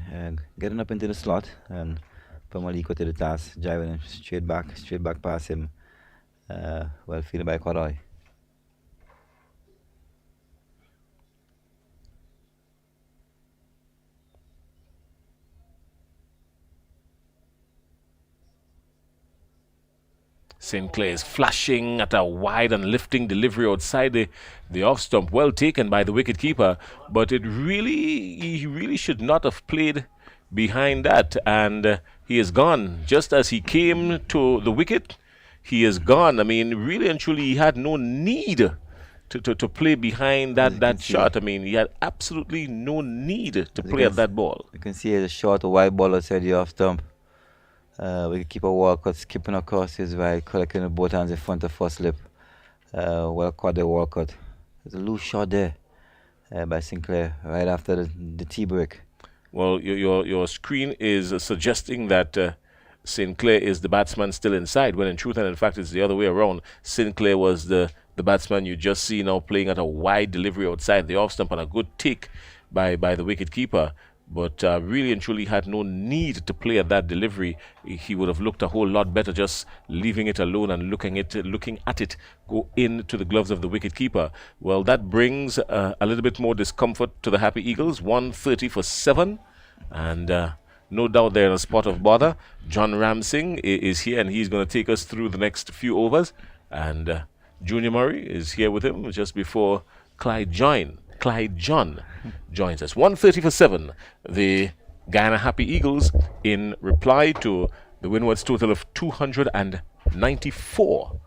getting up into the slot, and Pamal equal to the task, driving him straight back past him. Well fielded by Kodoy. Sinclair is flashing at a wide and lifting delivery outside the off stump. Well taken by the wicketkeeper, but he really should not have played behind that. And he is gone. Just as he came to the wicket, he is gone. I mean, really and truly, he had no need to play behind that shot. I mean, he had absolutely no need to play at that ball. You can see a short, a wide ball outside the off stump. Wicketkeeper Walcott skipping across his right, collecting with both hands in front of first slip. Well caught the Walcott. There's a loose shot there by Sinclair right after the tee break. Well, your screen is suggesting that Sinclair is the batsman still inside, when in truth and in fact it's the other way around. Sinclair was the batsman you just see now playing at a wide delivery outside the off stump, and a good take by the wicket-keeper. But really and truly had no need to play at that delivery. He would have looked a whole lot better just leaving it alone and looking at it go into the gloves of the wicket-keeper. Well, that brings a little bit more discomfort to the Happy Eagles. 130 for 7. And no doubt they're in a spot of bother. John Ramsing is here, and he's going to take us through the next few overs. And Junior Murray is here with him just before Clyde John joins us. 130 for 7. The Guyana Happy Eagles in reply to the Windwards total of 294.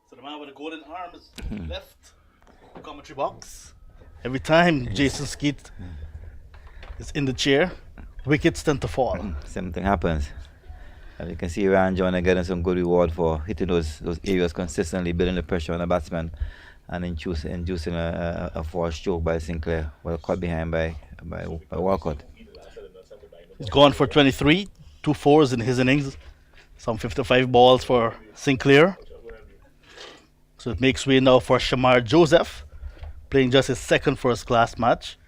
So the man with the golden arms left commentary box. Every time Jason Skeet is in the chair, wickets tend to fall. Something happens. And you can see Ryan John getting some good reward for hitting those areas consistently, building the pressure on the batsman and inducing a forced stroke by Sinclair. Well caught behind by Walcott. He's gone for 23, 2 fours in his innings, some 55 balls for Sinclair. So it makes way now for Shamar Joseph, playing just his second first-class match.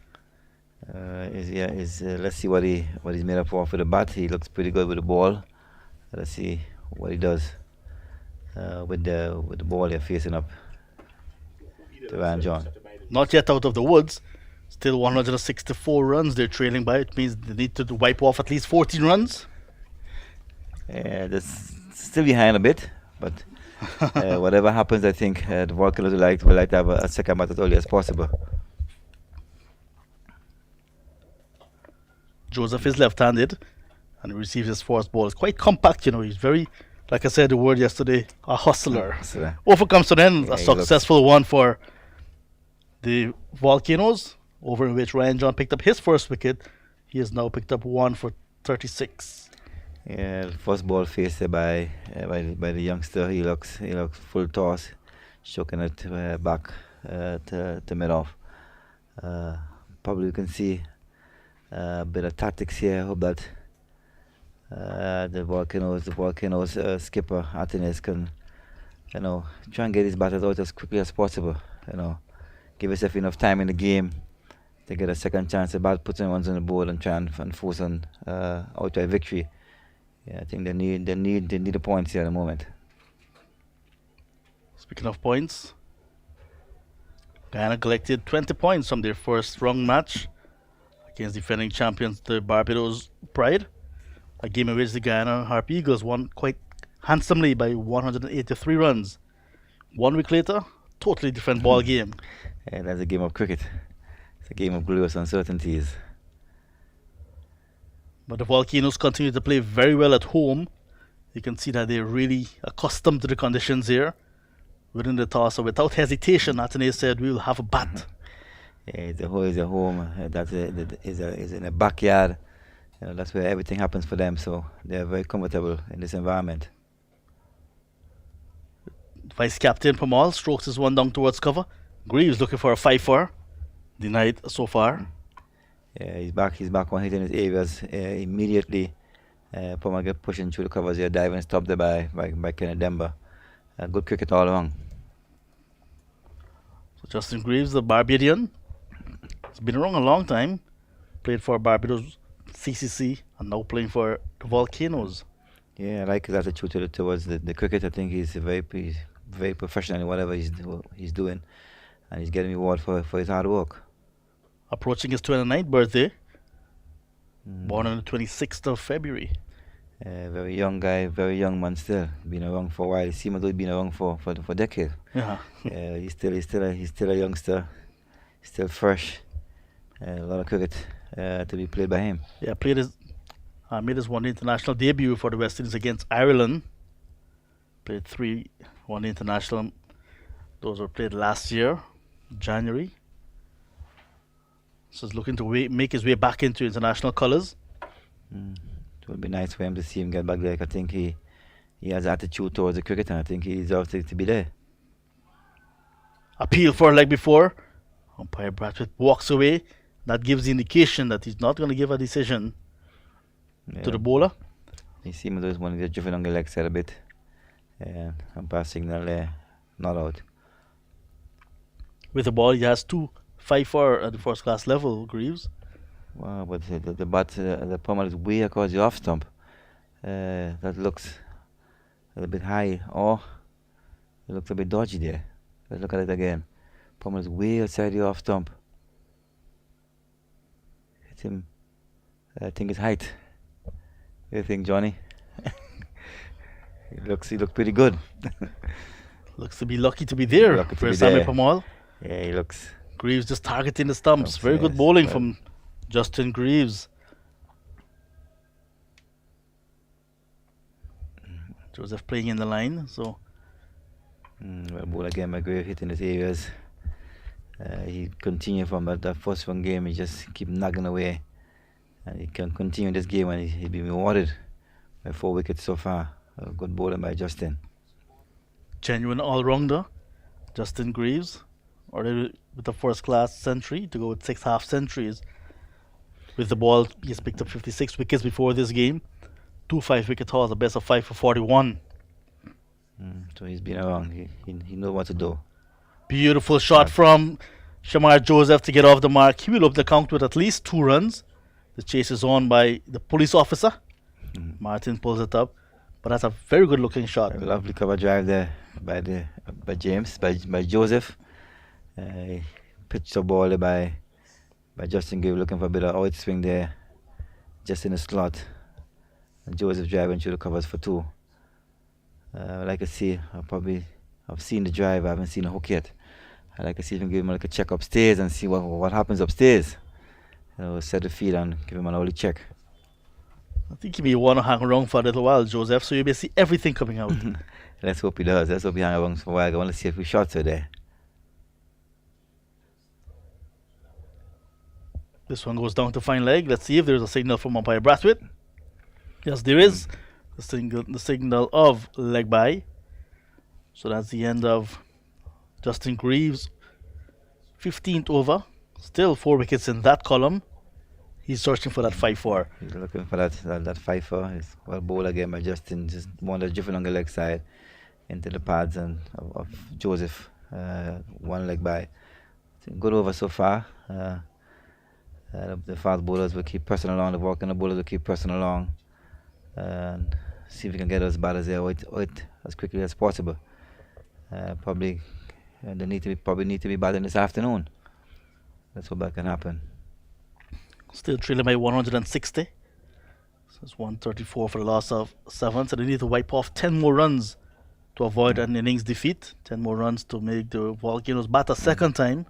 Let's see what he's made up for the bat. He looks pretty good with the ball. Let's see what he does with the ball here facing up to Ryan John. Not yet out of the woods. Still 164 runs they're trailing by. It means they need to wipe off at least 14 runs. That's still behind a bit, but whatever happens, I think the Volcanoes would like to have a second bat as early as possible. Joseph is left-handed and he receives his forced ball. It's quite compact, he's very, like I said the word yesterday, a hustler. Over comes to an end, a successful one for the Volcanoes, over in which Ryan John picked up his first wicket. He has now picked up 1 for 36. Yeah, first ball faced by the youngster. He looks full toss, stroking it back to mid-off. Probably you can see a bit of tactics here. I hope that the Volcanoes skipper Atenes can, try and get his batters out as quickly as possible. Give yourself enough time in the game to get a second chance to bat, put some runs on the board and try and force an outright victory. Yeah, I think they need the points here at the moment. Speaking of points, Guyana collected 20 points from their first round match against defending champions, the Barbados Pride. A game in which the Guyana Harp Eagles won quite handsomely by 183 runs. 1 week later, totally different ball game. Yeah, that's a game of cricket. It's a game of glorious uncertainties. But the Volcanoes continue to play very well at home. You can see that they're really accustomed to the conditions here. Within the toss, so without hesitation, Atenes said, "We will have a bat." Yeah, it's a home. That's is in a backyard. That's where everything happens for them. So they're very comfortable in this environment. Vice captain Pamal strokes his one down towards cover. Greaves looking for a 5-4. Denied so far. Yeah, he's back on hitting his areas immediately. Pamal get pushing through the covers here, diving stopped there by Kenneth Demba. Good cricket all along. So Justin Greaves, the Barbadian, has been around a long time. Played for Barbados CCC and now playing for the Volcanoes. Yeah, I like his attitude towards the cricket. I think he's very professional in whatever he's doing, and he's getting reward for his hard work. Approaching his 29th birthday, born on the 26th of February. Very young guy, very young man still. Been around for a while. He seems to have been around for decades. Yeah. He's still a youngster, still fresh. A lot of cricket to be played by him. Yeah, made his one international debut for the West Indies against Ireland. Played 3 one international. Those were played last year, January. So he's looking to make his way back into international colours. It would be nice for him to see him get back there. I think he has attitude towards the cricket, and I think he deserves to be there. Appeal for a leg before. Umpire Bradford walks away. That gives the indication that he's not going to give a decision to the bowler. He seems to want to get driven on the leg side a bit. Umpire signal there, not out. With the ball, he has 2-5-4 at the first class level, Greaves. Wow, but the pommel is way across the off stump. That looks a little bit high, or it looks a bit dodgy there. Let's look at it again. Pommel is way outside the off stump. Hit him. I think it's height. What do you think, Johnny? He looks pretty good. Looks to be lucky to be there for Sami Pamal. Yeah, he looks. Greaves just targeting the stumps. Very good bowling from Justin Greaves. Joseph playing in the line, so. Well, ball again, McGrath hitting his areas. He continued from that first one game. He just keep nagging away, and he can continue this game, and he'll be rewarded by 4 wickets so far. A good bowling by Justin. Genuine all-rounder, Justin Greaves, already with a first-class century to go with 6 half centuries. With the ball, he's picked up 56 wickets before this game. 2 5-wicket hauls, a best of 5 for 41. So he's been around. He knows what to do. Beautiful shot from Shamar Joseph to get off the mark. He will open the count with at least 2 runs. The chase is on by the police officer. Martin pulls it up, but that's a very good looking shot. A lovely cover drive there by Joseph. Pitched the ball there by Justin Greaves, looking for a bit of outswing there, just in the slot. And Joseph driving through the covers for 2. Like I see, I've seen the drive. I haven't seen a hook yet. I like to see if I can give him like a check upstairs and see what happens upstairs. Set the field and give him an early check. I think he may want to hang around for a little while, Joseph, so you may see everything coming out. Let's hope he does. Let's hope he hangs around for a while. I want to see a few shots are there. This one goes down to fine leg. Let's see if there's a signal from umpire Brathwaite. Yes, there is. The signal of leg by. So that's the end of Justin Greaves' 15th over. Still 4 wickets in that column. He's searching for that 5-4. He's looking for that 5-4. It's well bowled again by Justin. Just wanted driven on the leg side into the pads and of Joseph. 1 leg by. Good over so far. The fast bowlers will keep pressing along. The working bowlers will keep pressing along. And see if we can get as bad as they out as quickly as possible. They need to be batting this afternoon. Let's hope that can happen. Still trailing by 160. So it's 134 for the loss of 7. So they need to wipe off 10 more runs to avoid an innings defeat. 10 more runs to make the Volcanoes bat a second time.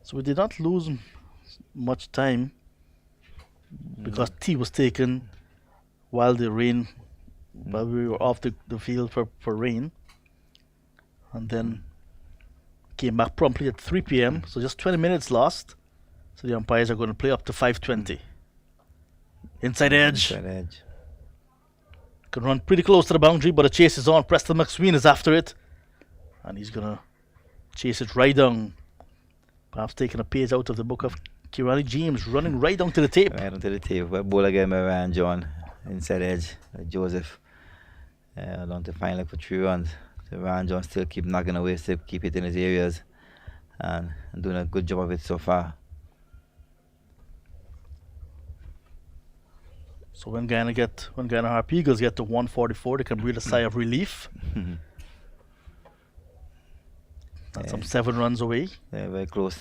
So we did not lose much time because tea was taken while we were off the field for rain, and then came back promptly at 3 p.m. So just 20 minutes lost. So the umpires are going to play up to 5:20. Inside edge. Can run pretty close to the boundary, but the chase is on. Preston McSween is after it, and he's going to chase it right down. Perhaps taking a page out of the book of Kirani James, running right down to the tape. Right onto the tape. Well, ball again by Ryan John. Inside edge, Joseph. Down to final for 3 runs. So Ryan John still keep knocking away, still keep hitting his areas, and doing a good job of it so far. So when Guyana Harp Eagles get to 144, they can breathe a sigh of relief. That's some 7 runs away. They're very close.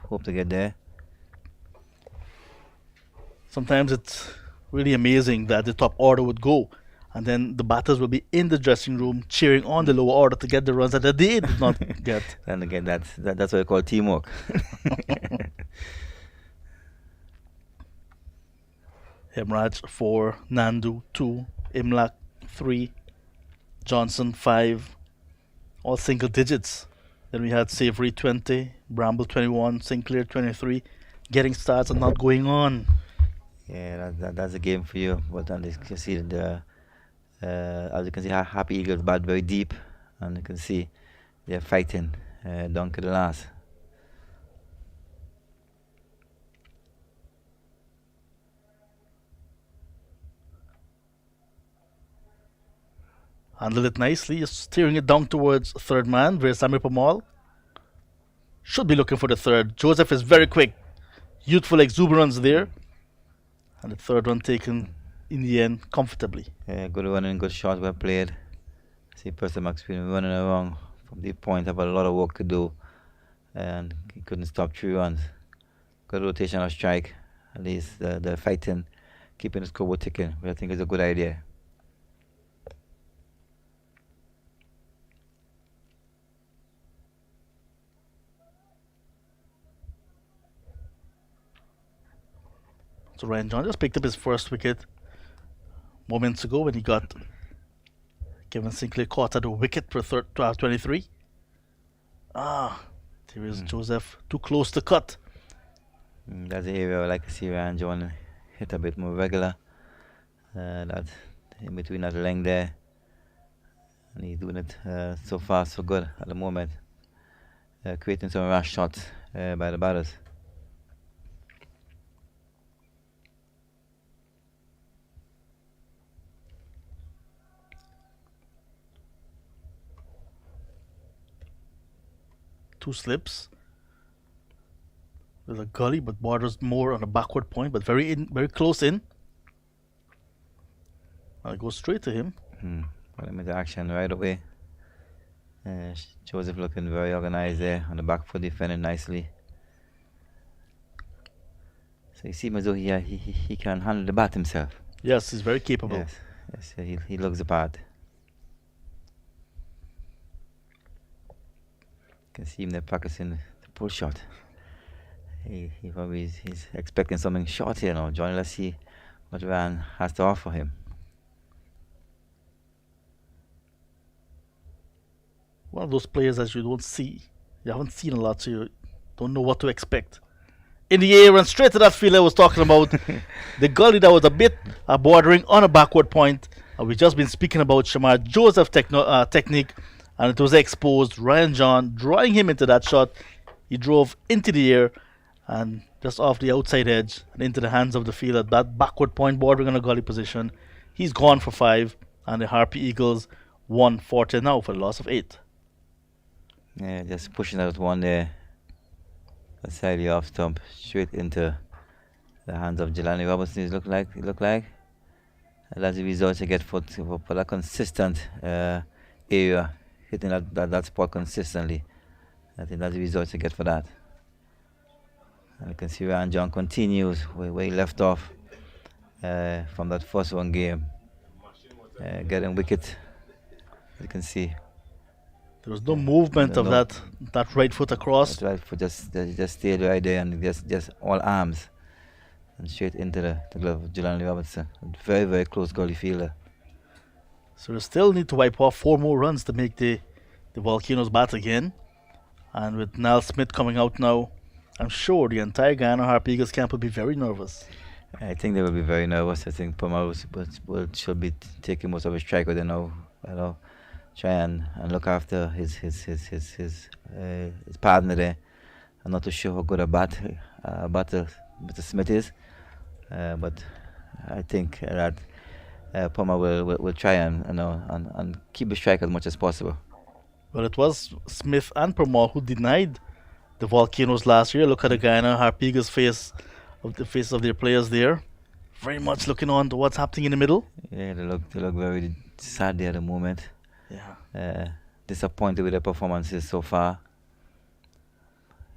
Hope to get there. Sometimes it's really amazing that the top order would go. And then the batters will be in the dressing room cheering on the lower order to get the runs that they did not get. And again, that's what I call teamwork. Hemraj 4, Nandu 2, Imlak 3, Johnson 5, all single digits. Then we had Savory 20, Bramble 21, Sinclair 23, getting starts and not going on. Yeah, that's a game for you. But then you can see as you can see, Happy Eagles bat very deep, and you can see they're fighting down to the last. Handled it nicely, just steering it down towards third man, where Samir Pamal should be looking for the third. Joseph is very quick, youthful exuberance there, and the third one taken in the end comfortably. Yeah, good running, good shot well played. See Percy McSween running around from the point, have a lot of work to do, and he couldn't stop 3 runs. Good rotation of strike, at least the fighting, keeping the scoreboard ticking, which I think is a good idea. So Ryan John just picked up his first wicket moments ago when he got Kevin Sinclair caught at a wicket for 23. There is Joseph too close to cut. That's the area I like to see Ryan John hit a bit more regular. That in between that length there, and he's doing it so far so good at the moment, creating some rash shots by the batters. Two slips. There's a gully, but borders more on a backward point, but very close in. And it goes straight to him. Put him into action right away. Joseph looking very organized there on the back foot, defending nicely. So you see him as though he can handle the bat himself. Yes, he's very capable. Yes, he looks the part. You can see him there practicing the pull shot. He probably he's expecting something short here now. Johnny, let's see what Ryan has to offer him. One of those players that you haven't seen a lot, so you don't know what to expect. In the air and straight to that field I was talking about. The gully that was a bit bordering on a backward point. We've just been speaking about Shamar Joseph's technique, and it was exposed. Ryan John drawing him into that shot. He drove into the air and just off the outside edge and into the hands of the field at that backward point bordering on a gully position. He's gone for 5, and the Harpy Eagles 140 now for the loss of 8. Yeah, just pushing out one there. Outside the off stump, straight into the hands of Jelani Robertson. It looked like. And that's the result you get for that consistent area, hitting that spot consistently. I think that's the result you get for that. And you can see Ryan John continues where he left off from that first one game, getting wicket. You can see. There was no movement of that right foot across. That right foot just stayed right there and just all arms and straight into the glove of Jelani Robertson. Very, very close goalie fielder. So they still need to wipe off 4 more runs to make the Volcanoes bat again. And with Niall Smith coming out now, I'm sure the entire Guyana Harp Eagles camp will be very nervous. I think they will be very nervous. I think Puma should be taking most of his strike with now. Try and look after his partner there. I'm not too sure how good a batter Mr. Smith is, but I think that Puma will try and keep the strike as much as possible. Well, it was Smith and Permaul who denied the Volcanoes last year. Look at the Guyana Harp Eagles face of their players there. Very much looking on to what's happening in the middle. Yeah, they look very sad there at the moment. Yeah. Disappointed with their performances so far.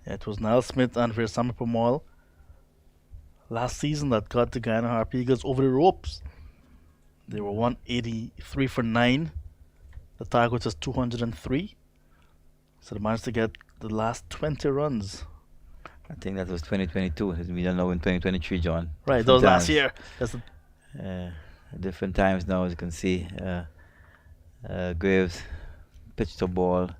Yeah, it was Niall Smith and Versamy Permaul last season that got the Guyana Harp Eagles over the ropes. They were 183 for 9. The target was 203. So they managed to get the last 20 runs. I think that was 2022. We don't know in 2023, John. Right, that was last year. That's Different times now, as you can see. Graves pitched a ball,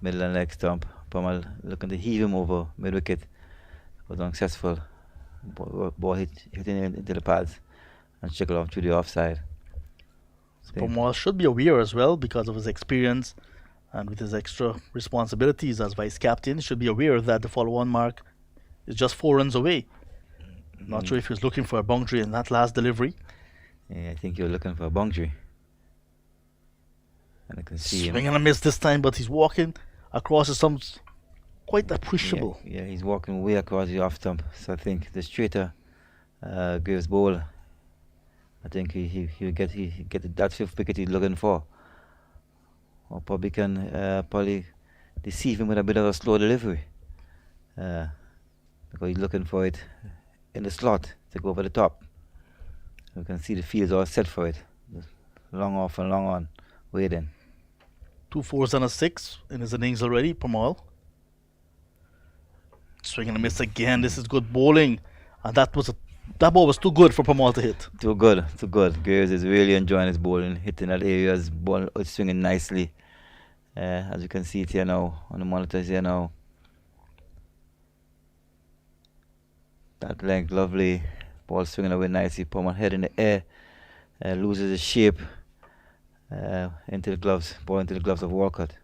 middle and leg stump. Pummel looking to heave him over mid wicket. Was unsuccessful. Ball hitting into the pads and trickled off through the offside. Pomal should be aware as well because of his experience and with his extra responsibilities as vice captain. He should be aware that the follow-on mark is just 4 runs away. Not sure if he was looking for a boundary in that last delivery. Yeah, I think you're looking for a boundary. And I can see Swing and a miss this time, but he's walking across the stumps quite appreciable. Yeah, he's walking way across the off stump. So I think the straighter Graves bowl, I think he'll get that 5th wicket he's looking for. Or probably can probably deceive him with a bit of a slow delivery. Because he's looking for it in the slot to go over the top. You can see the field's all set for it. Long off and long on, waiting. 2 fours and a 6 in his innings already, Pomal. Swing and a miss again. This is good bowling. And that ball was too good for Pomal to hit. Too good. Graves is really enjoying his bowling, hitting that area. His ball is swinging nicely. As you can see it here now, on the monitors here now. That leg, lovely. Ball swinging away nicely. Pomal head in the air. Loses his shape. Into the gloves. Ball into the gloves of Walcott.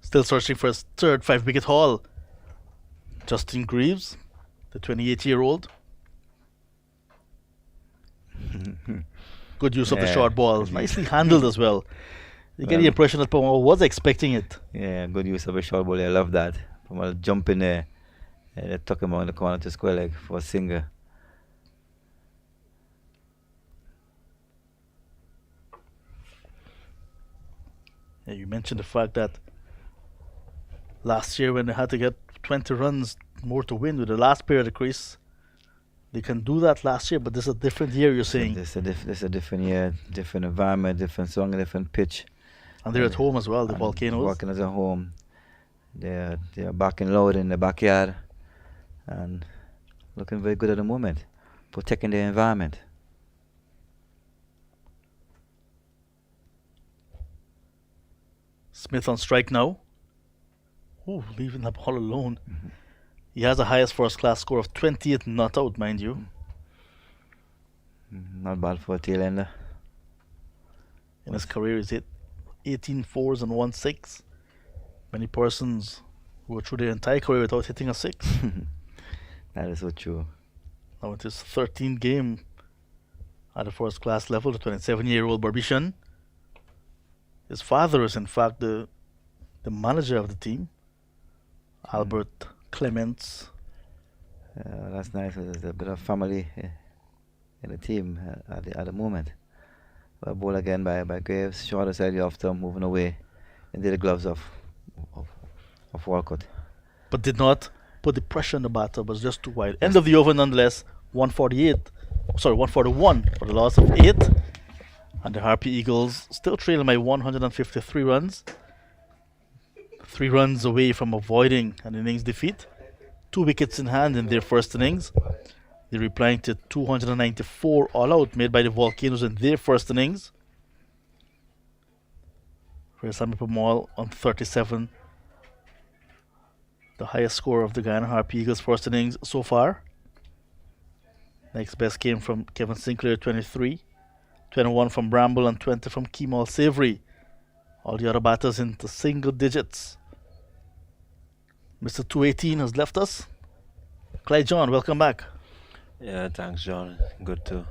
Still searching for his 3rd 5-wicket haul. Justin Greaves, the 28-year-old. Good use of the short ball. Nicely handled as well. You get the impression that Pomal was expecting it. Yeah, good use of a short ball. I love that. Pomal jump in there. They tuck him on the corner to square leg for a singer. Yeah, you mentioned the fact that last year when they had to get 20 runs more to win with the last pair of the crease, they can do that last year, but this is a different year, you're saying. This is a different year, different environment, different song, different pitch. And they're at home as well, the Volcanoes. Volcanoes at home. They're backing loud in the backyard and looking very good at the moment, protecting their environment. Smith on strike now. Oh, leaving the ball alone. He has the highest first-class score of 28 not out, mind you. Not bad for a tail ender. In his career, he's hit 18 fours and 1 6. Many persons who go through their entire career without hitting a 6. That is so true. Now it is 13th game at the first-class level, the 27-year-old Barbician. His father is, in fact, the manager of the team, Albert Clements. That's nice. There's a bit of family in the team at the moment. A ball again by Graves, shorter side off stump, moving away into the gloves of Walcott. But did not put the pressure on the batter, was just too wide. End of the over nonetheless, 141 for the loss of 8. And the Harpy Eagles still trailing by 153 runs. 3 runs away from avoiding an innings defeat. 2 wickets in hand in their first innings. They're replying to 294 all-out made by the Volcanoes in their first innings. Whereas Sammy Pomal on 37. The highest score of the Guyana Harpy Eagles first innings so far. Next best came from Kevin Sinclair, 23. 21 from Bramble and 20 from Kemal Savory. All the other batters into single digits. Mr. 218 has left us. Clyde John, welcome back. Yeah, thanks, John. Good to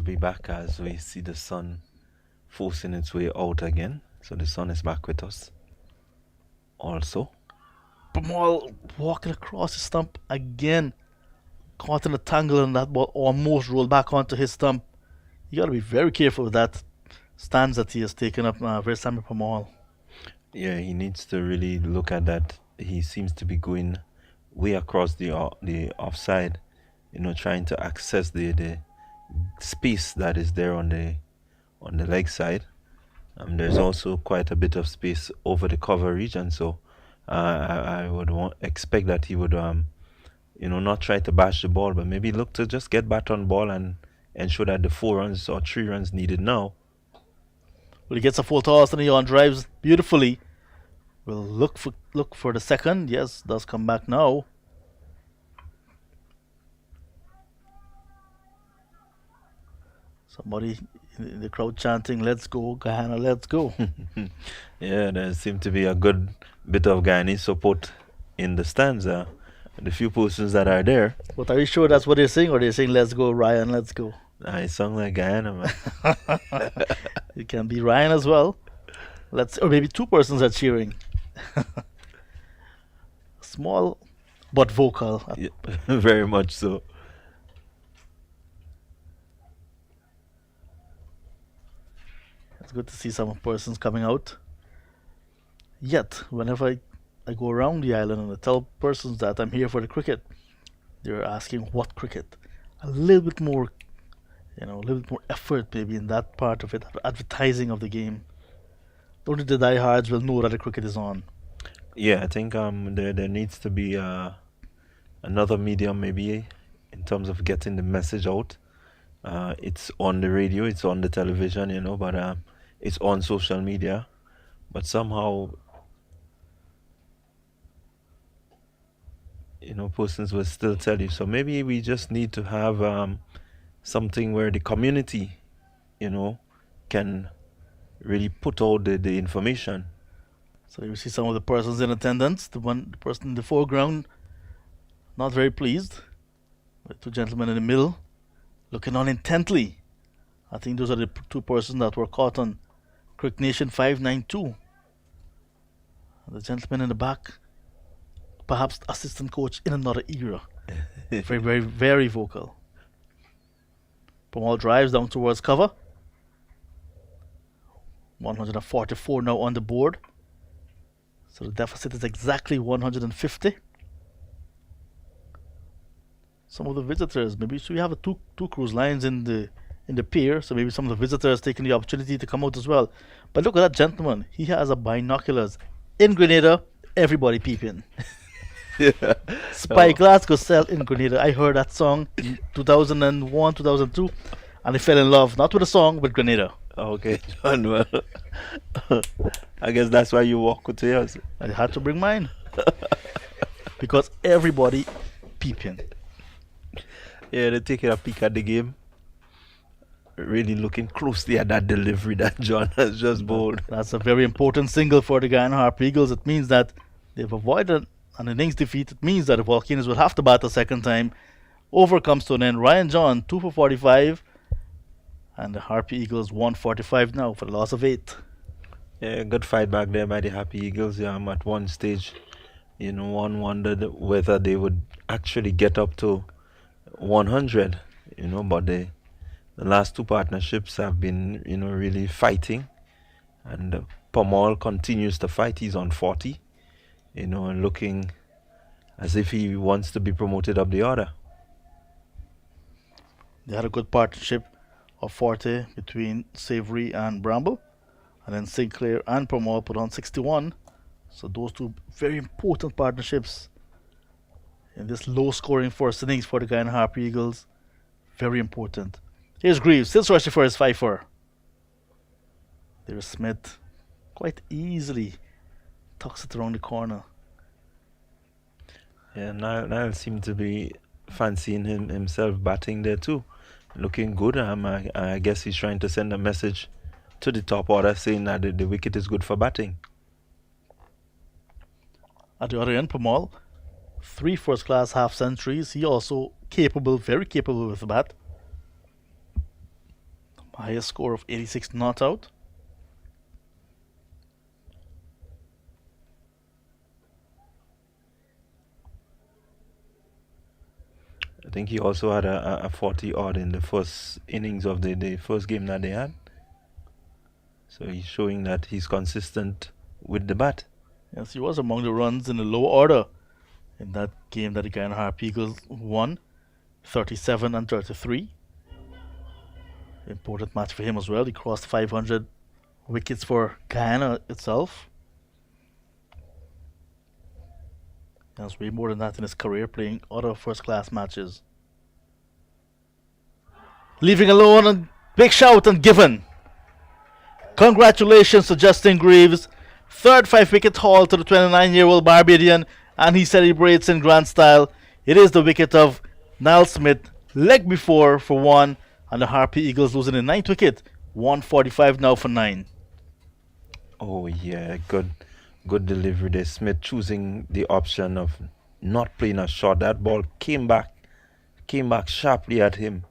be back as we see the sun forcing its way out again. So the sun is back with us. Also, Pomal walking across the stump again. Caught in a tangle and that ball almost rolled back onto his stump. You got to be very careful with that stance that he has taken up now. Very Sammy Pomal. yeah, he needs to really look at that. He seems to be going way across the offside, trying to access the space that is there on the leg side. There's also quite a bit of space over the cover region, so I would expect that he would not try to bash the ball, but maybe look to just get back on ball and ensure that the 4 runs or 3 runs needed now. Well, he gets a full toss and he on drives beautifully. We'll look for the second. Yes, does come back now. Somebody in the crowd chanting, "Let's go, Guyana, let's go." Yeah, there seemed to be a good bit of Guyanese support in the stands. The few persons that are there. But are you sure that's what they're saying, or they're saying, "Let's go, Ryan, let's go"? It sounds like Guyana, man. It can be Ryan as well. Or maybe two persons are cheering. Small but vocal. Yeah, very much so. It's good to see some persons coming out. Yet, whenever I go around the island and I tell persons that I'm here for the cricket, they're asking what cricket. A little bit more, a little bit more effort maybe in that part of it, advertising of the game. Only the diehards will know that the cricket is on. Yeah, I think there needs to be another medium maybe in terms of getting the message out. It's on the radio, it's on the television, but it's on social media. But somehow, persons will still tell you. So maybe we just need to have something where the community, can really put out the information. So you see some of the persons in attendance. The person in the foreground, not very pleased. The two gentlemen in the middle, looking on intently. I think those are the two persons that were caught on Crick Nation 592. The gentleman in the back, perhaps assistant coach in another era. Very, very, very vocal. Pamal drives down towards cover. 144 now on the board. So the deficit is exactly 150. Some of the visitors, maybe so we have two cruise lines in the pier, so maybe some of the visitors taking the opportunity to come out as well. But look at that gentleman. He has a binoculars. In Grenada, everybody peeping. Yeah. Spyglass go sell in Grenada. I heard that song in 2001, 2002, and I fell in love, not with the song, but Grenada. Okay, John, well, I guess that's why you walk with yours. I had to bring mine. Because everybody peeping. Yeah, they're taking a peek at the game. Really looking closely at that delivery that John has just bowled. That's a very important single for the Guyana Harp Eagles. It means that they've avoided an innings defeat. It means that the Volcanoes will have to bat a second time. Over comes to an end. Ryan John, 2 for 45. And the Harpy Eagles 145 now for the loss of 8. Yeah, good fight back there by the Happy Eagles. Yeah, at one stage, one wondered whether they would actually get up to 100, but the last two partnerships have been, really fighting. And Pamal continues to fight. He's on 40, and looking as if he wants to be promoted up the order. They had a good partnership of 40 between Savory and Bramble. And then Sinclair and Pamal put on 61. So those two very important partnerships in this low-scoring first innings for the Guyana Harp Eagles. Very important. Here's Greaves, still searching for his 5-4. There's Smith. Quite easily tucks it around the corner. Yeah, Niall seemed to be fancying himself batting there too. Looking good. I guess he's trying to send a message to the top order saying that the wicket is good for batting. At the other end, Pamal, 3 first-class half centuries. He also capable, very capable with the bat. Highest score of 86 not out. I think he also had a 40 odd in the first innings of the first game that they had. So he's showing that he's consistent with the bat. Yes, he was among the runs in the low order in that game that the Guyana Harp Eagles won 37 and 33. Important match for him as well. He crossed 500 wickets for Guyana itself. He has way more than that in his career, playing other first-class matches. Leaving alone, and big shout and given. Congratulations to Justin Greaves. Third 5-wicket haul to the 29-year-old Barbadian, and he celebrates in grand style. It is the wicket of Niall Smith, leg before for 1, and the Harpy Eagles losing the 9th wicket, 145 now for 9. Oh yeah, good delivery there. Smith choosing the option of not playing a shot. That ball came back sharply at him,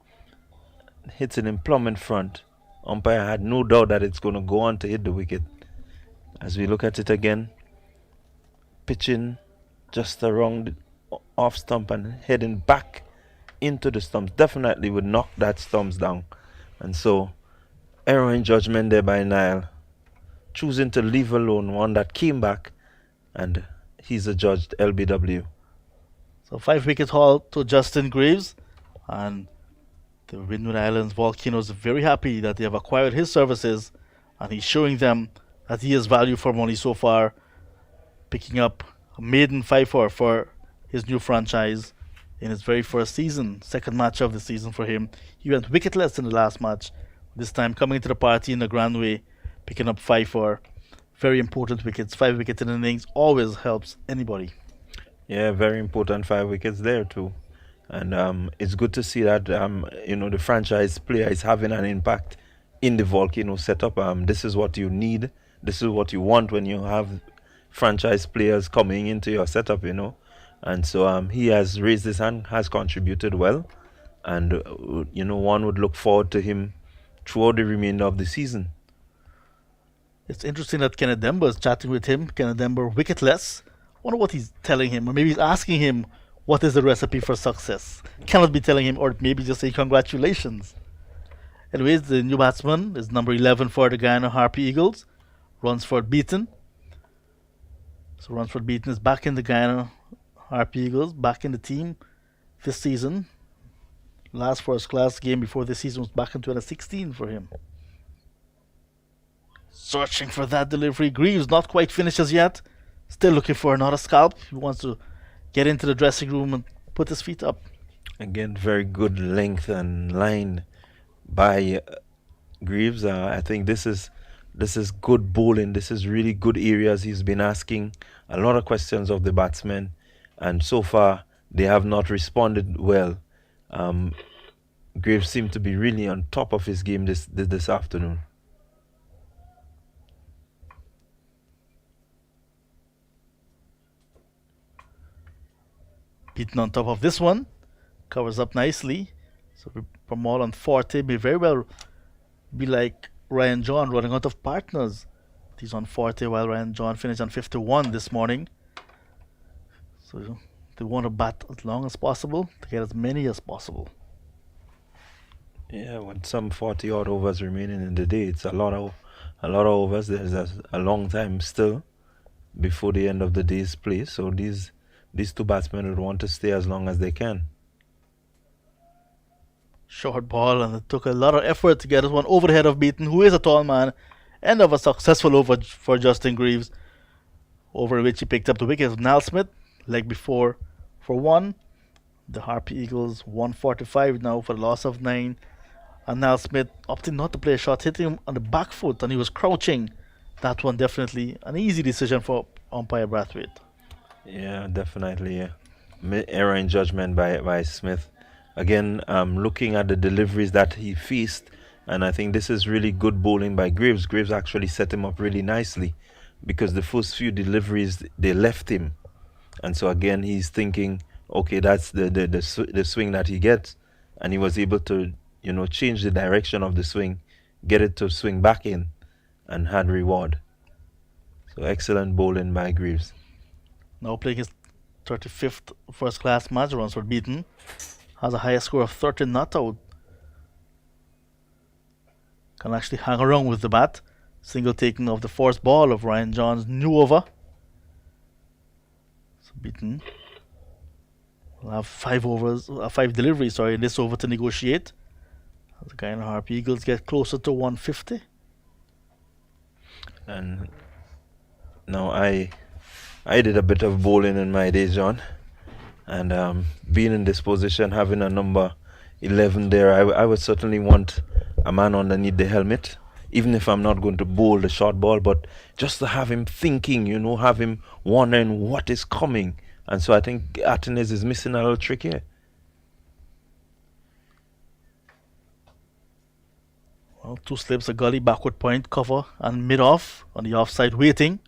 hitting him plumb in front. Umpire had no doubt that it's going to go on to hit the wicket. As we look at it again, pitching just around the off stump and heading back into the stumps definitely would knock that stumps down. And so, error in judgment there by Niall, choosing to leave alone one that came back, and he's adjudged LBW. So 5-wicket haul to Justin Greaves, and the Windward Islands Volcanoes are very happy that they have acquired his services, and he's showing them that he has value for money so far, picking up a maiden 5-4 for his new franchise in his very first season, second match of the season for him. He went wicketless in the last match, this time coming into the party in a grand way, picking up 5-4. Very important wickets. 5 wickets in innings always helps anybody. Yeah, very important 5 wickets there too. And it's good to see that the franchise player is having an impact in the Volcano setup. This is what you need. This is what you want when you have franchise players coming into your setup, And so he has raised his hand, has contributed well. And, one would look forward to him throughout the remainder of the season. It's interesting that Kenneth Demba is chatting with him. Kenneth Demba wicketless. Wonder what he's telling him, or maybe he's asking him what is the recipe for success. Cannot be telling him, or maybe just saying congratulations. Anyways, the new batsman is number 11 for the Guyana Harpy Eagles, Runsford Beaton. So Runsford Beaton is back in the Guyana Harpy Eagles, back in the team this season. Last first-class game before this season was back in 2016 for him. Searching for that delivery. Greaves not quite finished as yet. Still looking for another scalp. He wants to get into the dressing room and put his feet up. Again, very good length and line by Greaves. I think this is good bowling. This is really good areas. He's been asking a lot of questions of the batsmen, and so far they have not responded well. Greaves seemed to be really on top of his game this afternoon. Beaten on top of this one. Covers up nicely. So Pramal on 40 may very well be like Ryan John running out of partners. He's on 40 while Ryan John finished on 51 this morning. So they want to bat as long as possible to get as many as possible. Yeah, with some 40 odd overs remaining in the day, it's a lot of overs. There's a long time still before the end of the day's play. So these two batsmen would want to stay as long as they can. Short ball, and it took a lot of effort to get this one over the head of Beaton, who is a tall man. End of a successful over for Justin Greaves, over which he picked up the wicket of Niall Smith, leg before for 1. The Harpy Eagles 145 now for the loss of 9. And Niall Smith opting not to play a shot, hitting him on the back foot, and he was crouching. That one definitely an easy decision for umpire Brathwaite. Yeah, definitely. Yeah. Error in judgment by Smith. Again, looking at the deliveries that he faced, and I think this is really good bowling by Greaves. Greaves actually set him up really nicely, because the first few deliveries they left him, and so again he's thinking, okay, that's the swing that he gets, and he was able to change the direction of the swing, get it to swing back in, and had reward. So excellent bowling by Greaves. Now playing his 35th first-class match, Runsford Beaton has a highest score of 13 not out. Can actually hang around with the bat. Single taking of the forced ball of Ryan John's new over. So Beaton We'll have 5 deliveries, sorry, in this over to negotiate. The Guyana Harp Eagles get closer to 150. And now I did a bit of bowling in my day, John, and being in this position, having a number 11 there, I would certainly want a man underneath the helmet, even if I'm not going to bowl the short ball, but just to have him thinking, have him wondering what is coming. And so I think Atenes is missing a little trick here. Well, 2 slips, a gully, backward point, cover, and mid-off on the offside waiting.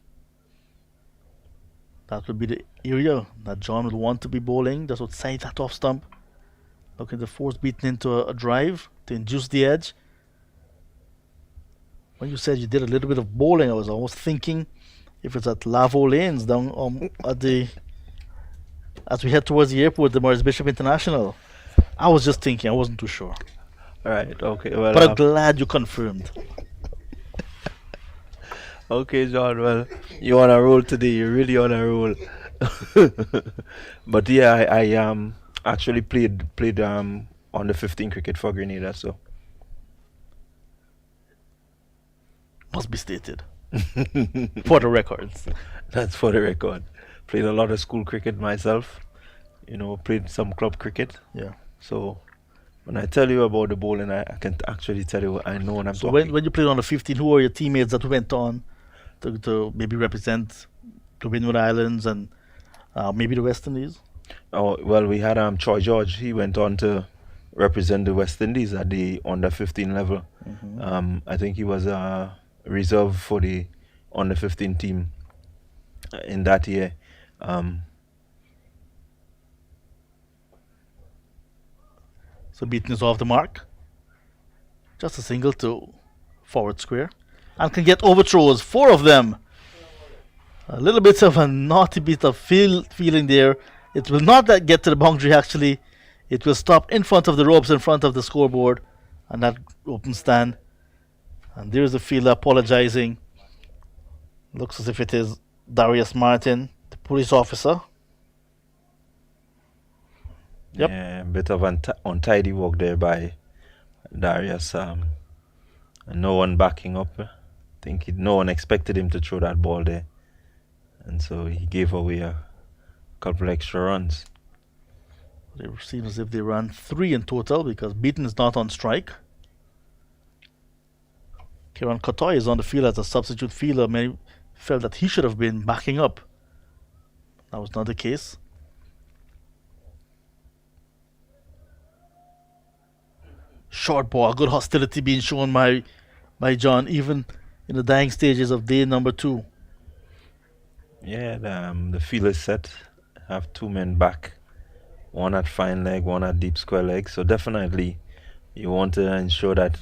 That would be the area that John would want to be bowling, just outside that off stump. Looking to force beaten into a drive to induce the edge. When you said you did a little bit of bowling, I was almost thinking if it's at Lavo Lanes down as we head towards the airport, the Maurice Bishop International. I was just thinking, I wasn't too sure. All right, okay. Well, But I'm glad you confirmed. Okay, John. Well, you on a roll today. You're really on a roll. But yeah, I actually played on the 15 cricket for Grenada, so Must be stated. For the records. that's for the record. Played a lot of school cricket myself. Played some club cricket. Yeah. So when I tell you about the bowling, I can actually tell you I know what I'm So talking. when you played on the 15, who are your teammates that went on to maybe represent the Windward Islands and maybe the West Indies? Oh well, we had Troy George. He went on to represent the West Indies at the under 15 level. I think he was a reserve for the under 15 team in that year. So Beaton is off the mark. Just a single to forward square. And can get overthrows, 4 of them. A little bit of a naughty bit of feeling there. It will not get to the boundary actually. It will stop in front of the ropes, in front of the scoreboard. And that open stand. And there's the fielder apologizing. Looks as if it is Darius Martin, the police officer. Yep. Yeah, a bit of untidy work there by Darius. And no one backing up. I think no one expected him to throw that ball there. And so he gave away a couple extra runs. They seem as if they ran 3 in total because Beaton is not on strike. Kieran Kotoy is on the field as a substitute fielder. Many felt that he should have been backing up. That was not the case. Short ball, good hostility being shown by John, even in the dying stages of day number 2. Yeah, the field is set. Have 2 men back. One at fine leg, one at deep square leg. So definitely you want to ensure that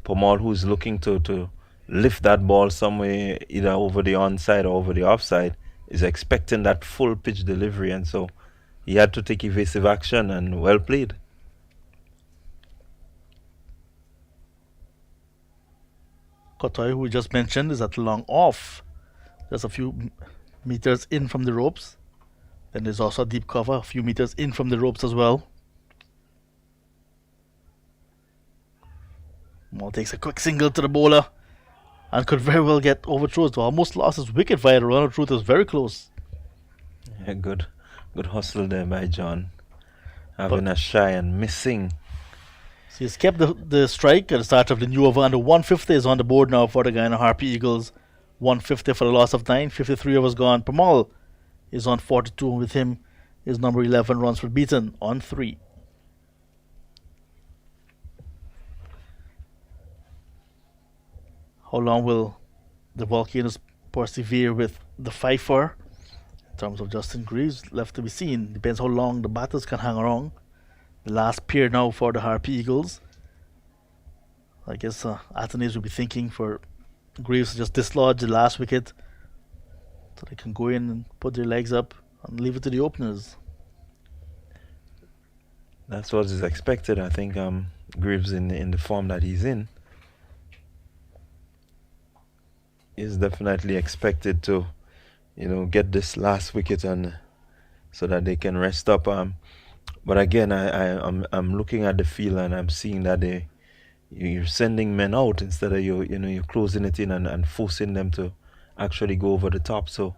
Pomal, who's looking to lift that ball somewhere either over the onside or over the offside, is expecting that full pitch delivery, and so he had to take evasive action, and well played. Kotoy, who we just mentioned, is at long off. Just a few meters in from the ropes. Then there's also a deep cover, a few meters in from the ropes as well. Mal takes a quick single to the bowler and could very well get overthrows. Almost lost his wicket via the run of truth. It was very close. Yeah, good hustle there by John. Having a shy and missing. So he's kept the strike at the start of the new over, and the 150 is on the board now for the Guyana Harpy Eagles. 150 for the loss of 9, 53 overs gone. Pamal is on 42, and with him is number 11 runs for beaten on 3. How long will the Volcanoes persevere with the fifer? In terms of Justin Greaves, left to be seen. Depends how long the batters can hang around. The last pair now for the Harpy Eagles. I guess Athenaeus will be thinking for Greaves to just dislodge the last wicket so they can go in and put their legs up and leave it to the openers. That's what is expected. I think Greaves in the form that he's in is definitely expected to, get this last wicket and so that they can rest up. But again, I'm looking at the field and I'm seeing that you're sending men out instead of you're closing it in and forcing them to actually go over the top. So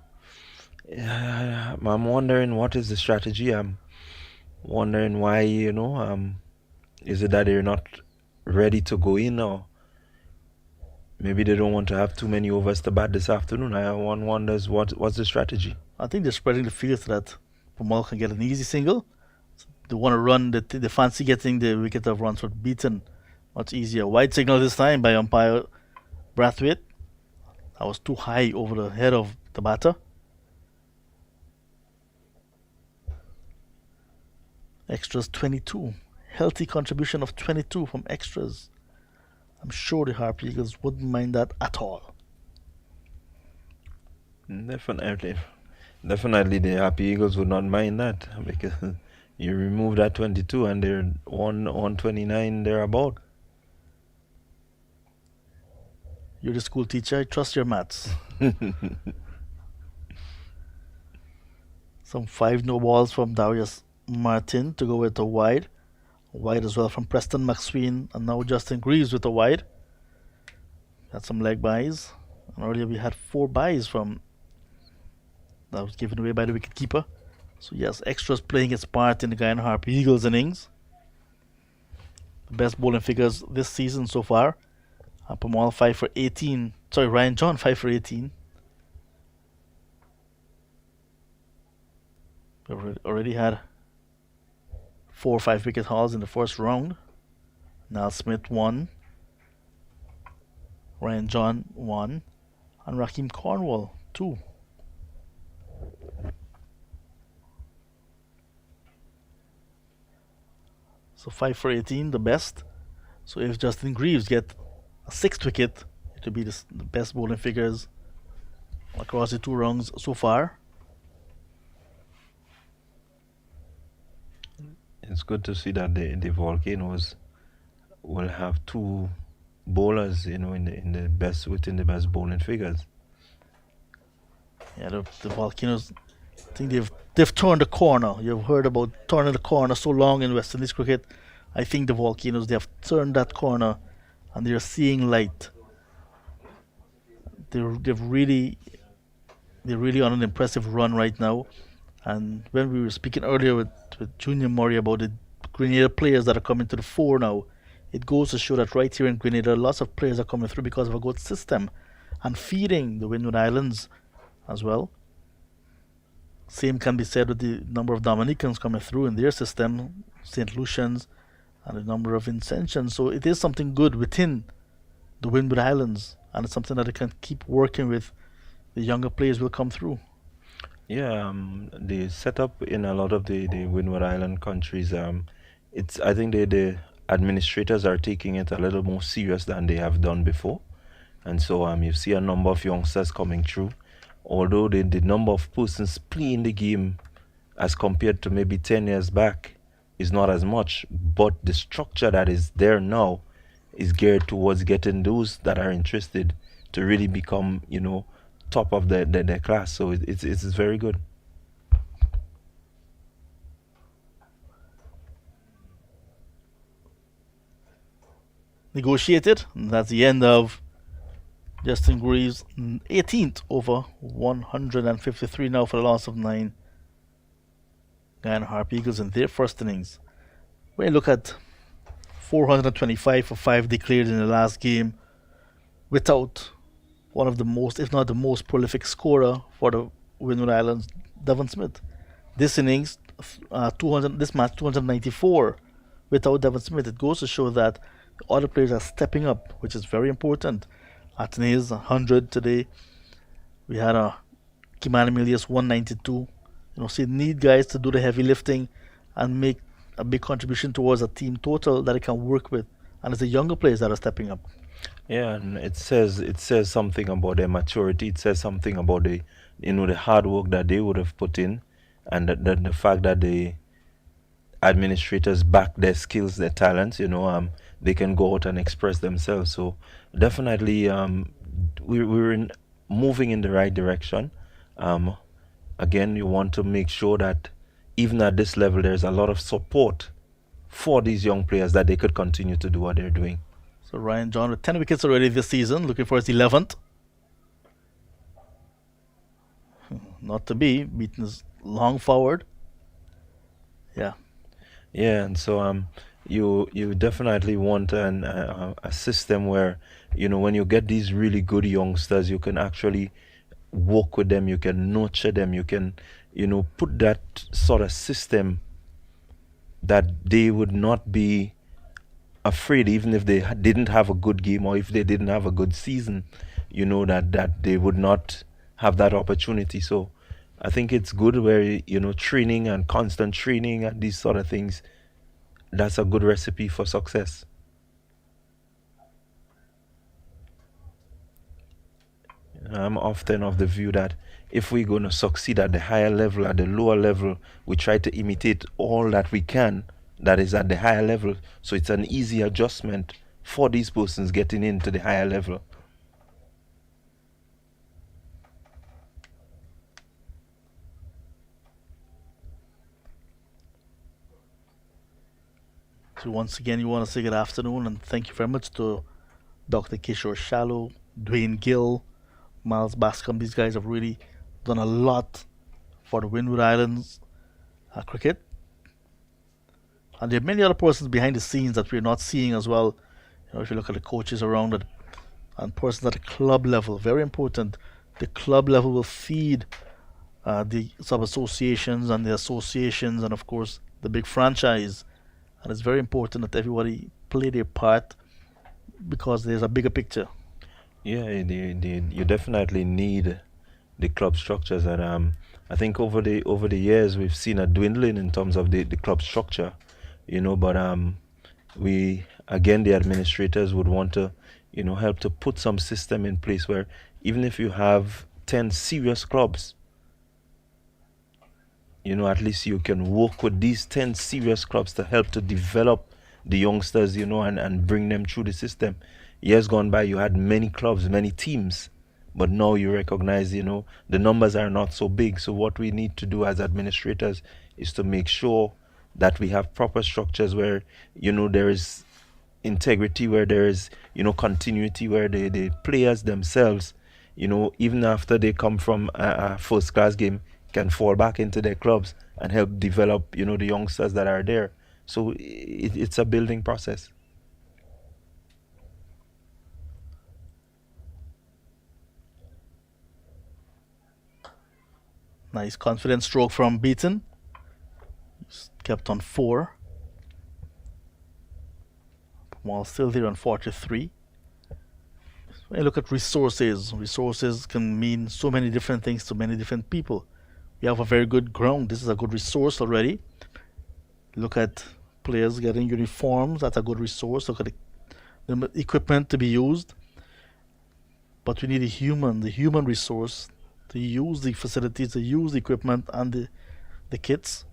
yeah, I'm wondering what is the strategy. I'm wondering why, is it that they're not ready to go in, or maybe they don't want to have too many overs to bat this afternoon. One wonders what's the strategy. I think they're spreading the field so that Pamal can get an easy single. They want to run, they fancy getting the wicket of Ransford beaten much easier. Wide signal this time by umpire Brathwaite. That was too high over the head of the batter. Extras 22. Healthy contribution of 22 from extras. I'm sure the Harp Eagles wouldn't mind that at all. Definitely the Happy Eagles would not mind that, because you remove that 22 and they're 129 thereabout. You're the school teacher, I trust your maths. Some 5 no balls from Darius Martin to go with a wide. Wide as well from Preston McSween, and now Justin Greaves with a wide. Had some leg buys, and earlier we had 4 buys from that was given away by the wicketkeeper. So yes, extras playing its part in the Guyana Harp Eagles innings. The best bowling figures this season so far. Pamal 5 for 18. Sorry, Ryan John 5 for 18. We already had 4 or 5 wicket hauls in the first round. Niall Smith 1. Ryan John 1. And Raheem Cornwall 2. So 5 for 18, the best. So if Justin Greaves get a 6th wicket, it will be the best bowling figures across the 2 rounds so far. It's good to see that the Volcanoes will have 2 bowlers, in the best within the best bowling figures. Yeah, the Volcanoes, I think they've turned the corner. You've heard about turning the corner so long in West Indies cricket. I think the Volcanoes, they have turned that corner and they're seeing light. They're really on an impressive run right now. And when we were speaking earlier with Junior Murray about the Grenada players that are coming to the fore now, it goes to show that right here in Grenada, lots of players are coming through because of a good system and feeding the Windward Islands as well. Same can be said with the number of Dominicans coming through in their system, St. Lucians, and the number of Vincentians. So it is something good within the Windward Islands, and it's something that they can keep working with. The younger players will come through. Yeah, the setup in a lot of the Windward Island countries, I think the administrators are taking it a little more serious than they have done before, and so you see a number of youngsters coming through. Although the number of persons playing the game as compared to maybe 10 years back is not as much, but the structure that is there now is geared towards getting those that are interested to really become, top of their class. So it's very good. Negotiated. And that's the end of Justin Greaves' 18th over 153 now for the loss of 9. Guyana Harp Eagles in their first innings. When you look at 425 for 5 declared in the last game without one of the most, if not the most prolific scorer for the Windward Islands, Devon Smith. This innings, 294 without Devon Smith. It goes to show that other players are stepping up, which is very important. Atene's 100 today. We had a Kimani Milius 192. So you need guys to do the heavy lifting and make a big contribution towards a team total that it can work with. And it's the younger players that are stepping up. Yeah, and it says something about their maturity. It says something about the hard work that they would have put in, and the fact that the administrators back their skills, their talents. They can go out and express themselves. So definitely, we're moving in the right direction. Again, you want to make sure that even at this level, there's a lot of support for these young players that they could continue to do what they're doing. So Ryan John with 10 wickets already this season, looking for his 11th. Not to be, beaten is long forward. Yeah. Yeah, and so you definitely want a system where, you know, when you get these really good youngsters, you can actually work with them, you can nurture them, you can, you know, put that sort of system that they would not be afraid, even if they didn't have a good game or if they didn't have a good season, you know, that they would not have that opportunity. So I think it's good where, you know, training and constant training and these sort of things, that's a good recipe for success. I'm often of the view that if we're going to succeed at the higher level, at the lower level, we try to imitate all that we can that is at the higher level. So it's an easy adjustment for these persons getting into the higher level. So once again, you want to say good afternoon and thank you very much to Dr. Kishore Shallow, Dwayne Gill, Miles Bascom. These guys have really done a lot for the Windward Islands cricket. And there are many other persons behind the scenes that we're not seeing as well. You know, if you look at the coaches around it and persons at the club level, very important. The club level will feed the sub associations and the associations, and of course the big franchise. And it's very important that everybody play their part because there's a bigger picture. Yeah, you definitely need the club structures, and I think over the years we've seen a dwindling in terms of the club structure, you know. But we again, the administrators would want to, you know, help to put some system in place where even if you have 10 serious clubs, you know, at least you can work with these 10 serious clubs to help to develop the youngsters, you know, and bring them through the system. Years gone by, you had many clubs, many teams, but now you recognize, you know, the numbers are not so big. So what we need to do as administrators is to make sure that we have proper structures where, you know, there is integrity, where there is, you know, continuity, where the players themselves, you know, even after they come from a first class game, can fall back into their clubs and help develop, you know, the youngsters that are there. So it's a building process. Nice confident stroke from Beaton. He's kept on 4. While still there on 43. When you look at resources, resources can mean so many different things to many different people. We have a very good ground. This is a good resource already. Look at players getting uniforms. That's a good resource. Look at the equipment to be used. But we need the human resource to use the facilities, to use the equipment and the kits.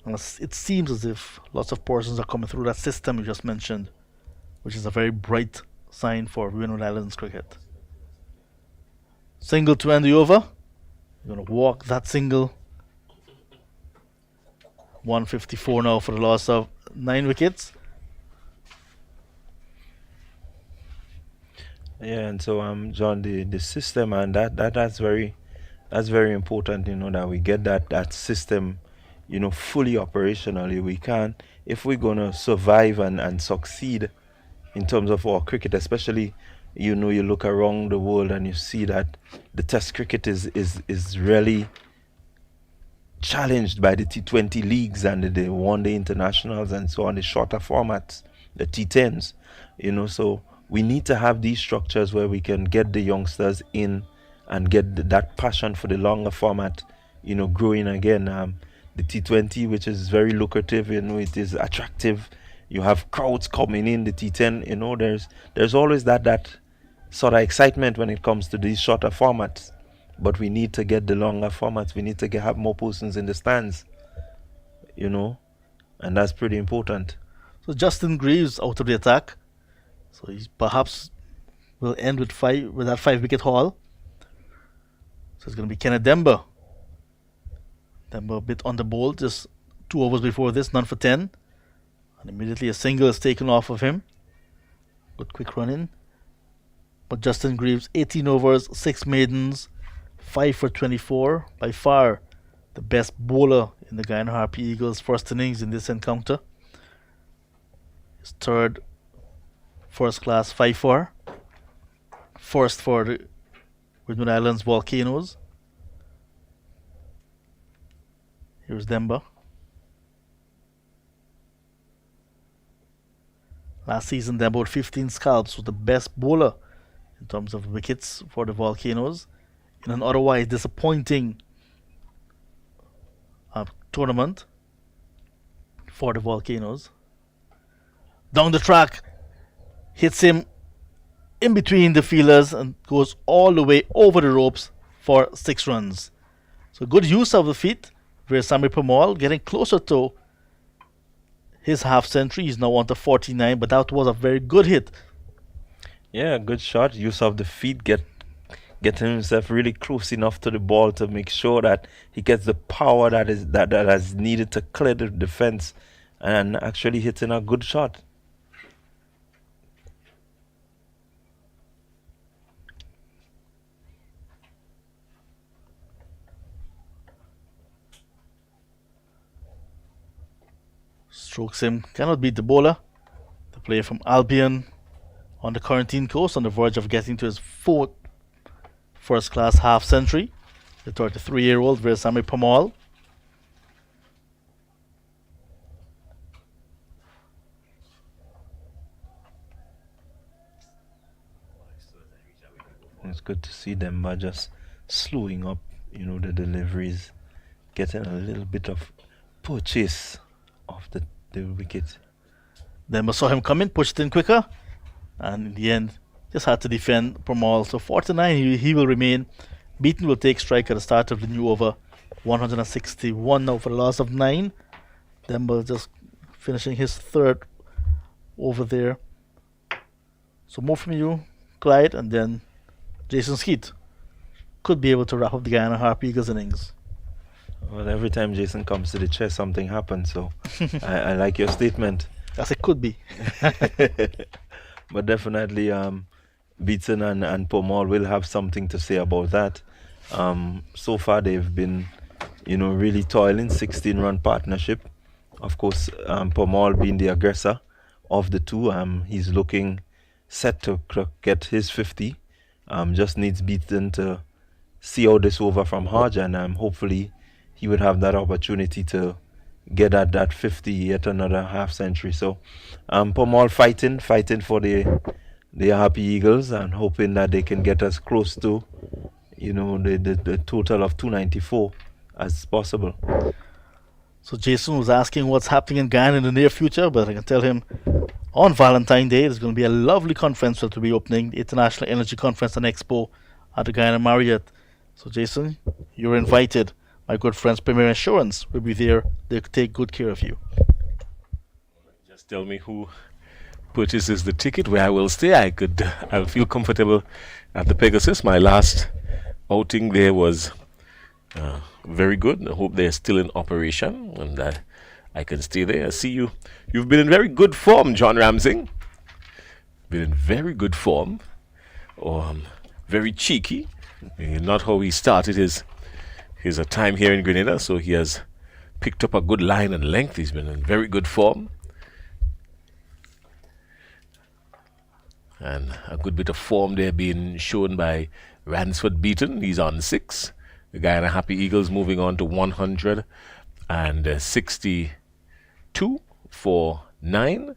And it seems as if lots of persons are coming through that system you just mentioned, which is a very bright sign for Windward Islands cricket. Single to end the over. You're going to walk that single. 154 now for the loss of 9 wickets. Yeah, and so John, the system, and that's very important, you know, that we get that system, you know, fully operationally. We can, if we're gonna survive and succeed in terms of our cricket, especially, you know, you look around the world and you see that the test cricket is really challenged by the T20 leagues and the one-day internationals and so on, the shorter formats, the T10s, you know. So we need to have these structures where we can get the youngsters in and get that passion for the longer format, you know, growing again. The T20, which is very lucrative, you know, it is attractive. You have crowds coming in. The T10, you know, there's always that sort of excitement when it comes to these shorter formats. But we need to get the longer formats. We need to have more persons in the stands, you know, and that's pretty important. So Justin Greaves out of the attack. So he perhaps will end with that 5 wicket haul. So it's going to be Kenneth Demba Demba a bit on the ball, just 2 overs before this, none for 10. And immediately a single is taken off of him. Good quick run in. But Justin Greaves, 18 overs, 6 maidens, 5 for 24. By far the best bowler in the Guyana Harpy Eagles' first innings in this encounter. His third first class 5-4. First for the Windward Islands Volcanoes. Here's Demba. Last season, Demba with 15 scalps was the best bowler in terms of wickets for the Volcanoes in an otherwise disappointing tournament for the Volcanoes. Down the track, hits him in between the fielders and goes all the way over the ropes for 6 runs. So good use of the feet. Veerasammy Permaul getting closer to his half century. He's now on to 49, but that was a very good hit. Yeah, good shot. Use of the feet, getting himself really close enough to the ball to make sure that he gets the power that is needed to clear the defense, and actually hitting a good shot. Strokes him, cannot beat the bowler. The player from Albion on the quarantine coast, on the verge of getting to his 4th first class half century. The 33-year-old Veerasammy Permaul. It's good to see them by just slowing up, the deliveries, getting a little bit of purchase of the wicket. Demba saw him coming, pushed in quicker, and in the end, just had to defend Permaul. So 49, he will remain. Beaton will take strike at the start of the new over. 161 now for the loss of 9. Demba just finishing his 3rd over there. So more from you, Clyde, and then Jason Skeet could be able to wrap up the Guyana Harp Eagles innings. Well, every time Jason comes to the chest, something happens. So I like your statement. As it could be. But definitely, Beaton and Permaul will have something to say about that. So far, they've been, really toiling. 16-run partnership. Of course, Permaul being the aggressor of the two, he's looking set to get his 50. Just needs Beaton to see out this over from Hodge, and hopefully he would have that opportunity to get at that 50 yet another half century. So Permaul fighting for the Happy Eagles and hoping that they can get as close to the total of 294 as possible. So Jason was asking what's happening in Guyana in the near future, but I can tell him on Valentine's Day there's going to be a lovely conference that will be opening, the International Energy Conference and Expo at the Guyana Marriott. So Jason, you're invited. My good friends Premier Insurance will be there. They'll take good care of you. Just tell me who purchases the ticket, where I will stay. I'll feel comfortable at the Pegasus. My last outing there was very good. I hope they're still in operation and that I can stay there. I see you. You've been in very good form, John Ramsing. Been in very good form. Very cheeky. Not how he started his time here in Grenada, so he has picked up a good line and length. He's been in very good form. And a good bit of form there being shown by Ransford Beaton. He's on 6. The Guyana Happy Eagles moving on to 162 for 9.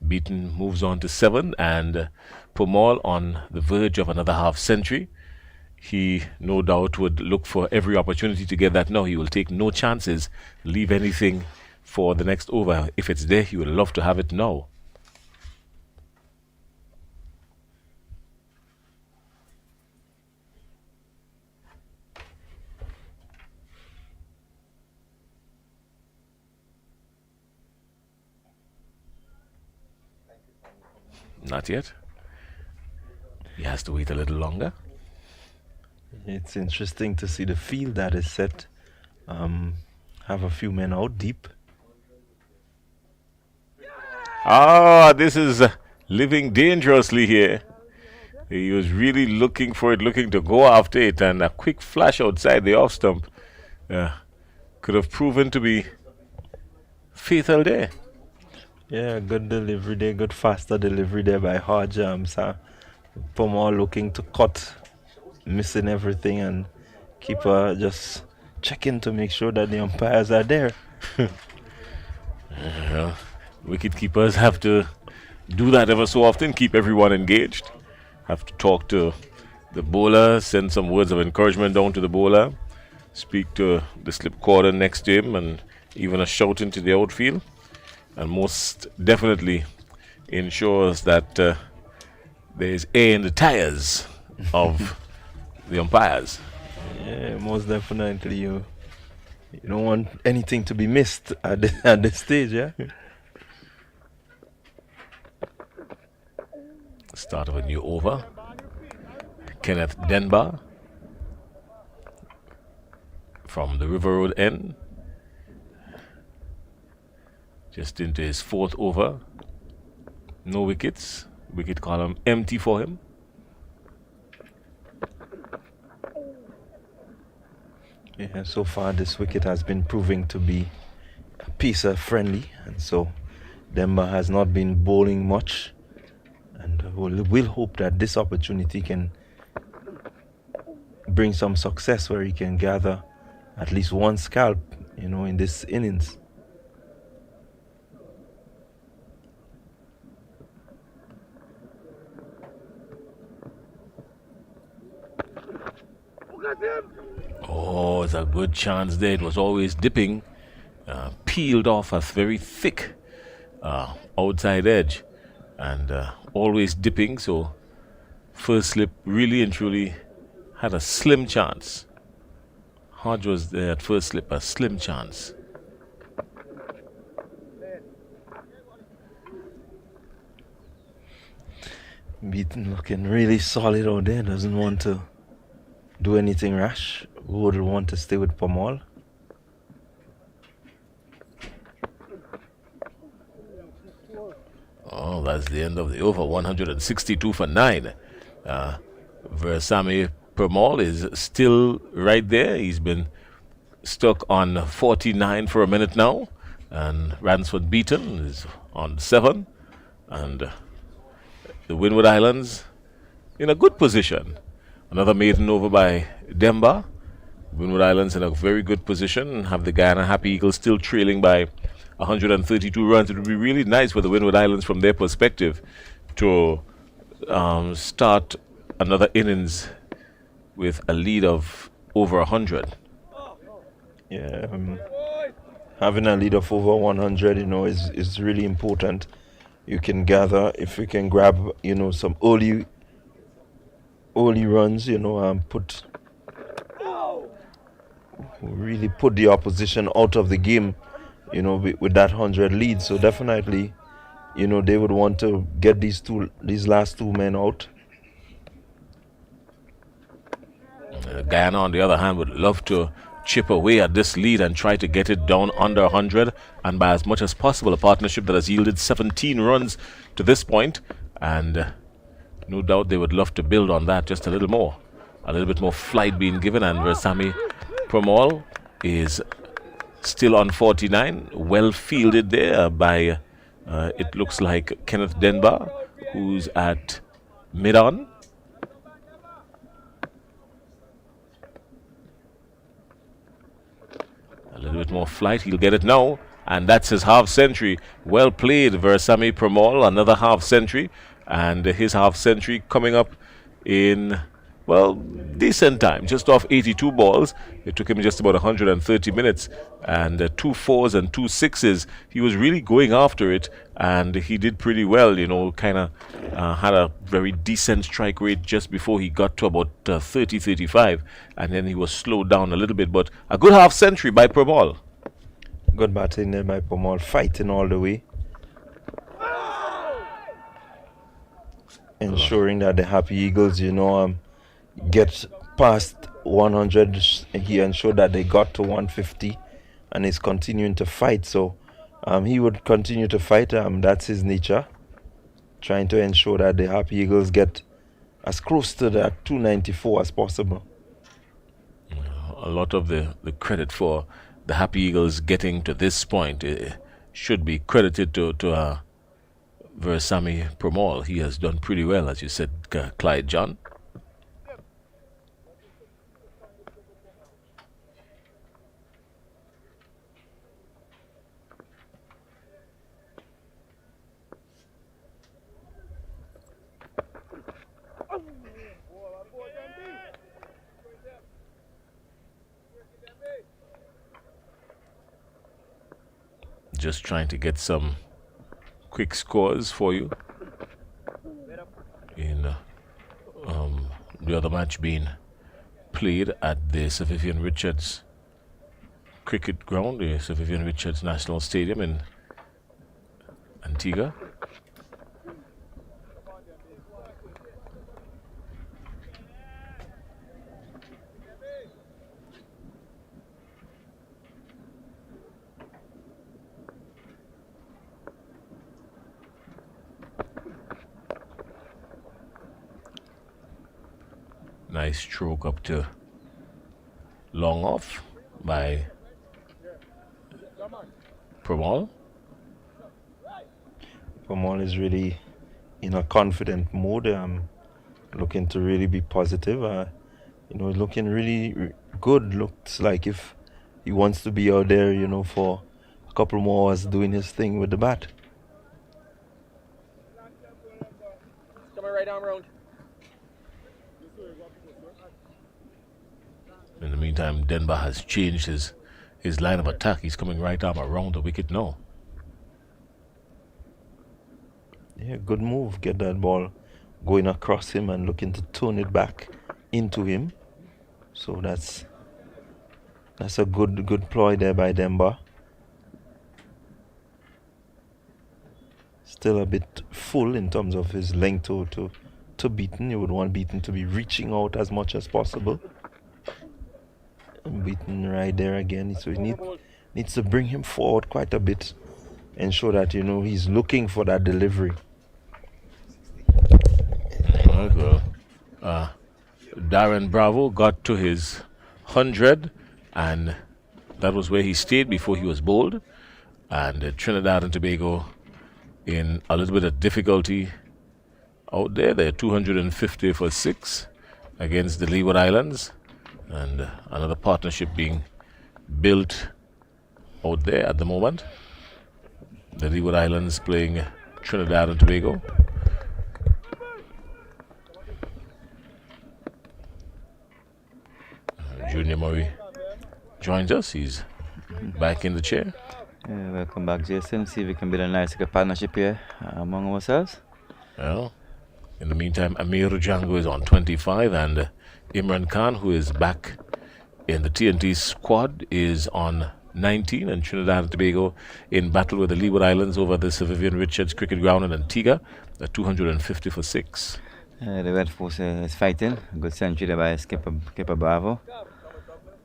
Beaton moves on to 7. And Permaul on the verge of another half century. He no doubt would look for every opportunity to get that now. He will take no chances, leave anything for the next over. If it's there, he would love to have it now. Not yet. He has to wait a little longer. It's interesting to see the field that is set. have a few men out deep. This is living dangerously here. He was really looking for it, looking to go after it, and a quick flash outside the off stump could have proven to be fatal there. Yeah, good delivery there, good faster delivery there by Hodge. Pomal looking to cut, missing everything, and keeper just checking to make sure that the umpires are there. Wicket keepers have to do that ever so often, keep everyone engaged. Have to talk to the bowler, send some words of encouragement down to the bowler, speak to the slip quarter next to him, and even a shout into the outfield. And most definitely ensures that there is air in the tires of the umpires. Yeah, most definitely. You don't want anything to be missed at this stage, yeah? Start of a new over. Kenneth Denbar from the River Road end. Just into his fourth over. No wickets. Wicket column empty for him. Yeah, so far this wicket has been proving to be pacer friendly, and so Denver has not been bowling much. And we'll hope that this opportunity can bring some success where he can gather at least one scalp, in this innings. Oh, it's a good chance there. It was always dipping. Peeled off a very thick outside edge. And always dipping, so first slip really and truly had a slim chance. Hodge was there at first slip, a slim chance. Beaton looking really solid out there, doesn't want to do anything rash. Would want to stay with Pomal. Oh, that's the end of the over. 162 for 9. Versamy Permal is still right there. He's been stuck on 49 for a minute now. And Ransford Beaton is on 7. And the Windward Islands in a good position. Another maiden over by Demba. Windward Islands in a very good position. Have the Guyana Happy Eagles still trailing by 132 runs. It would be really nice for the Windward Islands from their perspective to start another innings with a lead of over 100. Yeah, having a lead of over 100, is really important. You can gather, if you can grab, some early runs, really put the opposition out of the game, with that 100 lead. So definitely, they would want to get these last two men out. Guyana, on the other hand, would love to chip away at this lead and try to get it down under 100, and by as much as possible. A partnership that has yielded 17 runs to this point, and no doubt they would love to build on that just a little more. A little bit more flight being given, and Versamy Permal is still on 49, well fielded there by, it looks like Kenneth Denbar, who's at mid-on. A little bit more flight, he'll get it now, and that's his half century. Well played, Versamy Permal, another half century, and his half century coming up in, well, decent time, just off 82 balls. It took him just about 130 minutes, and 2 4s and 2 6s. He was really going after it, and he did pretty well, kind of had a very decent strike rate just before he got to about 30 35, and then he was slowed down a little bit, but a good half century by Permal. Good batting there by Pomal, fighting all the way. Ensuring that the Happy Eagles, get past 100. He ensured that they got to 150 and is continuing to fight. So he would continue to fight. That's his nature, trying to ensure that the Happy Eagles get as close to that 294 as possible. A lot of the credit for the Happy Eagles getting to this point should be credited to Versami Promal. He has done pretty well, as you said, Clyde John. Just trying to get some quick scores for you in the other match being played at the Sir Vivian Richards Cricket Ground, the Sir Vivian Richards National Stadium in Antigua. Nice stroke up to long off by Promal. Promal is really in a confident mode, looking to really be positive. Looking really good. Looks like if he wants to be out there, for a couple more hours doing his thing with the bat. Coming right down round. In the meantime, Denver has changed his line of attack. He's coming right arm around the wicket now. Yeah, good move. Get that ball going across him and looking to turn it back into him. So that's a good ploy there by Denver. Still a bit full in terms of his length to Beaton. You would want Beaton to be reaching out as much as possible. Beaton right there again. So he needs to bring him forward quite a bit. Ensure that he's looking for that delivery. Darren Bravo got to his 100, and that was where he stayed before he was bowled. And Trinidad and Tobago in a little bit of difficulty out there. They're 250 for 6 against the Leeward Islands, and another partnership being built out there at the moment. The Leeward Islands playing Trinidad and Tobago. Junior Murray joins us. He's back in the chair. Yeah, welcome back, Jason. See if we can build a nice partnership here among ourselves. Well, in the meantime, Amir Jango is on 25, and Imran Khan, who is back in the TNT squad, is on 19, and Trinidad and Tobago in battle with the Leeward Islands over the Sir Vivian Richards Cricket Ground in Antigua at 250 for 6. The Red Force is fighting. Good century there by Skipper Bravo.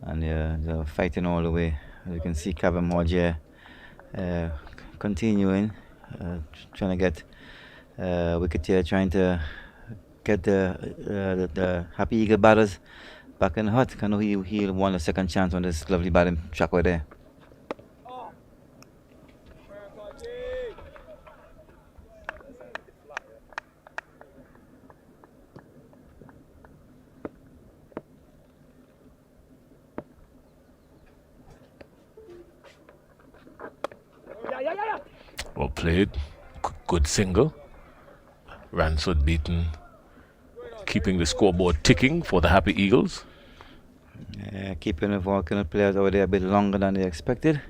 And they're fighting all the way. As you can see, Kevin Hodge continuing, trying to get wicket here, trying to get the Happy Eagle batters back in hot. I know he'll want a second chance on this lovely batting track right there. Well played. Good single. Ransford Beaton keeping the scoreboard ticking for the Happy Eagles. Keeping the Vulcan players over there a bit longer than they expected.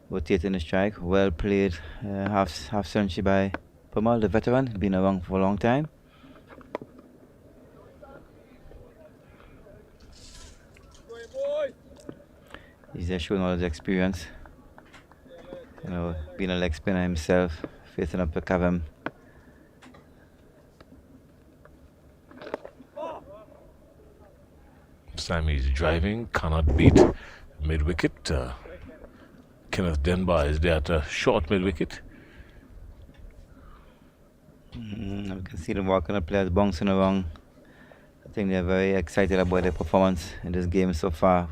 Rotating the strike. Well played. Half century by Pamal, the veteran. Been around for a long time. He's just showing all his experience. Being a leg spinner himself, facing up to Kavem. Sammy's driving, cannot beat mid-wicket. Kenneth Denbar is there at a short mid wicket. I can see them walking the players bouncing around. I think they're very excited about their performance in this game so far.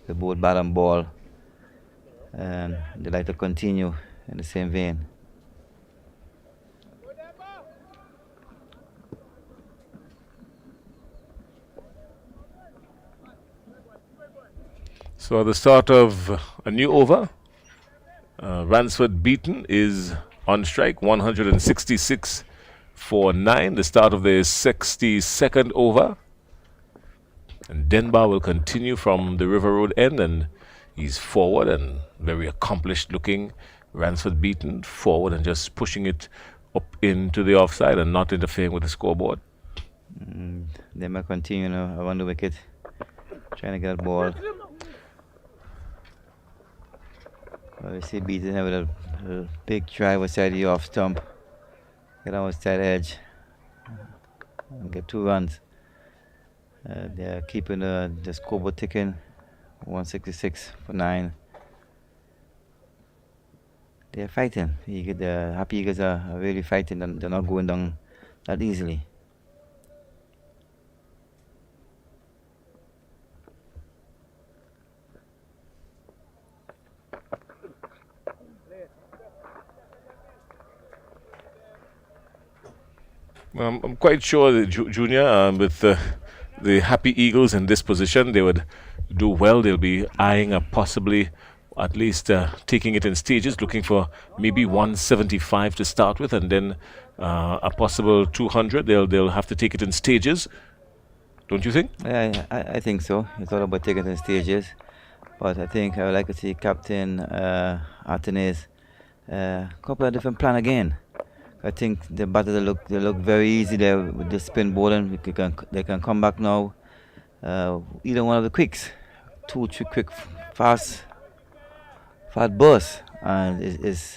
They both bat and ball, and they like to continue in the same vein. So at the start of a new over, Ransford Beaton is on strike, 166 for 9, the start of the 62nd over. And Denbar will continue from the River Road end, and he's forward and very accomplished looking. Ransford Beaton forward and just pushing it up into the offside and not interfering with the scoreboard. They might continue now around the wicket, trying to get a ball. We see Beaton have a big drive outside the off stump. Get on outside edge and get 2 runs. They're keeping the scoreboard ticking. 166 for 9. They're fighting. The Happy Eagles are really fighting. They're not going down that easily. I'm quite sure that Junior, with the Happy Eagles in this position, they would do well. They'll be eyeing a possibly, at least taking it in stages, looking for maybe 175 to start with, and then a possible 200. They'll have to take it in stages. Don't you think? Yeah, I think so. It's all about taking it in stages. But I think I would like to see Captain Artenes couple of different plan again. I think the batter they look very easy there with the spin bowling. They can come back now. Either one of the quicks, 2, 3 quick, fast bursts, and is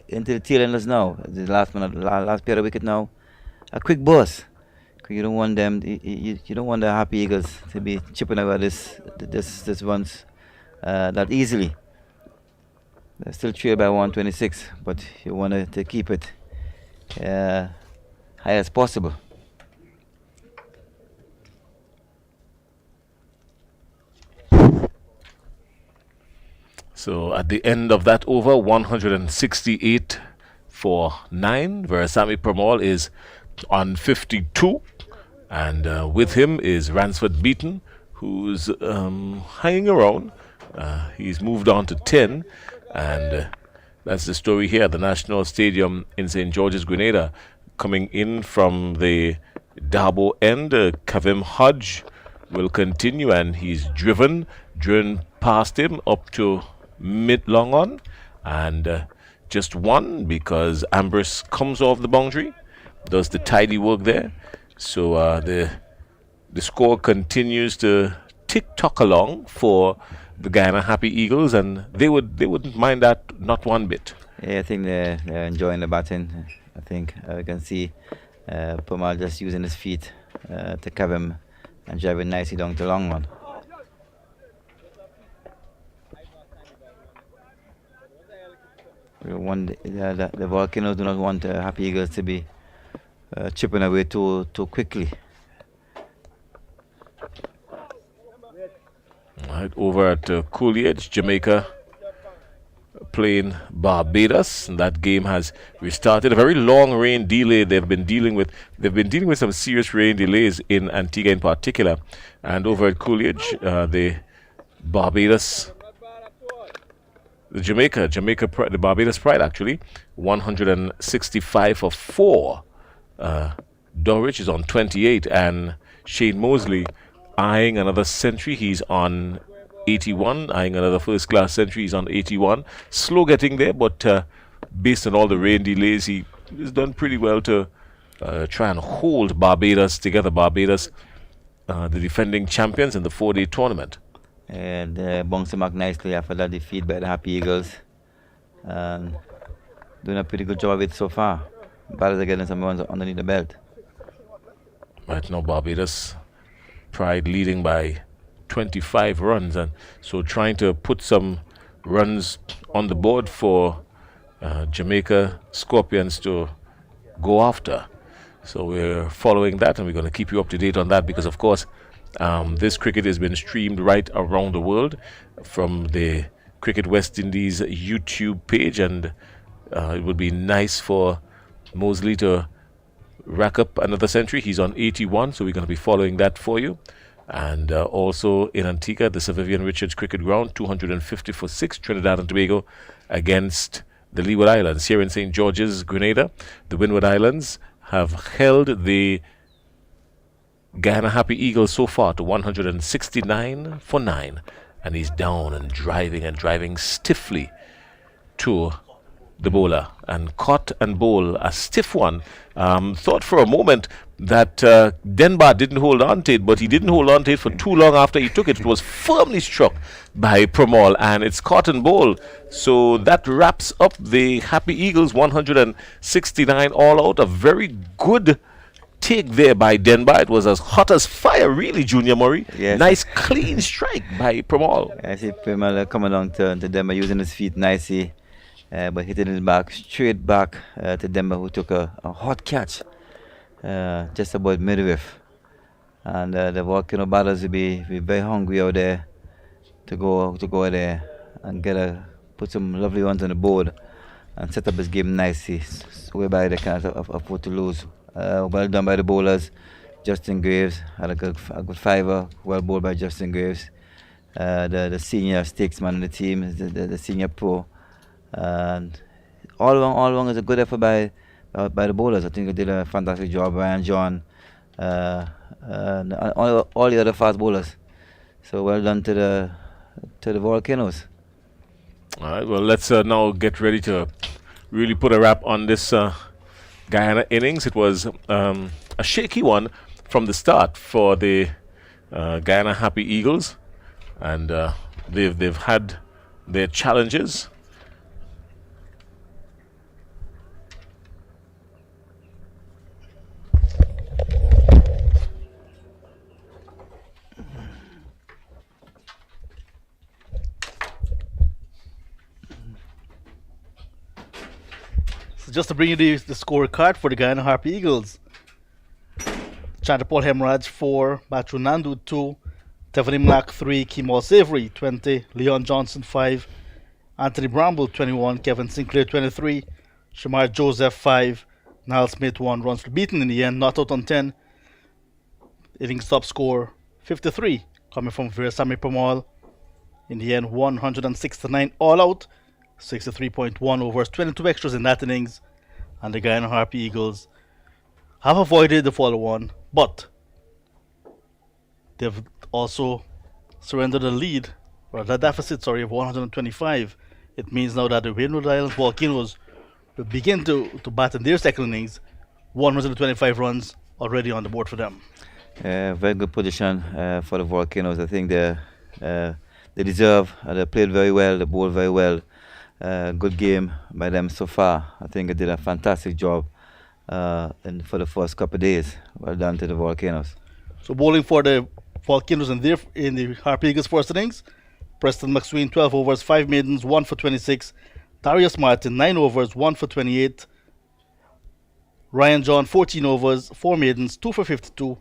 into the tail enders now. The last pair of wicket now, a quick burst. You don't want them. You don't want the Happy Eagles to be chipping away this runs that easily. They're still trailed by 126, but you want to keep it high as possible. So at the end of that over, 168 for 9. Veerasamy Permaul is on 52, and with him is Ransford Beaton, who's hanging around. He's moved on to 10, and that's the story here at the National Stadium in St. George's, Grenada. Coming in from the Dabo end, Kavim Hodge will continue, and he's driven past him up to mid-long on, and just one because Ambrose comes off the boundary, does the tidy work there. So the score continues to tick-tock along for the Guyana Happy Eagles, and they wouldn't mind that, not one bit. Yeah, I think they're enjoying the batting. I think we can see Permaul just using his feet to cover him and driving nicely down to long one. The Volcanoes do not want Happy Eagles to be chipping away too quickly. Right, over at Coolidge, Jamaica playing Barbados, and that game has restarted. A very long rain delay they've been dealing with some serious rain delays in Antigua in particular, and over at Coolidge, the Barbados, the Barbados Pride actually 165 for 4. Dorridge is on 28, and Shane Mosley eyeing another century. He's on 81, eyeing another first-class century. He's on 81. Slow getting there, but based on all the rain delays, he has done pretty well to try and hold Barbados together. Barbados, the defending champions in the 4-day tournament. And bouncing back nicely after that defeat by the Happy Eagles. Doing a pretty good job of it so far. Batters are getting some runs underneath the belt. Right now, Barbados Pride leading by 25 runs, and so trying to put some runs on the board for Jamaica Scorpions to go after. So we're following that, and we're going to keep you up to date on that because, of course, this cricket has been streamed right around the world from the Cricket West Indies YouTube page, and it would be nice for Mosley to rack up another century. He's on 81, so we're going to be following that for you. And also in Antigua, the Sir Vivian Richards Cricket Ground, 250 for 6, Trinidad and Tobago against the Leeward Islands. Here in St. George's, Grenada, the Windward Islands have held the Guyana Happy Eagles so far to 169 for 9. And he's down and driving stiffly to the bowler and caught and bowl a stiff one. Thought for a moment that Denbar didn't hold on to it, but he didn't hold on to it for too long after he took it. It was firmly struck by Pramal, and it's caught and bowl. So that wraps up the Happy Eagles 169 all out. A very good take there by Denbar. It was as hot as fire, really, Junior Murray. Yes. Nice clean strike by Pramal. I see Premal coming along to Demba using his feet nicely, but hitting it back, straight back to Demba, who took a hot catch just about midriff. And the Volcano batters will be very hungry out there to go there and put some lovely ones on the board and set up his game nicely, whereby they can't afford to lose. Well done by the bowlers. Justin Graves had a good fiver, well bowled by Justin Graves. The senior statesman in the team, the senior pro. And all along is a good effort by the bowlers. I think they did a fantastic job. Ryan John, and all the other fast bowlers. So well done to the Volcanoes. All right, well, let's now get ready to really put a wrap on this Guyana innings. It was a shaky one from the start for the Guyana Happy Eagles, and they've had their challenges. So just to bring you the scorecard for the Guyana Harpy Eagles. Chantapal Hemraj 4, Matthew Nandu 2, Tiffany Mlack 3, Kemal Savory 20, Leon Johnson 5, Anthony Bramble 21, Kevin Sinclair 23, Shamar Joseph 5, Niall Smith 1 runs to beaten in the end, not out on 10. Innings top score 53, coming from Veersamy Pramal. In the end, 169 all out, 63.1 overs, 22 extras in that innings, and the Guyana Harpy Eagles have avoided the follow-on, but they've also surrendered a lead, or the deficit, of 125. It means now that the Windward Islands Volcanoes will begin to bat in their second innings, 125 runs already on the board for them. Very good position for the Volcanoes. I think they deserve. They played very well. They bowled very well. Good game by them so far. I think they did a fantastic job for the first couple of days. Well done to the Volcanoes. So bowling for the Volcanoes in the Harpy Eagles first innings, Preston McSween 12 overs, 5 maidens, 1 for 26. Darius Martin 9 overs, 1 for 28. Ryan John 14 overs, 4 maidens, 2 for 52.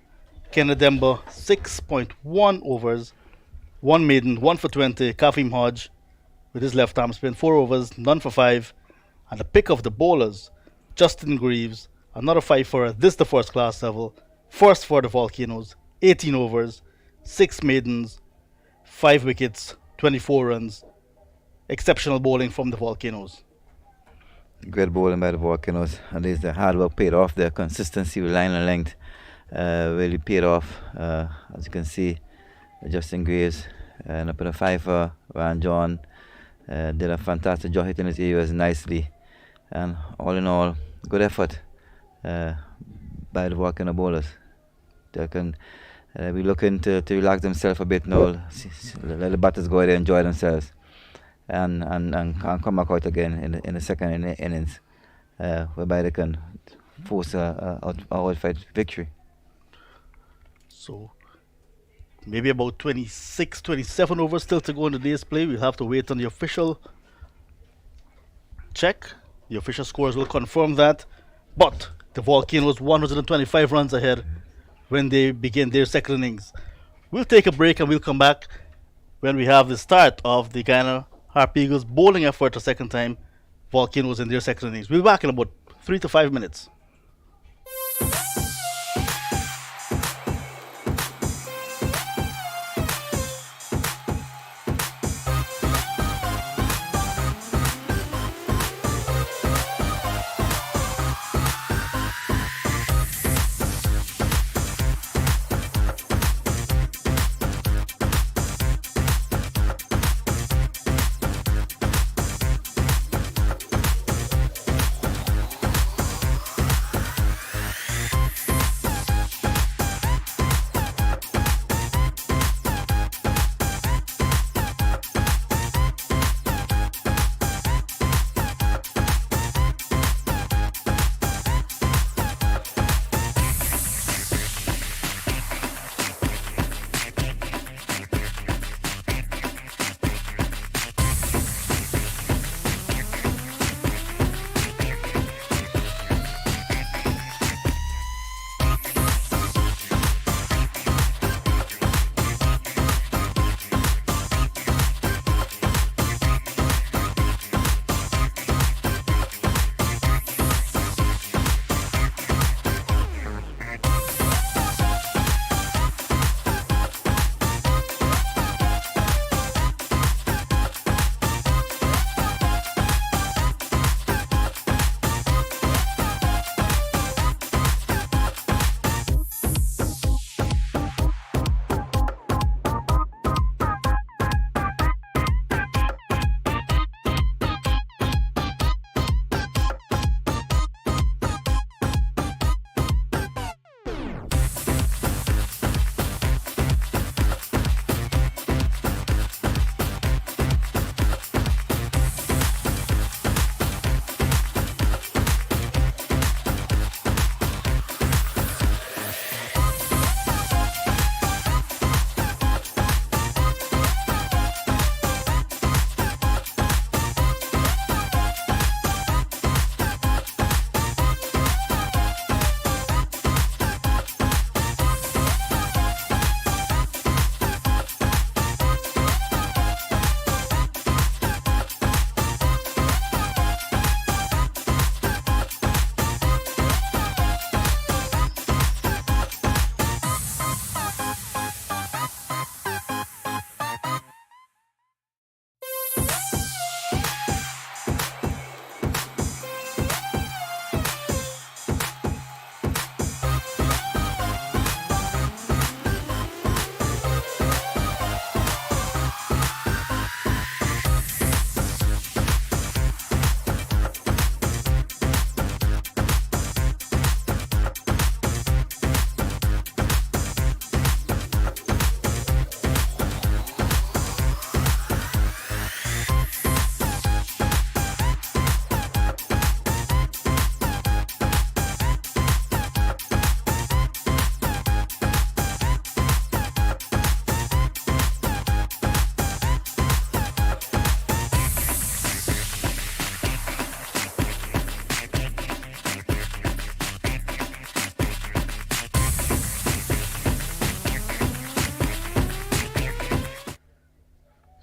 Kenneth Demba 6.1 overs, 1 maiden, 1 for 20. Kafim Hodge with his left arm spin 4 overs, none for 5. And the pick of the bowlers, Justin Greaves, another 5 for this the first class level, first for the Volcanoes, 18 overs, 6 maidens, 5 wickets, 24 runs. Exceptional bowling from the Volcanoes. Great bowling by the Volcanoes. At least the hard work paid off. Their consistency with line and length really paid off. As you can see, Justin Graves and up in a 5 for Ryan John did a fantastic job hitting his areas nicely. And all in all, good effort by the Volcano bowlers. They can be looking to relax themselves a bit now. Let the batters go out there and enjoy themselves, and come back out again in the second innings, whereby they can force a outfight victory. So maybe about 26, 27 overs still to go in the day's play. We'll have to wait on the official check. The official scores will confirm that. But the Volcanoes 125 runs ahead when they begin their second innings. We'll take a break and we'll come back when we have the start of the Guyana Harp Eagles bowling effort a second time. Volcanoes in their second innings. We'll be back in about 3 to 5 minutes.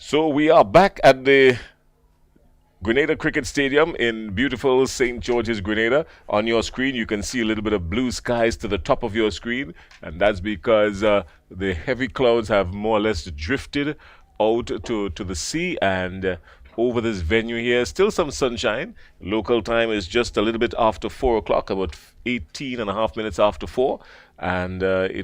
So we are back at the Grenada Cricket Stadium in beautiful St. George's, Grenada. On your screen, you can see a little bit of blue skies to the top of your screen, and that's because the heavy clouds have more or less drifted out to the sea and over this venue here. Still some sunshine. Local time is just a little bit after 4 o'clock, about 18 and a half minutes after 4. And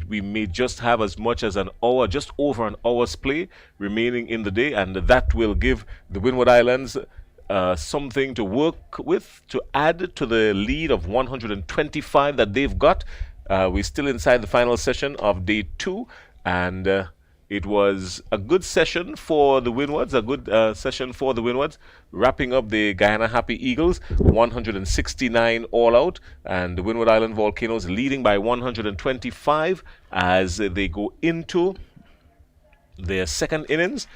we may just have as much as an hour, just over an hour's play remaining in the day, and that will give the Windward Islands something to work with to add to the lead of 125 that they've got. We're still inside the final session of day 2, and it was a good session for the Windwards, wrapping up the Guyana Happy Eagles, 169 all out, and the Windward Island Volcanoes leading by 125 as they go into their second innings,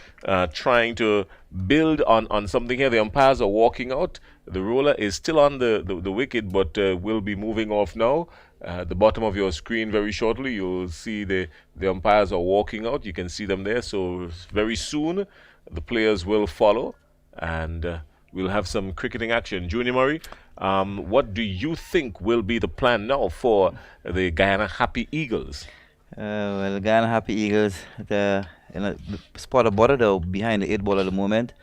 trying to build on something here. The umpires are walking out. The roller is still on the wicket, but will be moving off now. At the bottom of your screen, very shortly, you'll see the umpires are walking out. You can see them there. So very soon, the players will follow, and we'll have some cricketing action. Junior Murray, what do you think will be the plan now for the Guyana Happy Eagles? Well, Guyana Happy Eagles, the spot of border, they're behind the 8 ball at the moment.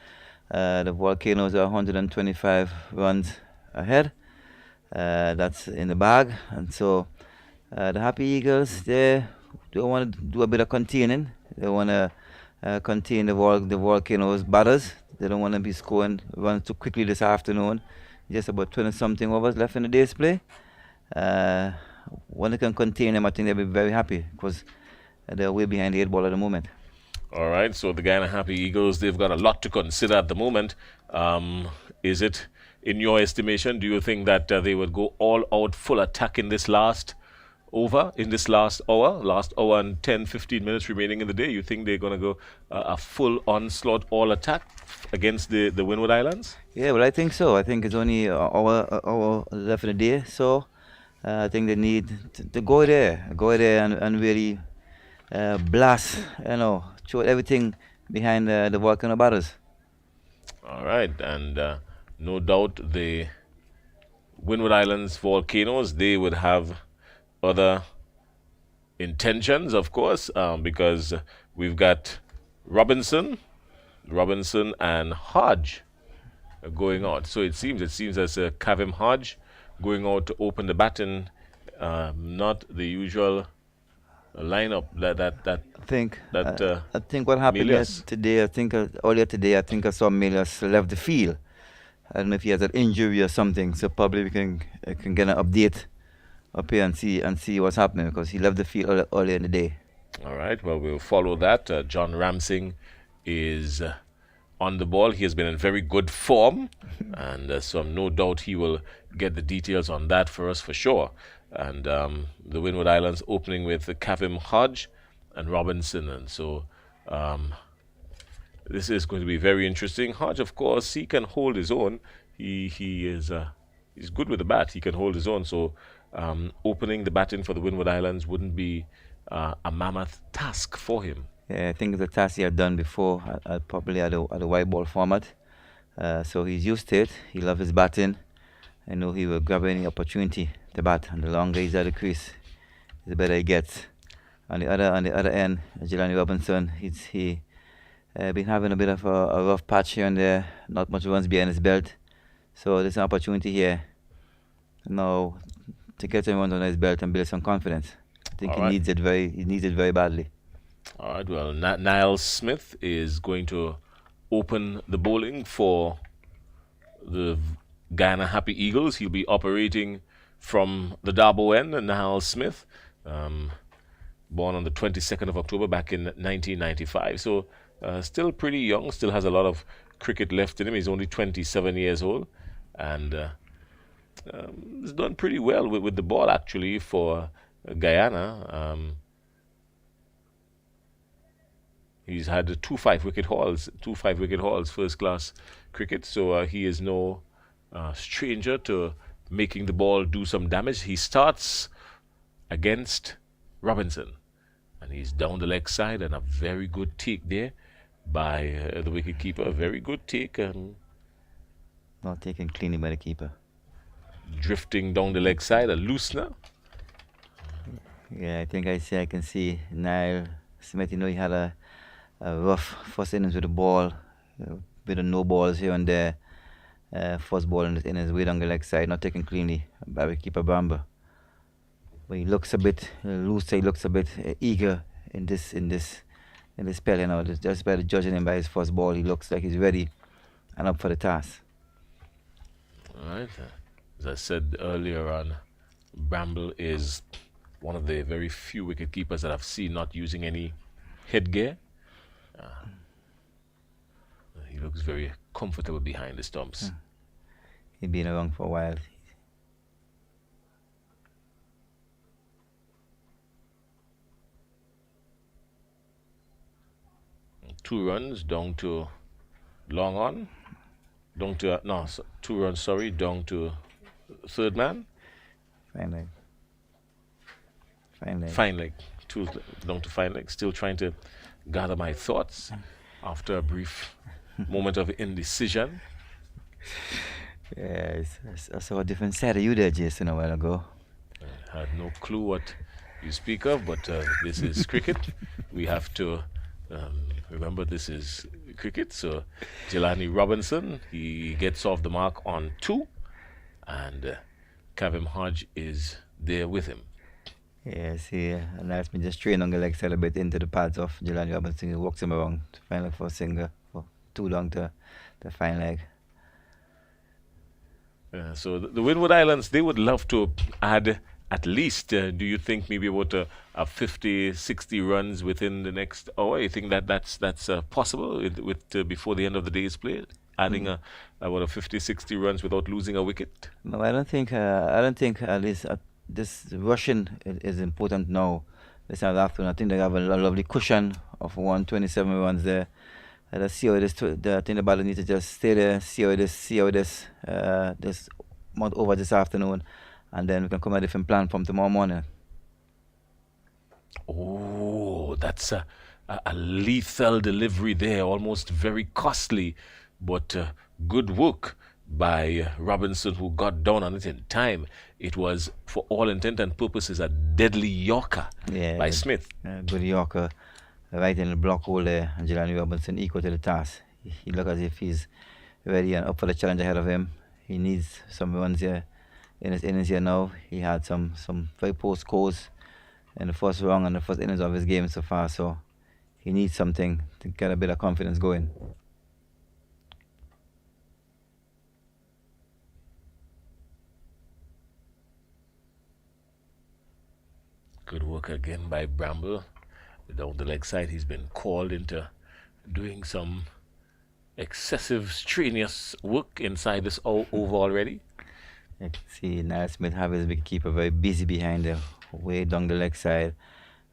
The Volcanoes are 125 runs ahead. That's in the bag. And so the Happy Eagles, they want to do a bit of containing. They want to contain the Volcanoes batters. They don't want to be scoring runs too quickly this afternoon. Just about 20-something overs left in the day's play. When they can contain them, I think they'll be very happy because they're way behind the 8 ball at the moment. All right, so the Guyana Happy Eagles, they've got a lot to consider at the moment. Is it, in your estimation, do you think that they would go all out full attack in this last over, in this last hour and 10, 15 minutes remaining in the day? You think they're going to go a full onslaught, all attack against the Windward Islands? Yeah, well, I think so. I think it's only an hour left in the day, so I think they need to go there and really blast, throw everything behind the volcano batters. All right, and no doubt the Windward Islands Volcanoes, they would have other intentions, of course, because we've got Robinson and Hodge going out. So it seems as Kavim Hodge going out to open the baton, not the usual lineup I think what happened today, earlier today, I think I saw Milius left the field. I don't know if he has an injury or something, so probably we can get an update up here and see what's happening, because he left the field earlier in the day. All right, well, we'll follow that. John Ramsing is on the ball. He has been in very good form, and so I'm no doubt he will get the details on that for us for sure. And the Windward Islands opening with Kavim Hodge and Robinson, and so this is going to be very interesting. Hodge, of course, he can hold his own. He's good with the bat. He can hold his own. So opening the batting for the Windward Islands wouldn't be a mammoth task for him. Yeah, I think it's a task he had done before, probably at a white ball format. So he's used to it. He loves his batting. I know he will grab any opportunity to bat, and the longer he's at the crease, the better he gets. On the other end, Jelani Robinson, he been having a bit of a rough patch here and there. Not much runs behind his belt. So there's an opportunity here now to get some runs on his belt and build some confidence. I think he needs it very badly. All right, well, Niall Smith is going to open the bowling for the Guyana Happy Eagles. He'll be operating from the Darbo end. Niall Smith, born on the 22nd of October back in 1995. So still pretty young, still has a lot of cricket left in him. He's only 27 years old, and he's done pretty well with the ball, actually, for Guyana. He's had two 5-wicket hauls, first-class cricket, so he is no stranger to making the ball do some damage. He starts against Robinson, and he's down the leg side, and a very good take there by the wicket-keeper. A very good take. Not taken cleanly by the keeper. Drifting down the leg side, a loosener. Yeah, I think I can see Niall Smith. He had a rough first innings with the ball, a bit of no balls here and there. First ball in his innings, way down the leg side, not taken cleanly by the keeper Bramber. But he looks a bit loose. He looks a bit eager in this spell. Just by judging him by his first ball, he looks like he's ready and up for the task. All right. As I said earlier on, Bramble is one of the very few wicket keepers that I've seen not using any headgear. He looks very comfortable behind the stumps. He's been around for a while. 2 runs down to long on. Down to, no, 2 runs, sorry, down to third man. Fine leg. Fine leg. Fine leg. 2 down to fine leg. Still trying to gather my thoughts after a brief moment of indecision. Yeah, I saw a different side of you there, Jason, a while ago. I had no clue what you speak of, but this is cricket. We have to remember this is cricket. So Jelani Robinson, he gets off the mark on 2, and Kavim Hodge is there with him. Yeah, see, and that's me just train on the leg side a bit into the pads of Jelani Robinson. He walks him around to find like for a single, for too long to the fine leg. So the Windward Islands, they would love to add at least, do you think maybe about a 50, 60 runs within the next hour? You think that's possible before the end of the day is played? Adding about a 50, 60 runs without losing a wicket? No, I don't think at least this rushing is important now. This afternoon, I think they have a lovely cushion of 127 runs there. Let's see how this. I think the batter needs to just stay there, see how this month over this afternoon, and then we can come at a different plan from tomorrow morning. Oh, that's a lethal delivery there, almost very costly, but good work by Robinson, who got down on it in time. It was, for all intent and purposes, a deadly Yorker by Smith. Good Yorker, right in the block hole there, and Jelani Robinson equal to the task. He looks as if he's ready and up for the challenge ahead of him. He needs some runs here in his innings here now. He had some very poor scores in the first round and the first innings of his game so far, so he needs something to get a bit of confidence going. Good work again by Bramble. Down the leg side, he's been called into doing some excessive strenuous work inside this over already. You can see Niall Smith have his wicketkeeper very busy behind there, way down the leg side.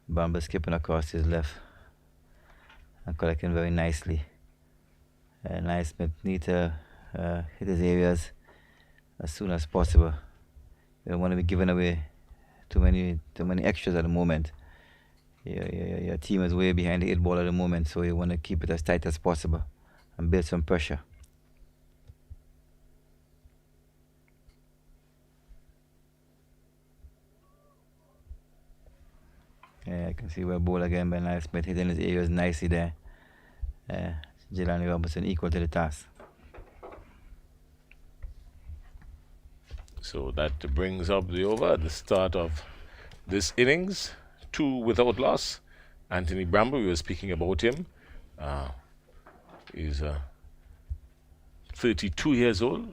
Bramble skipping across his left and collecting very nicely. Niall Smith need to hit his areas as soon as possible. You don't want to be giving away too many extras at the moment. Your team is way behind the 8 ball at the moment, so you want to keep it as tight as possible and build some pressure. Yeah, I can see where ball again by Niall Smith hitting his areas nicely there. Jelani Robinson equal to the task. So that brings up the over at the start of this innings. 2 without loss. Anthony Bramble, we were speaking about him. He's 32 years old.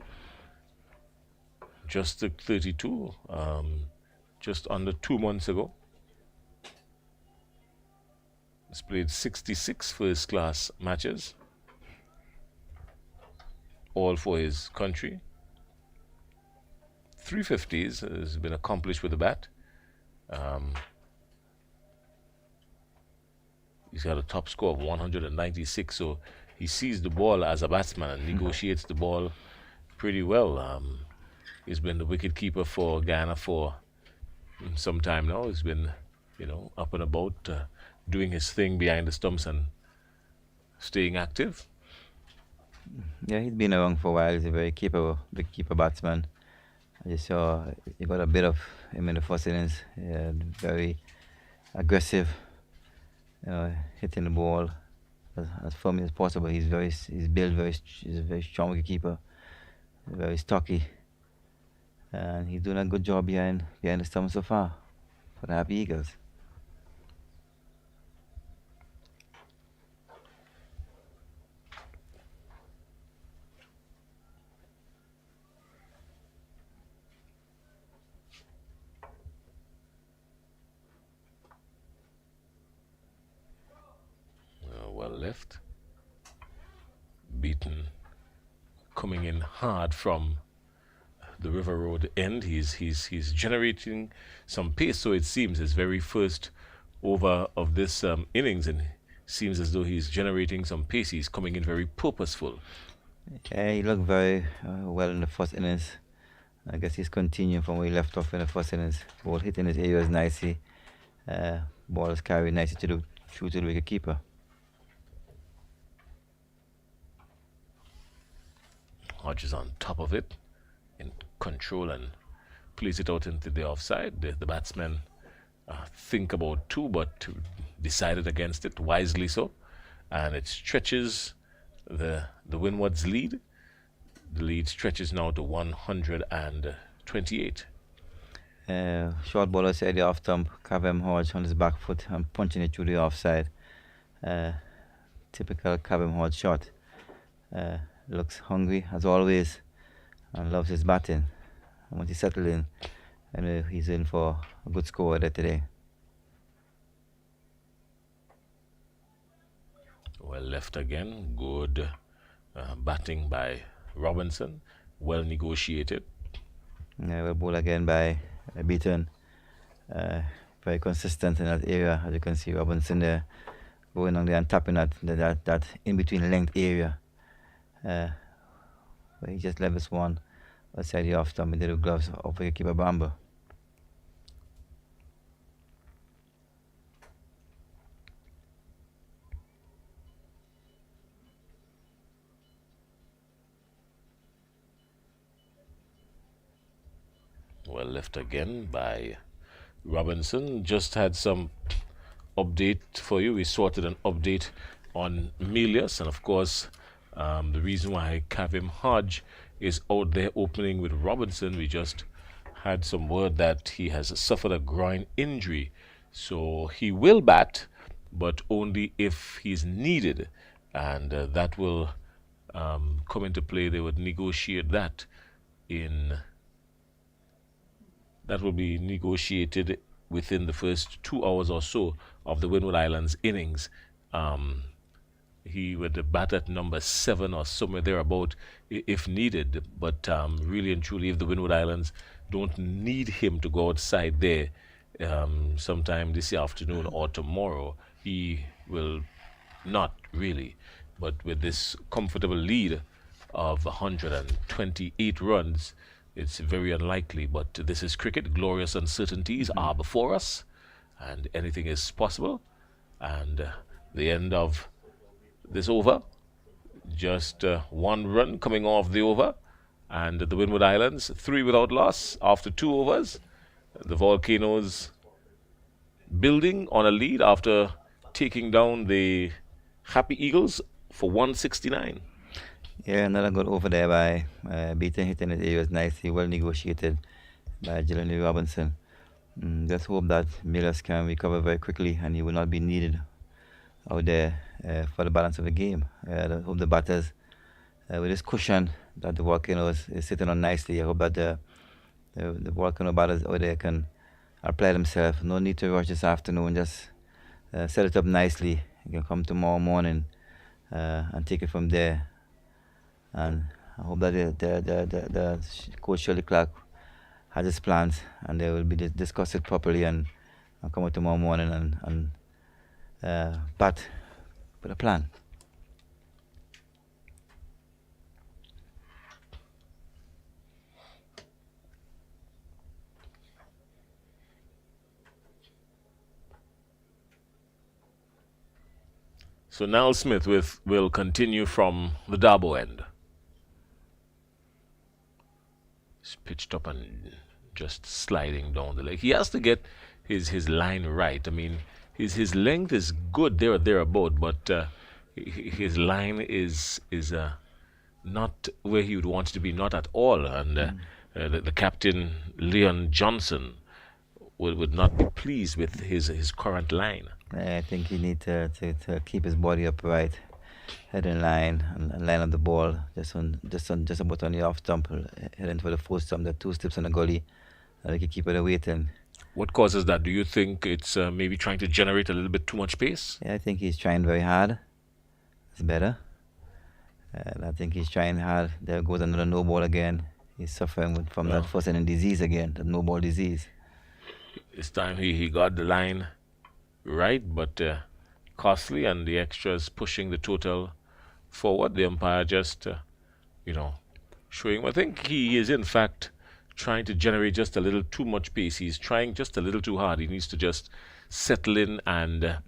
Just 32. Just under 2 months ago. He's played 66 first-class matches. All for his country. 350s has been accomplished with the bat. He's got a top score of 196, so he sees the ball as a batsman and negotiates the ball pretty well. He's been the wicketkeeper for Guyana for some time now. He's been, up and about, doing his thing behind the stumps and staying active. Yeah, he's been around for a while. He's a very capable, big keeper batsman. I just saw you got a bit of him in the first innings. Very aggressive, hitting the ball as firmly as possible. He's a very strong wicketkeeper, very stocky, and he's doing a good job behind the stump so far for the Happy Eagles. Well left. Beaten. Coming in hard from the River Road end. He's generating some pace, so it seems his very first over of this innings, and seems as though he's generating some pace. He's coming in very purposeful. Yeah, he looked very well in the first innings. I guess he's continuing from where he left off in the first innings. Ball hitting his areas nicely. Ball is carried nicely to the through to the wicket keeper. Hodge is on top of it, in control, and plays it out into the offside. The batsmen think about two, but decided against it, wisely so. And it stretches the Windwards lead. The lead stretches now to 128. Short ball outside the off stump. Cavem Hodge on his back foot and punching it through the offside. Typical Cavem Hodge shot. Looks hungry as always and loves his batting. And once he settled in, and he's in for a good score there today. Well left again. Good batting by Robinson. Well negotiated. Well ball again by Beaton. Very consistent in that area. As you can see, Robinson there going on there and tapping that in between length area. Where he just levels one outside the off stump into the gloves of wicketkeeper Bamber. Well left again by Robinson. Just had some update for you. We sorted an update on Melius, and of course the reason why Cavem Hodge is out there opening with Robinson, we just had some word that he has suffered a groin injury, so he will bat, but only if he's needed, and that will come into play. They would negotiate that that will be negotiated within the first 2 hours or so of the Windward Islands innings. He would bat at number 7 or somewhere thereabout if needed. But really and truly, if the Windward Islands don't need him to go outside there sometime this afternoon or tomorrow, he will not really. But with this comfortable lead of 128 runs, it's very unlikely. But this is cricket. Glorious uncertainties are before us, and anything is possible. And the end of this over, just 1 run coming off the over, and the Windward Islands 3 without loss after 2 overs. The Volcanoes building on a lead after taking down the Happy Eagles for 169. Yeah, another good over there by Beaton, hitting his areas nicely, well negotiated by Jelani Robinson. Just hope that Millers can recover very quickly and he will not be needed out there for the balance of the game. I hope the batters, with this cushion that the Volcanoes is sitting on nicely, I hope that the Volcano batters out there can apply themselves. No need to rush this afternoon, just set it up nicely. You can come tomorrow morning and take it from there. And I hope that the coach Shirley Clark has his plans and they will be discuss it properly and come out tomorrow morning and bat with a plan. So Niall Smith will continue from the Darbo end. He's pitched up and just sliding down the leg. He has to get his line right. I mean, his length is good there or thereabout, but his line is not where he would want it to be, not at all. And the captain, Leon Johnson, would not be pleased with his current line. I think he needs to keep his body upright, head in line, and line up the ball just about on the off stump, heading for the full stump. There are 2 steps on the gully, and they can keep it waiting. What causes that? Do you think it's maybe trying to generate a little bit too much pace? Yeah, I think he's trying very hard. It's better. And I think he's trying hard. There goes another no ball again. He's suffering from that first inning disease again, that no ball disease. This time he got the line right, but costly, and the extras pushing the total forward. The umpire just, you know, showing. I think he is in fact trying to generate just a little too much pace. He's trying just a little too hard. He needs to just settle in and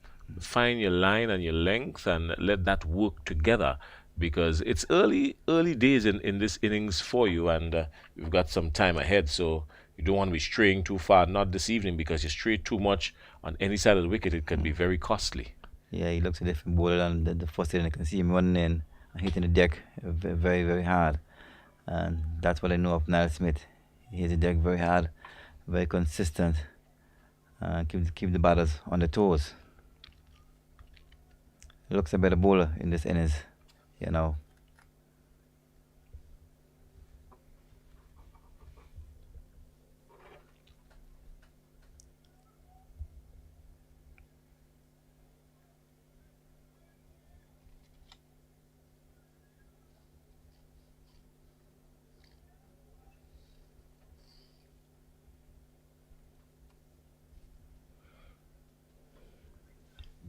find your line and your length and let that work together, because it's early days in this innings for you, and you've got some time ahead, so you don't want to be straying too far. Not this evening, because you stray too much on any side of the wicket, it can be very costly. Yeah, he looks a different bowler, and the first inning I can see him running in and hitting the deck very, very hard. And that's what I know of Niall Smith. He hits the deck very hard, very consistent, and keep the batters on their toes. He looks a better bowler in this innings, you know.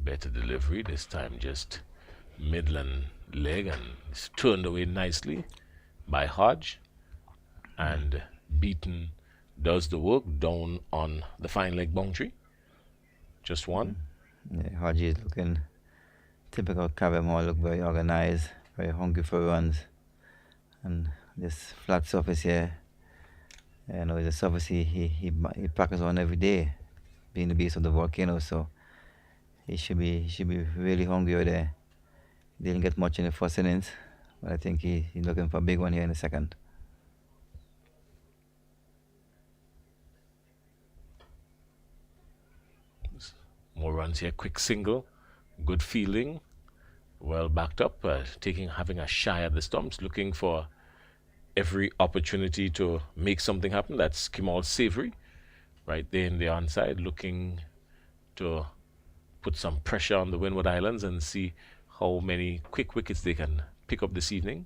Better delivery this time, just Midland leg, and it's turned away nicely by Hodge, and Beaton does the work down on the fine leg boundary. Just one. Yeah, Hodge is looking typical Caribbean Hall, look very organized, very hungry for runs. And this flat surface here, you know, is a surface he practices on every day, being the base of the volcano, so he should be really hungry over there. Didn't get much in the first innings, but I think he's looking for a big one here in the second. More runs here, quick single, good fielding, well backed up, having a shy at the stumps, looking for every opportunity to make something happen. That's Kemal Savory right there in the onside, looking to put some pressure on the Windward Islands and see how many quick wickets they can pick up this evening.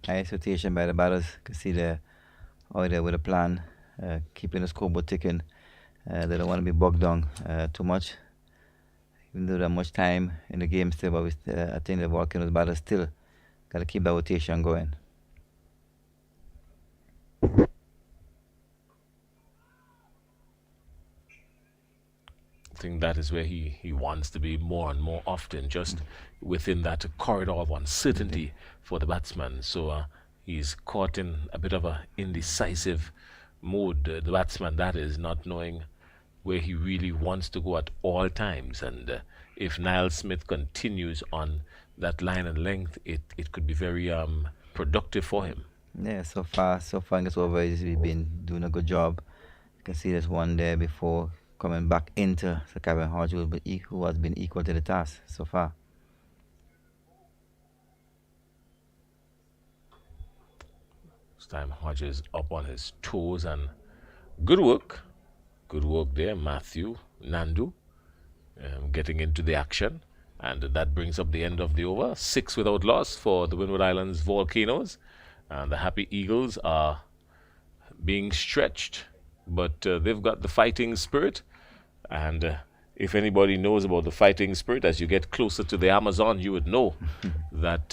Nice rotation by the batters. You can see they're out there with a plan, keeping the scoreboard ticking. They don't want to be bogged down too much, even though there's much time in the game still, but I think the Volcanoes batters still got to keep that rotation going. I think that is where he wants to be more and more often, just within that corridor of uncertainty for the batsman. So he's caught in a bit of an indecisive mode, the batsman that is, not knowing where he really wants to go at all times. And if Niall Smith continues on that line and length, it could be very productive for him. Yeah, so far in this over, he's been doing a good job. You can see there's one there before coming back into the Kevin Hodge, who has been equal to the task so far. This time Hodge is up on his toes, and good work there, Matthew Nandu, getting into the action, and that brings up the end of the over. 6 without loss for the Windward Islands Volcanoes, and the Happy Eagles are being stretched, but they've got the fighting spirit. And if anybody knows about the fighting spirit, as you get closer to the Amazon, you would know that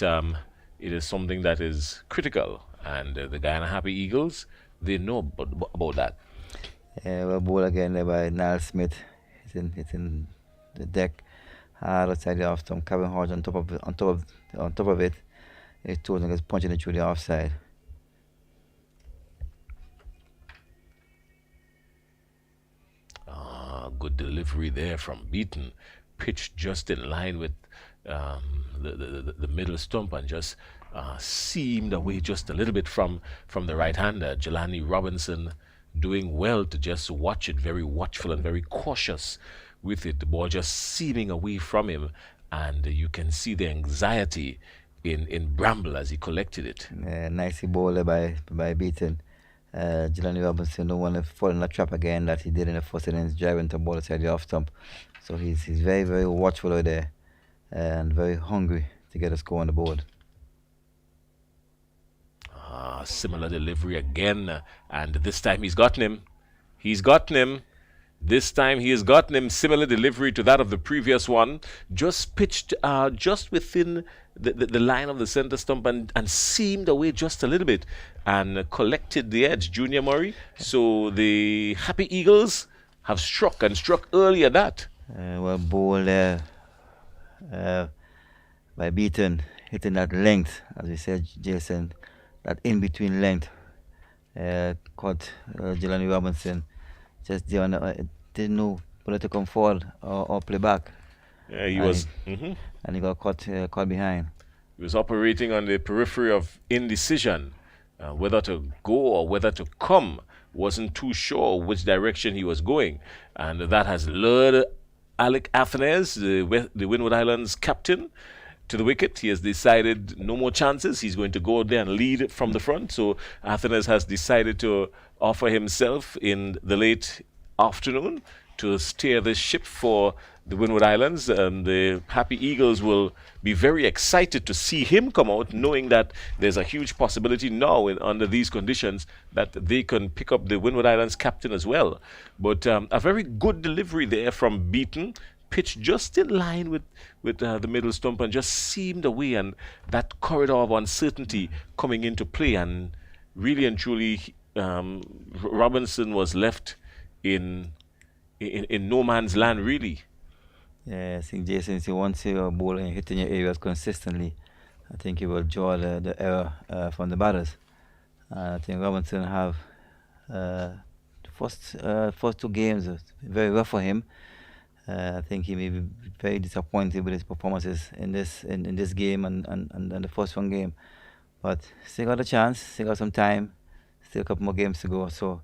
it is something that is critical. And the Guyana Happy Eagles, they know about that. Yeah, well, ball again there by Niall Smith. It's in the deck, hard outside the off stump. Kevin Hodge on top of it. His toes and gets punching it through the offside. Good delivery there from Beaton, pitched just in line with the middle stump, and just seamed away just a little bit from the right-hander. Jelani Robinson doing well to just watch it, very watchful and very cautious with it. The ball just seaming away from him, and you can see the anxiety in Bramble as he collected it. Nicely bowled by Beaton. Jelani Robinson don't want to fall in that trap again that he did in the first innings, driving to ball outside the off stump. So he's very, very watchful out there and very hungry to get a score on the board. Similar delivery again, and this time he's gotten him. This time he has gotten him similar delivery to that of the previous one, just pitched just within the line of the center stump and seamed away just a little bit and collected the edge, Junior Murray. So the Happy Eagles have struck and struck early at that. Well, ball there by Beaton, hitting that length, as we said, Jason, that in-between length. Caught Jelani Robinson just there didn't know whether to come forward or play back. Yeah, he and was. And he got caught behind. He was operating on the periphery of indecision, whether to go or whether to come. Wasn't too sure which direction he was going, and that has lured Alec Athenes, the Windward Islands captain, to the wicket. He has decided no more chances. He's going to go out there and lead from the front. So Athenes has decided to offer himself in the late afternoon to steer this ship for the Windward Islands. And the Happy Eagles will be very excited to see him come out, knowing that there's a huge possibility now under these conditions that they can pick up the Windward Islands captain as well. But a very good delivery there from Beaton. Pitch just in line with the middle stump and just seamed away, and that corridor of uncertainty coming into play, and really and truly Robinson was left in no man's land, really. Yeah, I think Jason, if you want to see a ball and hitting your areas consistently, I think you will draw the error from the batters. I think Robinson have first 2 games very rough for him. I think he may be very disappointed with his performances in this game and the first one game. But still got a chance, still got some time, still a couple more games to go. So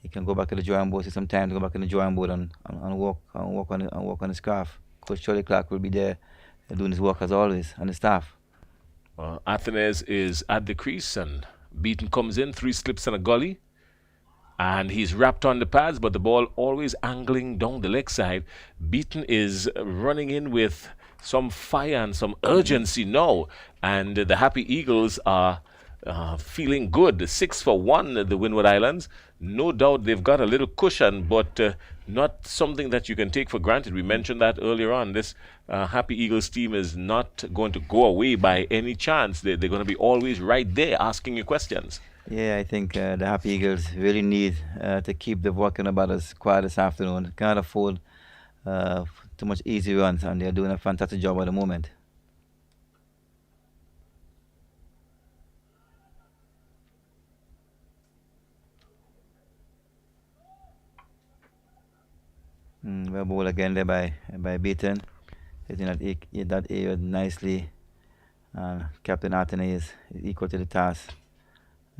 he can go back to the drawing board, take some time to go back to the drawing board and work on his craft. Coach Charlie Clark will be there doing his work as always, and the staff. Well, Athenes is at the crease and Beaton comes in, 3 slips and a gully. And he's wrapped on the pads, but the ball always angling down the leg side. Beaton is running in with some fire and some urgency now. And the Happy Eagles are feeling good. 6 for 1, the Windward Islands. No doubt they've got a little cushion, but not something that you can take for granted. We mentioned that earlier on. This Happy Eagles team is not going to go away by any chance. They're going to be always right there asking you questions. Yeah, I think the Happy Eagles really need to keep the working about us quiet this afternoon. Can't afford too much easy runs, and they're doing a fantastic job at the moment. Well ball again there by Beaton, hitting that area nicely. Captain Anthony is equal to the task.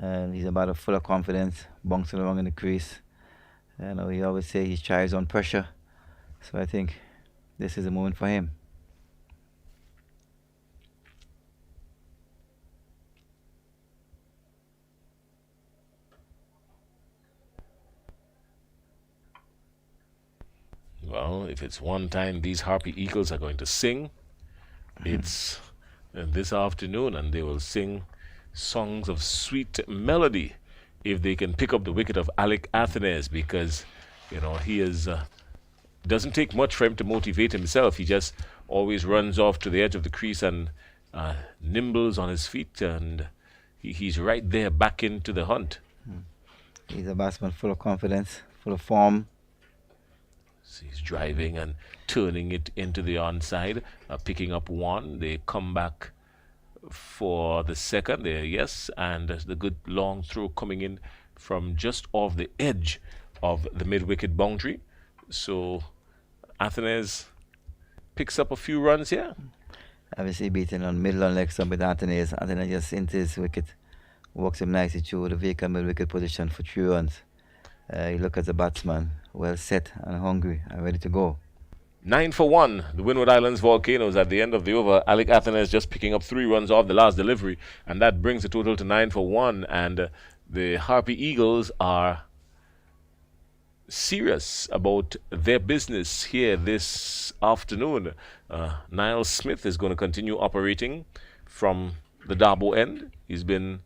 And he's about full of confidence, bouncing around in the crease. He always say he thrives on pressure. So I think this is a moment for him. Well, if it's one time these Harpy Eagles are going to sing, it's this afternoon, and they will sing songs of sweet melody if they can pick up the wicket of Alec Athenes, because he is doesn't take much for him to motivate himself. He just always runs off to the edge of the crease and nimbles on his feet, and he's right there back into the hunt. He's a batsman full of confidence, full of form. So he's driving and turning it into the onside, picking up 1. They come back for the second there, yes, and the good long throw coming in from just off the edge of the mid-wicket boundary. So Athenes picks up a few runs here. Obviously beating on middle and leg stump with Athenes. Athenes just into his wicket, walks him nicely through the vacant mid-wicket position for 3 runs. He looks as a batsman, well set and hungry and ready to go. 9 for 1, the Windward Islands Volcanoes at the end of the over. Alec Athenes just picking up 3 runs off the last delivery, and that brings the total to 9 for 1. And the Harpy Eagles are serious about their business here this afternoon. Niall Smith is going to continue operating from the Darbo end. He's been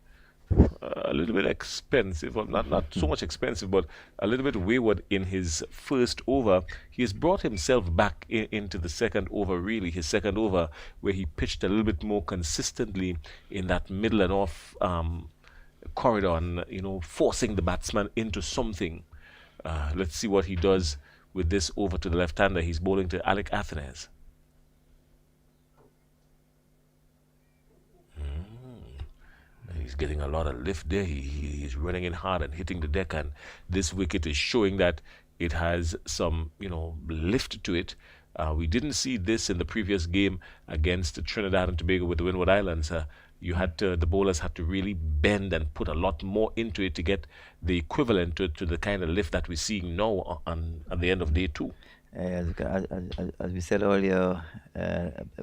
a little bit expensive, well, not so much expensive, but a little bit wayward in his first over. He has brought himself back into the second over, really, his second over, where he pitched a little bit more consistently in that middle and off corridor and, forcing the batsman into something. Let's see what he does with this over to the left-hander. He's bowling to Alec Athens. He's getting a lot of lift there. He's running in hard and hitting the deck, and this wicket is showing that it has some, lift to it. We didn't see this in the previous game against Trinidad and Tobago with the Windward Islands. The bowlers had to really bend and put a lot more into it to get the equivalent to the kind of lift that we're seeing now at the end of day 2. As we said earlier,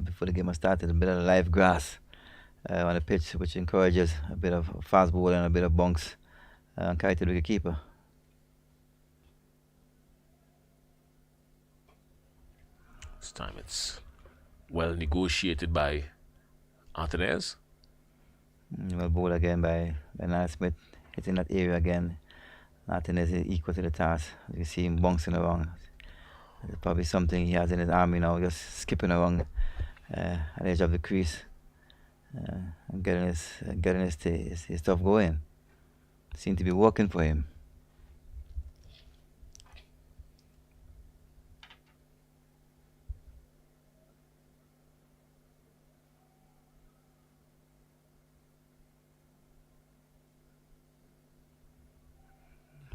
before the game was started, a bit of live grass on the pitch, which encourages a bit of fast ball and a bit of bunks and carry to the wicket keeper. This time it's well negotiated by Athens. Well bowled again by Niall Smith, hitting that area again. Athens is equal to the task. As you see him bouncing around. It's probably something he has in his army now, just skipping around at the edge of the crease. And getting his stuff going. Seemed to be working for him.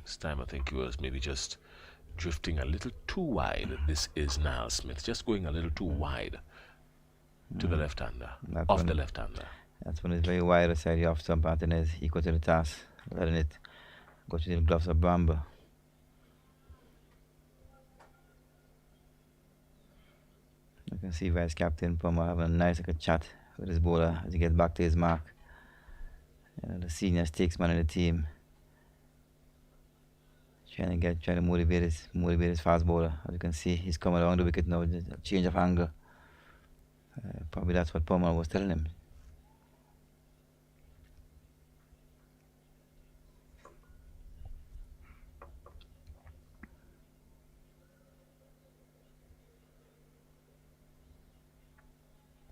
This time I think he was maybe just drifting a little too wide. This is Niall Smith, just going a little too wide to the left-hander, off the left-hander. That's when it's very wide aside the off stump. Athens equal to the task, letting it go to the gloves of Bramble. You can see Vice Captain Palmer having a nice little chat with his bowler as he gets back to his mark. The senior stakesman in the team, trying to motivate his fast bowler. As you can see, he's coming around the wicket now with a change of angle. Probably that's what Palmer was telling him.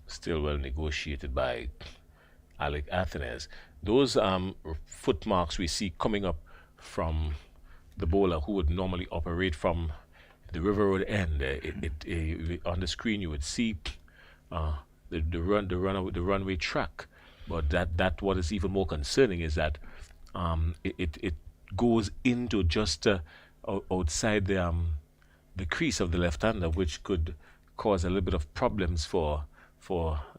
Still well negotiated by Alec Athens. Those footmarks we see coming up from the bowler who would normally operate from the River Road end. On the screen you would see the runway track, but that what is even more concerning is that it goes into just outside the crease of the left-hander, which could cause a little bit of problems for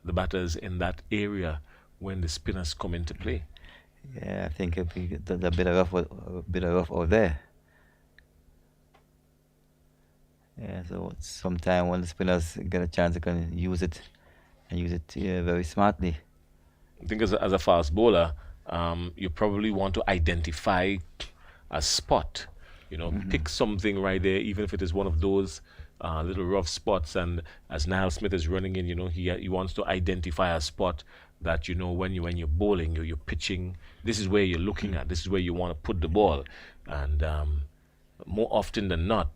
the batters in that area when the spinners come into play. Yeah, I think if we get a bit of rough out there. Yeah, so sometime when the spinners get a chance, they can use it very smartly. I think as a fast bowler, you probably want to identify a spot. Pick something right there, even if it is one of those little rough spots. And as Niall Smith is running in, he wants to identify a spot that when you're bowling, you're pitching. This is where you're looking at. This is where you want to put the ball. And more often than not,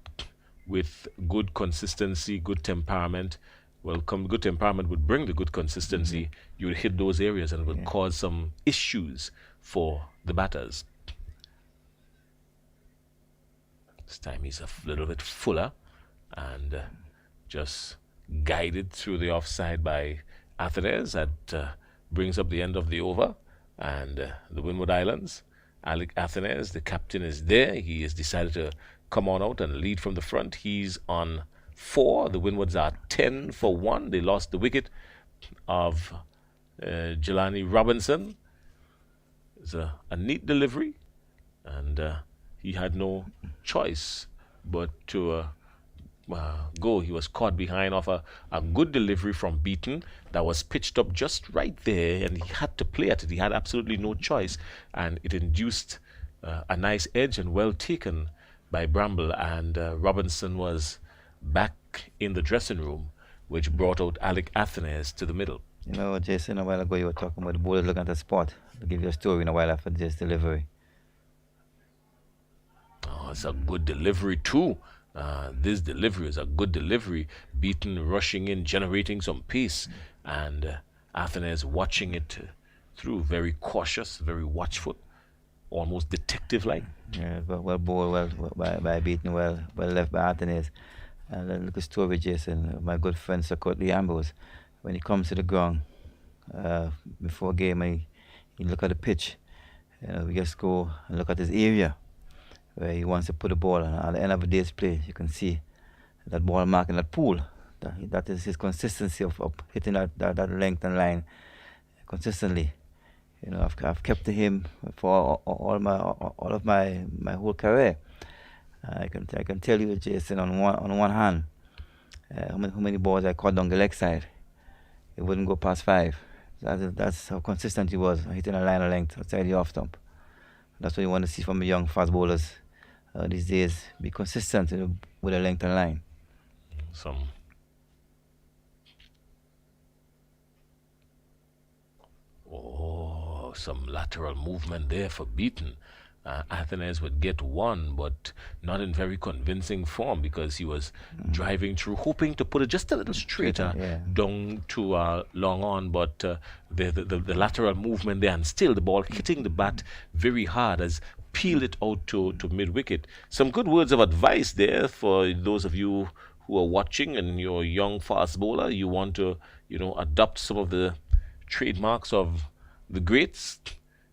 with good consistency, good temperament. Good temperament would bring the good consistency. You would hit those areas and it would cause some issues for the batters. This time he's a little bit fuller and just guided through the offside by Athens. That brings up the end of the over. And the Windward Islands, Alec Athens, the captain, is there. He has decided to come on out and lead from the front. He's on 4. The Windwards are 10 for 1. They lost the wicket of Jelani Robinson. It's a neat delivery, and he had no choice but to go. He was caught behind off a good delivery from Beaton that was pitched up just right there, and he had to play at it. He had absolutely no choice, and it induced a nice edge and well taken by Bramble, and Robinson was back in the dressing room, which brought out Alec Athens to the middle. You know, Jason, a while ago you were talking about the bowlers looking at the spot. I'll give you a story in a while after this delivery. Oh, it's a good delivery too. This delivery is a good delivery. Beaton rushing in, generating some pace, and Athens watching it through, very cautious, very watchful, almost detective-like. Yeah, well bowled, by Beaton, well left by Anthony's. And then look at story, Jason. My good friend Sir Courtney Ambrose, when he comes to the ground before game, he look at the pitch. We just go and look at his area where he wants to put the ball. And at the end of the day's play, you can see that ball mark in that pool. That is his consistency of hitting that length and line consistently. You know, I've kept to him for all of my whole career. I can tell you, Jason, on one hand, how many balls I caught down the leg side. It wouldn't go past 5. That's how consistent he was hitting a line of length outside the off stump. That's what you want to see from the young fast bowlers these days. Be consistent with a length and line. Some lateral movement there for Beaton. Athens would get one, but not in very convincing form because he was driving through, hoping to put it just a little straighter down to long on, but the lateral movement there, and still the ball hitting the bat very hard as peeled it out to mid-wicket. Some good words of advice there for those of you who are watching and you're a young fast bowler. You want to, adopt some of the trademarks of the greats.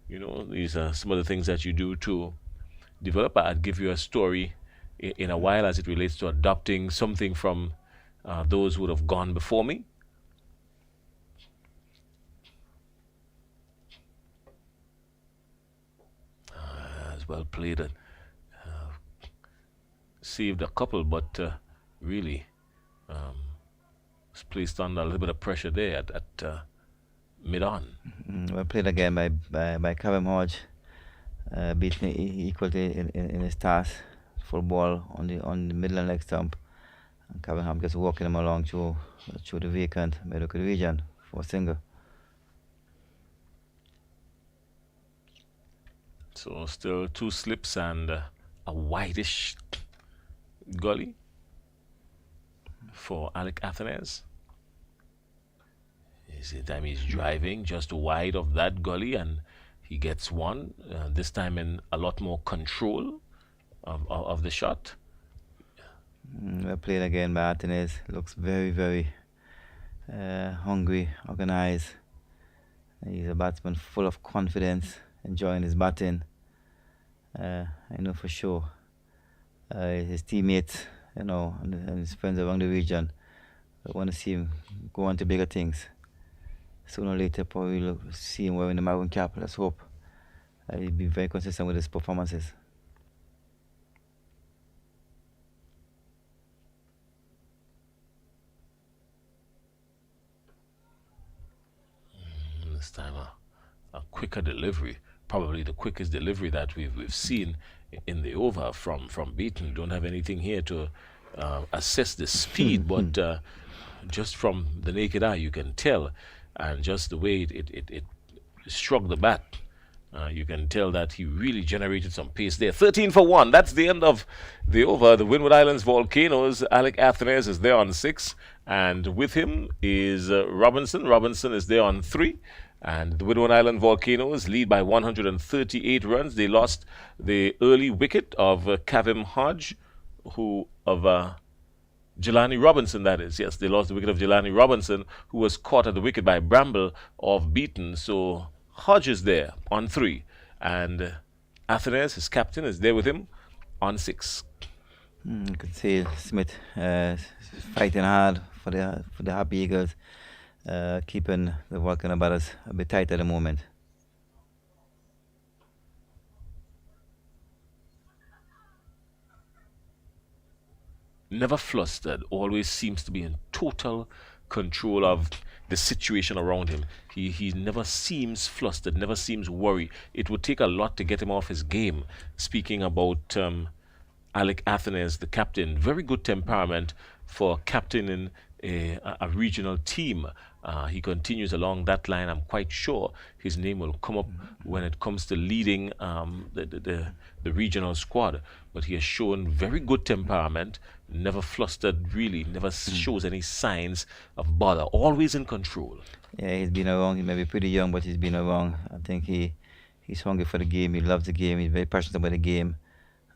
These are some of the things that you do to develop. I'd give you a story in a while as it relates to adopting something from those who would have gone before me. As well played it. Saved a couple, but really was placed under a little bit of pressure there at mid-on. Well played again by Kevin Hodge, beating equal in his task. Full ball on the middle and leg stump, and Kevin Hodge just walking him along through the vacant medical region for a single. So still 2 slips and a whitish gully for Alec Athens. The time he's driving just wide of that gully, and he gets one, this time in a lot more control of the shot. Well played again by Athens. Looks very, very hungry, organized. He's a batsman full of confidence, enjoying his batting. I know for sure his teammates, and his friends around the region want to see him go on to bigger things. Sooner or later, probably we'll see him wearing the maroon cap. Let's hope he'll be very consistent with his performances. This time a quicker delivery, probably the quickest delivery that we've seen in the over from Beaton. Don't have anything here to assess the speed, but just from the naked eye you can tell. And just the way it struck the bat, you can tell that he really generated some pace there. 13 for 1. That's the end of the over. The Windward Islands Volcanoes. Alec Athens is there on 6. And with him is Robinson. Robinson is there on 3. And the Windward Island Volcanoes lead by 138 runs. They lost the early wicket of Kavim Hodge, Jelani Robinson, that is. Yes, they lost the wicket of Jelani Robinson, who was caught at the wicket by Bramble of Beaton. So Hodge is there on 3. And Athens, his captain, is there with him on 6. You can see Smith fighting hard for the Happy Eagles, keeping the Volcano batters a bit tight at the moment. Never flustered, always seems to be in total control of the situation around him. He never seems flustered, never seems worried. It would take a lot to get him off his game. Speaking about Alec Athens, the captain, very good temperament for captaining a regional team. he continues along that line, I'm quite sure his name will come up when it comes to leading the regional squad. But he has shown very good temperament, never flustered really, never shows any signs of bother, always in control. Yeah, he's been around. He may be pretty young, but he's been around. I think he's hungry for the game. He loves the game. He's very passionate about the game.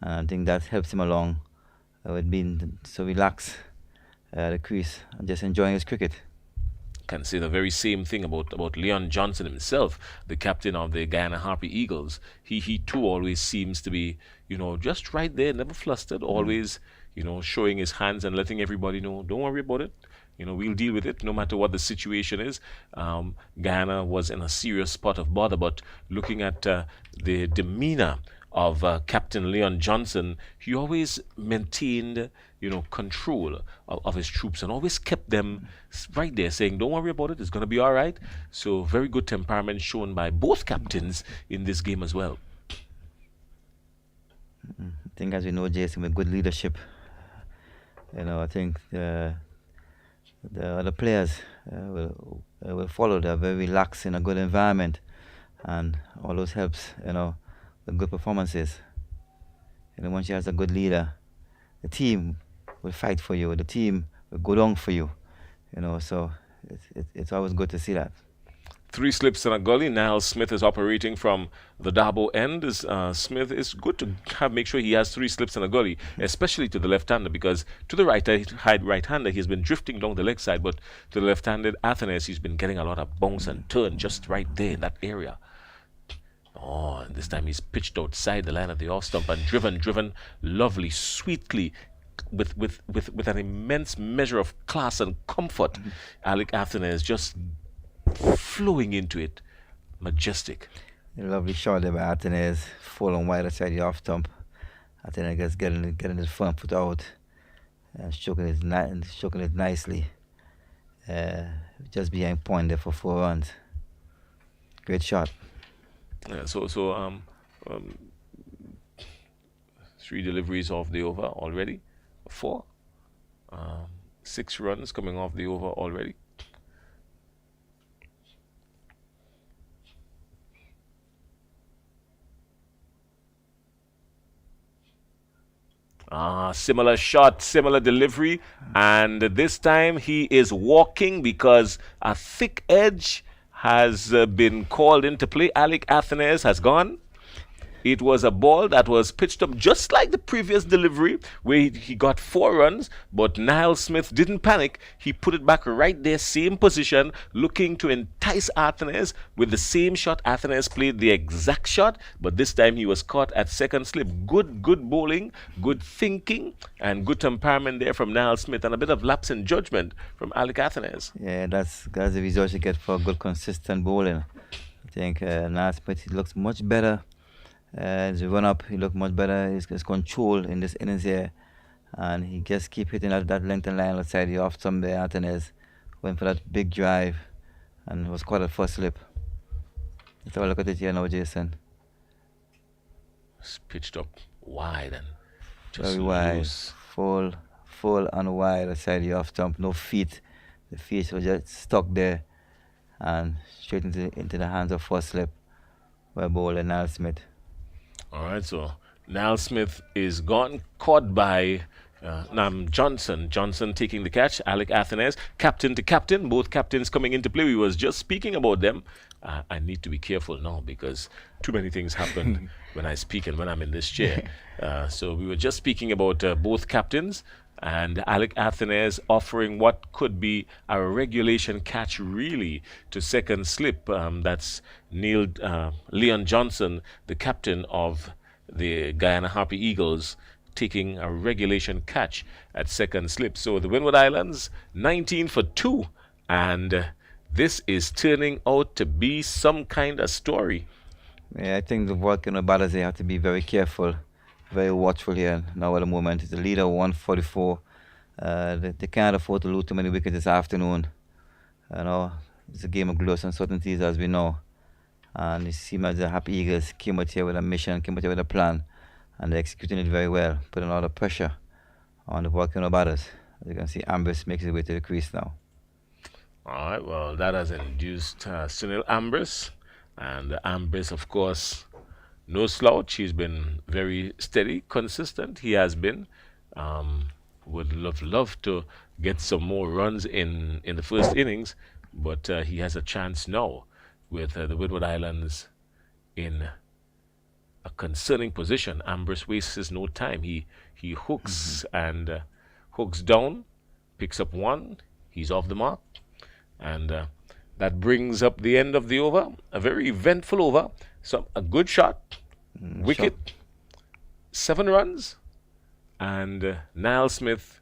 And I think that helps him along with being so relaxed at the crease and just enjoying his cricket. Can say the very same thing about Leon Johnson himself, the captain of the Guyana Harpy Eagles. He too always seems to be, just right there, never flustered, always, showing his hands and letting everybody know, don't worry about it. We'll deal with it no matter what the situation is. Guyana was in a serious spot of bother, but looking at the demeanor of Captain Leon Johnson, he always maintained, control of his troops and always kept them right there saying, don't worry about it, it's going to be all right. So very good temperament shown by both captains in this game as well. I think, as we know, Jason, with good leadership, I think the other players will follow. They're very relaxed in a good environment, and all those helps, with good performances. Once you have a good leader, the team will fight for you. The team will go down for you. So it's always good to see that. 3 slips and a gully. Niall Smith is operating from the Dabo end. Smith is good to make sure he has 3 slips and a gully, especially to the left-hander, because to the right-hander, he's been drifting down the leg side, but to the left-handed Athenes, he's been getting a lot of bounce and turn just right there in that area. Oh, and this time he's pitched outside the line of the off stump and driven lovely, sweetly, with an immense measure of class and comfort. Alec Athenes just flowing into it, majestic. A lovely shot there by Athenes, full and wide outside the off stump. Athenes just getting his front foot out and stroking it nicely. Just behind point there for 4 runs. Great shot. Yeah, so 3 deliveries off the over already. 4. 6 runs coming off the over already. Similar shot, similar delivery, and this time he is walking because a thick edge has been called into play. Alec Athenes has gone. It was a ball that was pitched up just like the previous delivery where he got 4 runs, but Niall Smith didn't panic. He put it back right there, same position, looking to entice Athenes with the same shot. Athenes played the exact shot, but this time he was caught at second slip. Good bowling, good thinking, and good temperament there from Niall Smith, and a bit of lapse in judgment from Alec Athenes. Yeah, that's the result you get for good, consistent bowling. I think Niall Smith looks much better. As we run up, he looked much better. His control in this innings here, and he just keep hitting that length and line outside the off stump there. Athenes went for that big drive and was caught at first slip. Let's have a look at it here now, Jason. It's pitched up wide and just very wide, loose. full and wide outside the off stump. No feet. The feet were just stuck there and straight into the hands of first slip by bowler Niall Smith. All right, so Niall Smith is gone, caught by Johnson. Johnson taking the catch. Alec Athenes, captain to captain. Both captains coming into play. We was just speaking about them. I need to be careful now because too many things happen when I speak and when I'm in this chair. So we were just speaking about both captains. And Alec Athenes offering what could be a regulation catch really to second slip. That's Leon Johnson, the captain of the Guyana Harpy Eagles, taking a regulation catch at second slip. So the Windward Islands, 19 for 2. And this is turning out to be some kind of story. Yeah, I think the volcano batters, they have to be very careful. Very watchful here now at the moment. It's the leader 144. They can't afford to lose too many wickets this afternoon. It's a game of close uncertainties, as we know. And it seems as the Happy Eagles came out here with a mission, came out here with a plan, and they're executing it very well, putting a lot of pressure on the volcano batters. As you can see, Ambers makes his way to the crease now. All right, well, that has induced Sunil Ambris. And Ambris, of course, no slouch. He's been very steady, consistent. He has been. Um, would love to get some more runs in the first innings, but he has a chance now with the Windward Islands in a concerning position. Ambrose wastes no time. He hooks and hooks down, picks up one. He's off the mark, and that brings up the end of the over. A very eventful over. So a good shot, wicket, 7 runs, and Niall Smith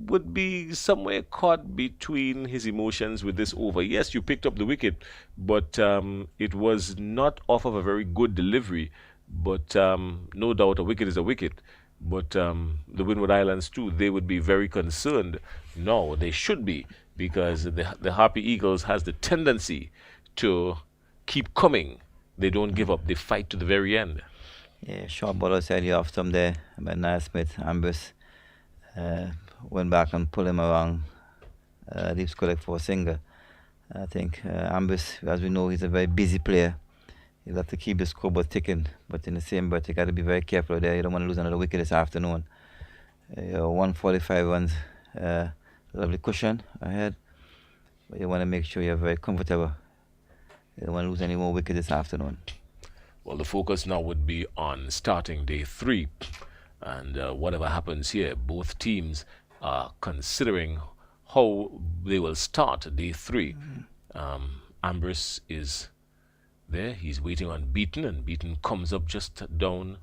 would be somewhere caught between his emotions with this over. Yes, you picked up the wicket, but it was not off of a very good delivery. But no doubt a wicket is a wicket. But the Windward Islands too, they would be very concerned. No, they should be, because the Harpy Eagles has the tendency to keep coming. They don't give up. They fight to the very end. Yeah, short ball outside the off stump there. But Niall Smith, Ambus went back and pulled him around. Deep score for a single. I think Ambus, as we know, he's a very busy player. He'll have to keep the scoreboard ticking. But in the same breath, you got to be very careful there. You don't want to lose another wicket this afternoon. 145 runs. Lovely cushion ahead. But you want to make sure you're very comfortable. You don't want to lose any more wickets this afternoon. Well, the focus now would be on starting day 3. And whatever happens here, both teams are considering how they will start day 3. Ambrose is there. He's waiting on Beaton, and Beaton comes up just down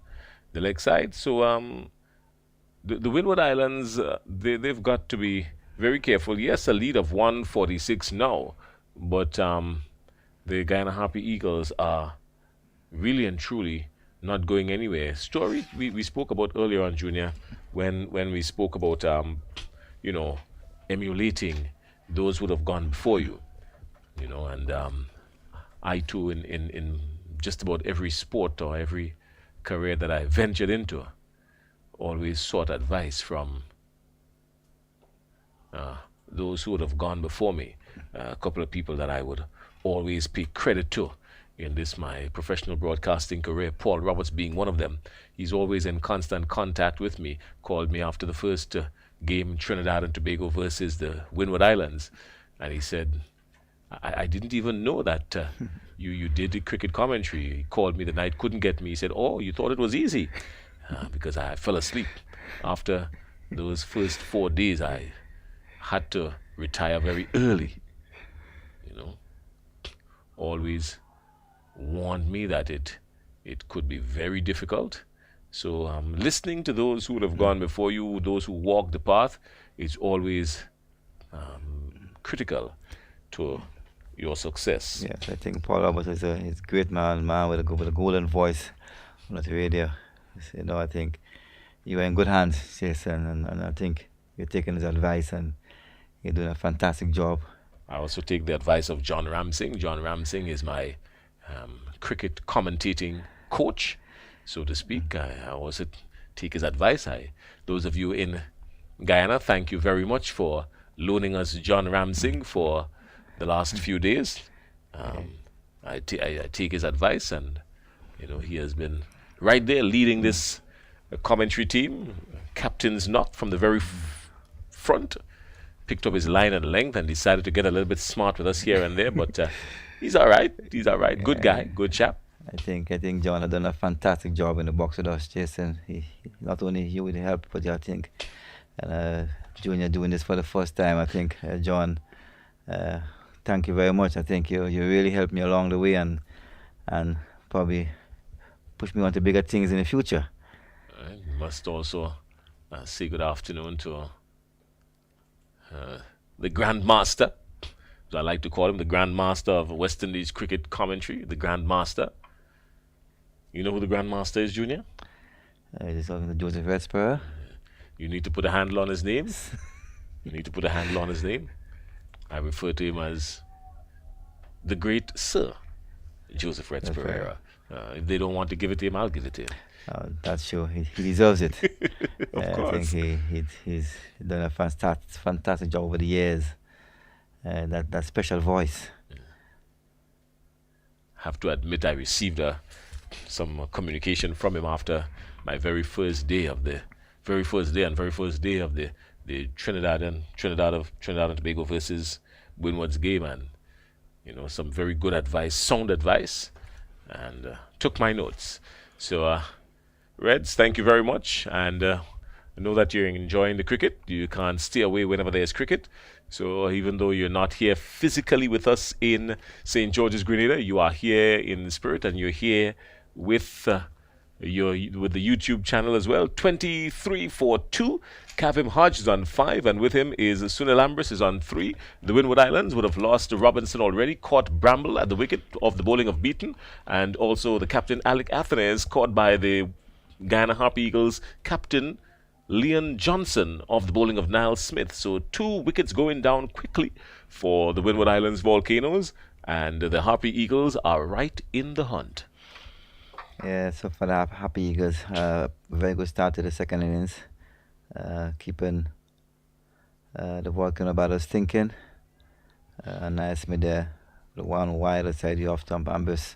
the leg side. So the Windward Islands, they've got to be very careful. Yes, a lead of 146 now, but the Guyana Harpy Eagles are really and truly not going anywhere. Story we spoke about earlier on, Junior, when we spoke about emulating those who would have gone before you, and I too in just about every sport or every career that I ventured into always sought advice from those who would have gone before me. A couple of people that I would always pay credit to in this my professional broadcasting career, Paul Roberts being one of them. He's always in constant contact with me. Called me after the first game, Trinidad and Tobago versus the Windward Islands, and he said, I didn't even know that you did the cricket commentary. He called me the night, couldn't get me. He said, oh, you thought it was easy? Because I fell asleep. After those first 4 days, I had to retire very early. Always warned me that it could be very difficult. So listening to those who would have gone before you, those who walked the path, is always critical to your success. Yes, I think Paul Roberts is a great man with a golden voice on the radio. I think you are in good hands, Jason, and I think you're taking his advice and you're doing a fantastic job. I also take the advice of John Ramsing. John Ramsing is my cricket commentating coach, so to speak. I also take his advice. Those of you in Guyana, thank you very much for loaning us John Ramsing for the last few days. I take his advice, and he has been right there leading this commentary team. Captain's knock from the very front. Picked up his line and length and decided to get a little bit smart with us here and there, but he's all right. He's all right. Good guy, good chap. I think John has done a fantastic job in the box with us, Jason. He not only you with the help, but I think Junior doing this for the first time. I think John, thank you very much. I think you really helped me along the way and probably push me on to bigger things in the future. I must also say good afternoon to the Grandmaster, as I like to call him, the Grandmaster of West Indies cricket commentary, the Grandmaster. You know who the Grandmaster is, Junior? He's talking to Joseph Redspur. You need to put a handle on his name. You need to put a handle on his name. I refer to him as the Great Sir Joseph Reds That's right. Pereira. If they don't want to give it to him, I'll give it to him. That's sure. He deserves it. Of I think course. he's done a fantastic job over the years. That special voice. Have to admit, I received some communication from him after my very first day of the Trinidad and Tobago versus Windwards game, and some very good advice, sound advice, and took my notes. So, Reds, thank you very much, and I know that you're enjoying the cricket. You can't stay away whenever there's cricket. So even though you're not here physically with us in St. George's, Grenada, you are here in the spirit, and you're here with with the YouTube channel as well. 23-4-2. Kavim Hodge is on 5, and with him is Sunil Ambris is on 3. The Windward Islands would have lost to Robinson already, caught Bramble at the wicket of the bowling of Beaton, and also the captain Alec Athanaze caught by the Guyana Harp Eagles captain Leon Johnson of the bowling of Niall Smith. So 2 wickets going down quickly for the Windward Islands Volcanoes, and the Harpy Eagles are right in the hunt. Yeah, so for the Happy Eagles, very good start to the second innings, keeping the Volcano batters thinking. Nice mid there, the one wide aside the off stump Ambus,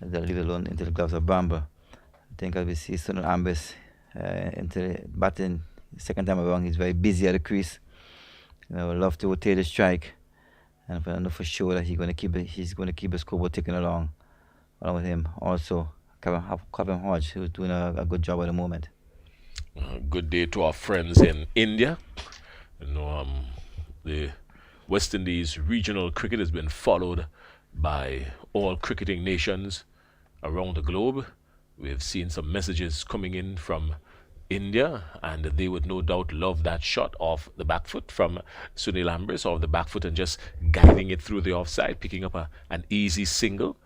they leave it alone into the gloves of Bramble. I think as we see Sonal Ambus into the batting second time around, he's very busy at the crease. Love to rotate the strike, and I know for sure that he's going to keep the scoreboard ticking along with him. Also, Kevin Hodge, who's doing a good job at the moment. Good day to our friends in India. The West Indies regional cricket has been followed by all cricketing nations around the globe. We've seen some messages coming in from India, and they would no doubt love that shot off the back foot from Sunil Ambris, off the back foot and just guiding it through the offside, picking up an easy single,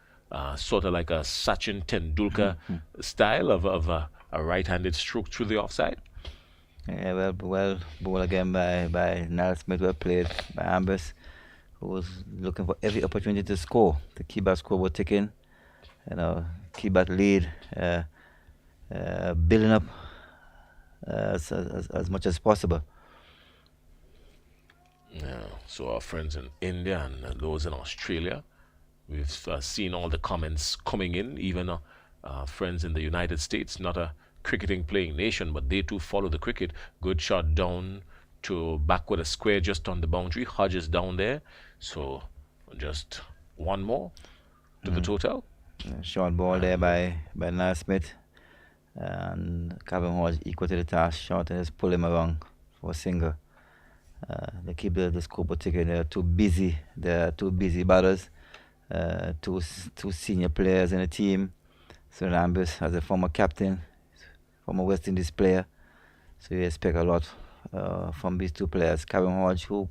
sort of like a Sachin Tendulkar style of a right-handed stroke through the offside. Yeah, well ball again by Niall Smith, well played by Ambris, who was looking for every opportunity to score, to keep that scoreboard ticking, keep that lead, building up as much as possible. Yeah, so our friends in India and those in Australia, we've seen all the comments coming in, even friends in the United States, not a cricketing playing nation, but they too follow the cricket. Good shot down to backward a square just on the boundary. Hodge is down there, so just one more to the total. Short ball there by Niall Smith, and Kevin Hodge equal to the task. Short and just pull him around for a single. They keep the scoreboard ticking. They're too busy. They're two busy batters. Two senior players in the team. So Ambus, as a former captain, former West Indies player, so you expect a lot from these two players. Kevin Hodge, who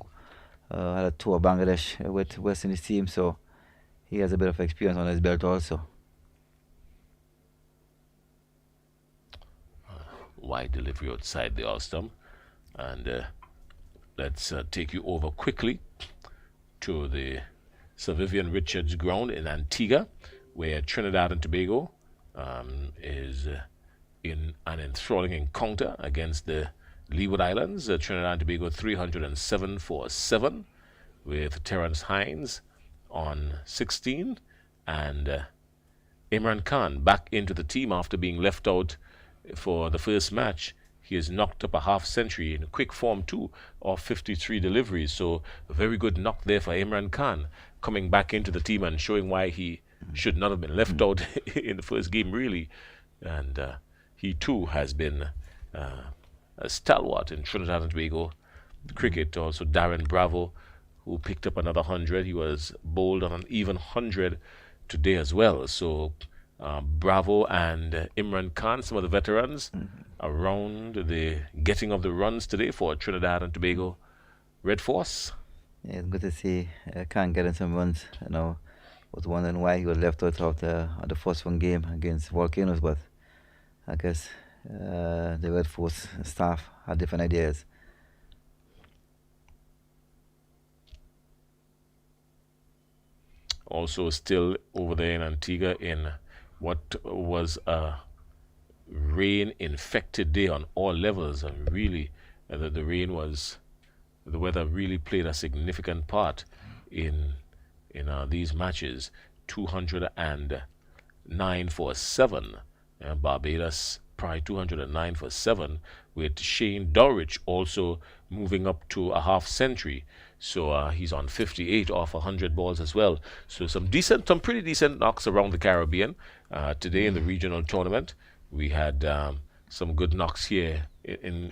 had a tour of Bangladesh with West Indies team, so he has a bit of experience on his belt also. Wide delivery outside the off stump, and let's take you over quickly to the Sir Vivian Richards ground in Antigua, where Trinidad and Tobago is in an enthralling encounter against the Leeward Islands. Trinidad and Tobago 307 for 7, with Terence Hines on 16, and Imran Khan back into the team after being left out for the first match. He has knocked up a half century in quick form too, of 53 deliveries. So a very good knock there for Imran Khan, coming back into the team and showing why he should not have been left out in the first game, really. And he too has been a stalwart in Trinidad and Tobago cricket. Also Darren Bravo, who picked up another 100. He was bowled on an even 100 today as well. So Bravo and Imran Khan, some of the veterans around the getting of the runs today for Trinidad and Tobago Red Force. Yeah, it's good to see Khan getting some runs. Was wondering why he was left out of the first one game against Volcanoes, but I guess the Red Force staff had different ideas. also still over there in Antigua in what was a rain-infected day on all levels, and really, the weather really played a significant part in these matches. 209 for 7. Barbados Pride 209 for 7, with Shane Dowrich also moving up to a half century. So he's on 58 off 100 balls as well. So some pretty decent knocks around the Caribbean today in the regional tournament. We had some good knocks here in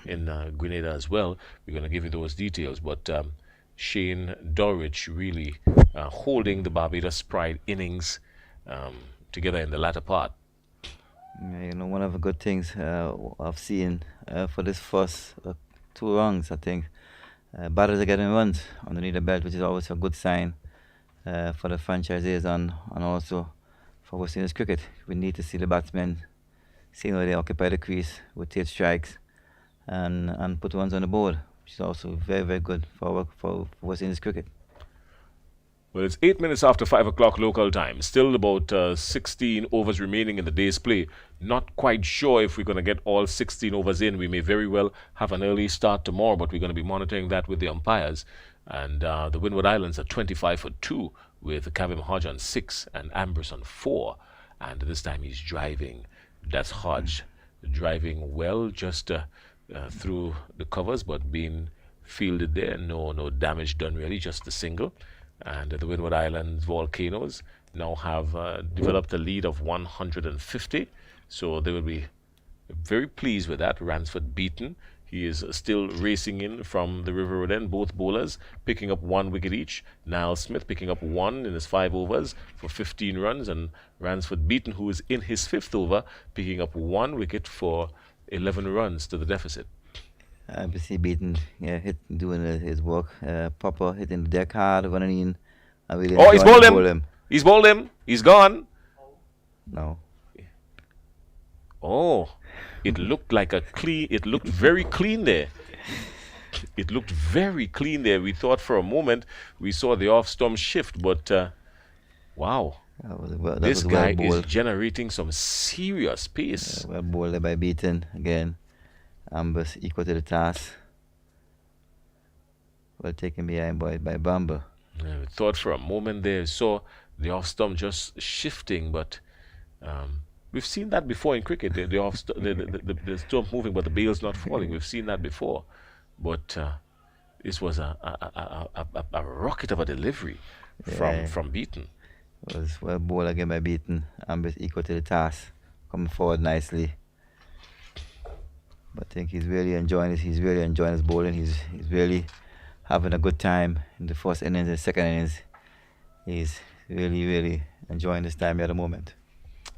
Grenada as well. We're going to give you those details, but Shane Dowrich really holding the Barbados Pride innings together in the latter part. Yeah, one of the good things I've seen for this first 2 rounds, I think, batters are getting runs underneath the belt, which is always a good sign for the franchises and also for West Indies cricket. We need to see the batsmen seeing where they occupy the crease, rotate strikes, and put runs on the board, which is also very, very good for West Indies cricket. Well, it's 8 minutes after 5 o'clock local time. Still about 16 overs remaining in the day's play. Not quite sure if we're going to get all 16 overs in. We may very well have an early start tomorrow, but we're going to be monitoring that with the umpires. And the Windward Islands are 25 for 2 with Kavim Hodge on 6 and Ambrose on 4. And this time he's driving. That's Hodge driving well just through the covers, but being fielded there. No damage done really, just the single. And the Windward Islands Volcanoes now have developed a lead of 150. So they will be very pleased with that. Ransford beaten. He is still racing in from the River Road end. Both bowlers picking up 1 wicket each. Niall Smith picking up 1 in his 5 overs for 15 runs. And Ransford beaten, who is in his 5th over, picking up 1 wicket for 11 runs to the deficit. BC beaten, doing his work. Proper hitting the deck hard, running in. Really he's bowled him. He's bowled him. He's gone. No. Oh, it looked like it looked very clean there. It looked very clean there. We thought for a moment we saw the off-stump shift, but wow. This guy is generating some serious pace. Well bowled by beaten again. Amber's equal to the task. Well taken behind by Bamba. Yeah, we thought for a moment there, saw the off stump just shifting, but we've seen that before in cricket. The stump moving, but the bail's not falling. We've seen that before, but this was a rocket of a delivery from Beaton. It was well bowled again by Beaton. Amber's equal to the task, coming forward nicely. But I think he's really enjoying this. He's really enjoying his bowling. He's really having a good time in the first innings and second innings. He's really, really enjoying this time at the moment.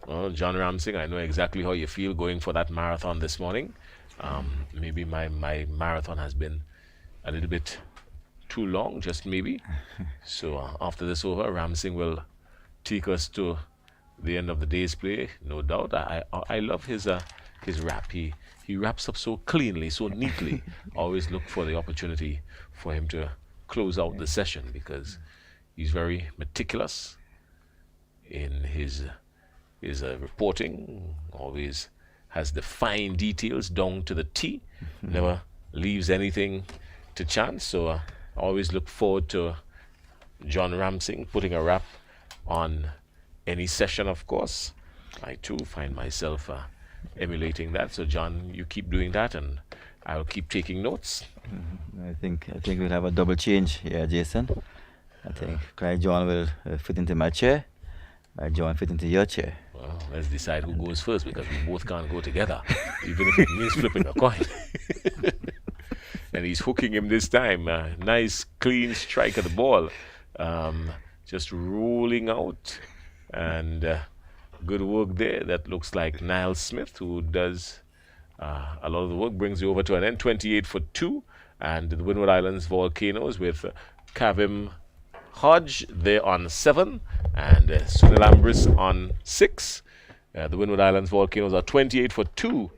Well, John Ramsing, I know exactly how you feel going for that marathon this morning. Maybe my marathon has been a little bit too long, just maybe. So after this over, Ramsing will take us to the end of the day's play, no doubt. I love his rap. He wraps up so cleanly, so neatly. Always look for the opportunity for him to close out the session because he's very meticulous in his reporting. Always has the fine details down to the T. Never leaves anything to chance. So I always look forward to John Ramsing putting a wrap on any session, of course. I too find myself emulating that. So John, you keep doing that and I'll keep taking notes. I think we'll have a double change here, Jason. I think John will fit into my chair. John fit into your chair. Well, let's decide who goes first because we both can't go together, even if it means flipping a coin. And he's hooking him this time. Nice clean strike of the ball. Just rolling out. And good work there. That looks like Niall Smith, who does a lot of the work, brings you over to an end. 28 for 2. And the Windward Islands Volcanoes with Kavim Hodge there on 7 and Sunil Ambrose on 6. The Windward Islands Volcanoes are 28 for 2.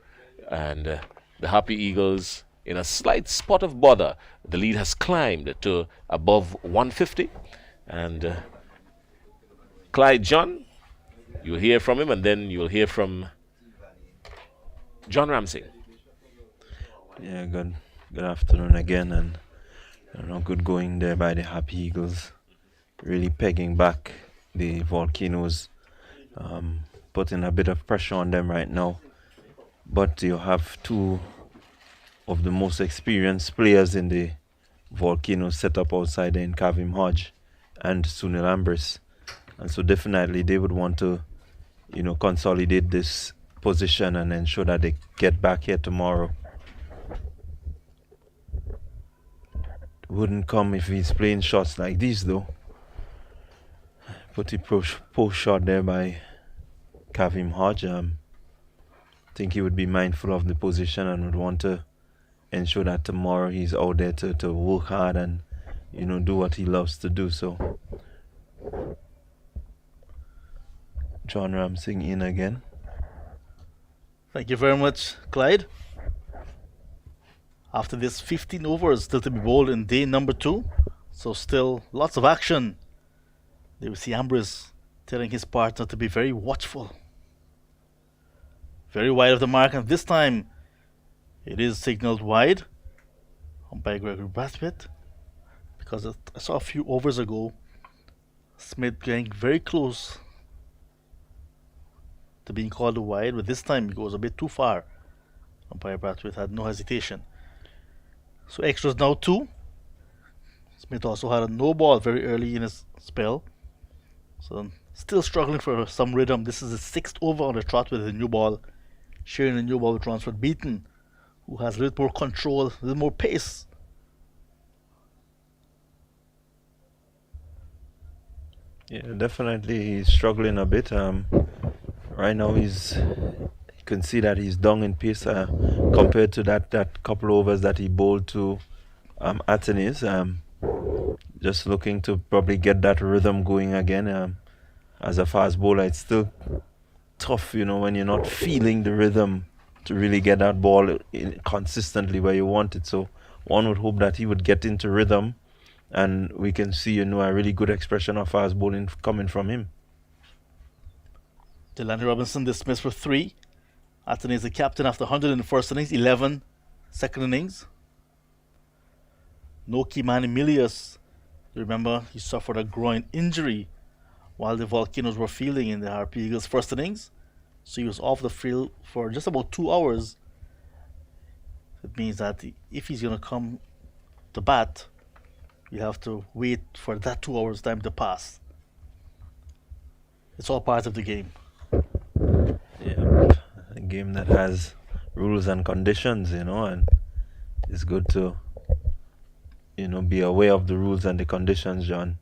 And the Happy Eagles in a slight spot of bother. The lead has climbed to above 150. And Clyde John. You'll hear from him, and then you'll hear from John Ramsey. Yeah, good afternoon again, and good going there by the Happy Eagles, really pegging back the Volcanoes, putting a bit of pressure on them right now. But you have two of the most experienced players in the Volcanoes set up outside there in Kavim Hodge and Sunil Ambris, and so definitely they would want to, consolidate this position and ensure that they get back here tomorrow. Wouldn't come if he's playing shots like these though. Put the post shot there by Kavim Hodge. I think he would be mindful of the position and would want to ensure that tomorrow he's out there to work hard and do what he loves to do. So John Ramsey in again. Thank you very much, Clyde. After this 15 overs still to be bowled in day number 2, so still lots of action. There we see Ambrose telling his partner to be very watchful. Very wide of the mark, and this time it is signaled wide by Gregory Brathwaite, because I saw a few overs ago Smith getting very close to being called wide, but this time he goes a bit too far. Umpire Brathwaite had no hesitation. So extras now 2. Smith also had a no ball very early in his spell, so still struggling for some rhythm. This is the 6th over on the trot with a new ball. Sharing the new ball with Ransford Beaton, who has a little more control, a little more pace. Yeah, definitely he's struggling a bit. Right now you can see that he's down in pace compared to that couple overs that he bowled to Athenes. Just looking to probably get that rhythm going again. As a fast bowler, it's still tough, when you're not feeling the rhythm to really get that ball consistently where you want it. So one would hope that he would get into rhythm, and we can see, a really good expression of fast bowling coming from him. Delaney Robinson dismissed for 3. Athenes the captain after 100 in the first innings, 11 second innings. No Kimani Milius. You remember he suffered a groin injury while the Volcanoes were fielding in the Harpy Eagles first innings. So he was off the field for just about 2 hours. It means that if he's going to come to bat, you have to wait for that 2 hours time to pass. It's all part of the game. Yeah, a game that has rules and conditions, and it's good to, be aware of the rules and the conditions, John.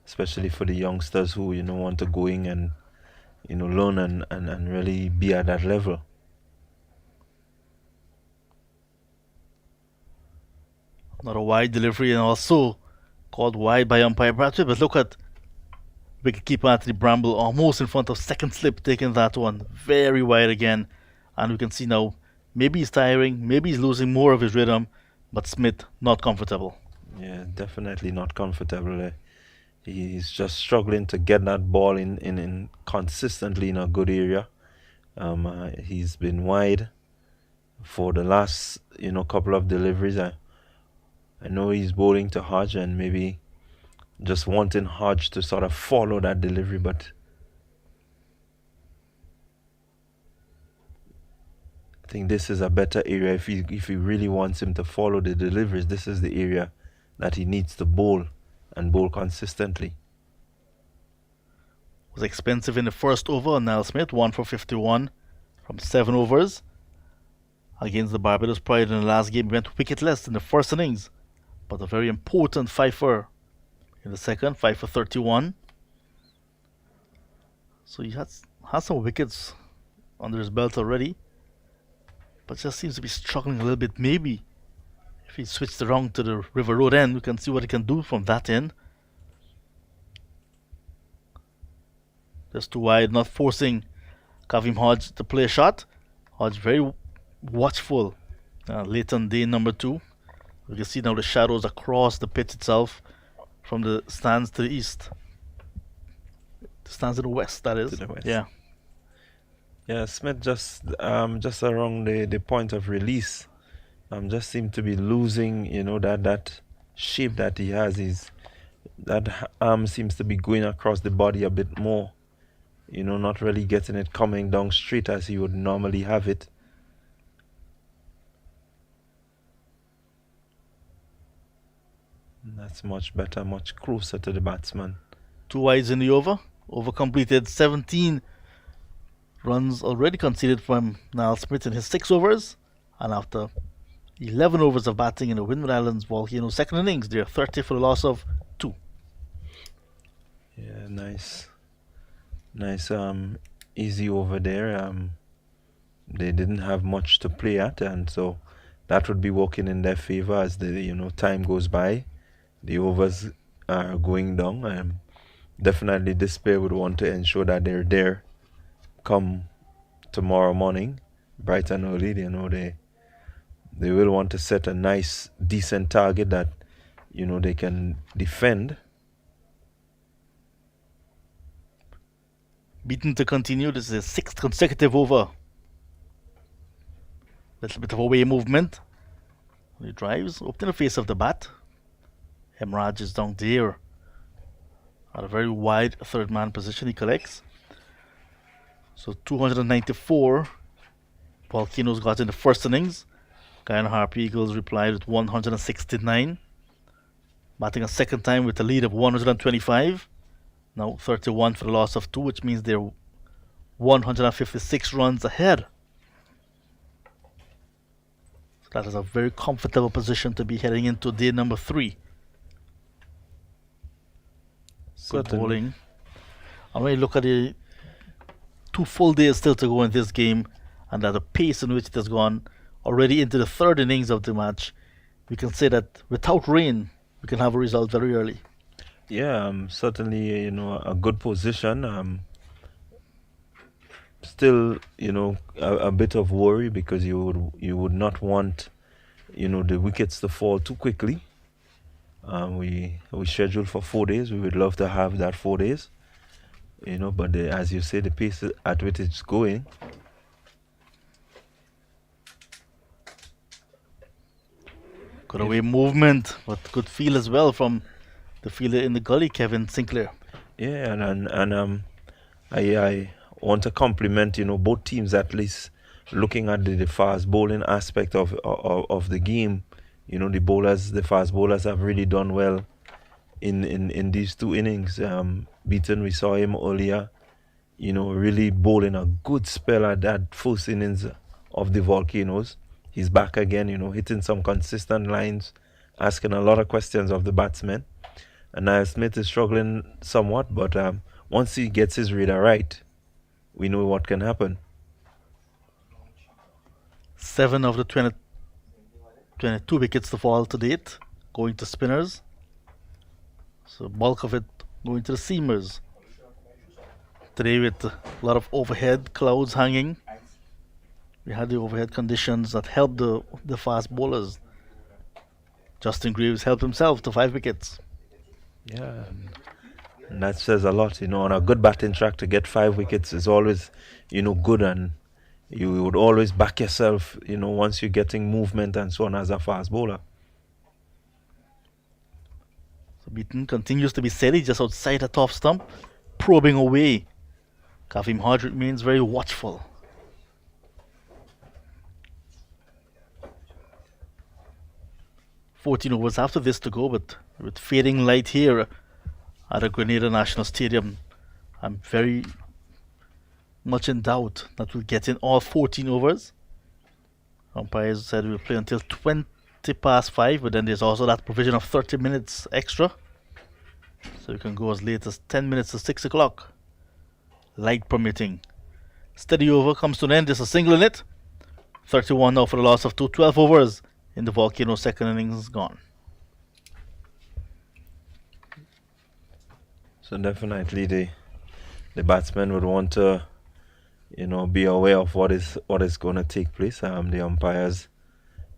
Especially for the youngsters who, want to go in and, learn and really be at that level. Not a wide delivery, and also called wide by umpire Brathwaite, but look at wicketkeeper Anthony Bramble almost in front of second slip, taking that one very wide again. And we can see now, maybe he's tiring, maybe he's losing more of his rhythm, but Smith not comfortable. Yeah, definitely not comfortable. He's just struggling to get that ball in consistently in a good area. He's been wide for the last couple of deliveries. I know he's bowling to Hodge and maybe just wanting Hodge to sort of follow that delivery, but I think this is a better area if he really wants him to follow the deliveries. This is the area that he needs to bowl and bowl consistently. Was expensive in the first over on Niall Smith, 1 for 51 from 7 overs. Against the Barbados Pride in the last game, he went wicketless in the first innings, but a very important 5-fer in the second, 5 for 31. So he has some wickets under his belt already, but just seems to be struggling a little bit. Maybe if he switched around to the River Road end, we can see what he can do from that end. Just too wide, not forcing Kavim Hodge to play a shot. Hodge very watchful late on day number 2. You can see now the shadows across the pitch itself from the stands to the east. Stands in the west, that is. To the west. Yeah. Yeah, Smith just around the point of release, just seemed to be losing, that shape that he has. That arm seems to be going across the body a bit more, not really getting it coming down straight as he would normally have it. That's much better, much closer to the batsman. 2 wides in the over. Over completed, 17 runs already conceded from Niall Smith in his 6 overs. And after 11 overs of batting in the Windward Islands Volcanoes second innings, they're 30 for the loss of 2. Yeah, nice, easy over there. They didn't have much to play at, and so that would be working in their favor as the time goes by. The overs are going down. Definitely, this pair would want to ensure that they're there come tomorrow morning, bright and early. They will want to set a nice, decent target that they can defend. Beaten to continue. This is his 6th consecutive over. Little bit of away movement. He drives up to the face of the bat. Hemraj is down there at a very wide third man position. He collects. So 294 Volcanoes got in the first innings. Guyana Harpy Eagles replied with 169. Batting a second time with a lead of 125. Now 31 for the loss of 2, which means they're 156 runs ahead. So that is a very comfortable position to be heading into day number 3. Good bowling. And when you look at the 2 full days still to go in this game, and at the pace in which it has gone already into the 3rd innings of the match, we can say that without rain, we can have a result very early. Yeah, certainly, a good position. Still, a bit of worry because you would not want, the wickets to fall too quickly. We scheduled for 4 days. We would love to have that 4 days, but as you say, the pace at which it's going. Good away movement, but good feel as well from the fielder in the gully, Kevin Sinclair. Yeah, and I want to compliment both teams, at least looking at the fast bowling aspect of the game. The fast bowlers have really done well in these 2 innings. Beaton, we saw him earlier, really bowling a good spell at that first innings of the Volcanoes. He's back again, hitting some consistent lines, asking a lot of questions of the batsmen. And Niall Smith is struggling somewhat, but once he gets his radar right, we know what can happen. 7 of the 22 wickets to fall to date, going to spinners. So bulk of it going to the seamers. Today with a lot of overhead clouds hanging, we had the overhead conditions that helped the fast bowlers. Justin Greaves helped himself to 5 wickets. Yeah, and that says a lot. On a good batting track to get 5 wickets is always, good, and you would always back yourself, once you're getting movement and so on as a fast bowler. So Beaton continues to be steady just outside the top stump, probing away. Kavim Hodge remains very watchful. "14 overs after this to go, but with fading light here at the Grenada National Stadium, I'm very much in doubt that we'll get in all 14 overs. Umpires said we'll play until 20 past 5, but then there's also that provision of 30 minutes extra. So we can go as late as 10 minutes to 6 o'clock, light permitting. Steady over comes to an end. There's a single in it. 31 now for the loss of 2. 12 overs in the Volcano second innings gone. So definitely the batsmen would want to, be aware of what is going to take place. The umpires,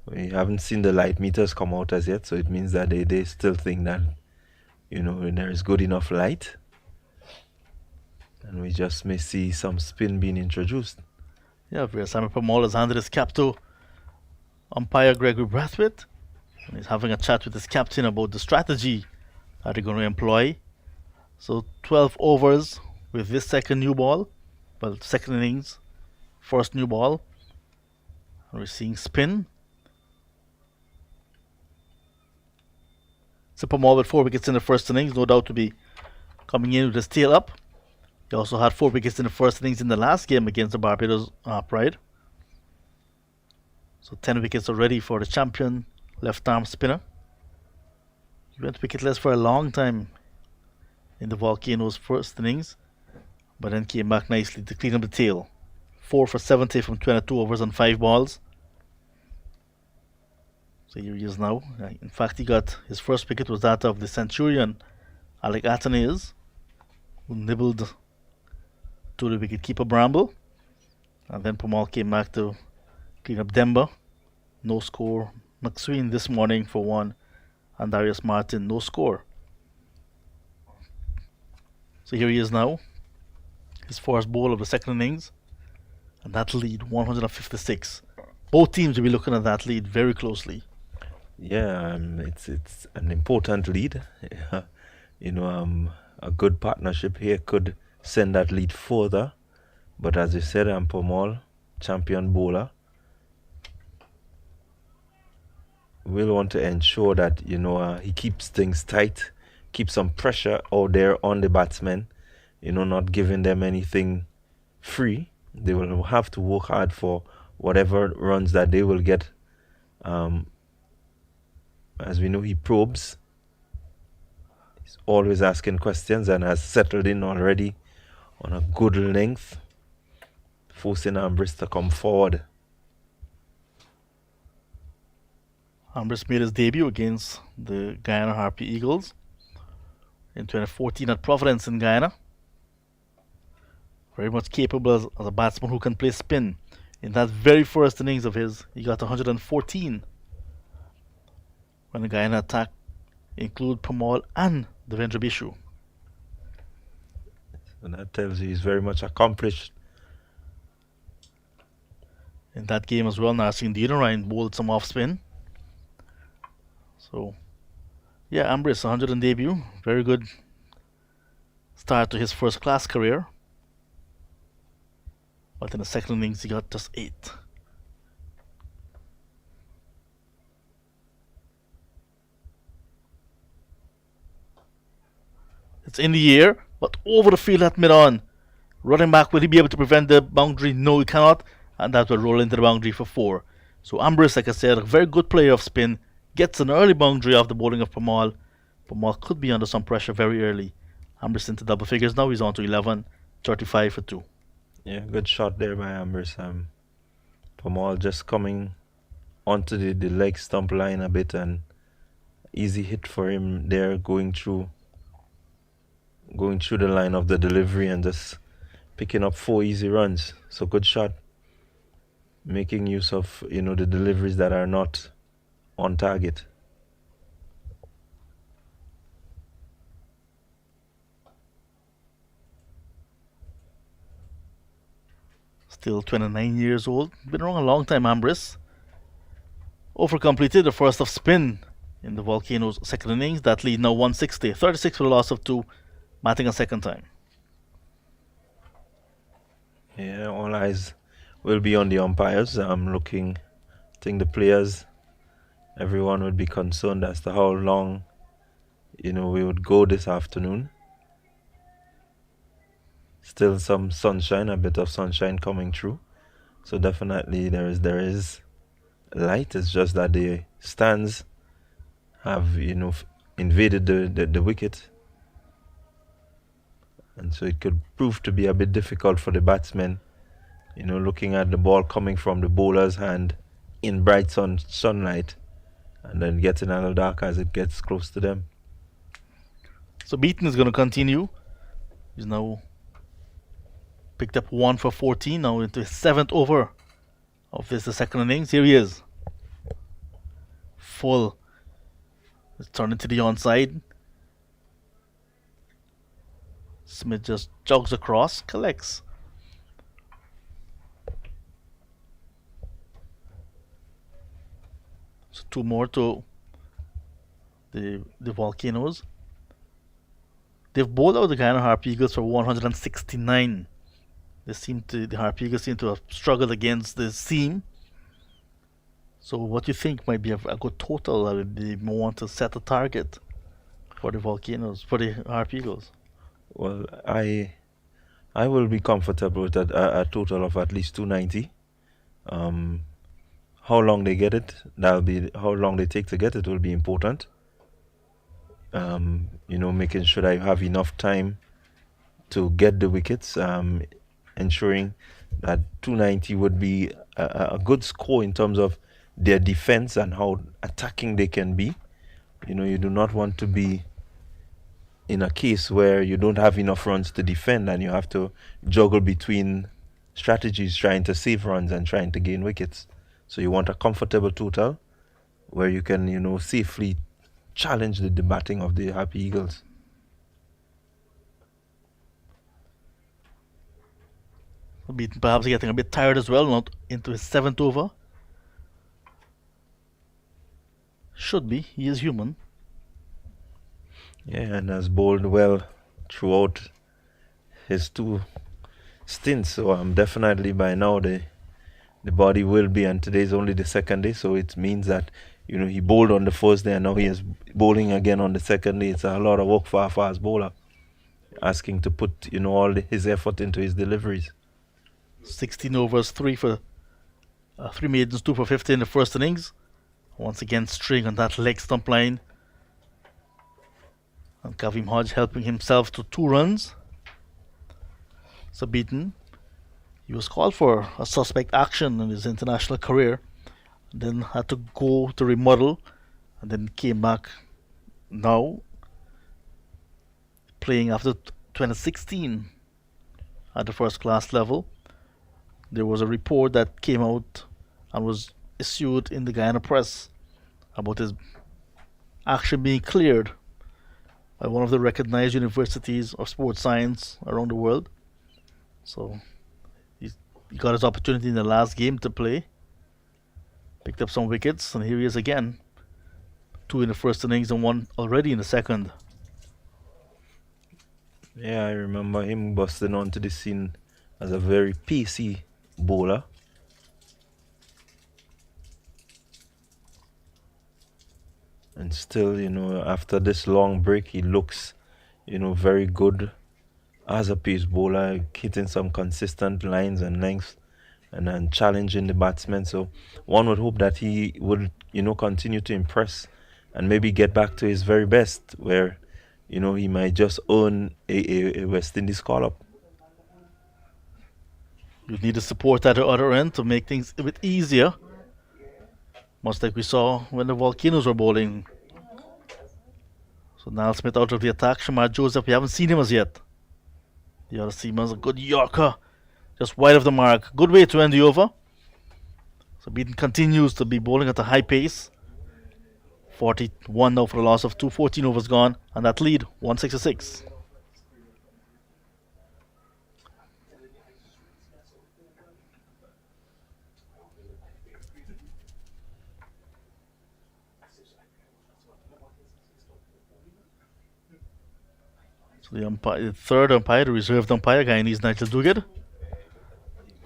we haven't seen the light meters come out as yet, so it means that they still think that, there is good enough light. And we just may see some spin being introduced. Yeah, where Simon Pamal has handed his cap to umpire Gregory Brathwaite. And he's having a chat with his captain about the strategy that they're going to employ. So 12 overs with this second new ball. Well, second innings, first new ball. And we're seeing spin. So Pamal with 4 wickets in the first innings, no doubt to be coming in with his tail up. He also had 4 wickets in the first innings in the last game against the Barbados Pride. So 10 wickets already for the champion left arm spinner. He went wicketless for a long time in the Volcanoes' first innings, but then came back nicely to clean up the tail. 4 for 70 from 22 overs and 5 balls. So here he is now. In fact, he got his first wicket was that of the Centurion, Alec Athanaze, who nibbled to the wicketkeeper Bramble. And then Pamal came back to clean up Demba. No score. McSween this morning for 1. And Darius Martin, no score. So here he is now. His first ball of the second innings. And that lead, 156. Both teams will be looking at that lead very closely. Yeah, it's an important lead. A good partnership here could send that lead further. But as you said, Pamal, champion bowler, will want to ensure that he keeps things tight, keep some pressure out there on the batsmen, not giving them anything free. They will have to work hard for whatever runs that they will get. As we know, he probes. He's always asking questions and has settled in already on a good length, forcing Ambrose to come forward. Ambrose made his debut against the Guyana Harpy Eagles in 2014 at Providence in Guyana. Very much capable as a batsman who can play spin. In that very first innings of his, he got 114. When the Guyana attack include Pamal and Devendra Bishu. And that tells you he's very much accomplished. In that game as well, Narsingh Deenarine bowled some off spin. So, yeah, Ambrose, 100 in debut. Very good start to his first class career. But in the second innings, he got just 8. It's in the air, but over the field at mid-on. Running back, will he be able to prevent the boundary? No, he cannot. And that will roll into the boundary for 4. So Ambrose, like I said, a very good player of spin. Gets an early boundary off the bowling of Pamal. Pamal could be under some pressure very early. Ambrose into double figures now. He's on to 11, 35 for 2. Yeah, good shot there by Ambrose. Pamal just coming onto the leg stump line a bit, and easy hit for him there, going through the line of the delivery and just picking up 4 easy runs. So good shot. Making use of the deliveries that are not on target. Still 29 years old. Been around a long time, Ambrose. Over completed the first of spin in the Volcanoes' second innings. That lead now 160. 36 for the loss of 2. Batting a second time. Yeah, all eyes will be on the umpires. I think the players, everyone would be concerned as to how long, we would go this afternoon. Still some sunshine, a bit of sunshine coming through. So definitely there is light. It's just that the stands have, invaded the wicket. And so it could prove to be a bit difficult for the batsmen, looking at the ball coming from the bowler's hand in bright sunlight, and then getting a little dark as it gets close to them. So Beaton is going to continue. He's now picked up 1 for 14, now into his 7th over of the second innings. Here he is. Full. It's turned into the onside. Smith just jogs across, collects. So 2 more to the Volcanoes. They've bowled out the Guyana Harp Eagles for 169. The Harp Eagles seem to have struggled against the seam. So what do you think might be a good total? They want to set a target for the Volcanoes, for the Harp Eagles. Well, I will be comfortable with a total of at least 290. How long they get it, how long they take to get it will be important. Making sure I have enough time to get the wickets, ensuring that 290 would be a good score in terms of their defense and how attacking they can be. You do not want to be in a case where you don't have enough runs to defend and you have to juggle between strategies trying to save runs and trying to gain wickets. So you want a comfortable total where you can, safely challenge the batting of the Happy Eagles. Beaton perhaps getting a bit tired as well, not into his 7th over. Should be, he is human. Yeah, and has bowled well throughout his 2 stints. So definitely by now the body will be, and today's only the 2nd day, so it means that he bowled on the 1st day and now he is bowling again on the 2nd day. It's a lot of work for a fast bowler, asking to put all his effort into his deliveries. 16 overs, 3 maidens, 2 for 50 in the first innings. Once again, string on that leg stump line. And Kavim Hodge helping himself to 2 runs. So Beaton, he was called for a suspect action in his international career, then had to go to remodel, and then came back now playing after 2016 at the first class level. There was a report that came out and was issued in the Guyana press about his action being cleared by one of the recognized universities of sports science around the world. So he got his opportunity in the last game to play, picked up some wickets, and here he is again. 2 in the first innings and 1 already in the second. Yeah, I remember him busting onto the scene as a very pacey bowler. And still, after this long break, he looks, very good as a pace bowler, hitting some consistent lines and lengths and then challenging the batsmen. So one would hope that he would, continue to impress and maybe get back to his very best, where, he might just earn a West Indies call-up. You need the support at the other end to make things a bit easier. Much like we saw when the Volcanoes were bowling. So Niall Smith out of the attack. Shamar Joseph, we haven't seen him as yet. The other seaman's a good Yorker. Just wide of the mark. Good way to end the over. So Beaton continues to be bowling at a high pace. 41 now for a loss of 2. 14 overs gone. And that lead, 166. So the third umpire, the reserved umpire, Guyanese Nigel Duguid,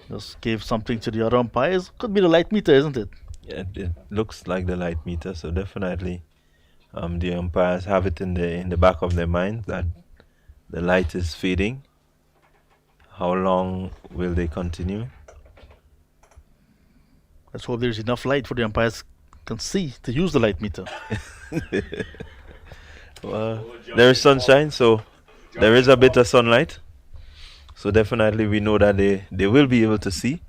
just gave something to the other umpires. Could be the light meter, isn't it? Yeah, it looks like the light meter, so definitely the umpires have it in the back of their mind that the light is fading. How long will they continue? Let's hope there's enough light for the umpires can see to use the light meter. Well, there is sunshine, so there is a bit of sunlight. So definitely we know that they will be able to see.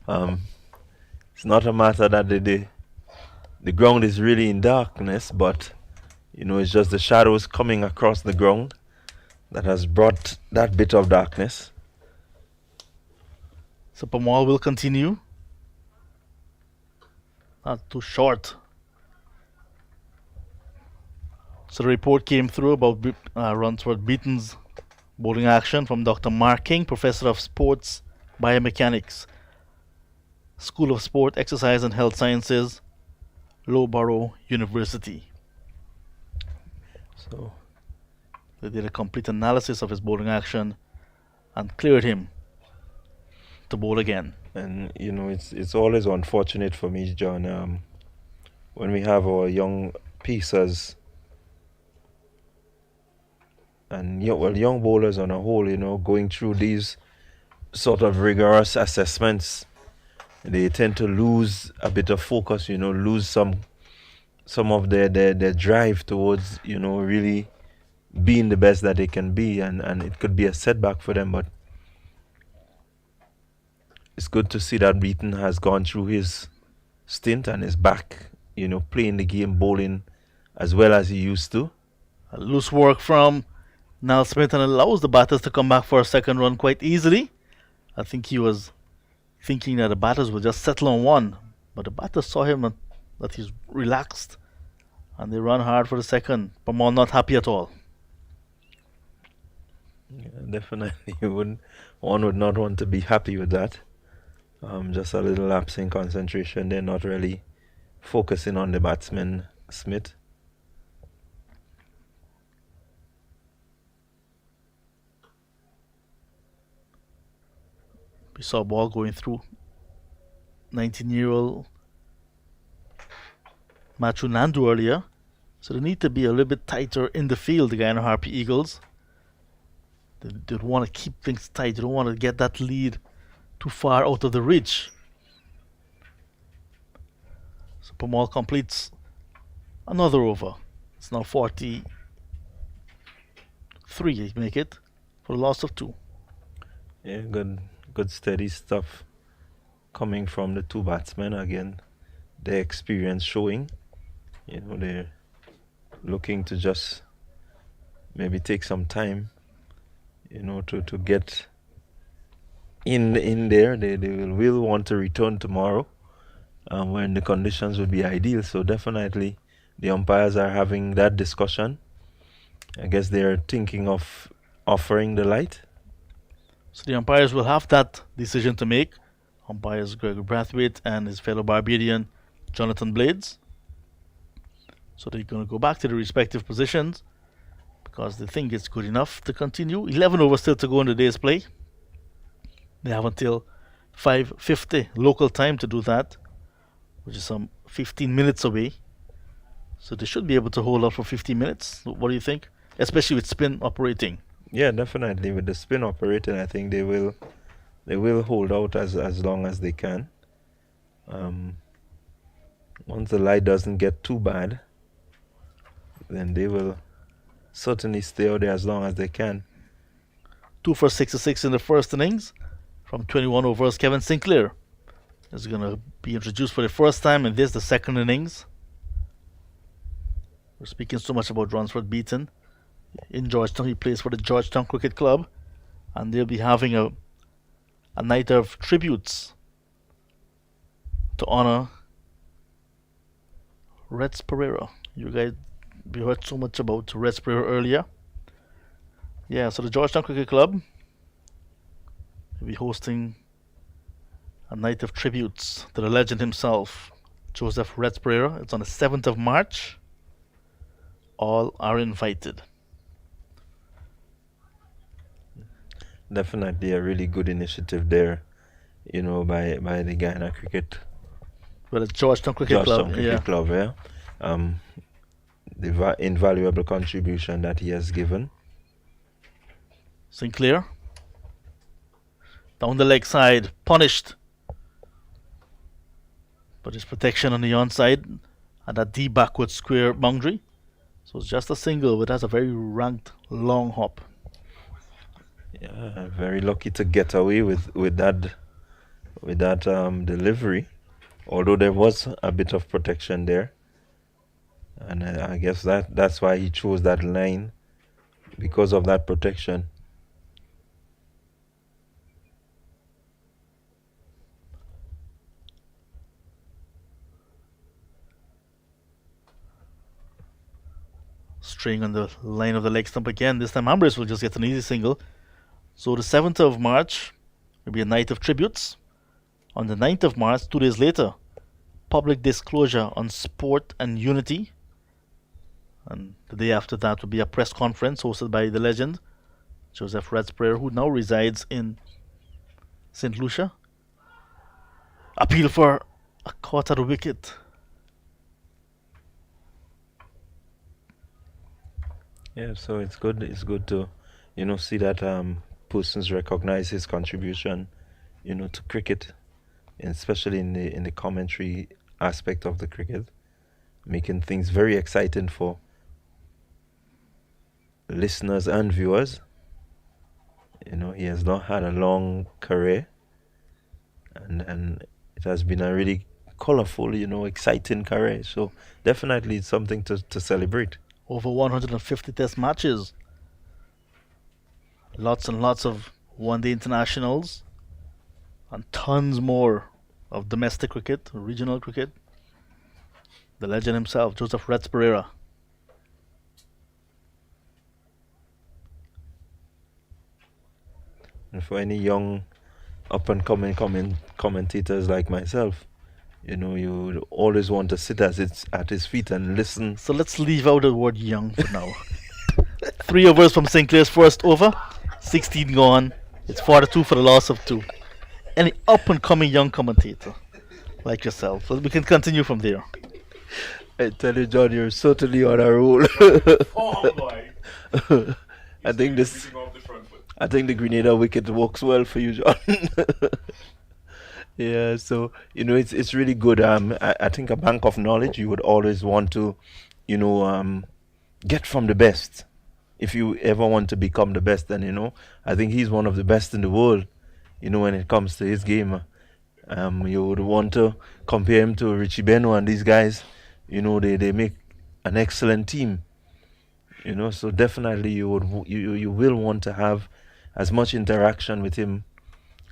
It's not a matter that the ground is really in darkness, but it's just the shadows coming across the ground that has brought that bit of darkness. So Pamal will continue. Not too short. So the report came through about runs for Beaton's Bowling action from Dr. Mark King, Professor of Sports Biomechanics, School of Sport, Exercise and Health Sciences, Loughborough University. So They did a complete analysis of his bowling action and cleared him to bowl again. and it's always unfortunate for me, John, when we have our young pieces and young bowlers on a whole, going through these sort of rigorous assessments, they tend to lose a bit of focus, lose some of their drive towards, really being the best that they can be, and it could be a setback for them. But it's good to see that Beaton has gone through his stint and is back, playing the game, bowling as well as he used to. A loose work from Niall Smith and allows the batters to come back for a second run quite easily. I think he was thinking that the batters would just settle on one, but the batters saw him and that he's relaxed and they run hard for the second. Pamon not happy at all. Yeah, definitely, one would not want to be happy with that. Just a little lapse in concentration. They're not really focusing on the batsman Smith. We saw a ball going through 19-year-old Machu Nandu earlier, so they need to be a little bit tighter in the field, the Guyana Harpy Eagles. They want to keep things tight. They don't want to get that lead too far out of the reach. So Pamal completes another over. It's now 43. They make it for a loss of 2. Yeah, good steady stuff coming from the two batsmen. Again, their experience showing. They're looking to just maybe take some time, to get in there. They will want to return tomorrow, when the conditions would be ideal. So definitely the umpires are having that discussion. I guess they're thinking of offering the light. So the umpires will have that decision to make. Umpires Gregory Brathwaite and his fellow Barbadian Jonathan Blades. So they're going to go back to the respective positions because they think it's good enough to continue. 11 overs still to go in the day's play. They have until 5:50 local time to do that, which is some 15 minutes away. So they should be able to hold up for 15 minutes. What do you think? Especially with spin operating. Yeah, definitely. With the spin operating, I think they will hold out as long as they can. Once the light doesn't get too bad, then they will certainly stay out there as long as they can. 2 for 66 in the first innings from 21 overs. Kevin Sinclair is going to be introduced for the first time in the second innings. We're speaking so much about Ransford Beaton. In Georgetown, he plays for the Georgetown Cricket Club, and they'll be having a night of tributes to honor Reds Pereira. We heard so much about Reds Pereira earlier. Yeah, so the Georgetown Cricket Club will be hosting a night of tributes to the legend himself, Joseph Reds Pereira. It's on the 7th of March. All are invited. Definitely a really good initiative there, by the Guyana Cricket. Well, the Georgetown Cricket Club. Cricket Club, yeah. The invaluable contribution that he has given. Sinclair down the leg side, punished, but his protection on the onside and that deep backward square boundary. So it's just a single, but that's a very ranked long hop. Yeah, very lucky to get away with that delivery, although there was a bit of protection there, and I guess that's why he chose that line, because of that protection. straying on the line of the leg stump again. This time Ambrose will just get an easy single. So the 7th of March will be a night of tributes. On the 9th of March, 2 days later, public disclosure on sport and unity. And the day after that will be a press conference hosted by the legend, Joseph Ratsprayer, who now resides in St. Lucia. Appeal for a caught at the wicket. Yeah, so it's good. It's good to, see that persons recognize his contribution, to cricket, and especially in the commentary aspect of the cricket, making things very exciting for listeners and viewers. He has not had a long career, and it has been a really colorful, exciting career. So definitely it's something to celebrate. Over 150 test matches. Lots and lots of one-day internationals. And tons more of domestic cricket, regional cricket. The legend himself, Joseph Ratsprayer. And for any young up-and-coming commentators like myself, you would always want to sit at his feet and listen. So let's leave out the word young for now. 3 overs from Sinclair's first over. 16 gone. It's 4-2 for the loss of 2. Any up-and-coming young commentator like yourself. So we can continue from there. I tell you, John, you're certainly on a roll. Oh boy. I think the Grenada wicket works well for you, John. Yeah, so it's really good. I think a bank of knowledge you would always want to, get from the best. If you ever want to become the best, then I think he's one of the best in the world. When it comes to his game, you would want to compare him to Richie Beno and these guys. They make an excellent team. So definitely you will want to have as much interaction with him.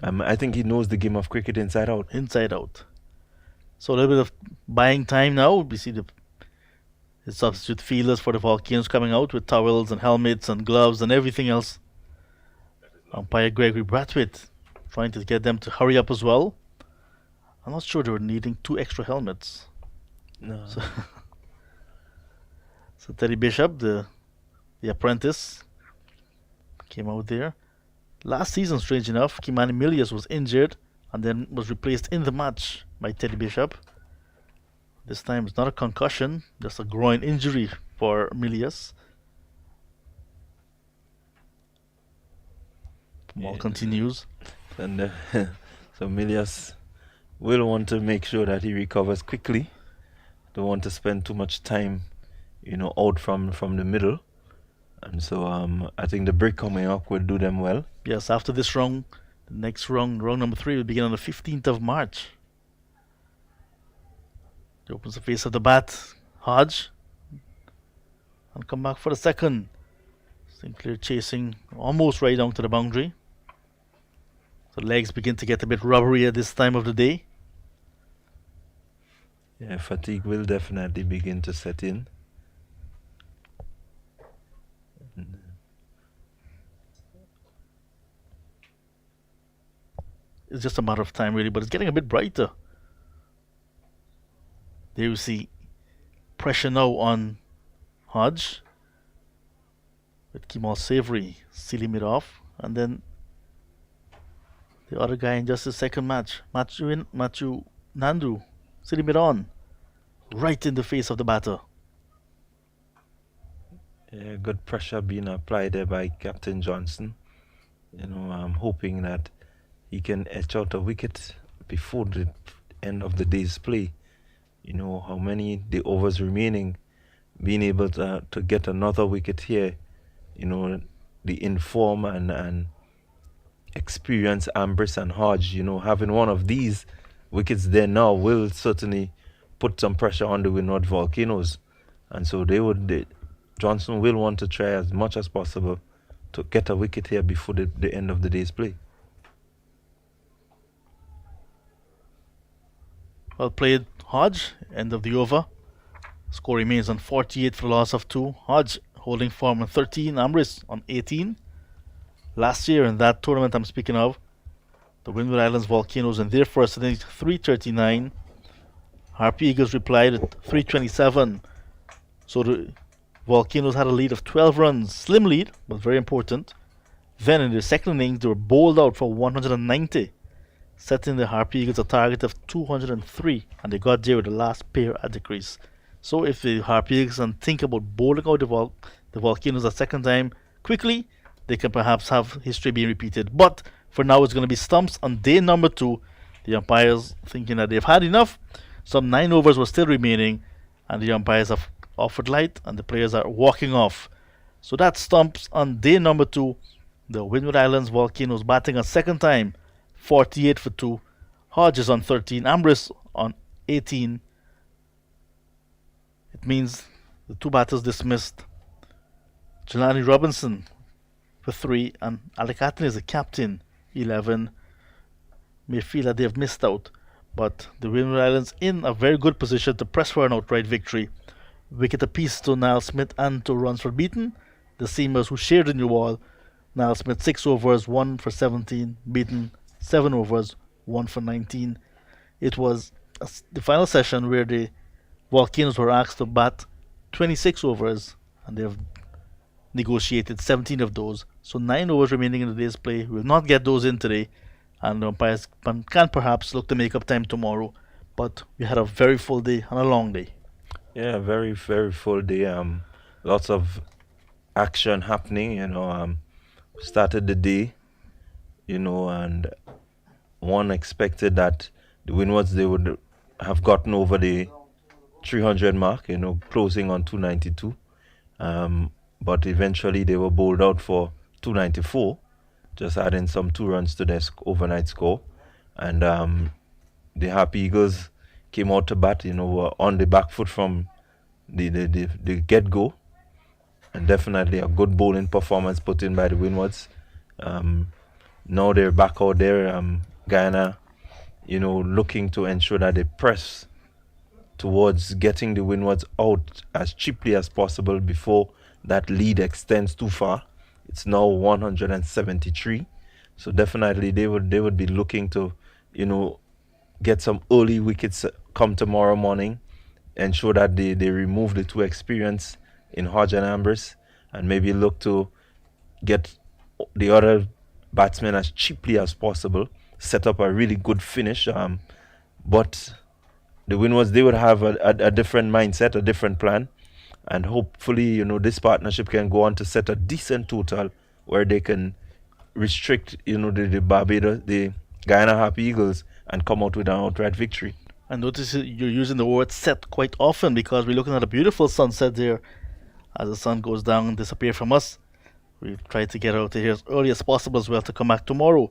I think he knows the game of cricket inside out. Inside out. So a little bit of buying time now. We see the substitute fielders for the Volcanoes coming out with towels and helmets and gloves and everything else. Umpire Gregory Brathwaite trying to get them to hurry up as well. I'm not sure they were needing 2 extra helmets. No. So Teddy Bishop, the apprentice, came out there. Last season, strange enough, Kimani Milius was injured and then was replaced in the match by Teddy Bishop. This time it's not a concussion, just a groin injury for Milius. Ball continues. And so Milius will want to make sure that he recovers quickly. Don't want to spend too much time, out from the middle. And so I think the break coming up will do them well. Yes, after this round, the next round, round number 3, will begin on the 15th of March. He opens the face of the bat, Hodge, and come back for the second. Sinclair chasing almost right down to the boundary. So legs begin to get a bit rubbery at this time of the day. Yeah, fatigue will definitely begin to set in. It's just a matter of time, really, but it's getting a bit brighter. There you see pressure now on Hodge with Kemal Savory sealing it off, and then the other guy in just his second match, Matthew Nandu, sealing it on right in the face of the batter. Yeah, good pressure being applied there by Captain Johnson. I'm hoping that he can etch out a wicket before the end of the day's play. How many the overs remaining, being able to get another wicket here, the inform and experienced Ambrose and Hodge, having one of these wickets there now will certainly put some pressure on the Windward Volcanoes. And so Johnson will want to try as much as possible to get a wicket here before the end of the day's play. Well played, Hodge. End of the over. Score remains on 48 for the loss of 2. Hodge holding form on 13, Amris on 18. Last year in that tournament I'm speaking of, the Windward Islands Volcanoes in their first innings 339. Harpy Eagles replied at 327. So the Volcanoes had a lead of 12 runs, slim lead, but very important. Then in the second innings they were bowled out for 190, setting the Harpy Eagles a target of 203, and they got there with the last pair at the crease. So if the Harpy Eagles can think about bowling out the Volcanoes a second time quickly, they can perhaps have history being repeated. But for now it's going to be stumps on day number 2. The umpires thinking that they've had enough. Some 9 overs were still remaining, and the umpires have offered light, and the players are walking off. So that's stumps on day number 2. The Windward Islands Volcanoes batting a second time, 48 for 2. Hodges on 13, Ambrose on 18. It means the 2 batters dismissed. Jelani Robinson for 3, and Alec Atton is the captain, 11. May feel that they have missed out, but the Windward Islands in a very good position to press for an outright victory. Wicket apiece to Niall Smith and 2 runs for Beaton, the seamers who shared the new wall. Niall Smith 6 overs, 1 for 17. Beaton 7 overs, 1 for 19. It was the final session where the Volcanoes were asked to bat 26 overs, and they have negotiated 17 of those. So 9 overs remaining in the day's play. We will not get those in today, and the umpires can perhaps look to make up time tomorrow. But we had a very full day and a long day. Yeah, very, very full day. Lots of action happening, started the day, and one expected that the Windwards, they would have gotten over the 300 mark, closing on 292. But eventually they were bowled out for 294, just adding some 2 runs to their overnight score. And the Happy Eagles came out to bat, were on the back foot from the get-go. And definitely a good bowling performance put in by the Windwards. Now they're back out there, Guyana, looking to ensure that they press towards getting the Windwards out as cheaply as possible before that lead extends too far. It's now 173. So definitely they would be looking to, get some early wickets come tomorrow morning, ensure that they remove the 2 experience in Hodge and Ambrose, and maybe look to get the other batsmen as cheaply as possible, set up a really good finish. But the Windwards, they would have a different mindset, a different plan, and hopefully, this partnership can go on to set a decent total where they can restrict, the Guyana Happy Eagles and come out with an outright victory. I notice you're using the word set quite often because we're looking at a beautiful sunset there. As the sun goes down and disappears from us, we try to get out of here as early as possible as well to come back tomorrow.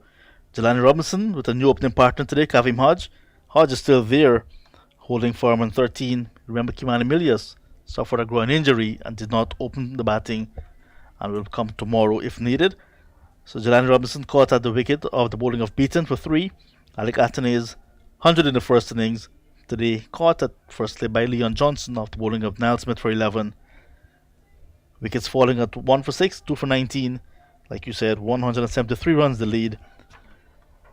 Jelani Robinson with a new opening partner today, Kavim Hodge. Hodge is still there, holding form on 13. Remember, Kimani Milius suffered a groin injury and did not open the batting, and will come tomorrow if needed. So Jelani Robinson caught at the wicket of the bowling of Beaton for 3. Alec Athena's 100 in the first innings. Today caught at firstly by Leon Johnson off the bowling of Niall Smith for 11. Wickets falling at 1 for 6, 2 for 19. Like you said, 173 runs the lead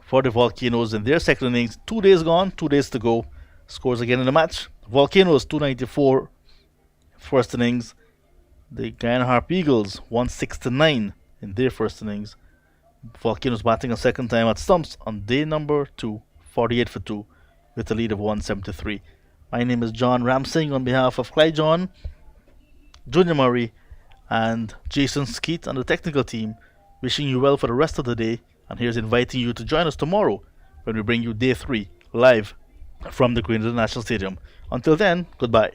for the Volcanoes in their second innings. 2 days gone, 2 days to go. Scores again in the match. Volcanoes 294 first innings. The Guyana Harp Eagles 169 in their first innings. Volcanoes batting a second time at stumps on day number 2, 48 for 2, with a lead of 173. My name is John Ramsing on behalf of Clyde John, Junior Murray, and Jason Skeet and the technical team, wishing you well for the rest of the day, and here's inviting you to join us tomorrow when we bring you day 3 live from the Green International Stadium. Until then, goodbye.